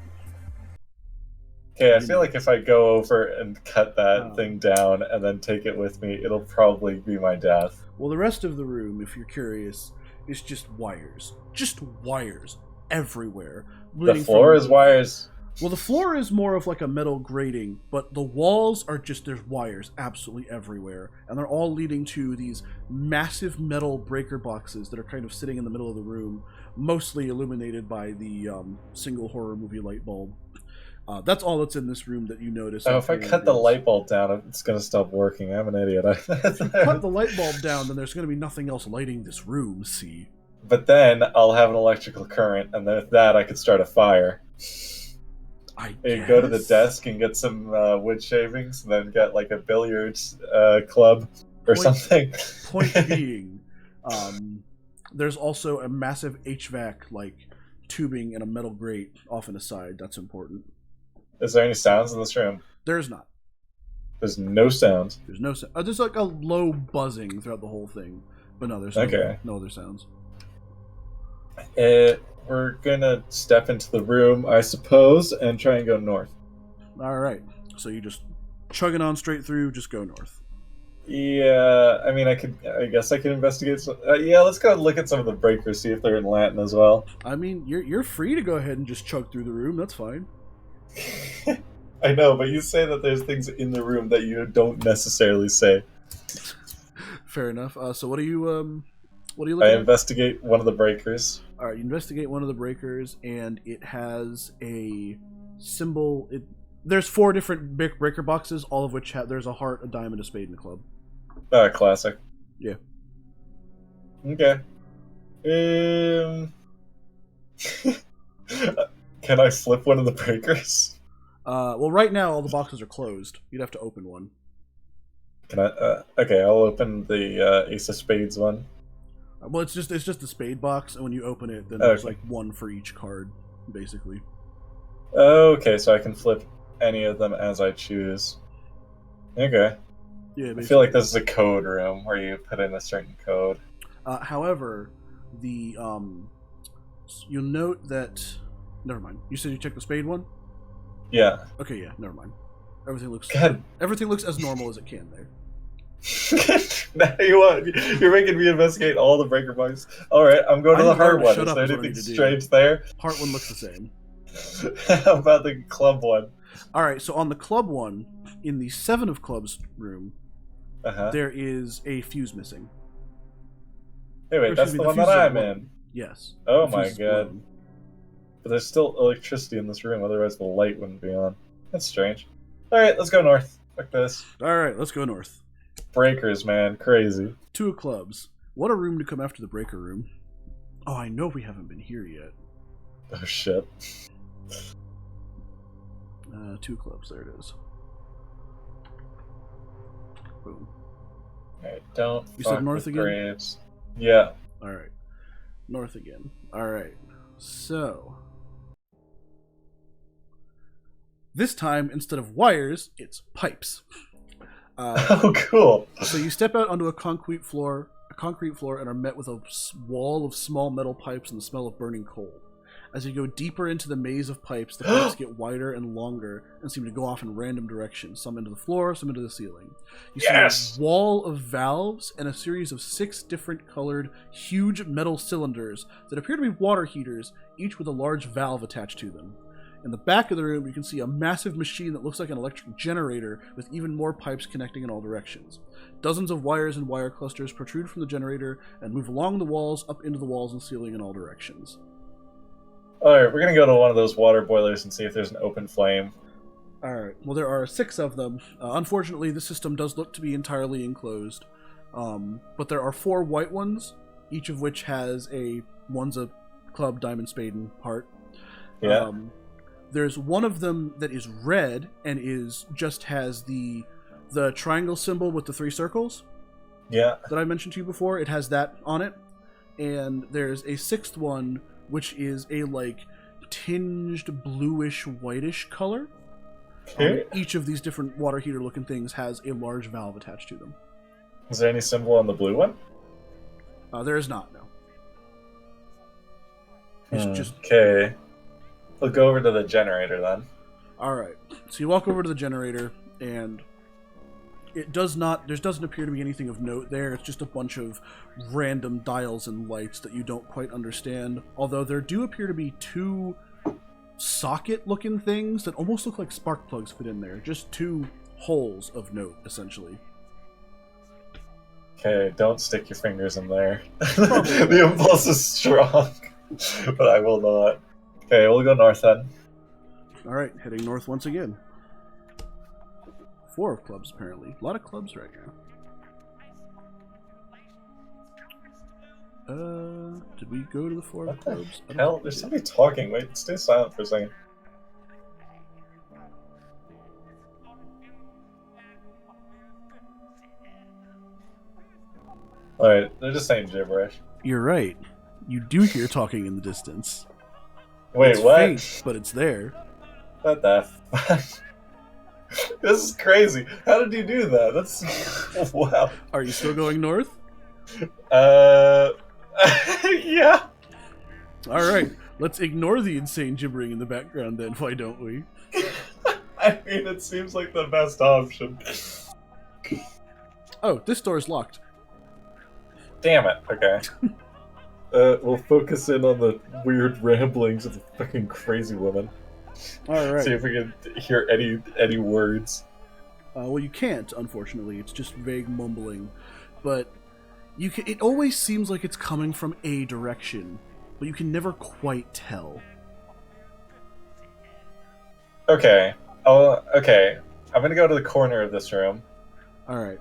Okay, I feel like if I go over and cut that thing down and then take it with me, it'll probably be my death. Well, the rest of the room, if you're curious, is just wires. Just wires everywhere. The floor is wires? Well, the floor is more of like a metal grating, but the walls are just, there's wires absolutely everywhere. And they're all leading to these massive metal breaker boxes that are kind of sitting in the middle of the room, mostly illuminated by the single horror movie light bulb. That's all that's in this room that you notice. Oh, if I cut the light bulb down, it's going to stop working. I'm an idiot. If you cut the light bulb down, then there's going to be nothing else lighting this room, see? But then I'll have an electrical current, and with that I could start a fire. You go to the desk and get some wood shavings, and then get like a billiards club or something. Point being, there's also a massive HVAC like tubing and a metal grate off in the side. That's important. Is there any sounds in this room? There's not. There's no sound. There's no sound. There's like a low buzzing throughout the whole thing, but no, there's no other sounds. We're gonna step into the room, I suppose, and try and go north. All right. So you just chugging on straight through. Just go north. Yeah, I mean, I guess I can investigate. Yeah, let's go look at some of the breakers, see if they're in Latin as well. I mean, you're free to go ahead and just chug through the room. That's fine. I know, but you say that there's things in the room that you don't necessarily say. Fair enough. So what are you looking at? Investigate one of the breakers. All right, you investigate one of the breakers, and it has a symbol. There's 4 different breaker boxes, all of which there's a heart, a diamond, a spade, and a club. Classic. Yeah. Okay. Can I flip one of the breakers? Well, right now all the boxes are closed. You'd have to open one. Can I? Okay, I'll open the Ace of Spades one. Well, it's just the spade box, and when you open it, then there's like one for each card, basically. Okay, so I can flip any of them as I choose. Okay. Yeah, basically. I feel like this is a code room where you put in a certain code. However, you'll note that. Never mind. You said you checked the spade one? Yeah. Okay, yeah. Never mind. Everything looks as normal as it can there. Now you're making me investigate all the breaker boxes. All right, I'm going to the heart one. Is there anything strange there? Heart one looks the same. How about the club one? All right, so on the club one, in the 7 of clubs room, there is a fuse missing. Hey, wait, that's the one that I'm in. Yes. Oh my god. But there's still electricity in this room, otherwise the light wouldn't be on. That's strange. Alright, let's go north. Fuck this. Alright, let's go north. Breakers, man. Crazy. 2 of clubs. What a room to come after the breaker room. Oh, I know we haven't been here yet. Oh, shit. 2 clubs, there it is. Boom. Alright, don't You said north again? graves. Yeah. Alright. North again. Alright. So... this time, instead of wires, it's pipes. Oh, cool. So you step out onto a concrete floor, and are met with a wall of small metal pipes and the smell of burning coal. As you go deeper into the maze of pipes, the pipes get wider and longer and seem to go off in random directions, some into the floor, some into the ceiling. You see a wall of valves and a series of 6 different colored, huge metal cylinders that appear to be water heaters, each with a large valve attached to them. In the back of the room, you can see a massive machine that looks like an electric generator with even more pipes connecting in all directions. Dozens of wires and wire clusters protrude from the generator and move along the walls, up into the walls and ceiling in all directions. Alright, we're gonna go to one of those water boilers and see if there's an open flame. Alright, well there are 6 of them. Unfortunately, the system does look to be entirely enclosed. But there are 4 white ones, each of which has one's a club, diamond, spade, and heart. Yeah. There's one of them that is red and just has the triangle symbol with the 3 circles. Yeah. That I mentioned to you before. It has that on it. And there's a 6th one which is a tinged bluish whitish color. Okay. Each of these different water heater looking things has a large valve attached to them. Is there any symbol on the blue one? There is not, no. It's just okay. We'll go over to the generator then. Alright. So you walk over to the generator, and there doesn't appear to be anything of note there. It's just a bunch of random dials and lights that you don't quite understand. Although there do appear to be 2 socket-looking things that almost look like spark plugs fit in there. Just 2 holes of note, essentially. Okay, don't stick your fingers in there. The impulse is strong, but I will not. Okay, we'll go north then. Alright, heading north once again. 4 of clubs, apparently. A lot of clubs right now. Did we go to the 4 of What clubs? the hell? There's somebody talking. Wait, stay silent for a second. Alright, they're just saying gibberish. You're right. You do hear talking in the distance. Wait, It's what? faint, but it's there. What the fuck? This is crazy. How did you do that? That's... wow. Are you still going north? Yeah. Alright, let's ignore the insane gibbering in the background then, why don't we? I mean, it seems like the best option. Oh, this door's locked. Damn it. Okay. We'll focus in on the weird ramblings of the fucking crazy woman. Alright. See if we can hear any words. Well, you can't, unfortunately. It's just vague mumbling. But it always seems like it's coming from a direction, but you can never quite tell. Okay. Okay. I'm gonna go to the corner of this room. Alright.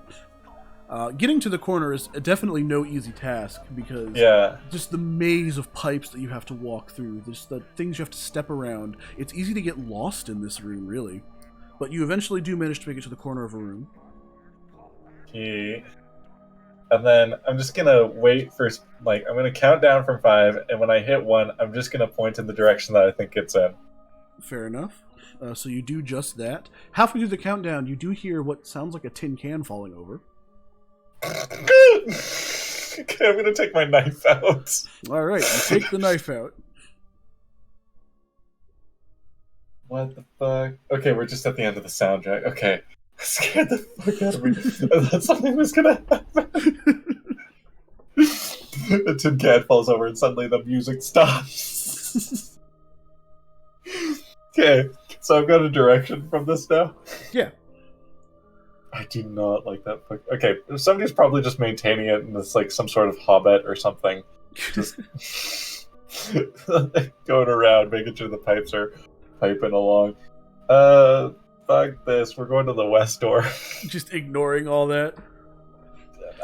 Getting to the corner is definitely no easy task, because just the maze of pipes that you have to walk through, just the things you have to step around, it's easy to get lost in this room, really. But you eventually do manage to make it to the corner of a room. Okay. And then I'm just gonna wait for, I'm gonna count down from 5, and when I hit 1, I'm just gonna point in the direction that I think it's in. Fair enough. So you do just that. Halfway through the countdown, you do hear what sounds like a tin can falling over. Okay, I'm gonna take my knife out. Alright, you take the knife out. What the fuck? Okay, we're just at the end of the soundtrack. Okay. I scared the fuck out of me. I thought something was gonna happen. The tin can falls over and suddenly the music stops. Okay, so I've got a direction from this now? Yeah. I do not like that. Okay, somebody's probably just maintaining it, and it's like some sort of hobbit or something. Just going around, making sure the pipes are piping along. Fuck this. We're going to the west door. Just ignoring all that.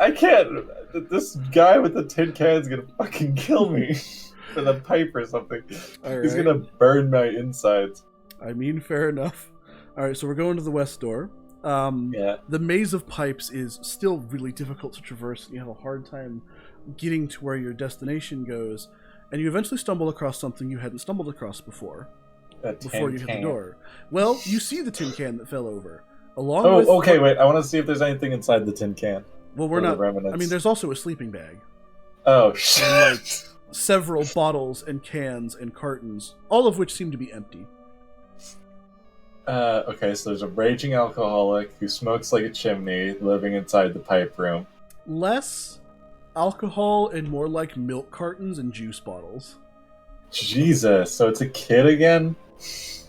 I can't. This guy with the tin can's gonna fucking kill me with a pipe or something. All He's right. gonna burn my insides. I mean, fair enough. Alright, so we're going to the west door. The maze of pipes is still really difficult to traverse, and you have a hard time getting to where your destination goes, and you eventually stumble across something you hadn't stumbled across before you hit the door. Well, you see the tin can that fell over. Wait, I want to see if there's anything inside the tin can. Well, we're not... I mean, there's also a sleeping bag. Oh, shit. several bottles and cans and cartons, all of which seem to be empty. Okay, so there's a raging alcoholic who smokes like a chimney living inside the pipe room. Less alcohol and more like milk cartons and juice bottles. Jesus, so it's a kid again? It's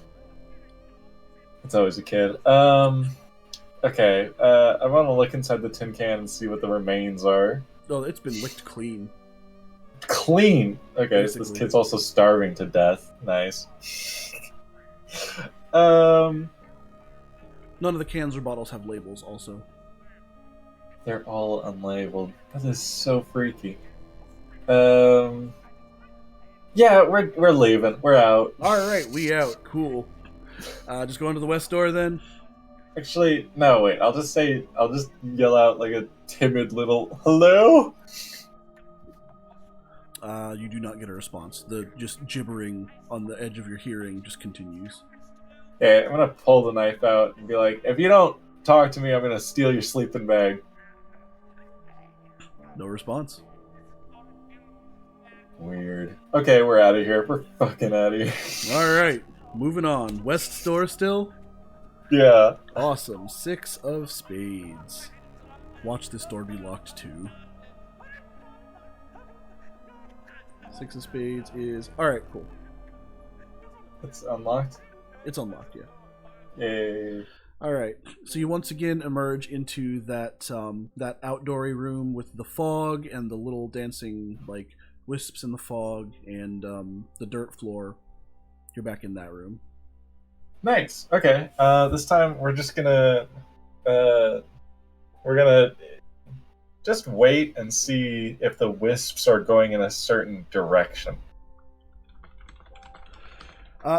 always a kid. Okay, I want to look inside the tin can and see what the remains are. Oh, it's been licked clean. Clean! Okay, so this Basically. kid's also starving to death. Nice. None of the cans or bottles have labels, also. They're all unlabeled. That is so freaky. Yeah, we're leaving. We're out. Alright, we out. Cool. Just going to the west door, then? Actually, no, wait. I'll just yell out like a timid little hello? You do not get a response. The just gibbering on the edge of your hearing just continues. Yeah, I'm gonna pull the knife out and be like, if you don't talk to me, I'm gonna steal your sleeping bag. No response. Weird. Okay, we're out of here. We're fucking out of here. Alright, moving on. West door still? Yeah. Awesome. 6 of spades. Watch this door be locked too. 6 of spades is... Alright, cool. It's unlocked? It's unlocked, yeah. Yay. Alright, so you once again emerge into that that outdoory room with the fog and the little dancing, like, wisps in the fog and the dirt floor. You're back in that room. Nice. Okay. This time we're just gonna just wait and see if the wisps are going in a certain direction.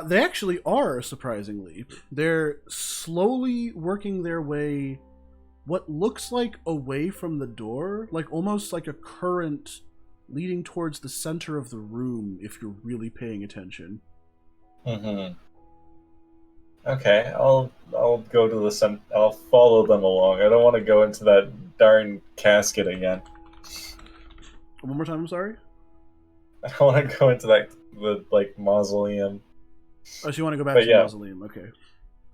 They actually are, surprisingly. They're slowly working their way, what looks like away from the door, like almost like a current leading towards the center of the room, if you're really paying attention. Mm-hmm. Okay, I'll go to the center. I'll follow them along. I don't want to go into that darn casket again. One more time, I'm sorry? I don't want to go into the mausoleum. Oh, so you want to go back But to the yeah. mausoleum, okay.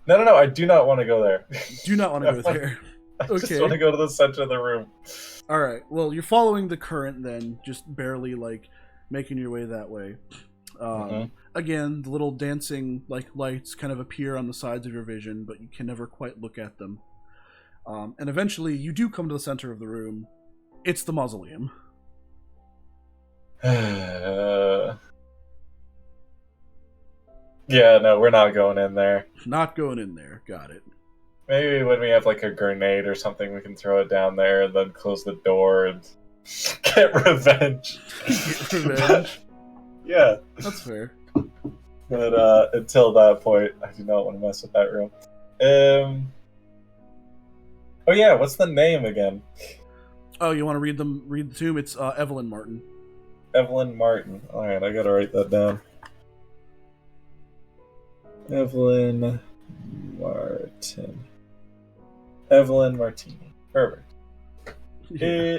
No, I do not want to go there. Do not want to go there. I just Okay. want to go to the center of the room. Alright, well, you're following the current then, just barely, like, making your way that way. Again, the little dancing, like, lights kind of appear on the sides of your vision, but you can never quite look at them. And eventually, you do come to the center of the room. It's the mausoleum. Yeah, no, we're not going in there. Not going in there. Got it. Maybe when we have like a grenade or something, we can throw it down there and then close the door and get revenge. Get revenge? Yeah. That's fair. But until that point, I do not want to mess with that room. Oh yeah, what's the name again? Oh, you want to read the tomb? It's Evelyn Martin. Evelyn Martin. Alright, I gotta write that down. Evelyn Martin. Evelyn Martini. Perfect. Yeah.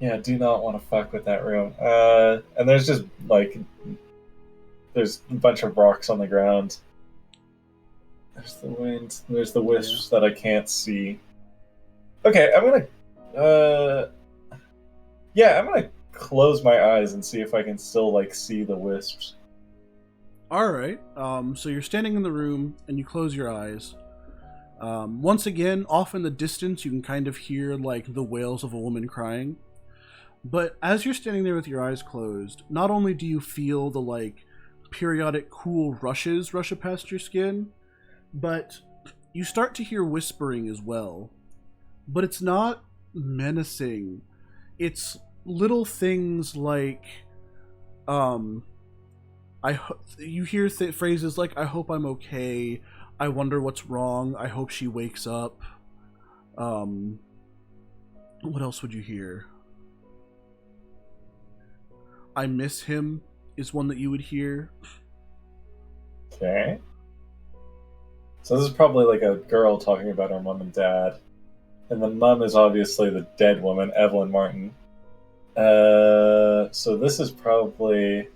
Yeah, do not want to fuck with that room. And there's just, like, there's a bunch of rocks on the ground. There's the wind. There's the wisps that I can't see. Okay, I'm gonna close my eyes and see if I can still, like, see the wisps. Alright, so you're standing in the room, and you close your eyes. Once again, off in the distance, you can kind of hear, like, the wails of a woman crying. But as you're standing there with your eyes closed, not only do you feel the, like, periodic cool rushes rush past your skin, but you start to hear whispering as well. But it's not menacing. It's little things like, you hear phrases like, I hope I'm okay, I wonder what's wrong, I hope she wakes up. What else would you hear? I miss him is one that you would hear. Okay. So this is probably like a girl talking about her mom and dad. And the mum is obviously the dead woman, Evelyn Martin. So this is probably...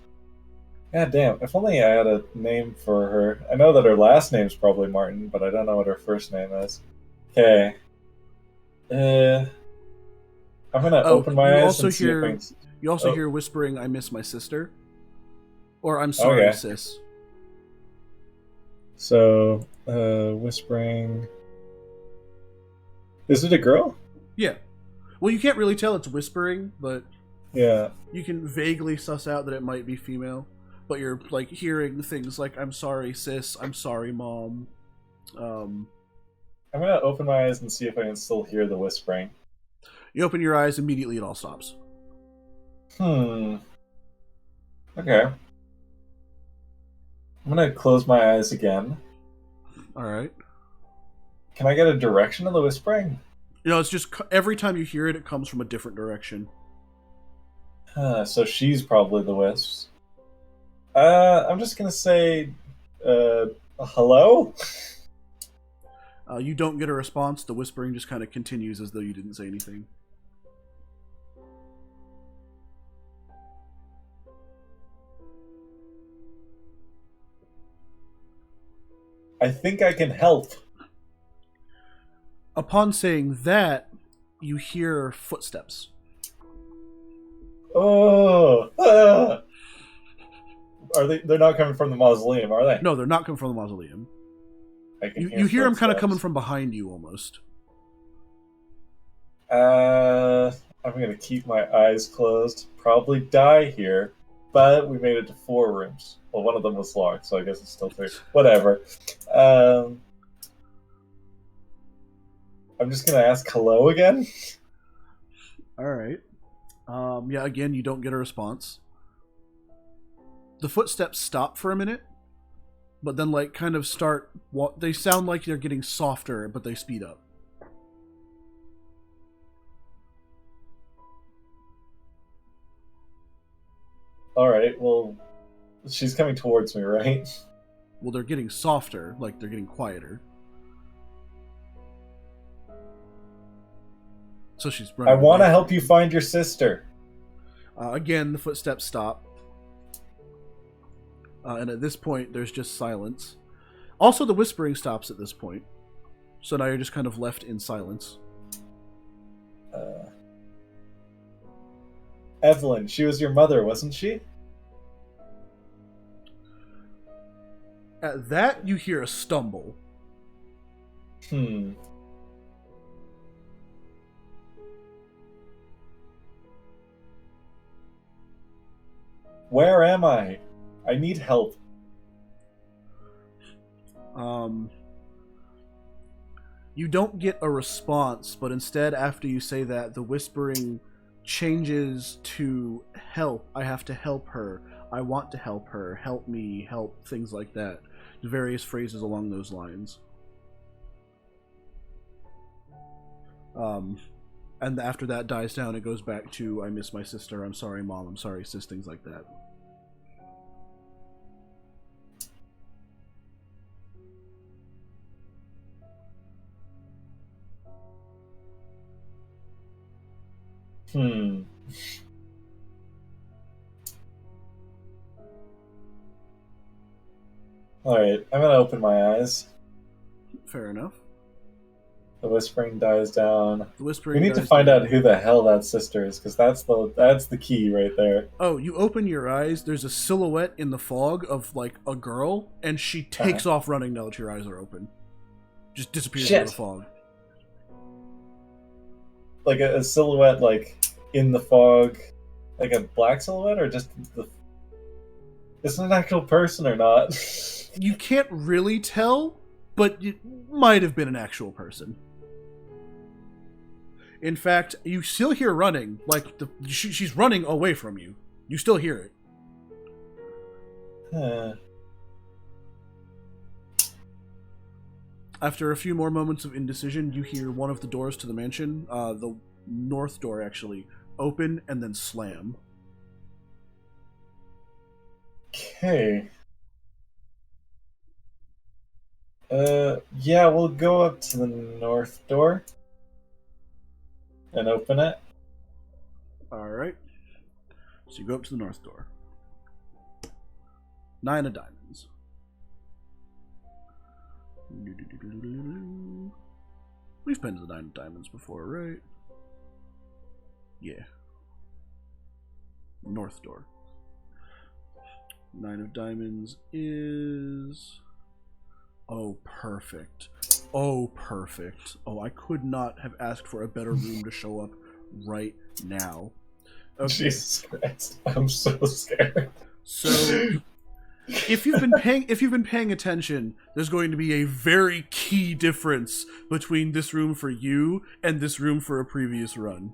God damn, if only I had a name for her. I know that her last name's probably Martin, but I don't know what her first name is. Okay. I'm gonna Oh, open my eyes and see if I can... you also Oh. hear whispering, "I miss my sister," or "I'm sorry, Okay. sis." So, whispering... Is it a girl? Yeah. Well, you can't really tell it's whispering, but Yeah. you can vaguely suss out that it might be female. But you're like hearing things like "I'm sorry, sis," "I'm sorry, mom." I'm gonna open my eyes and see if I can still hear the whispering. You open your eyes, immediately it all stops. Okay. I'm gonna close my eyes again. All right. Can I get a direction of the whispering? You know, it's just every time you hear it, it comes from a different direction. So she's probably the wisps. I'm just gonna say, hello? You don't get a response. The whispering just kind of continues as though you didn't say anything. I think I can help. Upon saying that, you hear footsteps. Oh! Ah! Are they? They're not coming from the mausoleum, are they? No, they're not coming from the mausoleum. I can You hear them kind of footsteps. coming from behind you, almost. I'm gonna keep my eyes closed. Probably die here, but we made it to 4 rooms. Well, one of them was locked, so I guess it's still 3. Whatever. I'm just gonna ask hello again. All right. Yeah, again, you don't get a response. The footsteps stop for a minute, but then, like, kind of start... They sound like they're getting softer, but they speed up. Alright, well, she's coming towards me, right? Well, they're getting softer, like they're getting quieter. So she's running I want to away help from you find your sister. Again, the footsteps stop. And at this point, there's just silence. Also, the whispering stops at this point. So now you're just kind of left in silence. Evelyn, she was your mother, wasn't she? At that, you hear a stumble. Where am I? I need help. You don't get a response, but instead, after you say that, the whispering changes to help. I have to help her. I want to help her. Help me. Help. Things like that. Various phrases along those lines. And after that dies down, it goes back to "I miss my sister. I'm sorry, mom. I'm sorry, sis." Things like that. Alright, I'm gonna open my eyes. Fair enough. The whispering dies down. The whispering. We need to dies find down. out who the hell that sister is, because that's the key right there. Oh, you open your eyes. There's a silhouette in the fog of like a girl, and she takes off running now that your eyes are open. Just disappears into the fog. Like a silhouette, like in the fog, like a black silhouette, or just the. Is it an actual person or not? You can't really tell, but it might have been an actual person. In fact, you still hear running, like she's running away from you. You still hear it. After a few more moments of indecision, you hear one of the doors to the mansion, the north door actually, open and then slam. Okay. Yeah, we'll go up to the north door. and open it. Alright. So you go up to the north door. 9 of diamonds. We've been to the 9 of diamonds before, right? Yeah. North door. 9 of diamonds is... Oh, perfect. Oh, perfect. Oh, I could not have asked for a better room to show up right now. Okay. Jesus Christ. I'm so scared. So, if you've been paying attention, there's going to be a very key difference between this room for you and this room for a previous run.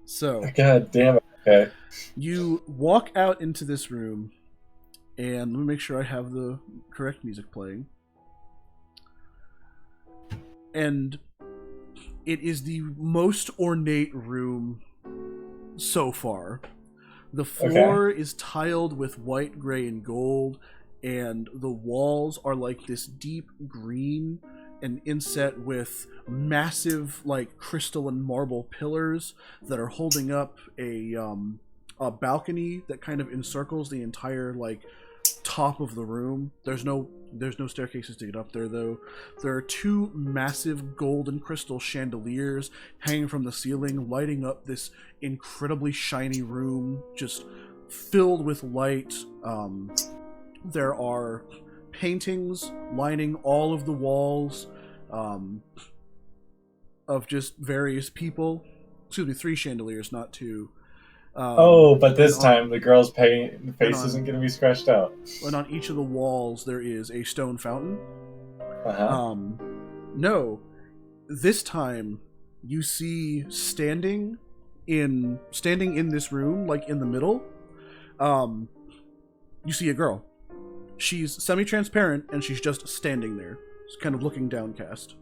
So, God damn it. Okay. you walk out into this room, and let me make sure I have the correct music playing. And it is the most ornate room so far. The floor is tiled with white, gray, and gold, and the walls are like this deep green and inset with massive, like, crystal and marble pillars that are holding up a balcony that kind of encircles the entire, like, top of the room. There's no staircases to get up there, though. There are 2 massive gold and crystal chandeliers hanging from the ceiling, lighting up this incredibly shiny room, just filled with light. There are paintings lining all of the walls of just various people. Excuse me, 3 chandeliers, not 2. But this time the girl's face isn't going to be scratched out. And on each of the walls there is a stone fountain. Uh-huh. No, this time you see standing in this room, like in the middle, you see a girl. She's semi-transparent and she's just standing there, just kind of looking downcast.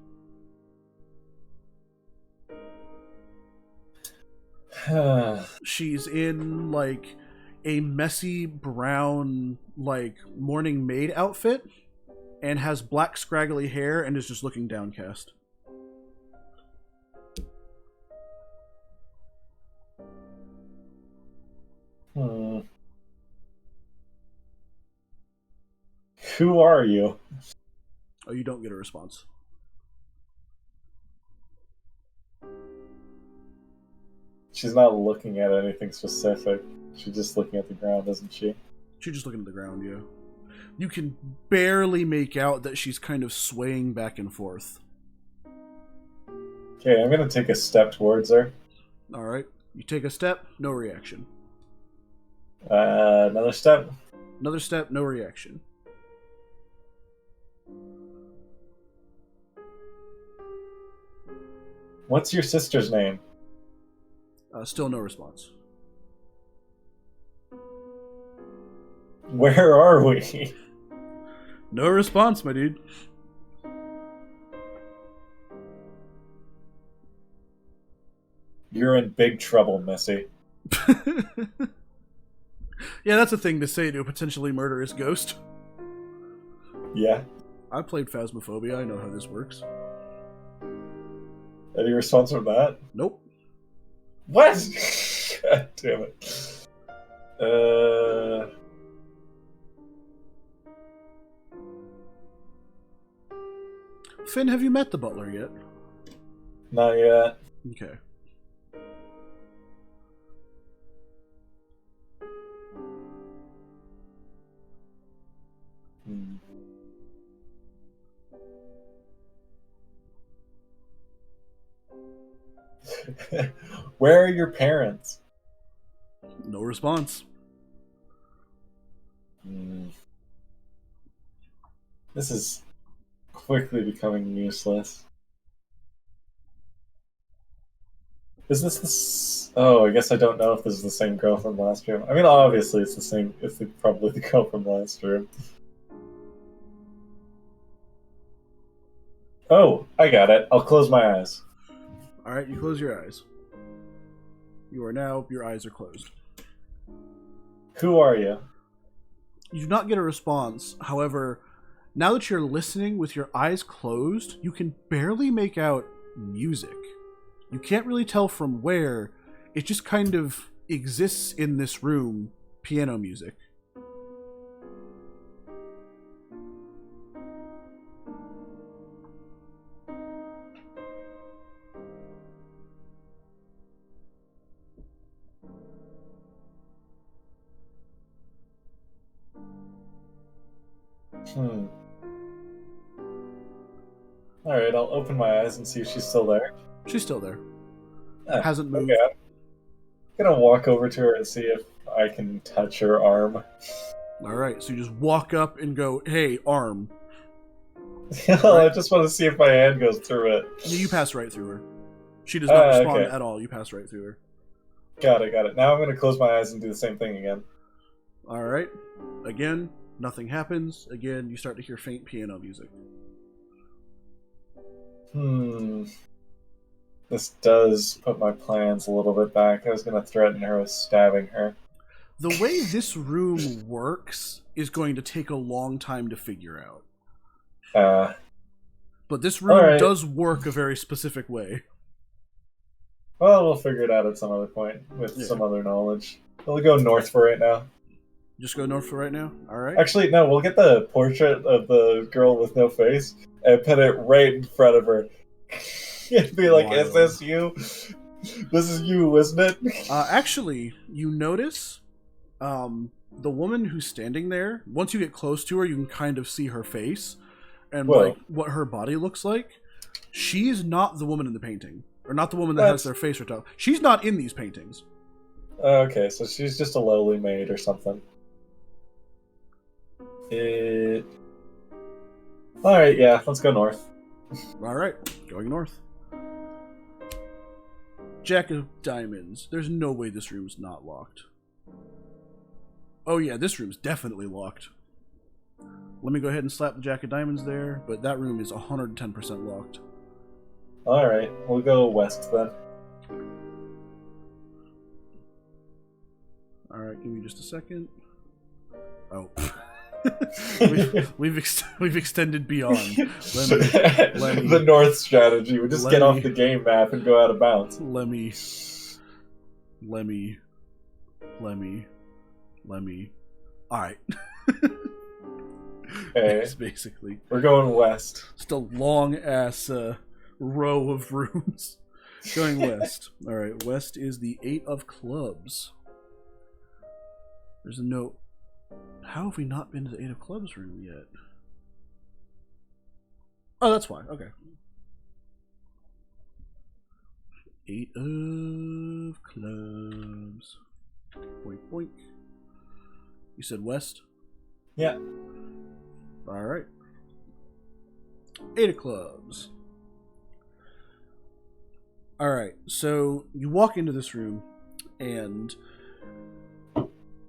She's in, like, a messy brown, like, morning maid outfit and has black scraggly hair and is just looking downcast. Who are you? Oh, you don't get a response. She's not looking at anything specific. She's just looking at the ground, isn't she? She's just looking at the ground, yeah. You can barely make out that she's kind of swaying back and forth. Okay, I'm gonna take a step towards her. Alright. You take a step, no reaction. Another step. Another step, no reaction. What's your sister's name? Still no response. Where are we? No response, my dude. You're in big trouble, Missy. Yeah, that's a thing to say to a potentially murderous ghost. Yeah. I played Phasmophobia, I know how this works. Any response from that? Nope. What? God damn it. Finn, have you met the butler yet? Not yet. Okay. Where are your parents? No response. This is quickly becoming useless. Is this Oh, I guess I don't know if this is the same girl from last room. I mean, obviously it's the same. It's probably the girl from last room. Oh, I got it. I'll close my eyes. Alright, you close your eyes. Your eyes are closed. Who are you? You do not get a response. However, now that you're listening with your eyes closed, you can barely make out music. You can't really tell from where. It just kind of exists in this room. Piano music. Alright, I'll open my eyes and see if she's still there. She's still there. Ah, Hasn't moved. Okay. I'm gonna walk over to her and see if I can touch her arm. Alright, so you just walk up and go, hey, arm. I just want to see if my hand goes through it. You pass right through her. She does not respond okay. at all. You pass right through her. Got it. Now I'm gonna close my eyes and do the same thing again. Alright. Again, nothing happens. Again, you start to hear faint piano music. This does put my plans a little bit back. I was gonna threaten her with stabbing her. The way this room works is going to take a long time to figure out. But this room does work a very specific way. Well, we'll figure it out at some other point with some other knowledge. We'll go north for right now. Just go north for right now? Alright. Actually, no, we'll get the portrait of the girl with no face and put it right in front of her. And be like, Is this you? This is you, isn't it? Actually, you notice the woman who's standing there, once you get close to her, you can kind of see her face and like what her body looks like. She's not the woman in the painting. Or not the woman that has their face ripped out. She's not in these paintings. Okay, so she's just a lowly maid or something. Alright, yeah, let's go north. Alright, going north. Jack of Diamonds. There's no way this room's not locked. Oh yeah, this room's definitely locked. Let me go ahead and slap the Jack of Diamonds there, but that room is 110% locked. Alright, we'll go west then. Alright, give me just a second. Oh. we've extended beyond. Let me, the north strategy. We just get off the game map and go out of bounds. Let me. Alright. Okay. Basically. We're going west. Just a long ass row of rooms. Going west. Alright, west is the 8 of clubs. There's a note. How have we not been to the 8 of clubs room yet? Oh, that's why. Okay. 8 of clubs. Boink, boink. You said west? Yeah. Alright. 8 of clubs. Alright, so you walk into this room, and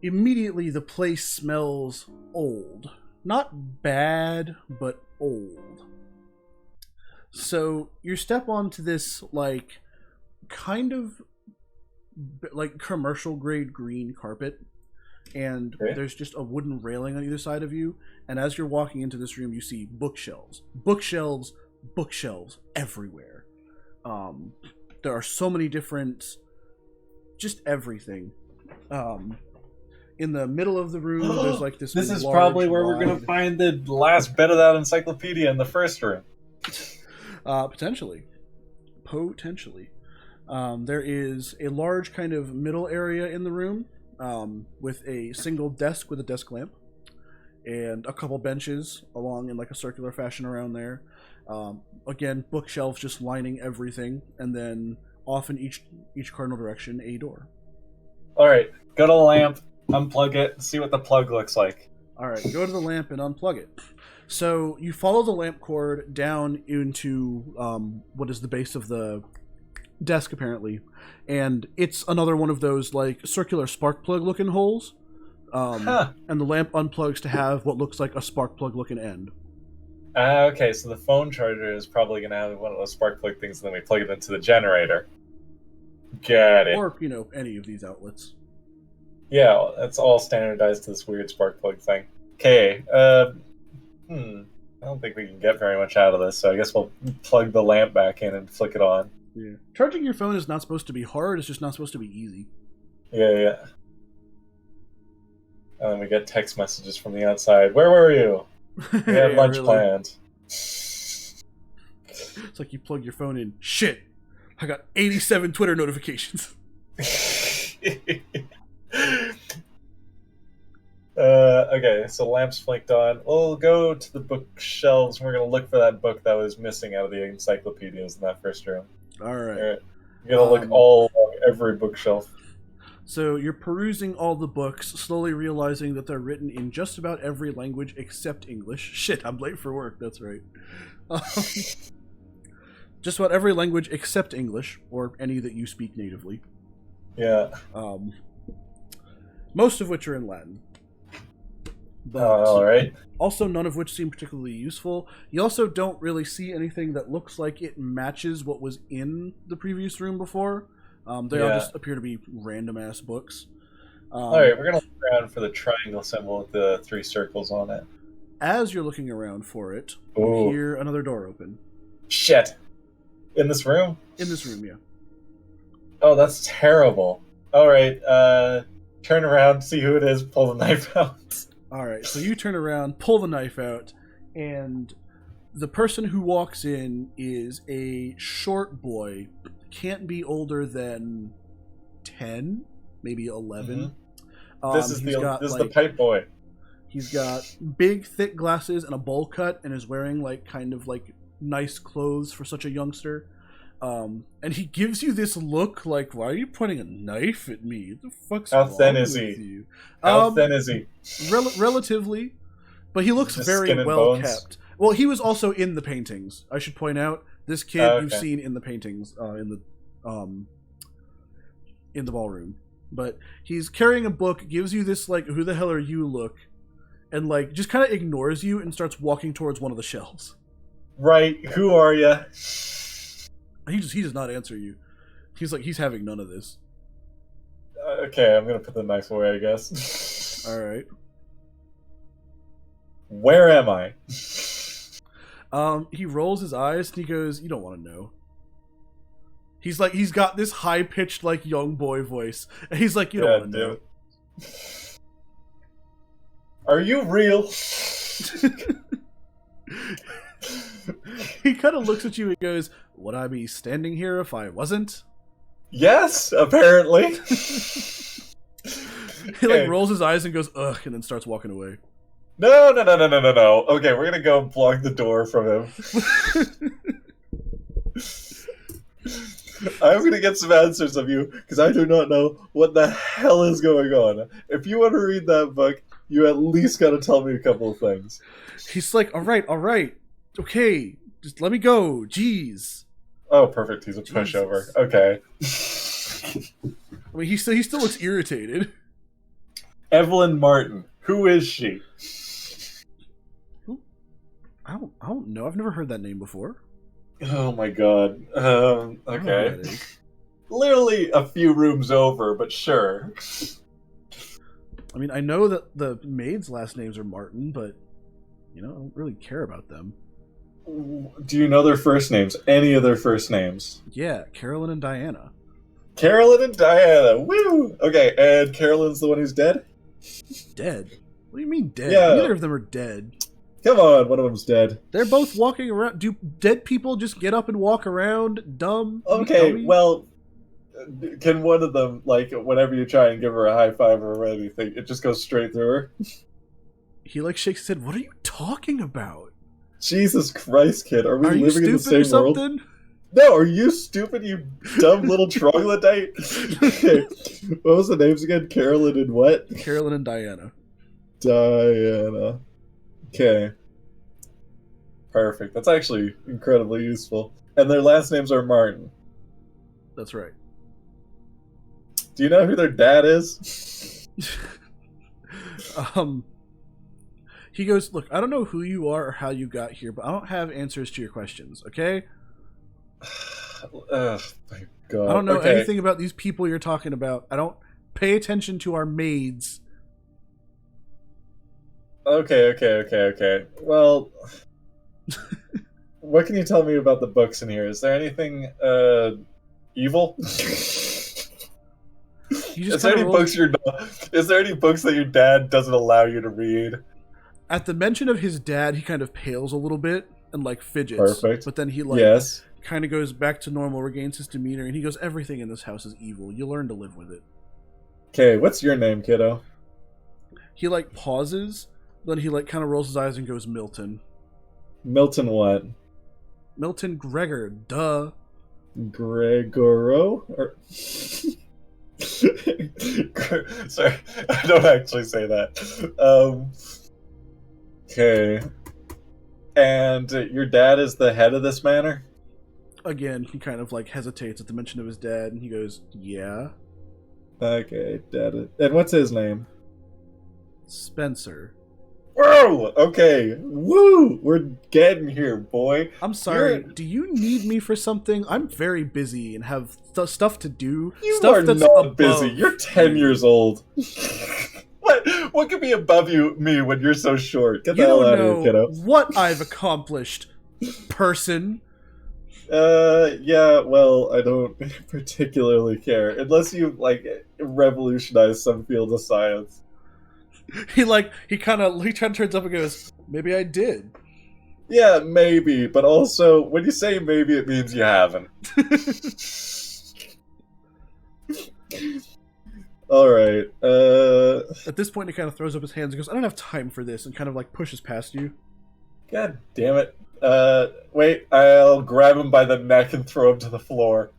immediately the place smells old. Not bad, but old. So you step onto this, like, kind of like commercial grade green carpet, and there's just a wooden railing on either side of you, and as you're walking into this room you see bookshelves everywhere. There are so many different, just everything. In the middle of the room there's like this is large, probably where we're gonna find the last bit of that encyclopedia in the first room. Potentially. There is a large kind of middle area in the room, with a single desk with a desk lamp, and a couple benches along in like a circular fashion around there. Again, bookshelves just lining everything, and then off in each cardinal direction a door. Alright, go to the lamp, unplug it, see what the plug looks like. Alright, go to the lamp and unplug it. So you follow the lamp cord down into what is the base of the desk, apparently, and it's another one of those like circular spark plug looking holes. And the lamp unplugs to have what looks like a spark plug looking end. Okay, so the phone charger is probably going to have one of those spark plug things, and then we plug it into the generator. Got it. Or, any of these outlets. Yeah, that's all standardized to this weird spark plug thing. Okay, I don't think we can get very much out of this, so I guess we'll plug the lamp back in and flick it on. Yeah. Charging your phone is not supposed to be hard, it's just not supposed to be easy. Yeah. And then we get text messages from the outside. Where were you? We had lunch planned. It's like you plug your phone in. Shit! I got 87 Twitter notifications. Okay, so lamps flicked on. We'll go to the bookshelves and we're going to look for that book that was missing out of the encyclopedias in that first room. Alright. You're going to look all along every bookshelf. So you're perusing all the books, slowly realizing that they're written in just about every language except English. Shit, I'm late for work, that's right. Just about every language except English, or any that you speak natively. Yeah. Most of which are in Latin. But alright. also none of which seem particularly useful. You also don't really see anything that looks like it matches what was in the previous room before. They all just appear to be random-ass books. Alright, we're going to look around for the triangle symbol with the 3 circles on it. As you're looking around for it, you hear another door open. Shit! In this room? In this room, yeah. Oh, that's terrible. Alright, turn around, see who it is, pull the knife out. Alright, so you turn around, pull the knife out, and the person who walks in is a short boy. Can't be older than 10, maybe 11. Mm-hmm. This is the pipe boy. He's got big, thick glasses and a bowl cut, and is wearing kind of nice clothes for such a youngster. And he gives you this look like, why are you pointing a knife at me? What the fuck's How wrong thin is with he? you? How thin is he? Relatively, but he looks Just very skin and well bones? kept. Well, he was also in the paintings. I should point out, this kid you've seen in the paintings in the ballroom. But he's carrying a book, gives you this who the hell are you look, and just kind of ignores you and starts walking towards one of the shelves. Right, who are you? He does not answer you. He's having none of this. Okay, I'm gonna put the knife away, I guess. Alright. Where am I? He rolls his eyes and he goes, you don't want to know. He's got this high-pitched, young boy voice. And he's like, you don't want to know. Are you real? He kind of looks at you and goes, would I be standing here if I wasn't? Yes, apparently. He rolls his eyes and goes, ugh, and then starts walking away. No. Okay, we're gonna go block the door from him. I'm gonna get some answers of you, because I do not know what the hell is going on. If you want to read that book, you at least gotta tell me a couple of things. He's like, alright, okay, just let me go, jeez. Oh, perfect, he's a pushover. Okay. I mean, he still looks irritated. Evelyn Martin, who is she? I don't know. I've never heard that name before. Oh my god. Okay. Literally a few rooms over, but sure. I mean, I know that the maids' last names are Martin, but I don't really care about them. Do you know their first names? Any of their first names? Yeah, Carolyn and Diana. Carolyn and Diana. Woo! Okay, and Carolyn's the one who's dead? Dead? What do you mean dead? Yeah. Neither of them are dead. Come on, one of them's dead. They're both walking around. Do dead people just get up and walk around? Dumb? Okay, well, can one of them, whenever you try and give her a high five or anything, it just goes straight through her? He shakes his head. What are you talking about? Jesus Christ, kid. Are we living in the same or something? world? No, are you stupid, you dumb little troglodyte? Okay, what was the names again? Carolyn and what? Carolyn and Diana. Diana. Okay. Perfect. That's actually incredibly useful. And their last names are Martin. That's right. Do you know who their dad is? He goes, look, I don't know who you are or how you got here, but I don't have answers to your questions, okay? Oh, my God. I don't know anything about these people you're talking about. I don't pay attention to our maids. Okay. Well, what can you tell me about the books in here? Is there anything evil? You just Is there kind any of books is there any books that your dad doesn't allow you to read? At the mention of his dad, he kind of pales a little bit and like fidgets. Perfect. But then he like Yes. kind of goes back to normal, regains his demeanor, and he goes, "Everything in this house is evil. You learn to live with it." Okay, what's your name, kiddo? He like pauses, then he like kind of rolls his eyes and goes, "Milton." Milton what? Milton Gregor, duh. Gregoro? Or... Sorry, I don't actually say that. Okay. And your dad is the head of this manor? Again, he kind of like hesitates at the mention of his dad, and he goes, "Yeah." Okay, dad. And what's his name? Spencer. Whoa! Okay. Woo! We're getting here, boy. I'm sorry, do you need me for something? I'm very busy and have stuff to do. You stuff are that's not above busy. You're 10 years old. What could be above me when you're so short? Get the You hell don't out of here, know kiddo. what I've accomplished, person. Yeah, well, I don't particularly care. Unless you, like, revolutionize some field of science. He kind of turns up and goes, "Maybe I did." Yeah, maybe, but also, when you say maybe, it means you haven't. Alright, At this point, he kind of throws up his hands and goes, "I don't have time for this," and kind of like pushes past you. God damn it. Wait, I'll grab him by the neck and throw him to the floor.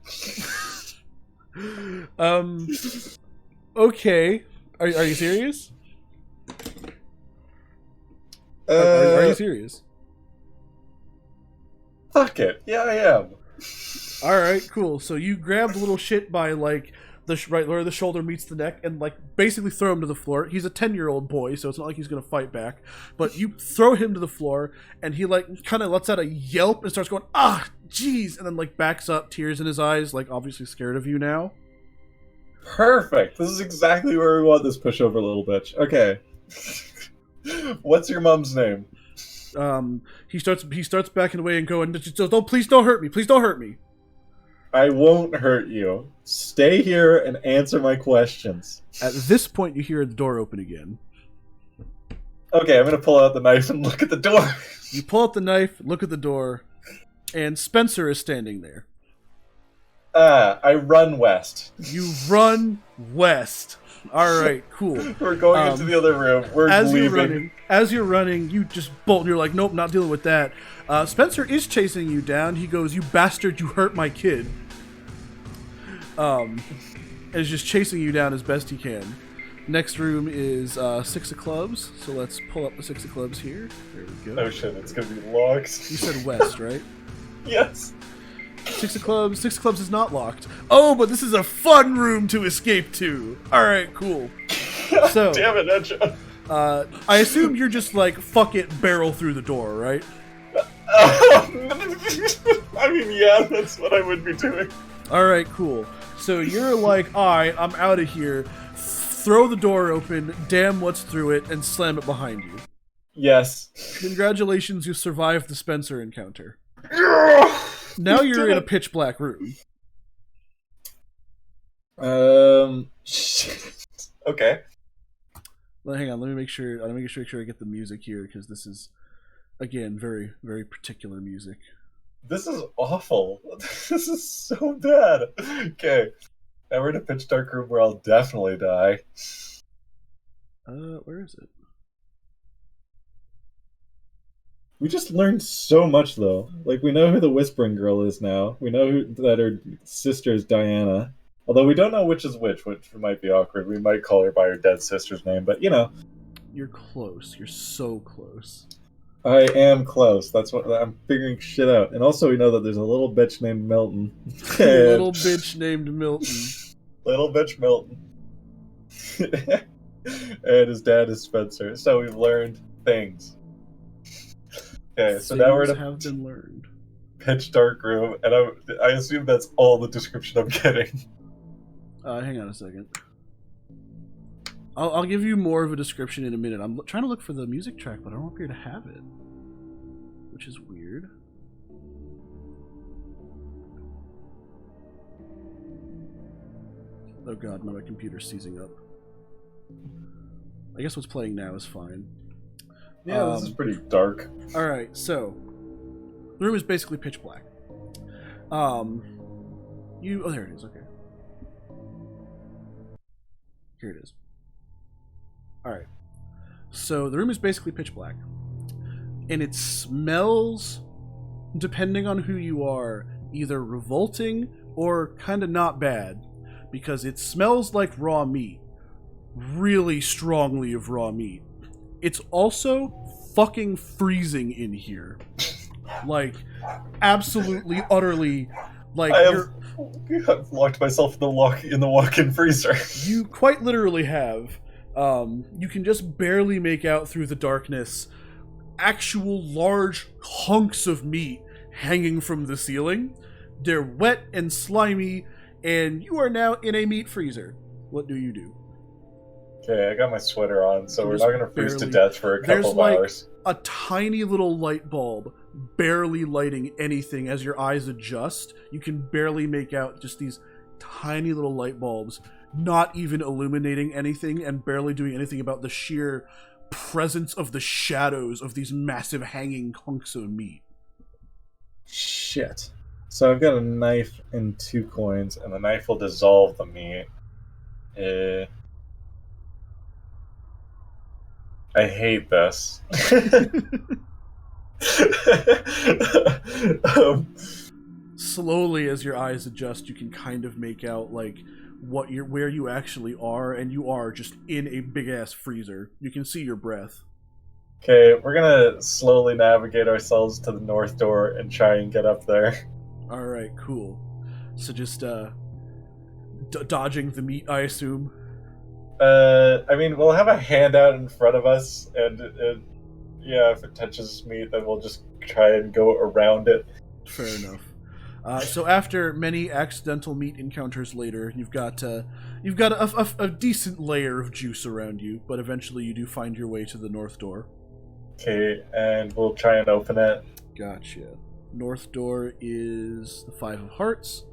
Okay. Are you serious? Are you serious? Fuck it. Yeah, I am. Alright, cool. So you grab the little shit by, like, right where the shoulder meets the neck and, like, basically throw him to the floor. He's a 10-year-old boy, so it's not like he's going to fight back. But you throw him to the floor, and he, like, kind of lets out a yelp and starts going, "Ah, jeez," and then, like, backs up, tears in his eyes, like, obviously scared of you now. Perfect. This is exactly where we want this pushover little bitch. Okay. What's your mom's name? He starts backing away and going, "Don't, please don't hurt me. Please don't hurt me." I won't hurt you. Stay here and answer my questions. At this point, you hear the door open again. Okay, I'm gonna pull out the knife and look at the door. You pull out the knife, look at the door, and Spencer is standing there. I run west. You run west. All right, cool. We're going into the other room. We're leaving. As you're running, you just bolt. And you're like, "Nope, not dealing with that." Spencer is chasing you down. He goes, "You bastard! You hurt my kid." And is just chasing you down as best he can. Next room is Six of Clubs. So let's pull up the Six of Clubs here. There we go. Oh shit! It's gonna be locked. You said west, right? Yes. Six of Clubs. Six of Clubs is not locked. Oh, but this is a fun room to escape to. All right, cool. So, damn it, Edge. I assume you're just like, fuck it, barrel through the door, right? I mean, yeah, that's what I would be doing. All right, cool. So you're like, all right, I'm out of here. Throw the door open, damn what's through it, and slam it behind you. Yes. Congratulations, you survived the Spencer encounter. Now you're in a pitch black room. Shit. Okay. Well, hang on, let me make sure I get the music here, because this is, again, very, very particular music. This is awful. This is so bad. Okay. Now we're in a pitch dark room where I'll definitely die. Where is it? We just learned so much, though. Like, we know who the Whispering Girl is now. We know that her sister is Diana. Although we don't know which is which might be awkward. We might call her by her dead sister's name, but, you know. You're close. You're so close. I am close. That's what I'm figuring shit out. And also we know that there's a little bitch named Milton. Little bitch named Milton. Little bitch Milton. And his dad is Spencer. So we've learned things. Okay, so now we're in have been learned. Pitch dark room, and I assume that's all the description I'm getting. Hang on a second. I'll give you more of a description in a minute. I'm trying to look for the music track, but I don't appear to have it, which is weird. Oh god, no, my computer's seizing up. I guess what's playing now is fine. Yeah, this is pretty dark. Alright, so the room is basically pitch black. Oh, there it is, okay. Here it is. Alright. So the room is basically pitch black. And it smells, depending on who you are, either revolting or kind of not bad. Because it smells like raw meat. Really strongly of raw meat. It's also fucking freezing in here. Like, absolutely, utterly, like, I've locked myself in the walk-in freezer. You quite literally have. You can just barely make out through the darkness actual large hunks of meat hanging from the ceiling. They're wet and slimy, and you are now in a meat freezer. What do you do? Okay, I got my sweater on, so we're Just not going to freeze to barely- death for a couple of hours. A tiny little light bulb barely lighting anything as your eyes adjust. You can barely make out just these tiny little light bulbs, not even illuminating anything and barely doing anything about the sheer presence of the shadows of these massive hanging hunks of meat. Shit. So I've got a knife and 2 coins, and the knife will dissolve the meat. I hate this. Slowly, as your eyes adjust, you can kind of make out like where you actually are, and you are just in a big ass freezer. You can see your breath. Okay, we're gonna slowly navigate ourselves to the north door and try and get up there. All right, cool. So just dodging the meat, I assume. I mean, we'll have a hand out in front of us, and yeah, if it touches meat, then we'll just try and go around it. Fair enough. So after many accidental meat encounters later, you've got a decent layer of juice around you, but eventually you do find your way to the north door. Okay, and we'll try and open it. Gotcha. North door is the 5 of Hearts.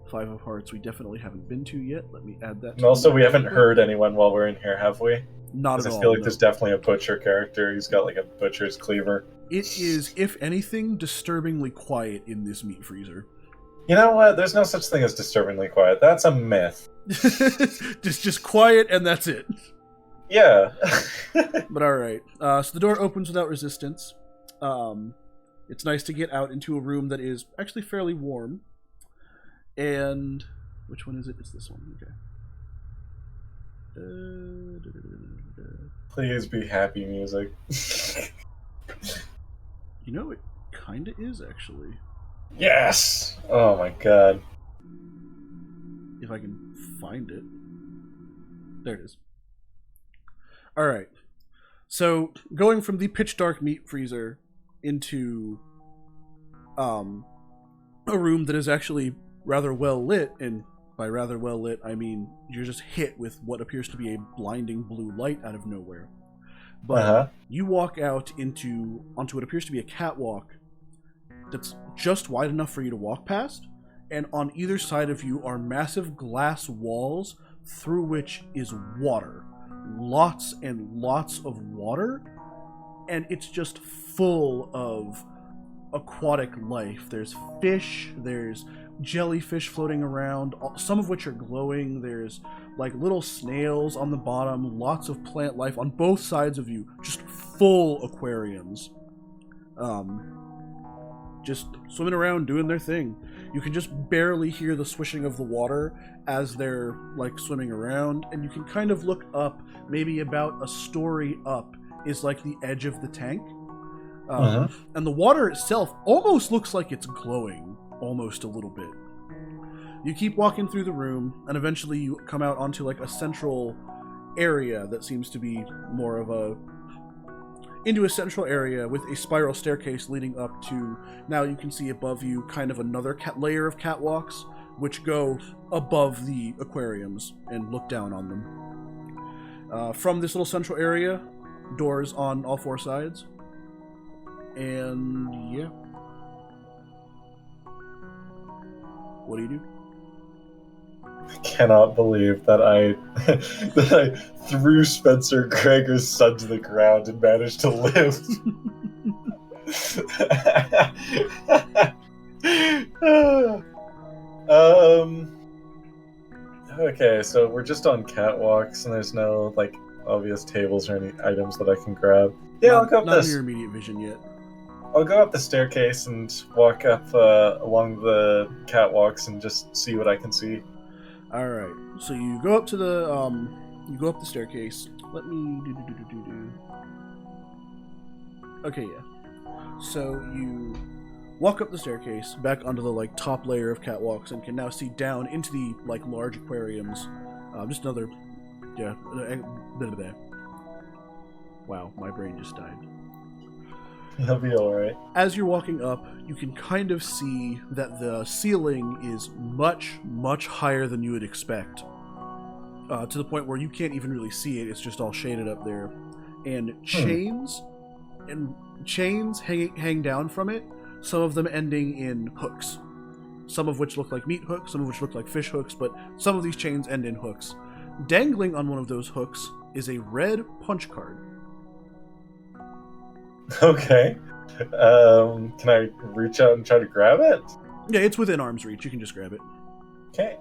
5 of Hearts we definitely haven't been to yet. Let me add that. And also, we haven't heard anyone while we're in here, have we? Not at Because all. I feel like no. there's definitely a butcher character. He's got like a butcher's cleaver. It is, if anything, disturbingly quiet in this meat freezer. You know what? There's no such thing as disturbingly quiet. That's a myth. just quiet, and that's it. Yeah. But all right. So the door opens without resistance. It's nice to get out into a room that is actually fairly warm. And which one is it? It's this one. Okay. Please be happy music. You know, it kind of is actually. Yes! Oh my god. If I can find it. There it is. Alright. So, going from the pitch dark meat freezer into a room that is actually rather well lit, and by rather well lit, I mean you're just hit with what appears to be a blinding blue light out of nowhere. But you walk out onto what appears to be a catwalk that's just wide enough for you to walk past, and on either side of you are massive glass walls through which is water. Lots and lots of water, and it's just full of aquatic life. There's fish, there's jellyfish floating around, some of which are glowing. There's like little snails on the bottom, lots of plant life on both sides of you, just full aquariums. Just swimming around doing their thing. You can just barely hear the swishing of the water as they're like swimming around, and you can kind of look up, maybe about a story up is like the edge of the tank. And the water itself almost looks like it's glowing, almost a little bit. You keep walking through the room, and eventually you come out onto like a central area that seems to be more of into a central area with a spiral staircase leading up to, now you can see above you kind of another layer of catwalks which go above the aquariums and look down on them. From this little central area, doors on all 4 sides. And yeah. What do you do? I cannot believe that I that I threw Spencer Gregor's son to the ground and managed to live. um. Okay, so we're just on catwalks, and there's no like obvious tables or any items that I can grab. Yeah, I'll go up not in this. your immediate vision yet. I'll go up the staircase and walk up along the catwalks and just see what I can see. All right. So you go up to the you go up the staircase. Let me do. Okay, yeah. So you walk up the staircase back onto the like top layer of catwalks and can now see down into the like large aquariums. Just another, yeah. Bit of that. Wow, my brain just died. He'll be alright. As you're walking up, you can kind of see that the ceiling is much, much higher than you would expect. To the point where you can't even really see it, it's just all shaded up there. And chains hang down from it, some of them ending in hooks. Some of which look like meat hooks, some of which look like fish hooks, but some of these chains end in hooks. Dangling on one of those hooks is a red punch card. Okay. Can I reach out and try to grab it? Yeah, it's within arm's reach. You can just grab it. Okay.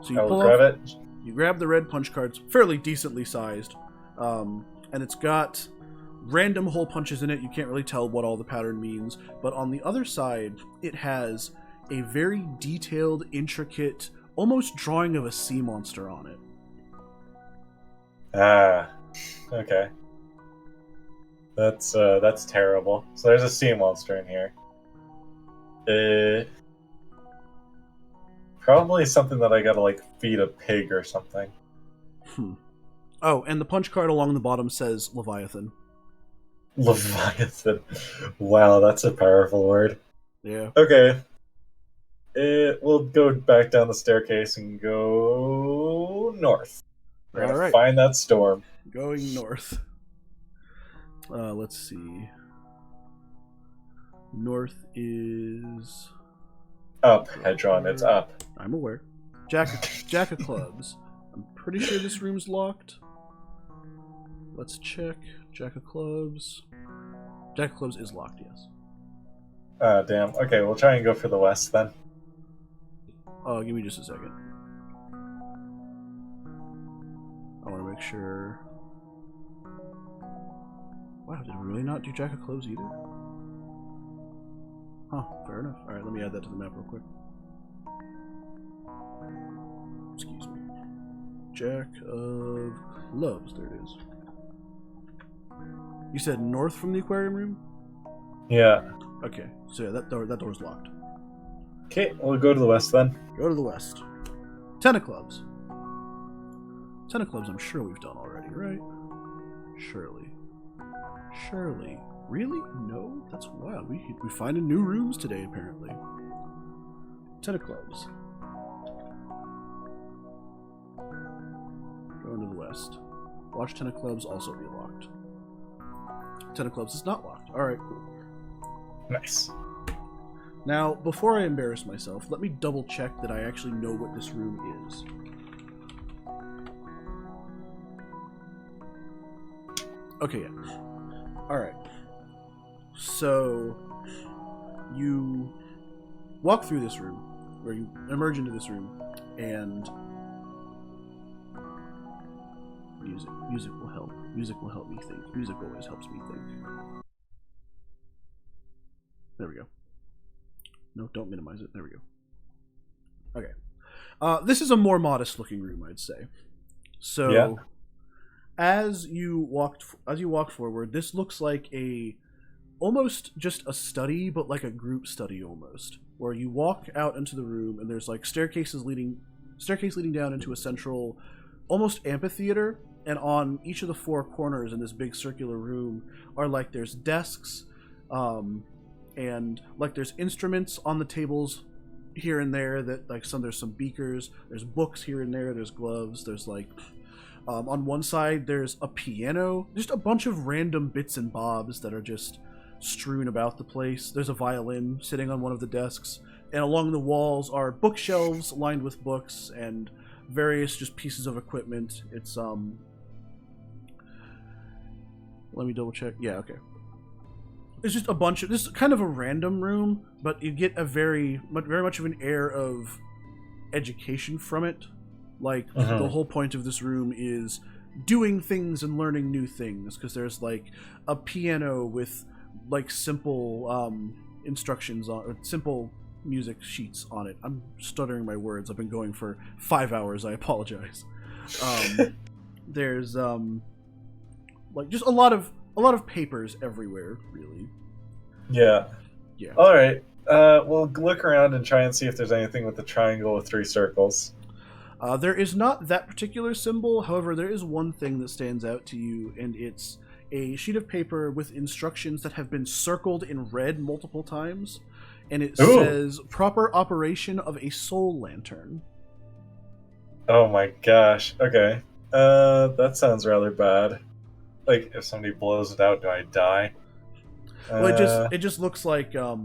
So you I will pull grab off, it. You grab the red punch cards, fairly decently sized, and it's got random hole punches in it. You can't really tell what all the pattern means, but on the other side, it has a very detailed, intricate, almost drawing of a sea monster on it. Ah. Okay. That's terrible. So there's a sea monster in here. Probably something that I gotta like feed a pig or something. Oh, and the punch card along the bottom says Leviathan. Leviathan. Wow, that's a powerful word. Yeah. Okay. We'll go back down the staircase and go north. We're gonna Alright. find that storm. Going north. Let's see. North is... Up, Hedron, it's up. I'm aware. Jack of clubs. I'm pretty sure this room's locked. Let's check. Jack of clubs. Jack of clubs is locked, yes. Damn. Okay, we'll try and go for the west then. Give me just a second. I want to make sure... Wow, did we really not do Jack of clubs either? Huh, fair enough. Alright, let me add that to the map real quick. Excuse me. Jack of clubs, there it is. You said north from the aquarium room? Yeah. Okay, so yeah, that door's locked. Okay, we'll go to the west then. Go to the west. Ten of clubs. Ten of clubs I'm sure we've done already, right? Surely. Really? No? That's wild. We finding new rooms today, apparently. Ten of clubs. Going to the west. Watch Ten of clubs also be locked. Ten of clubs is not locked. Alright, cool. Nice. Now, before I embarrass myself, let me double check that I actually know what this room is. Okay, yeah. Alright. So, you walk through this room, or you emerge into this room, and music will help. Music will help me think. Music always helps me think. There we go. No, don't minimize it. There we go. Okay. This is a more modest looking room, I'd say. So, yeah. As you walk forward, this looks like almost just a study, but like a group study almost, where you walk out into the room and there's like staircase leading down into a central, almost amphitheater, and on each of the four corners in this big circular room are like there's desks, and like there's instruments on the tables here and there that like there's some beakers, there's books here and there, there's gloves, there's like on one side there's a piano, just a bunch of random bits and bobs that are just strewn about the place. There's a violin sitting on one of the desks, and along the walls are bookshelves lined with books and various just pieces of equipment. It's let me double check. Yeah, okay. It's just a bunch of, this is kind of a random room, but you get a very much of an air of education from it. Like, the whole point of this room is doing things and learning new things, because there's like a piano with like simple instructions on, simple music sheets on it. I'm stuttering my words. I've been going for 5 hours. I apologize. There's like just a lot of papers everywhere, really. Yeah. Yeah. All right. We'll look around and try and see if there's anything with the triangle with 3 circles. There is not that particular symbol. However, there is one thing that stands out to you, and it's a sheet of paper with instructions that have been circled in red multiple times, and it says proper operation of a soul lantern. Oh my gosh. Okay. That sounds rather bad. Like, if somebody blows it out, do I die? Well, it just looks like a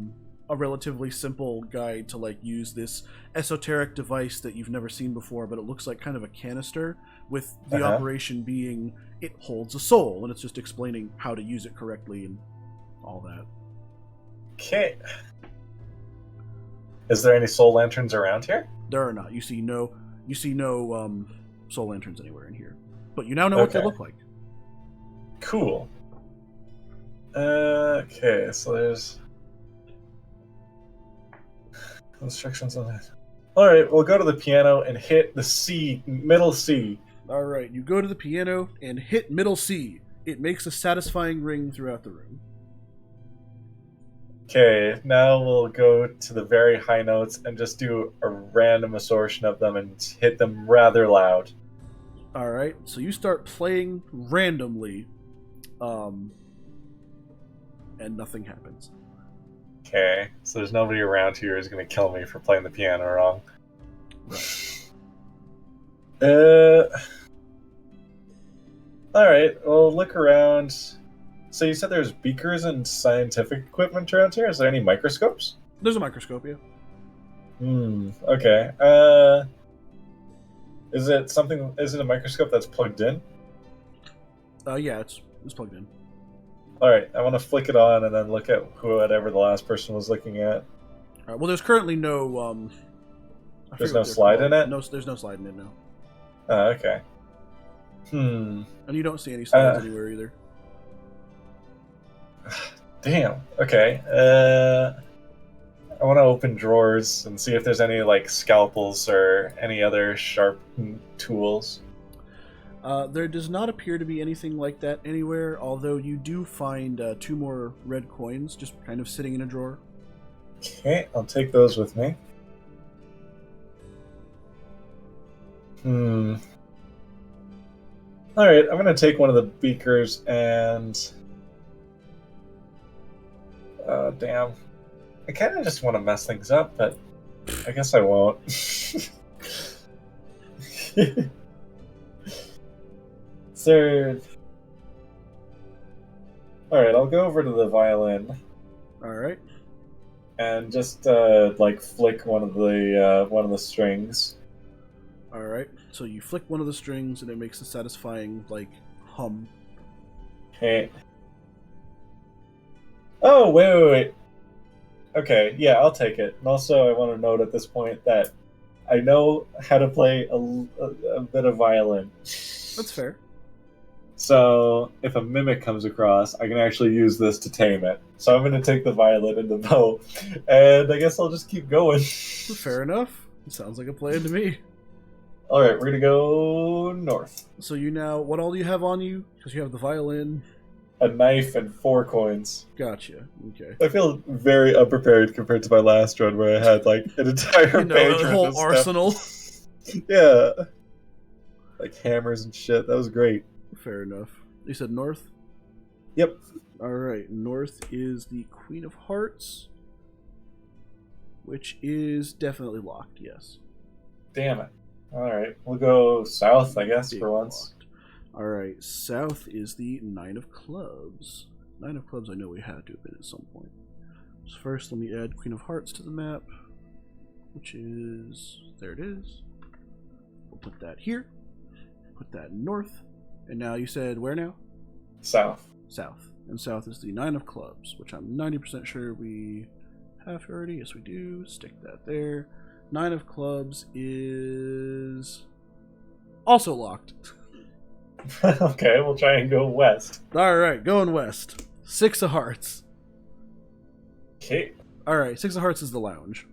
relatively simple guide to like use this esoteric device that you've never seen before, but it looks like kind of a canister, with the operation being it holds a soul, and it's just explaining how to use it correctly and all that. Okay. Is there any soul lanterns around here? There are not. You see no soul lanterns anywhere in here, but you now know what they look like. Cool. Okay, so there's instructions on that. Alright, we'll go to the piano and hit the C, middle C. Alright, you go to the piano and hit middle C. It makes a satisfying ring throughout the room. Okay, now we'll go to the very high notes and just do a random assortion of them and hit them rather loud. Alright, so you start playing randomly, and nothing happens. Okay, so there's nobody around here who's going to kill me for playing the piano wrong. Alright, well, look around. So you said there's beakers and scientific equipment around here? Is there any microscopes? There's a microscope, yeah. Okay. Is it a microscope that's plugged in? Yeah, it's plugged in. Alright, I want to flick it on and then look at whatever the last person was looking at. Alright, well, there's currently no, there's no slide in it? No, there's no slide in it, no. Oh, okay. And you don't see any slides anywhere either. Damn. Okay. I want to open drawers and see if there's any, like, scalpels or any other sharp tools. There does not appear to be anything like that anywhere, although you do find 2 more red coins just kind of sitting in a drawer. Okay, I'll take those with me. Alright, I'm going to take one of the beakers and... damn. I kind of just want to mess things up, but I guess I won't. Third. Alright, I'll go over to the violin. Alright. And just, like, flick one of the strings. Alright, so you flick one of the strings and it makes a satisfying, like, hum. Okay. Oh, wait. Okay, yeah, I'll take it. And also, I want to note at this point that I know how to play a bit of violin. That's fair. So, if a mimic comes across, I can actually use this to tame it. So I'm going to take the violin and the bow, and I guess I'll just keep going. Fair enough. It sounds like a plan to me. Alright, we're going to go north. So you now, what all do you have on you? Because you have the violin. A knife and 4 coins. Gotcha. Okay. I feel very unprepared compared to my last run where I had, like, an entire page a whole arsenal. Yeah. Like hammers and shit. That was great. Fair enough. You said north? Yep. Alright, north is the Queen of Hearts, which is definitely locked, yes. Damn it. Alright, we'll go south, I guess, for once. Alright, south is the 9 of Clubs. 9 of Clubs I know we had to have been at some point. So first, let me add Queen of Hearts to the map. which is, there it is. We'll put that here. Put that north. And now you said where now? South. South. And south is the 9 of clubs, which I'm 90% sure we have already. Yes, we do. Stick that there. 9 of clubs is also locked. Okay, we'll try and go west. Alright, going west. 6 of hearts. Okay. Alright, 6 of hearts is the lounge.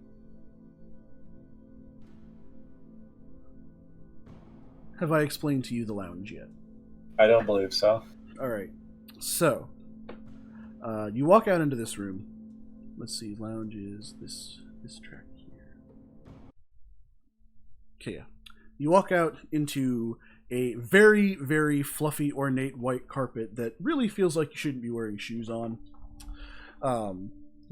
Have I explained to you the lounge yet? I don't believe so. Alright, so you walk out into this room. Let's see, lounge is this track here. Okay, yeah. You walk out into a very, very fluffy, ornate white carpet that really feels like you shouldn't be wearing shoes on.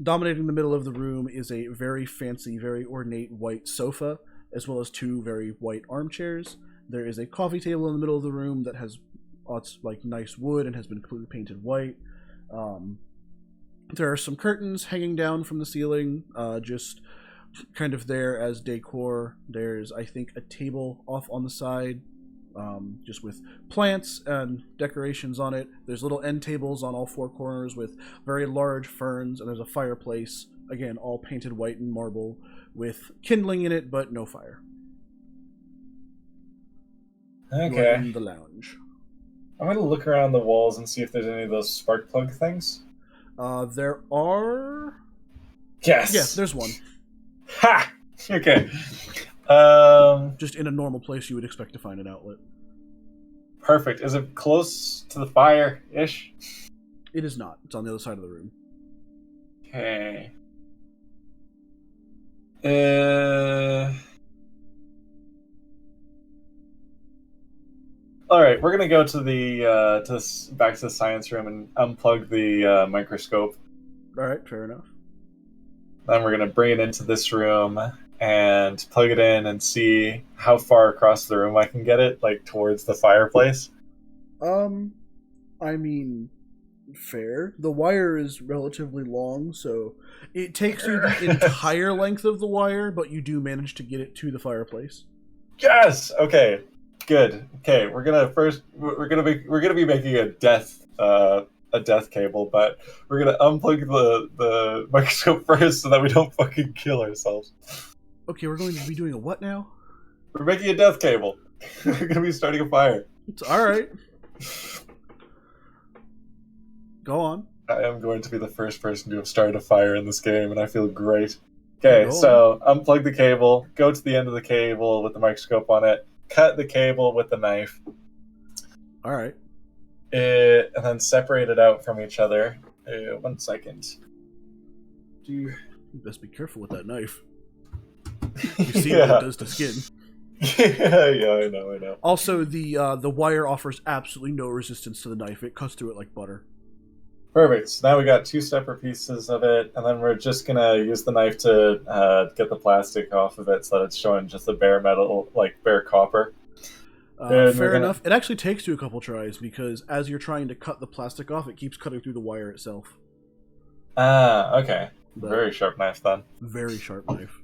Dominating the middle of the room is a very fancy, very ornate white sofa, as well as 2 very white armchairs. There is a coffee table in the middle of the room that has lots like nice wood and has been completely painted white. There are some curtains hanging down from the ceiling, just kind of there as decor. There's, I think, a table off on the side, just with plants and decorations on it. There's little end tables on all 4 corners with very large ferns, and there's a fireplace, again, all painted white and marble, with kindling in it, but no fire. Okay. You are in the lounge. I'm going to look around the walls and see if there's any of those spark plug things. There are... Yes! Yes, there's one. Ha! Okay. Just in a normal place you would expect to find an outlet. Perfect. Is it close to the fire-ish? It is not. It's on the other side of the room. Okay. All right, we're gonna go to the back to the science room and unplug the microscope. All right, fair enough. Then we're gonna bring it into this room and plug it in and see how far across the room I can get it, like towards the fireplace. I mean, fair. The wire is relatively long, so it takes you the entire length of the wire, but you do manage to get it to the fireplace. Yes. Okay. Good. Okay. We're gonna be making a death cable, but we're gonna unplug the microscope first so that we don't fucking kill ourselves. Okay, we're going to be doing a what now? We're making a death cable. We're gonna be starting a fire. It's all right. Go on. I am going to be the first person to have started a fire in this game, and I feel great. Okay, so unplug the cable, go to the end of the cable with the microscope on it, cut the cable with the knife. All right. And then separate it out from each other. 1 second. You best be careful with that knife. You see what it does to skin. Yeah, I know. Also, the wire offers absolutely no resistance to the knife. It cuts through it like butter. Perfect. So now we got 2 separate pieces of it, and then we're just gonna use the knife to get the plastic off of it so that it's showing just the bare metal, like bare copper. Fair enough. It actually takes you a couple tries because as you're trying to cut the plastic off, it keeps cutting through the wire itself. Ah, okay. But very sharp knife then. Very sharp knife.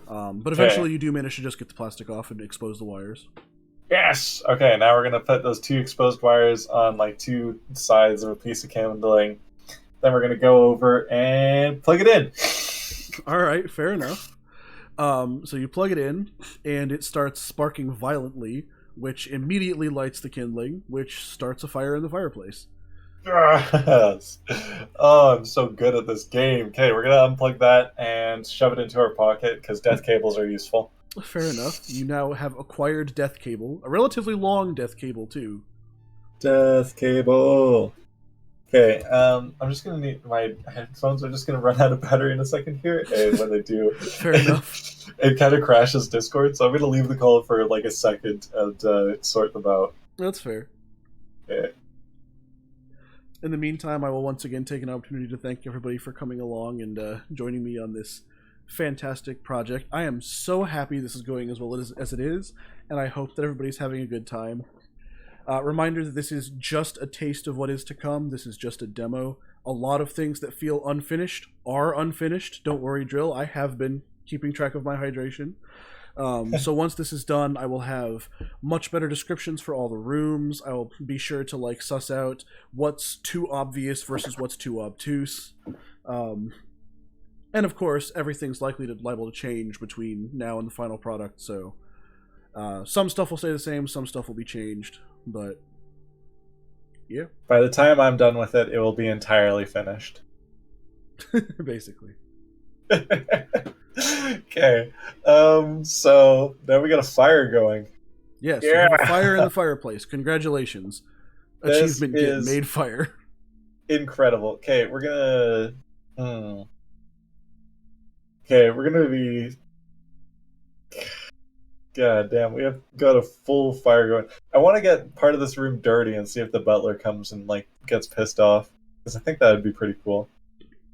But eventually you do manage to just get the plastic off and expose the wires. Yes! Okay, now we're going to put those 2 exposed wires on like 2 sides of a piece of kindling. Then we're going to go over and plug it in. Alright, fair enough. So you plug it in, and it starts sparking violently, which immediately lights the kindling, which starts a fire in the fireplace. Yes. Oh, I'm so good at this game. Okay, we're going to unplug that and shove it into our pocket, because death cables are useful. Fair enough. You now have acquired death cable. A relatively long death cable, too. Death cable. Okay, I'm just going to need... My headphones are just going to run out of battery in a second here, and when they do... Fair enough. It kind of crashes Discord, so I'm going to leave the call for like a second and sort them out. That's fair. Yeah. In the meantime, I will once again take an opportunity to thank everybody for coming along and joining me on this fantastic project. I am so happy this is going as well as it is, and I hope that everybody's having a good time. Reminder that this is just a taste of what is to come. This is just a demo. A lot of things that feel unfinished are unfinished. Don't worry, Drill. I have been keeping track of my hydration. So once this is done, I will have much better descriptions for all the rooms. I will be sure to like suss out what's too obvious versus what's too obtuse. And of course, everything's liable to change between now and the final product. So some stuff will stay the same, some stuff will be changed. But yeah, By the time I'm done with it, it will be entirely finished. basically. Okay. So now we got a fire going. Yes, you have a fire in the fireplace. Congratulations. This Achievement get is- made fire. Incredible. Okay, we're gonna. Okay, we're gonna be. God damn, we have got a full fire going. I want to get part of this room dirty and see if the butler comes and like gets pissed off, because I think that would be pretty cool.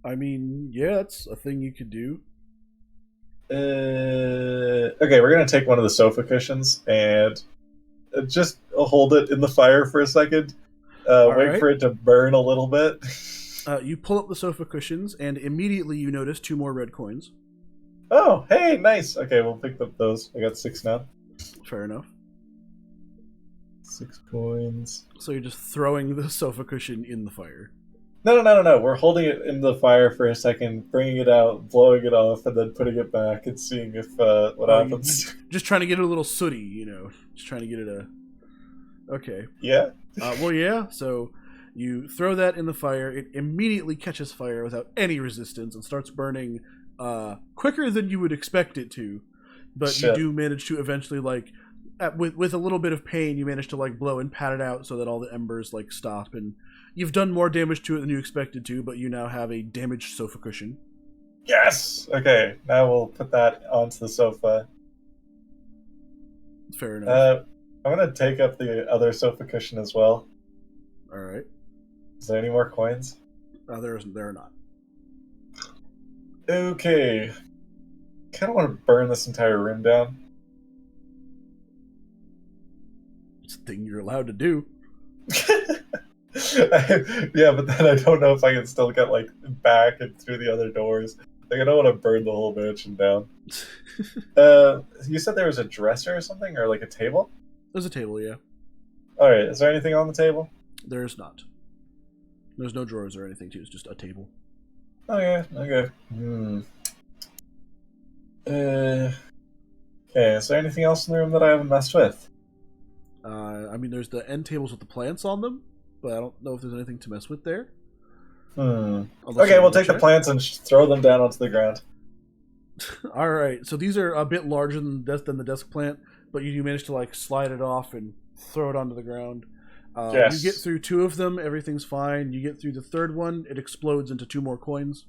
I mean, yeah, it's a thing you could do. Okay, we're gonna take one of the sofa cushions and just hold it in the fire for a second. Wait right. for it to burn a little bit. You pull up the sofa cushions, and immediately you notice 2 more red coins. Oh, hey, nice. Okay, we'll pick up those. I got 6 now. Fair enough. 6 coins. So you're just throwing the sofa cushion in the fire. No. We're holding it in the fire for a second, bringing it out, blowing it off, and then putting it back and seeing if what happens. Just trying to get it a little sooty, you know. Just trying to get it a... Okay. Yeah. Well, yeah, so you throw that in the fire. It immediately catches fire without any resistance and starts burning quicker than you would expect it to. But Shit. you do manage to eventually, like, with a little bit of pain, you manage to, like, blow and pat it out so that all the embers, like, stop. And you've done more damage to it than you expected to, but you now have a damaged sofa cushion. Yes! Okay, now we'll put that onto the sofa. Fair enough. I'm gonna take up the other sofa cushion as well. All right. Is there any more coins? There are not. Okay. Kind of want to burn this entire room down. It's a thing you're allowed to do. Yeah, but then I don't know if I can still get like back and through the other doors. Like I don't want to burn the whole mansion down. You said there was a dresser or something, or like a table? There's a table, yeah. All right. Is there anything on the table? There is not. There's no drawers or anything, too. It's just a table. Oh yeah. Okay. Okay. Is there anything else in the room that I haven't messed with? I mean, there's the end tables with the plants on them, but I don't know if there's anything to mess with there. Okay, you we'll take the check. plants and throw them down onto the ground. All right, so these are a bit larger than the desk plant, but you manage to like slide it off and throw it onto the ground. Yes. You get through 2 of them, everything's fine. You get through the 3rd one, it explodes into 2 more coins.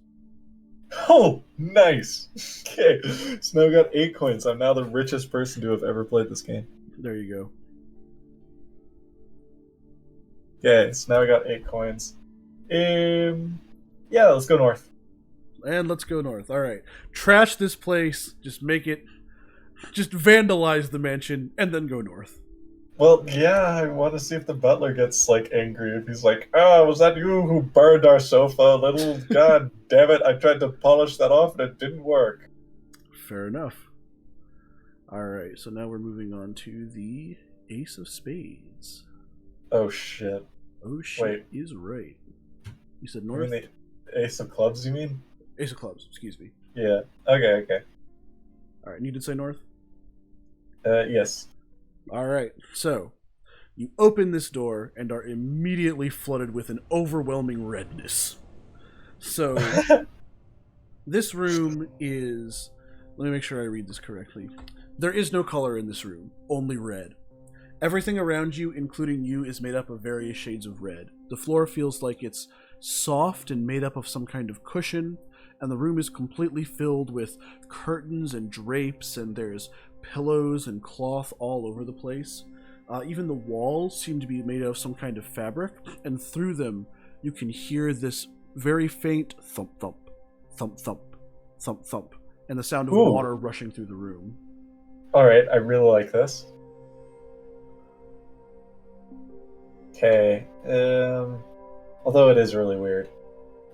Oh, nice. Okay, so now we got 8 coins. I'm now the richest person to have ever played this game. There you go. Okay, so now we got 8 coins. Yeah, let's go north. And let's go north. All right, trash this place. Just vandalize the mansion, and then go north. Well, yeah, I want to see if the butler gets like angry. If he's like, "Oh, was that you who burned our sofa? Little god damn it! I tried to polish that off and it didn't work." Fair enough. All right, so now we're moving on to the Ace of Spades. Oh shit! Oh shit Wait. is right. You said You north? mean the Ace of Clubs? You mean? Ace of Clubs, excuse me. Yeah. Okay. All right, and you did say north? Yes. All right, so you open this door and are immediately flooded with an overwhelming redness. So this room is... Let me make sure I read this correctly. There is no color in this room, only red. Everything around you, including you, is made up of various shades of red. The floor feels like it's soft and made up of some kind of cushion, and the room is completely filled with curtains and drapes, and there's pillows and cloth all over the place. Even the walls seem to be made of some kind of fabric, and through them you can hear this very faint thump-thump, thump-thump, thump-thump, and the sound of Ooh. water rushing through the room. Alright, I really like this. Okay, although it is really weird.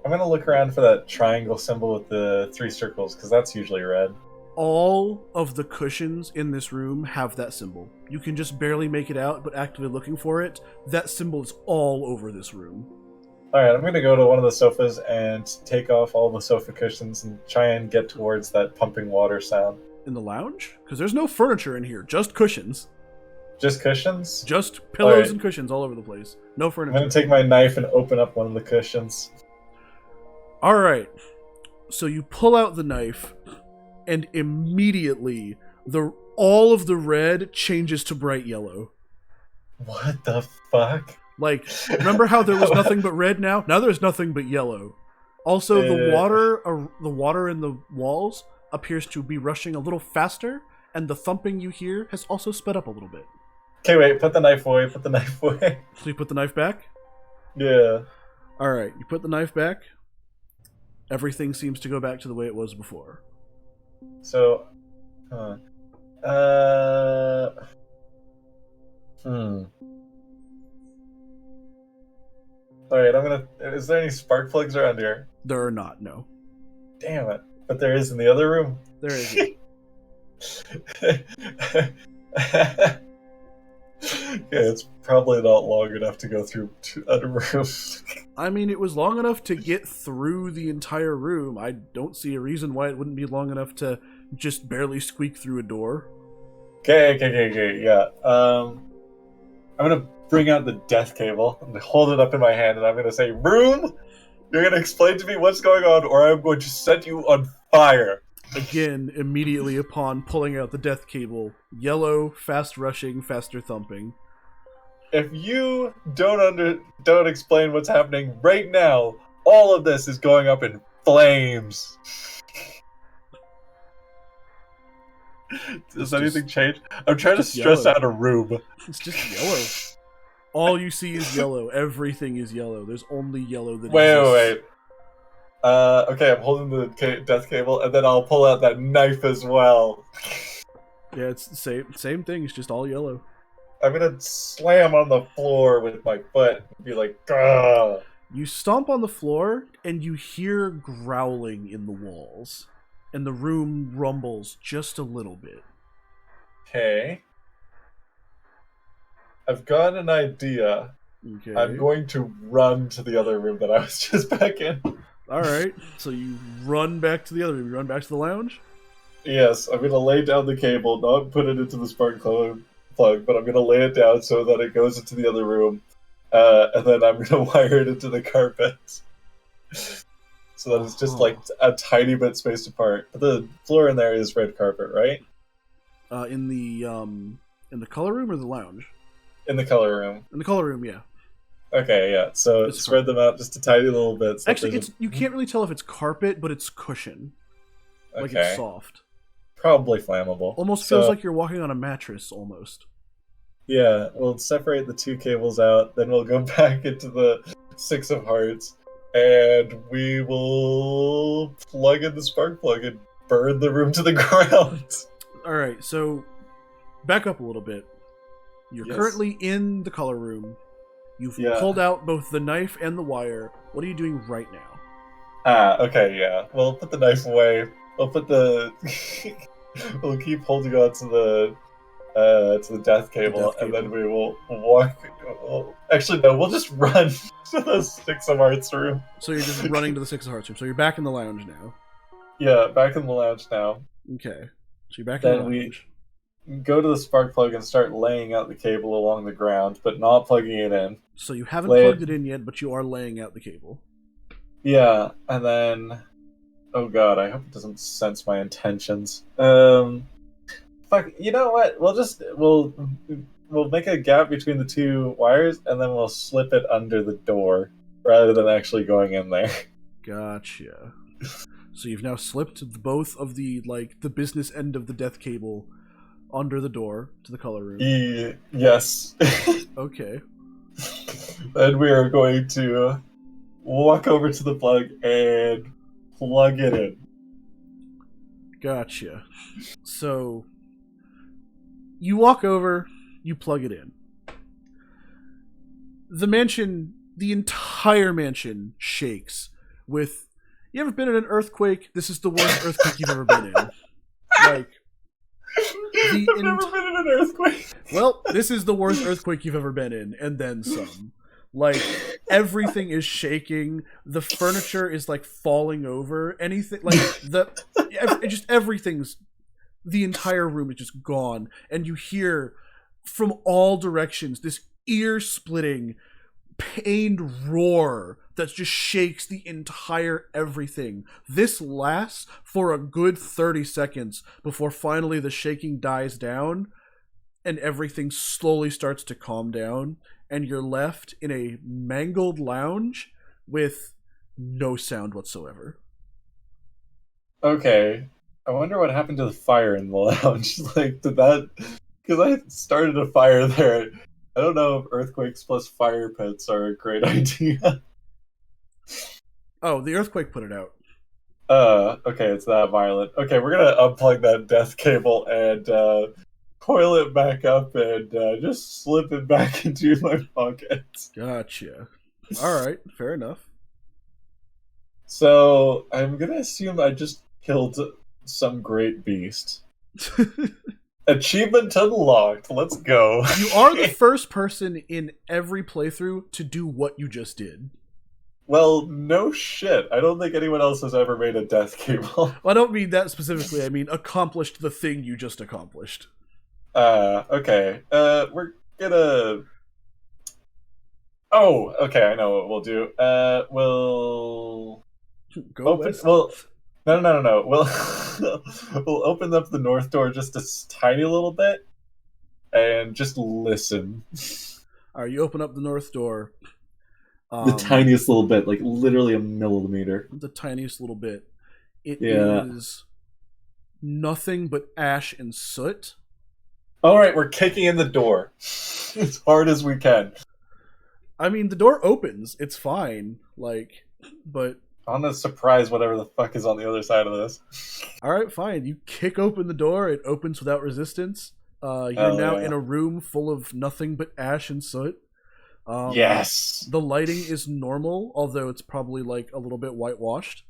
I'm gonna look around for that triangle symbol with the 3 circles, because that's usually red. all of the cushions in this room have that symbol. You can just barely make it out, but actively looking for it, that symbol is all over this room. Alright, I'm going to go to one of the sofas and take off all the sofa cushions and try and get towards that pumping water sound. In the lounge? Because there's no furniture in here, just cushions. Just cushions? Just pillows Alright. and cushions all over the place. No I'm furniture. going to take my knife and open up one of the cushions. Alright. So you pull out the knife, and immediately all of the red changes to bright yellow. What the fuck? Like, remember how there was nothing but red now? Now there's nothing but yellow. Also, the water in the walls appears to be rushing a little faster, and the thumping you hear has also sped up a little bit. Okay, wait, put the knife away, put the knife away. So you put the knife back? Yeah. Alright, you put the knife back. Everything seems to go back to the way it was before. So, Alright, is there any spark plugs around here? There are not, no. Damn it. But there is in the other room. There isn't. Yeah, it's probably not long enough to go through other rooms. I mean, it was long enough to get through the entire room. I don't see a reason why it wouldn't be long enough to just barely squeak through a door. Okay, yeah. I'm gonna bring out the death cable and hold it up in my hand, and I'm gonna say, "Room, you're gonna explain to me what's going on, or I'm going to set you on fire." Again, immediately upon pulling out the death cable, yellow, fast rushing, faster thumping. If you don't explain what's happening right now, all of this is going up in flames. Does anything change? I'm trying to stress out a room. It's just yellow. All you see is yellow. Everything is yellow. There's only yellow that exists. Wait. Okay, I'm holding the death cable, and then I'll pull out that knife as well. Yeah, it's the same thing. It's just all yellow. I'm gonna slam on the floor with my foot and be like, "Gah!" You stomp on the floor, and you hear growling in the walls. And the room rumbles just a little bit. Okay. I've got an idea. Okay. I'm going to run to the other room that I was just back in. Alright, so you run back to the other room. You run back to the lounge? Yes, I'm going to lay down the cable, not put it into the spark plug, but I'm going to lay it down so that it goes into the other room. And then I'm going to wire it into the carpet. So that it's just like a tiny bit spaced apart. But the floor in there is red carpet, right? In the color room or the lounge? In the color room. In the color room, yeah. Okay, yeah. So spread them out just a tiny little bit. So actually, you can't really tell if it's carpet, but it's cushion. Like it's soft. Probably flammable. Almost feels like you're walking on a mattress, almost. Yeah, we'll separate the two cables out, then we'll go back into the Six of Hearts, and we will plug in the spark plug and burn the room to the ground. Alright, so back up a little bit. You're currently in the color room. You've pulled out both the knife and the wire. What are you doing right now? Okay, yeah. We'll put the knife away. We'll put the... we'll keep holding on to the death cable, and then we will walk... Actually, no, we'll just run to the Six of Hearts room. So you're just running to the Six of Hearts room. So you're back in the lounge now. Yeah, back in the lounge now. Okay. So you're back in the lounge. We go to the spark plug and start laying out the cable along the ground, but not plugging it in. So you haven't plugged it in yet, but you are laying out the cable. Yeah, and then... Oh god, I hope it doesn't sense my intentions. Fuck, you know what? We'll make a gap between the two wires, and then we'll slip it under the door, rather than actually going in there. Gotcha. So you've now slipped both of the business end of the death cable under the door to the color room. Yes. Okay. Then we are going to walk over to the plug and plug it in. Gotcha. So you walk over, you plug it in. The entire mansion shakes with... You ever been in an earthquake? This is the worst earthquake you've ever been in. Like, I've never been in an earthquake. well, this is the worst earthquake you've ever been in, and then some. Like, everything is shaking. The furniture is like falling over. Anything like just everything's. The entire room is just gone, and you hear from all directions this ear-splitting, pained roar that just shakes the entire everything. This lasts for a good 30 seconds before finally the shaking dies down and everything slowly starts to calm down, and you're left in a mangled lounge with no sound whatsoever. Okay. I wonder what happened to the fire in the lounge. Like, did that... Because I started a fire there. I don't know if earthquakes plus fire pits are a great idea. Oh, the earthquake put it out. Okay, it's that violent. Okay, we're gonna unplug that death cable and coil it back up and just slip it back into my pocket. Gotcha. Alright, fair enough. So, I'm gonna assume I just killed some great beast. Achievement unlocked. Let's go. You are the first person in every playthrough to do what you just did. Well, no shit. I don't think anyone else has ever made a death cable. Well, I don't mean that specifically. I mean accomplished the thing you just accomplished. Okay. We're gonna... Oh, okay, I know what we'll do. We'll... Go open... west. Well, no. We'll open up the north door just a tiny little bit and just listen. Alright, you open up the north door. The tiniest little bit, like literally a millimeter. The tiniest little bit. It Yeah. is nothing but ash and soot. Alright, we're kicking in the door. As hard as we can. I mean, the door opens. It's fine. Like, but... I'm gonna surprise whatever the fuck is on the other side of this. Alright, fine. You kick open the door. It opens without resistance. You're now in a room full of nothing but ash and soot. Yes! The lighting is normal, although it's probably like a little bit whitewashed.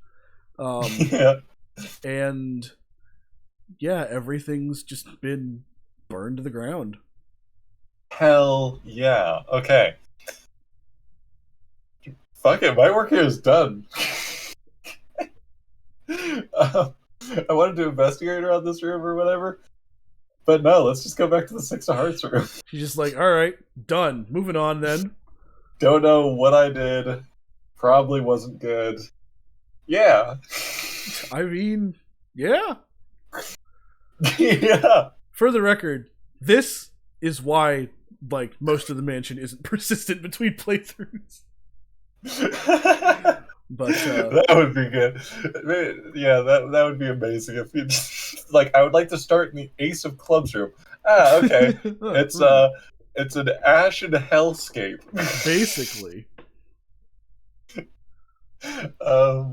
Yeah. And yeah, everything's just been burned to the ground. Hell yeah. Okay. Fuck it, my work here is done. I wanted to investigate around this room or whatever, but no, let's just go back to the Six of Hearts room. She's just like, alright, done. Moving on then. Don't know what I did. Probably wasn't good. Yeah. I mean, yeah. Yeah. For the record, this is why, like, most of the mansion isn't persistent between playthroughs. But that would be good. Yeah, that would be amazing if you like. I would like to start in the Ace of Clubs room. Ah, okay. It's an ash and hellscape. Basically.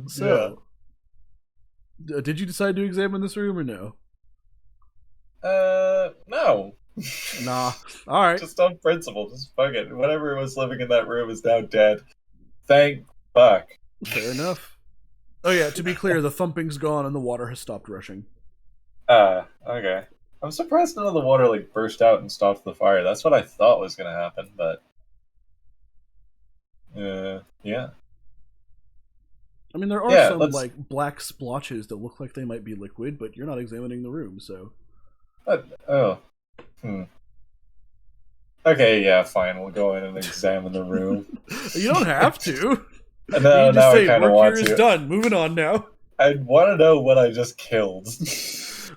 So, did you decide to examine this room or no? No. Nah. All right. Just on principle, just fuck it. Whatever was living in that room is now dead. Thank fuck. Fair enough. Oh yeah, to be clear, the thumping's gone and the water has stopped rushing. Okay. I'm surprised none of the water like burst out and stopped the fire. That's what I thought was gonna happen, but yeah. I mean, there are some like black splotches that look like they might be liquid, but you're not examining the room, so. Okay, yeah, fine. We'll go in and examine the room. You don't have to. No, you just now say, I kind of work want here to. is done. Moving on now. I want to know what I just killed.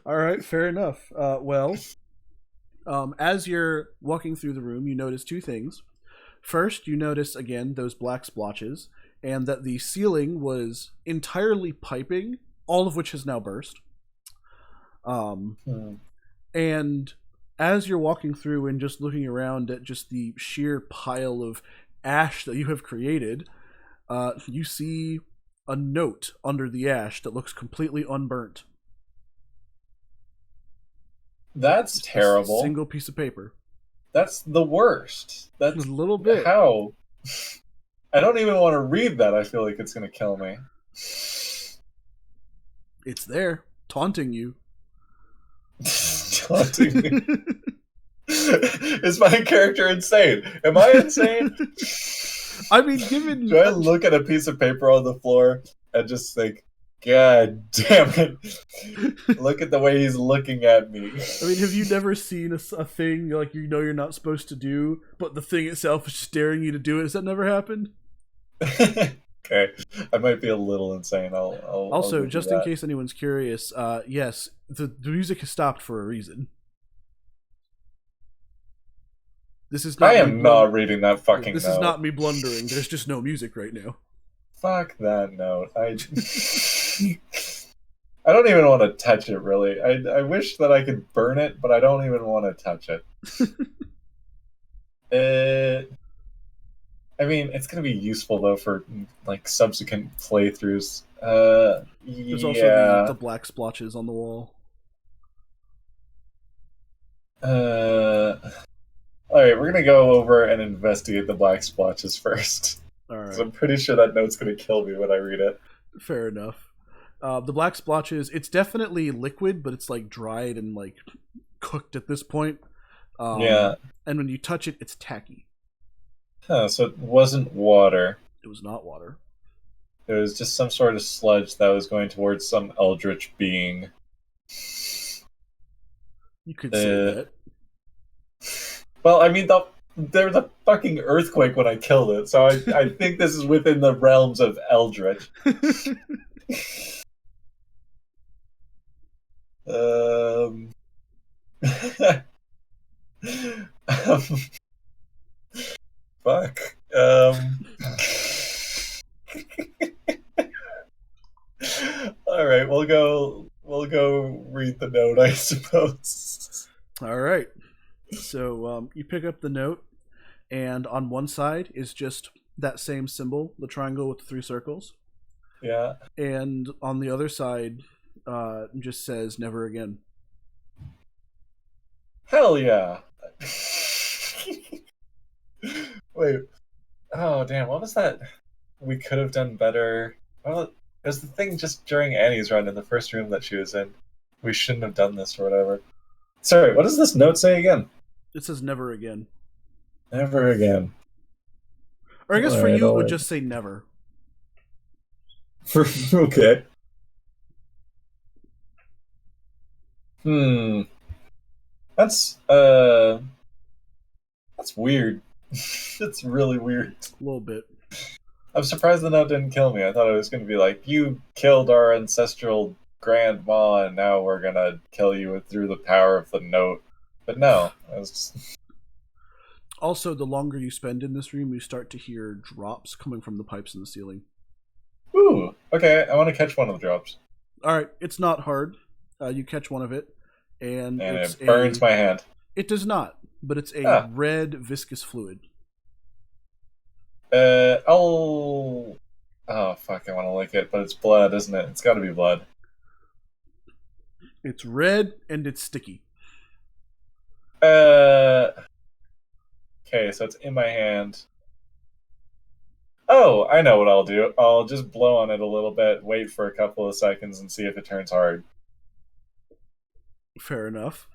All right, fair enough. As you're walking through the room, you notice two things. First, you notice again those black splotches, and that the ceiling was entirely piping, all of which has now burst. And as you're walking through and just looking around at just the sheer pile of ash that you have created, you see a note under the ash that looks completely unburnt. That's terrible. A single piece of paper. That's the worst. That's a little bit. How? I don't even want to read that. I feel like it's going to kill me. It's there, taunting you. Taunting me. Is my character insane? Am I insane? I mean, given... Do I look at a piece of paper on the floor and just think, God damn it. Look at the way he's looking at me. I mean, have you never seen a thing like you know you're not supposed to do, but the thing itself is staring you to do it? Has that never happened? Okay, I might be a little insane. Also, just in case anyone's curious, yes, the music has stopped for a reason. This is not I am not reading that fucking This note. is not me blundering. There's just no music right now. Fuck that note. I don't even want to touch it, really. I wish that I could burn it, but I don't even want to touch it. I mean, it's going to be useful, though, for, like, subsequent playthroughs. There's also the black splotches on the wall. Alright, we're going to go over and investigate the black splotches first. Alright. I'm pretty sure that note's going to kill me when I read it. Fair enough. The black splotches, it's definitely liquid, but it's like dried and like cooked at this point. Yeah. And when you touch it, it's tacky. Huh, so it wasn't water. It was not water. It was just some sort of sludge that was going towards some eldritch being. You could say that. Well, I mean, there was a fucking earthquake when I killed it, so I think this is within the realms of eldritch. Fuck. All right, we'll go read the note, I suppose. All right. So you pick up the note, and on one side is just that same symbol, the triangle with the 3 circles. Yeah. And on the other side, just says "Never again." Hell yeah. Wait. Oh, damn. What was that? We could have done better. Well, it was the thing just during Annie's run in the first room that she was in. We shouldn't have done this or whatever. Sorry, what does this note say again? It says "Never again." Never again. Or I guess for you, it would just say "Never." Okay. That's weird. It's really weird. A little bit. I'm surprised the note didn't kill me. I thought it was going to be like, you killed our ancestral grandma, and now we're going to kill you through the power of the note. But no. It was just... Also, the longer you spend in this room, you start to hear drops coming from the pipes in the ceiling. Ooh, okay. I want to catch one of the drops. All right, it's not hard. You catch one of it, and it burns my hand. It does not, but it's a red viscous fluid. Oh fuck! I want to lick it, but it's blood, isn't it? It's got to be blood. It's red and it's sticky. Okay, so it's in my hand. Oh, I know what I'll do. I'll just blow on it a little bit, wait for a couple of seconds, and see if it turns hard. Fair enough.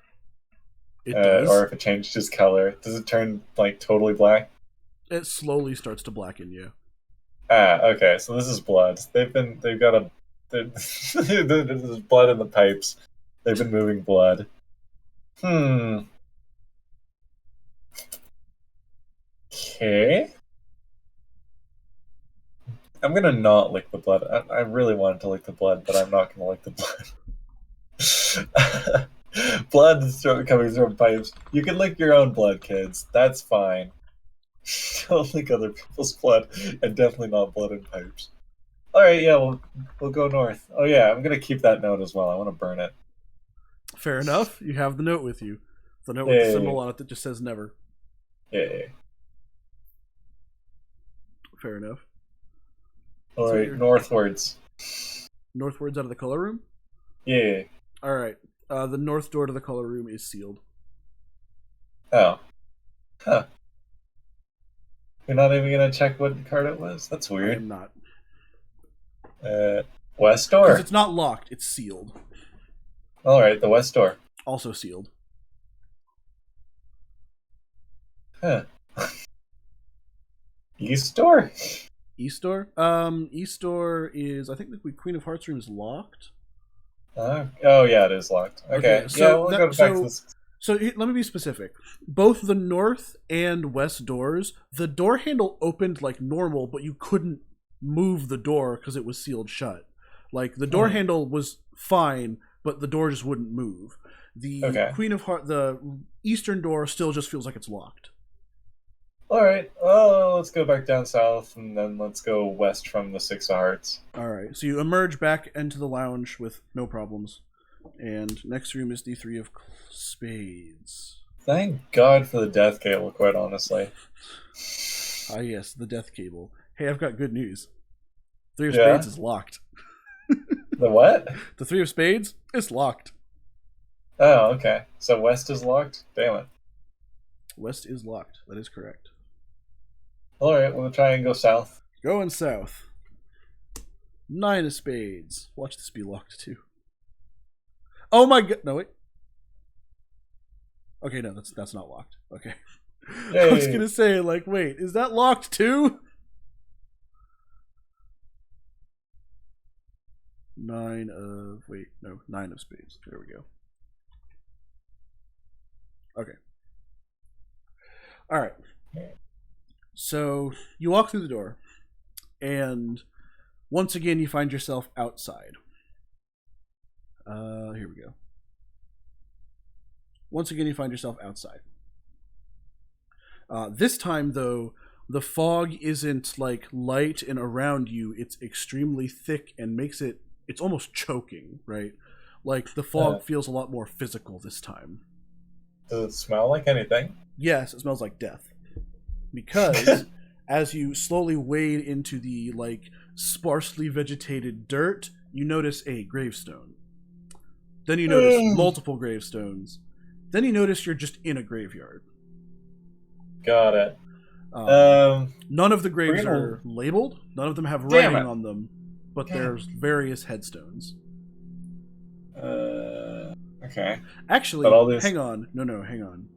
It does. Or if it changes color. Does it turn, like, totally black? It slowly starts to blacken, yeah. Okay, so this is blood. There's blood in the pipes. They've been moving blood. Okay. I'm gonna not lick the blood. I really wanted to lick the blood, but I'm not gonna lick the blood. Blood is coming from pipes. You can lick your own blood, kids. That's fine. Don't lick other people's blood, and definitely not blood in pipes. Alright, yeah, we'll go north. Oh yeah, I'm gonna keep that note as well. I want to burn it. Fair enough. You have the note with you. The note with the symbol on it that just says "Never." Yeah. Fair enough. Alright, northwards. Northwards out of the color room? Yeah. Alright. The north door to the color room is sealed. Oh. Huh. You're not even gonna check what card it was? That's weird. I am not. West door? Because it's not locked, it's sealed. Alright, the west door. Also sealed. Huh. East door? East door? East door is, I think the Queen of Hearts room is locked. Oh yeah, it is locked. Okay, so yeah, we'll go back to this. So let me be specific. Both the north and west doors, the door handle opened like normal, but you couldn't move the door because it was sealed shut. Like the door handle was fine, but the door just wouldn't move. The Queen of Hearts, the eastern door still just feels like it's locked. All right. Well, let's go back down south, and then let's go west from the Six of Hearts. All right. So you emerge back into the lounge with no problems. And next room is the Three of Spades. Thank God for the death cable, quite honestly. Ah, yes, the death cable. Hey, I've got good news. Three of Spades is locked. The what? The Three of Spades is locked. Oh, okay. So west is locked? Damn it. West is locked. That is correct. All right, we'll try and go south. Going south. Nine of Spades. Watch this be locked too. Oh my god! No wait. Okay, no, that's not locked. Okay. I was gonna say, like, wait, is that locked too? Nine of Spades. There we go. Okay. All right. So you walk through the door, and once again you find yourself outside. Here we go. Once again you find yourself outside. This time, though, the fog isn't like light and around you. It's extremely thick and makes it's almost choking, right? Like the fog feels a lot more physical this time. Does it smell like anything? Yes, it smells like death. Because as you slowly wade into the like sparsely vegetated dirt, you notice a gravestone. Then you notice multiple gravestones. Then you notice you're just in a graveyard. Got it. None of the graves are labeled. None of them have writing on them, but there's various headstones. Okay. Actually, hang on. No, hang on.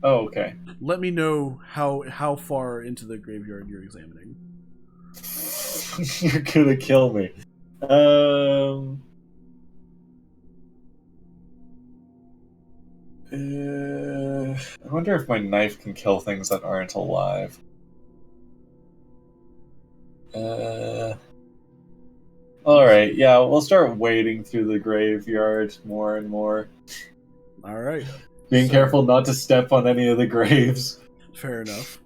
Oh, okay. Let me know how far into the graveyard you're examining. You're gonna kill me. I wonder if my knife can kill things that aren't alive. Alright, yeah, we'll start wading through the graveyard more and more. Alright. Being careful not to step on any of the graves. Fair enough.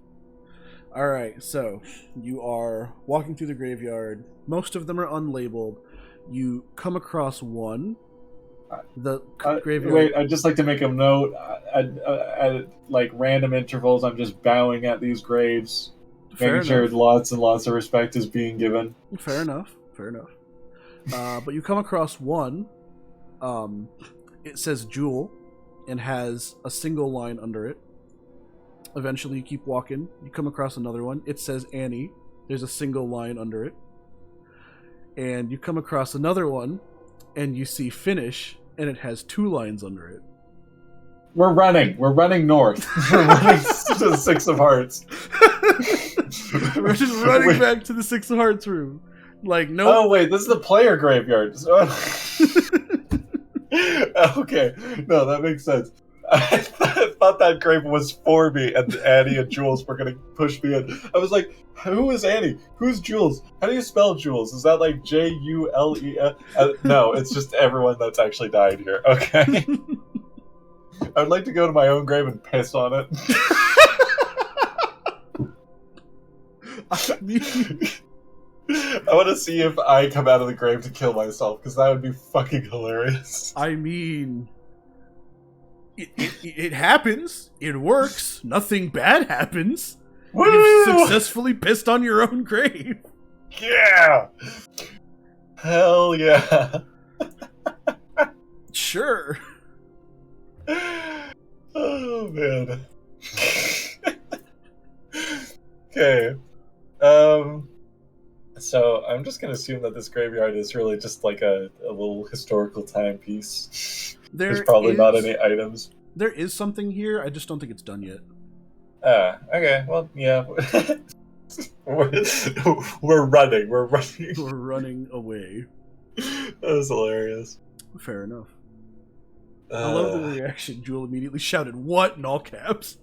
Alright, so you are walking through the graveyard. Most of them are unlabeled. You come across one. The graveyard. Wait, I'd just like to make a note. At like random intervals, I'm just bowing at these graves, making sure lots and lots of respect is being given. Fair enough. But you come across one. It says Jewel, and has a single line under it. Eventually, you keep walking. You come across another one. It says Annie. There's a single line under it. And you come across another one, and you see Finish, and it has two lines under it. We're running north. We're running to the Six of Hearts. We're just running back to the Six of Hearts room. Like, no. Oh, wait, this is the player graveyard. Okay, no, that makes sense. I thought that grave was for me, and Annie and Jules were going to push me in. I was like, who is Annie? Who's Jules? How do you spell Jules? Is that like Jules? No, it's just everyone that's actually died here. Okay. I would like to go to my own grave and piss on it. I want to see if I come out of the grave to kill myself, because that would be fucking hilarious. I mean, it happens. It works. Nothing bad happens. Woo! You've successfully pissed on your own grave. Yeah! Hell yeah. Sure. Oh, man. Okay. So I'm just going to assume that this graveyard is really just like a little historical timepiece. There's probably not any items. There is something here. I just don't think it's done yet. Okay. Well, yeah. We're running. We're running. We're running away. That was hilarious. Fair enough. I love the reaction. Jewel immediately shouted, "What?" in all caps.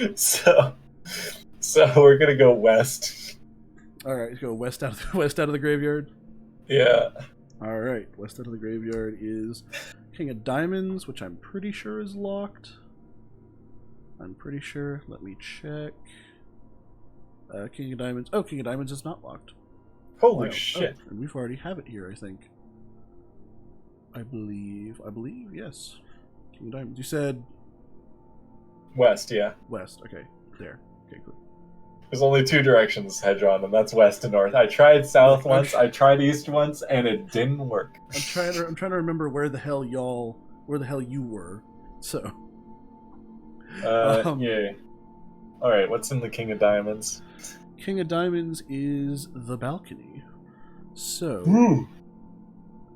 So we're gonna go west. All right, let's go west out of the graveyard. Yeah. All right, west out of the graveyard is King of Diamonds, which I'm pretty sure is locked. I'm pretty sure. Let me check. King of Diamonds. Oh, King of Diamonds is not locked. Holy shit! And we've already have it here, I think. I believe, yes. King of Diamonds. You said west, yeah. West. Okay, there. Okay, cool. There's only two directions, Hedron, and that's west and north. I tried south once, I tried east once, and it didn't work. I'm trying to remember where the hell you were. So. Yeah. All right, what's in the King of Diamonds? King of Diamonds is the balcony. So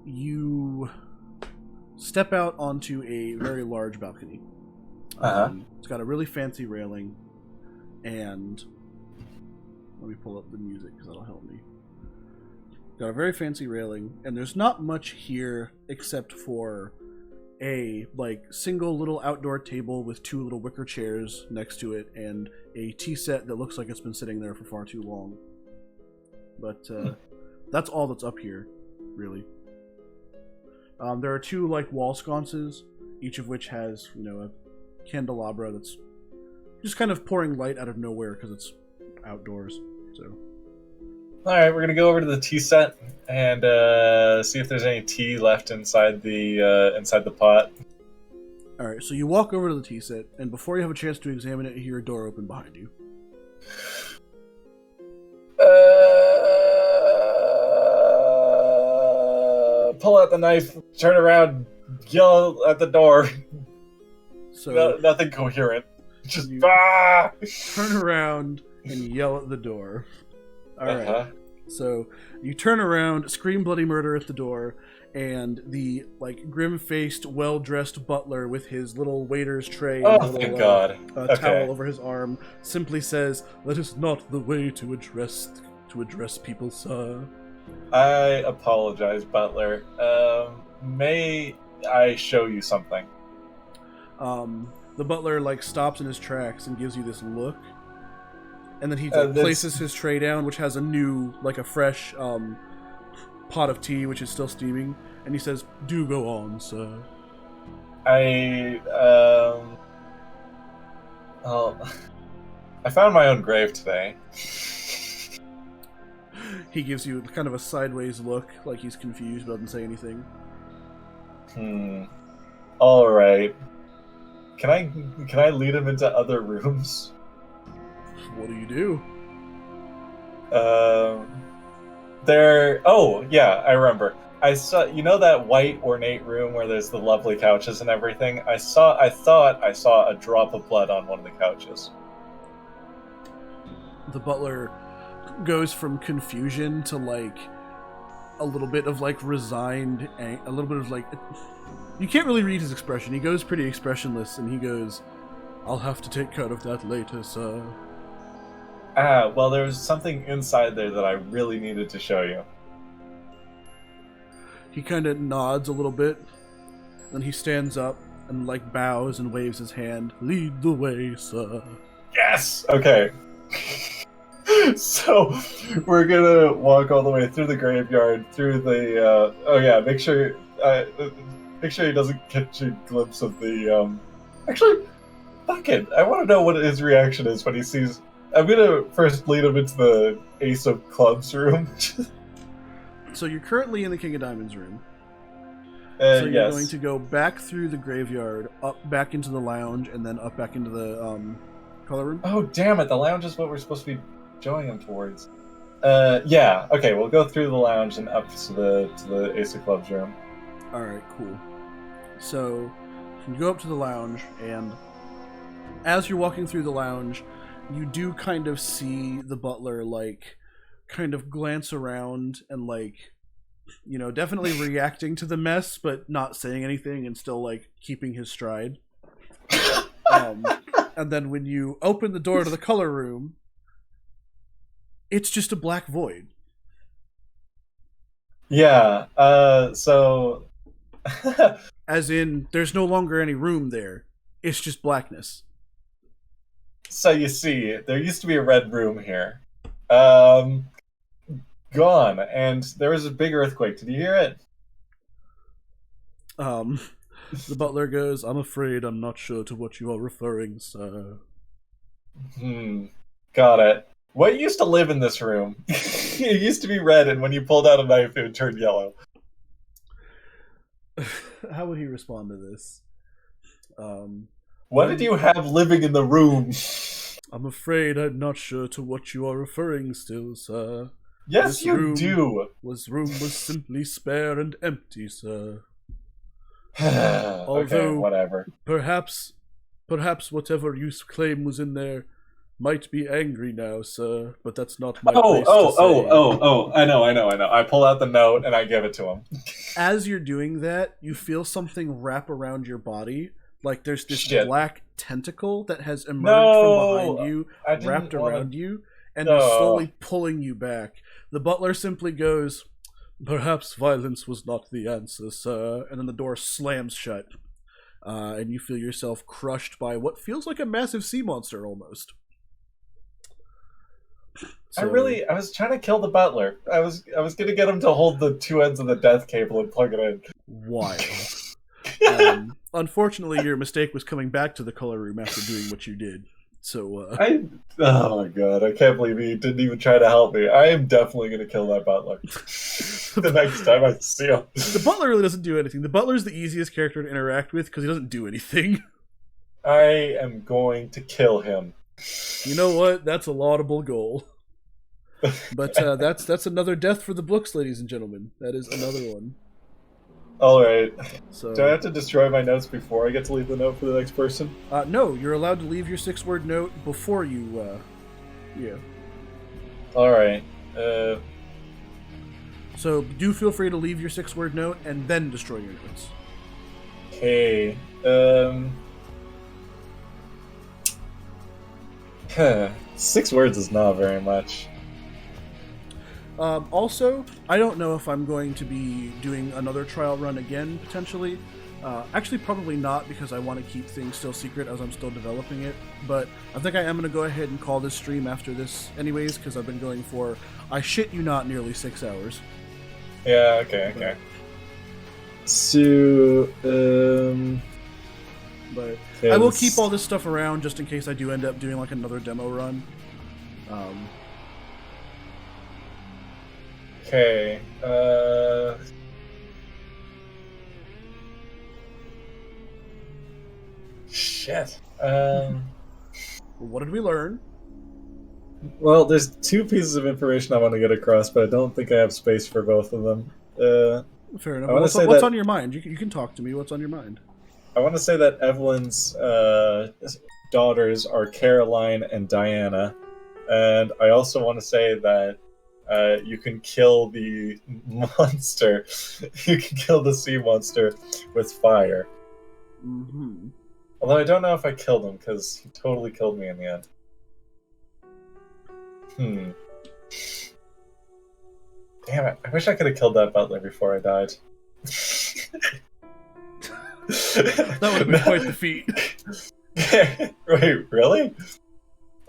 you step out onto a very large balcony. It's got a really fancy railing, and let me pull up the music because that'll help me. Got a very fancy railing, and there's not much here except for a single little outdoor table with two little wicker chairs next to it, and a tea set that looks like it's been sitting there for far too long. But that's all that's up here, really. There are two wall sconces, each of which has a candelabra that's just kind of pouring light out of nowhere because it's outdoors. So. All right, we're gonna go over to the tea set and see if there's any tea left inside the pot. All right, so you walk over to the tea set, and before you have a chance to examine it, you hear a door open behind you. Pull out the knife, turn around, yell at the door. So nothing coherent. Just turn around and yell at the door. All right. So you turn around, scream bloody murder at the door, and the grim-faced, well-dressed butler with his little waiter's tray and thank God. Towel over his arm simply says, "That is not the way to address people, sir." I apologize, butler. May I show you something? The butler stops in his tracks and gives you this look. And then he places his tray down, which has a new, a fresh pot of tea, which is still steaming. And he says, "Do go on, sir." I found my own grave today. He gives you kind of a sideways look, like he's confused, but doesn't say anything. All right. Can I lead him into other rooms? What do you do? Oh yeah, I remember. I saw that white ornate room where there's the lovely couches and everything. I thought I saw a drop of blood on one of the couches. The butler goes from confusion to a little bit of resigned, a little bit of you can't really read his expression. He goes pretty expressionless, and he goes, "I'll have to take care of that later, sir." Well, there was something inside there that I really needed to show you. He kind of nods a little bit, then he stands up and bows and waves his hand. "Lead the way, sir." Yes! Okay. So, we're gonna walk all the way through the graveyard, through the, make sure he doesn't catch a glimpse of the, actually, fuck it. I want to know what his reaction is when he sees... I'm gonna first lead him into the Ace of Clubs room. So you're currently in the King of Diamonds room. So you're going to go back through the graveyard, up back into the lounge, and then up back into the color room. Oh, damn it. The lounge is what we're supposed to be showing him towards. Yeah. Okay, we'll go through the lounge and up to the Ace of Clubs room. Alright, cool. So you go up to the lounge, and as you're walking through the lounge, you do kind of see the butler, like, kind of glance around and, like, definitely reacting to the mess, but not saying anything and still, like, keeping his stride. And then when you open the door to the color room, it's just a black void. Yeah, so... As in, there's no longer any room there. It's just blackness. So you see, there used to be a red room here. Gone, and there was a big earthquake. Did you hear it? The butler goes, "I'm afraid I'm not sure to what you are referring, sir." Got it. What used to live in this room? It used to be red, and when you pulled out a knife, it would turn yellow. How would he respond to this? What did you have living in the room? I'm afraid I'm not sure to what you are referring still, sir. Yes, you do. This room was simply spare and empty, sir. Okay, whatever. Perhaps whatever you claim was in there might be angry now, sir, but that's not my place to say. I know. I pull out the note and I give it to him. As you're doing that, you feel something wrap around your body. Like there's this black tentacle that has emerged from behind you, wrapped around you, and is slowly pulling you back. The butler simply goes, "Perhaps violence was not the answer, sir," and then the door slams shut. And you feel yourself crushed by what feels like a massive sea monster almost. So, I was trying to kill the butler. I was gonna get him to hold the two ends of the death cable and plug it in. Wild. Unfortunately, your mistake was coming back to the color room after doing what you did. So, oh my god, I can't believe he didn't even try to help me. I am definitely gonna kill that butler the next time I see him. The butler really doesn't do anything. The butler's the easiest character to interact with because he doesn't do anything. I am going to kill him. You know what? That's a laudable goal. But that's another death for the books, ladies and gentlemen. That is another one. Alright. So, do I have to destroy my notes before I get to leave the note for the next person? No, you're allowed to leave your 6-word note before you, yeah. Alright. So do feel free to leave your 6-word note and then destroy your notes. Okay. 6 words is not very much. Also, I don't know if I'm going to be doing another trial run again, potentially. Actually, probably not, because I want to keep things still secret as I'm still developing it. But I think I am going to go ahead and call this stream after this anyways, because I've been going for, I shit you not, nearly 6 hours. Yeah, okay. So, But I will keep all this stuff around just in case I do end up doing like another demo run. Okay, shit. What did we learn? Well, there's 2 pieces of information I want to get across, but I don't think I have space for both of them. Fair enough. What's on your mind? You can talk to me. What's on your mind? I want to say that Evelyn's daughters are Caroline and Diana, and I also want to say that you can kill the monster. You can kill the sea monster with fire. Mm-hmm. Although I don't know if I killed him, because he totally killed me in the end. Damn it. I wish I could have killed that butler before I died. That would have been quite the feat. Wait, really?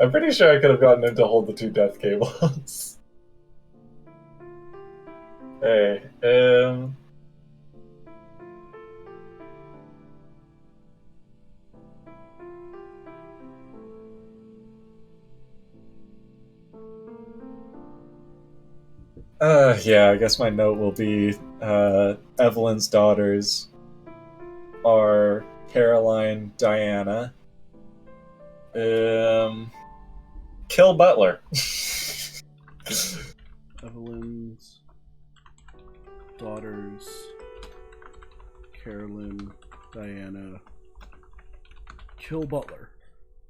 I'm pretty sure I could have gotten him to hold the 2 death cables. Hey, yeah, I guess my note will be, Evelyn's daughters are Caroline, Diana. Kill Butler. Evelyn's daughters, Carolyn, Diana. Kill Butler.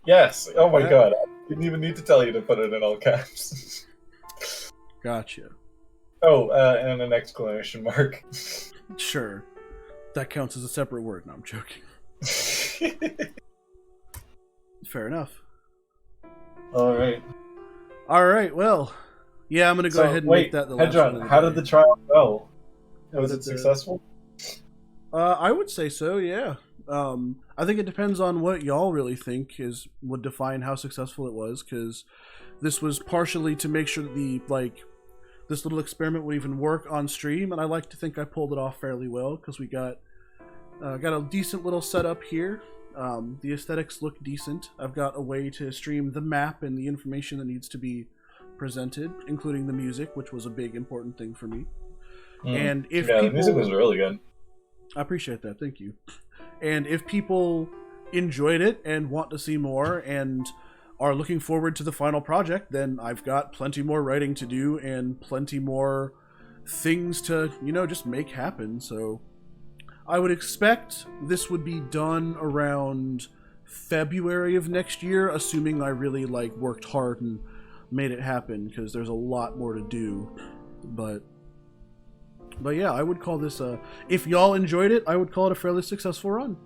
Yes. Oh my god. Didn't even need to tell you to put it in all caps. Gotcha. Oh, and an exclamation mark. Sure. That counts as a separate word. No, I'm joking. Fair enough. All right. All right. Well, yeah, I'm gonna go ahead and make that the last one. Hedron, how did the trial go? How Was did it successful? I would say so. Yeah. I think it depends on what y'all really think would define how successful it was, because this was partially to make sure that this little experiment would even work on stream, and I like to think I pulled it off fairly well because we got a decent little setup here. The aesthetics look decent. I've got a way to stream the map and the information that needs to be presented, including the music, which was a big important thing for me. And if people, the music was really good. I appreciate that. Thank you. And if people enjoyed it and want to see more and are looking forward to the final project, then I've got plenty more writing to do and plenty more things to, just make happen. So I would expect this would be done around February of next year, assuming I really worked hard and made it happen, because there's a lot more to do. But yeah, I would call this if y'all enjoyed it, I would call it a fairly successful run.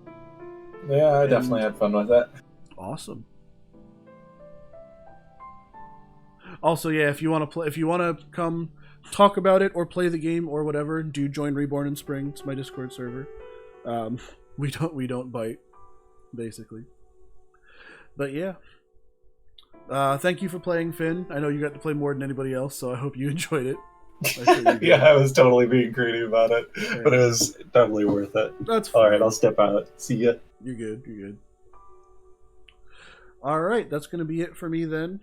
Yeah, I definitely had fun with that. Awesome. Also, yeah, if you want to come talk about it or play the game or whatever, do join Reborn in Spring. It's my Discord server. We don't bite, basically. But yeah. Thank you for playing, Finn. I know you got to play more than anybody else, so I hope you enjoyed it. Yeah, I was totally being greedy about it, but it was totally worth it. That's fine. All right, I'll step out. See ya. You're good. All right, that's going to be it for me then.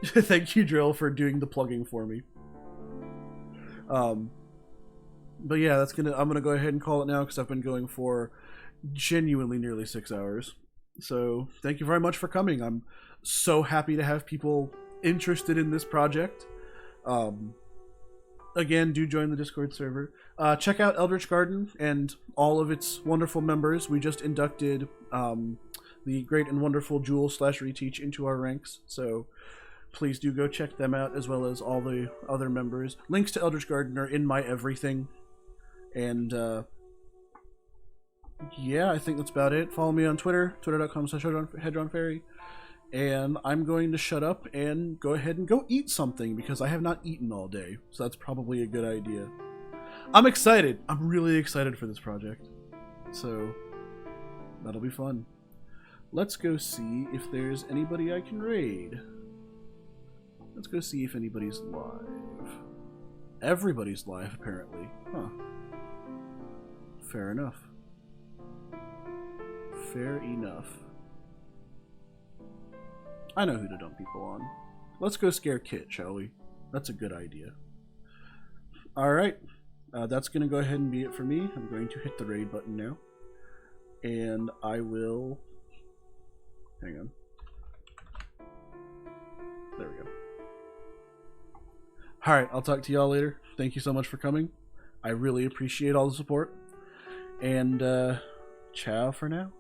Thank you, Drill, for doing the plugging for me. But yeah, I'm gonna go ahead and call it now because I've been going for genuinely nearly 6 hours. So thank you very much for coming. I'm so happy to have people interested in this project. Again, do join the Discord server. Check out Eldritch Garden and all of its wonderful members. We just inducted the great and wonderful Jewel / Reteach into our ranks, so please do go check them out, as well as all the other members. Links to Eldritch Garden are in my everything. And yeah, I think that's about it. Follow me on Twitter, twitter.com/hedronfairy. And I'm going to shut up and go ahead and go eat something, because I have not eaten all day, so that's probably a good idea. I'm excited. I'm really excited for this project. So that'll be fun. Let's go see if there's anybody I can raid. Let's go see if anybody's live. Everybody's live, apparently. Huh. Fair enough. Fair enough. I know who to dump people on. Let's go scare Kit, shall we? That's a good idea. Alright. That's going to go ahead and be it for me. I'm going to hit the raid button now. And I will... Hang on. There we go. Alright, I'll talk to y'all later. Thank you so much for coming. I really appreciate all the support. And, ciao for now.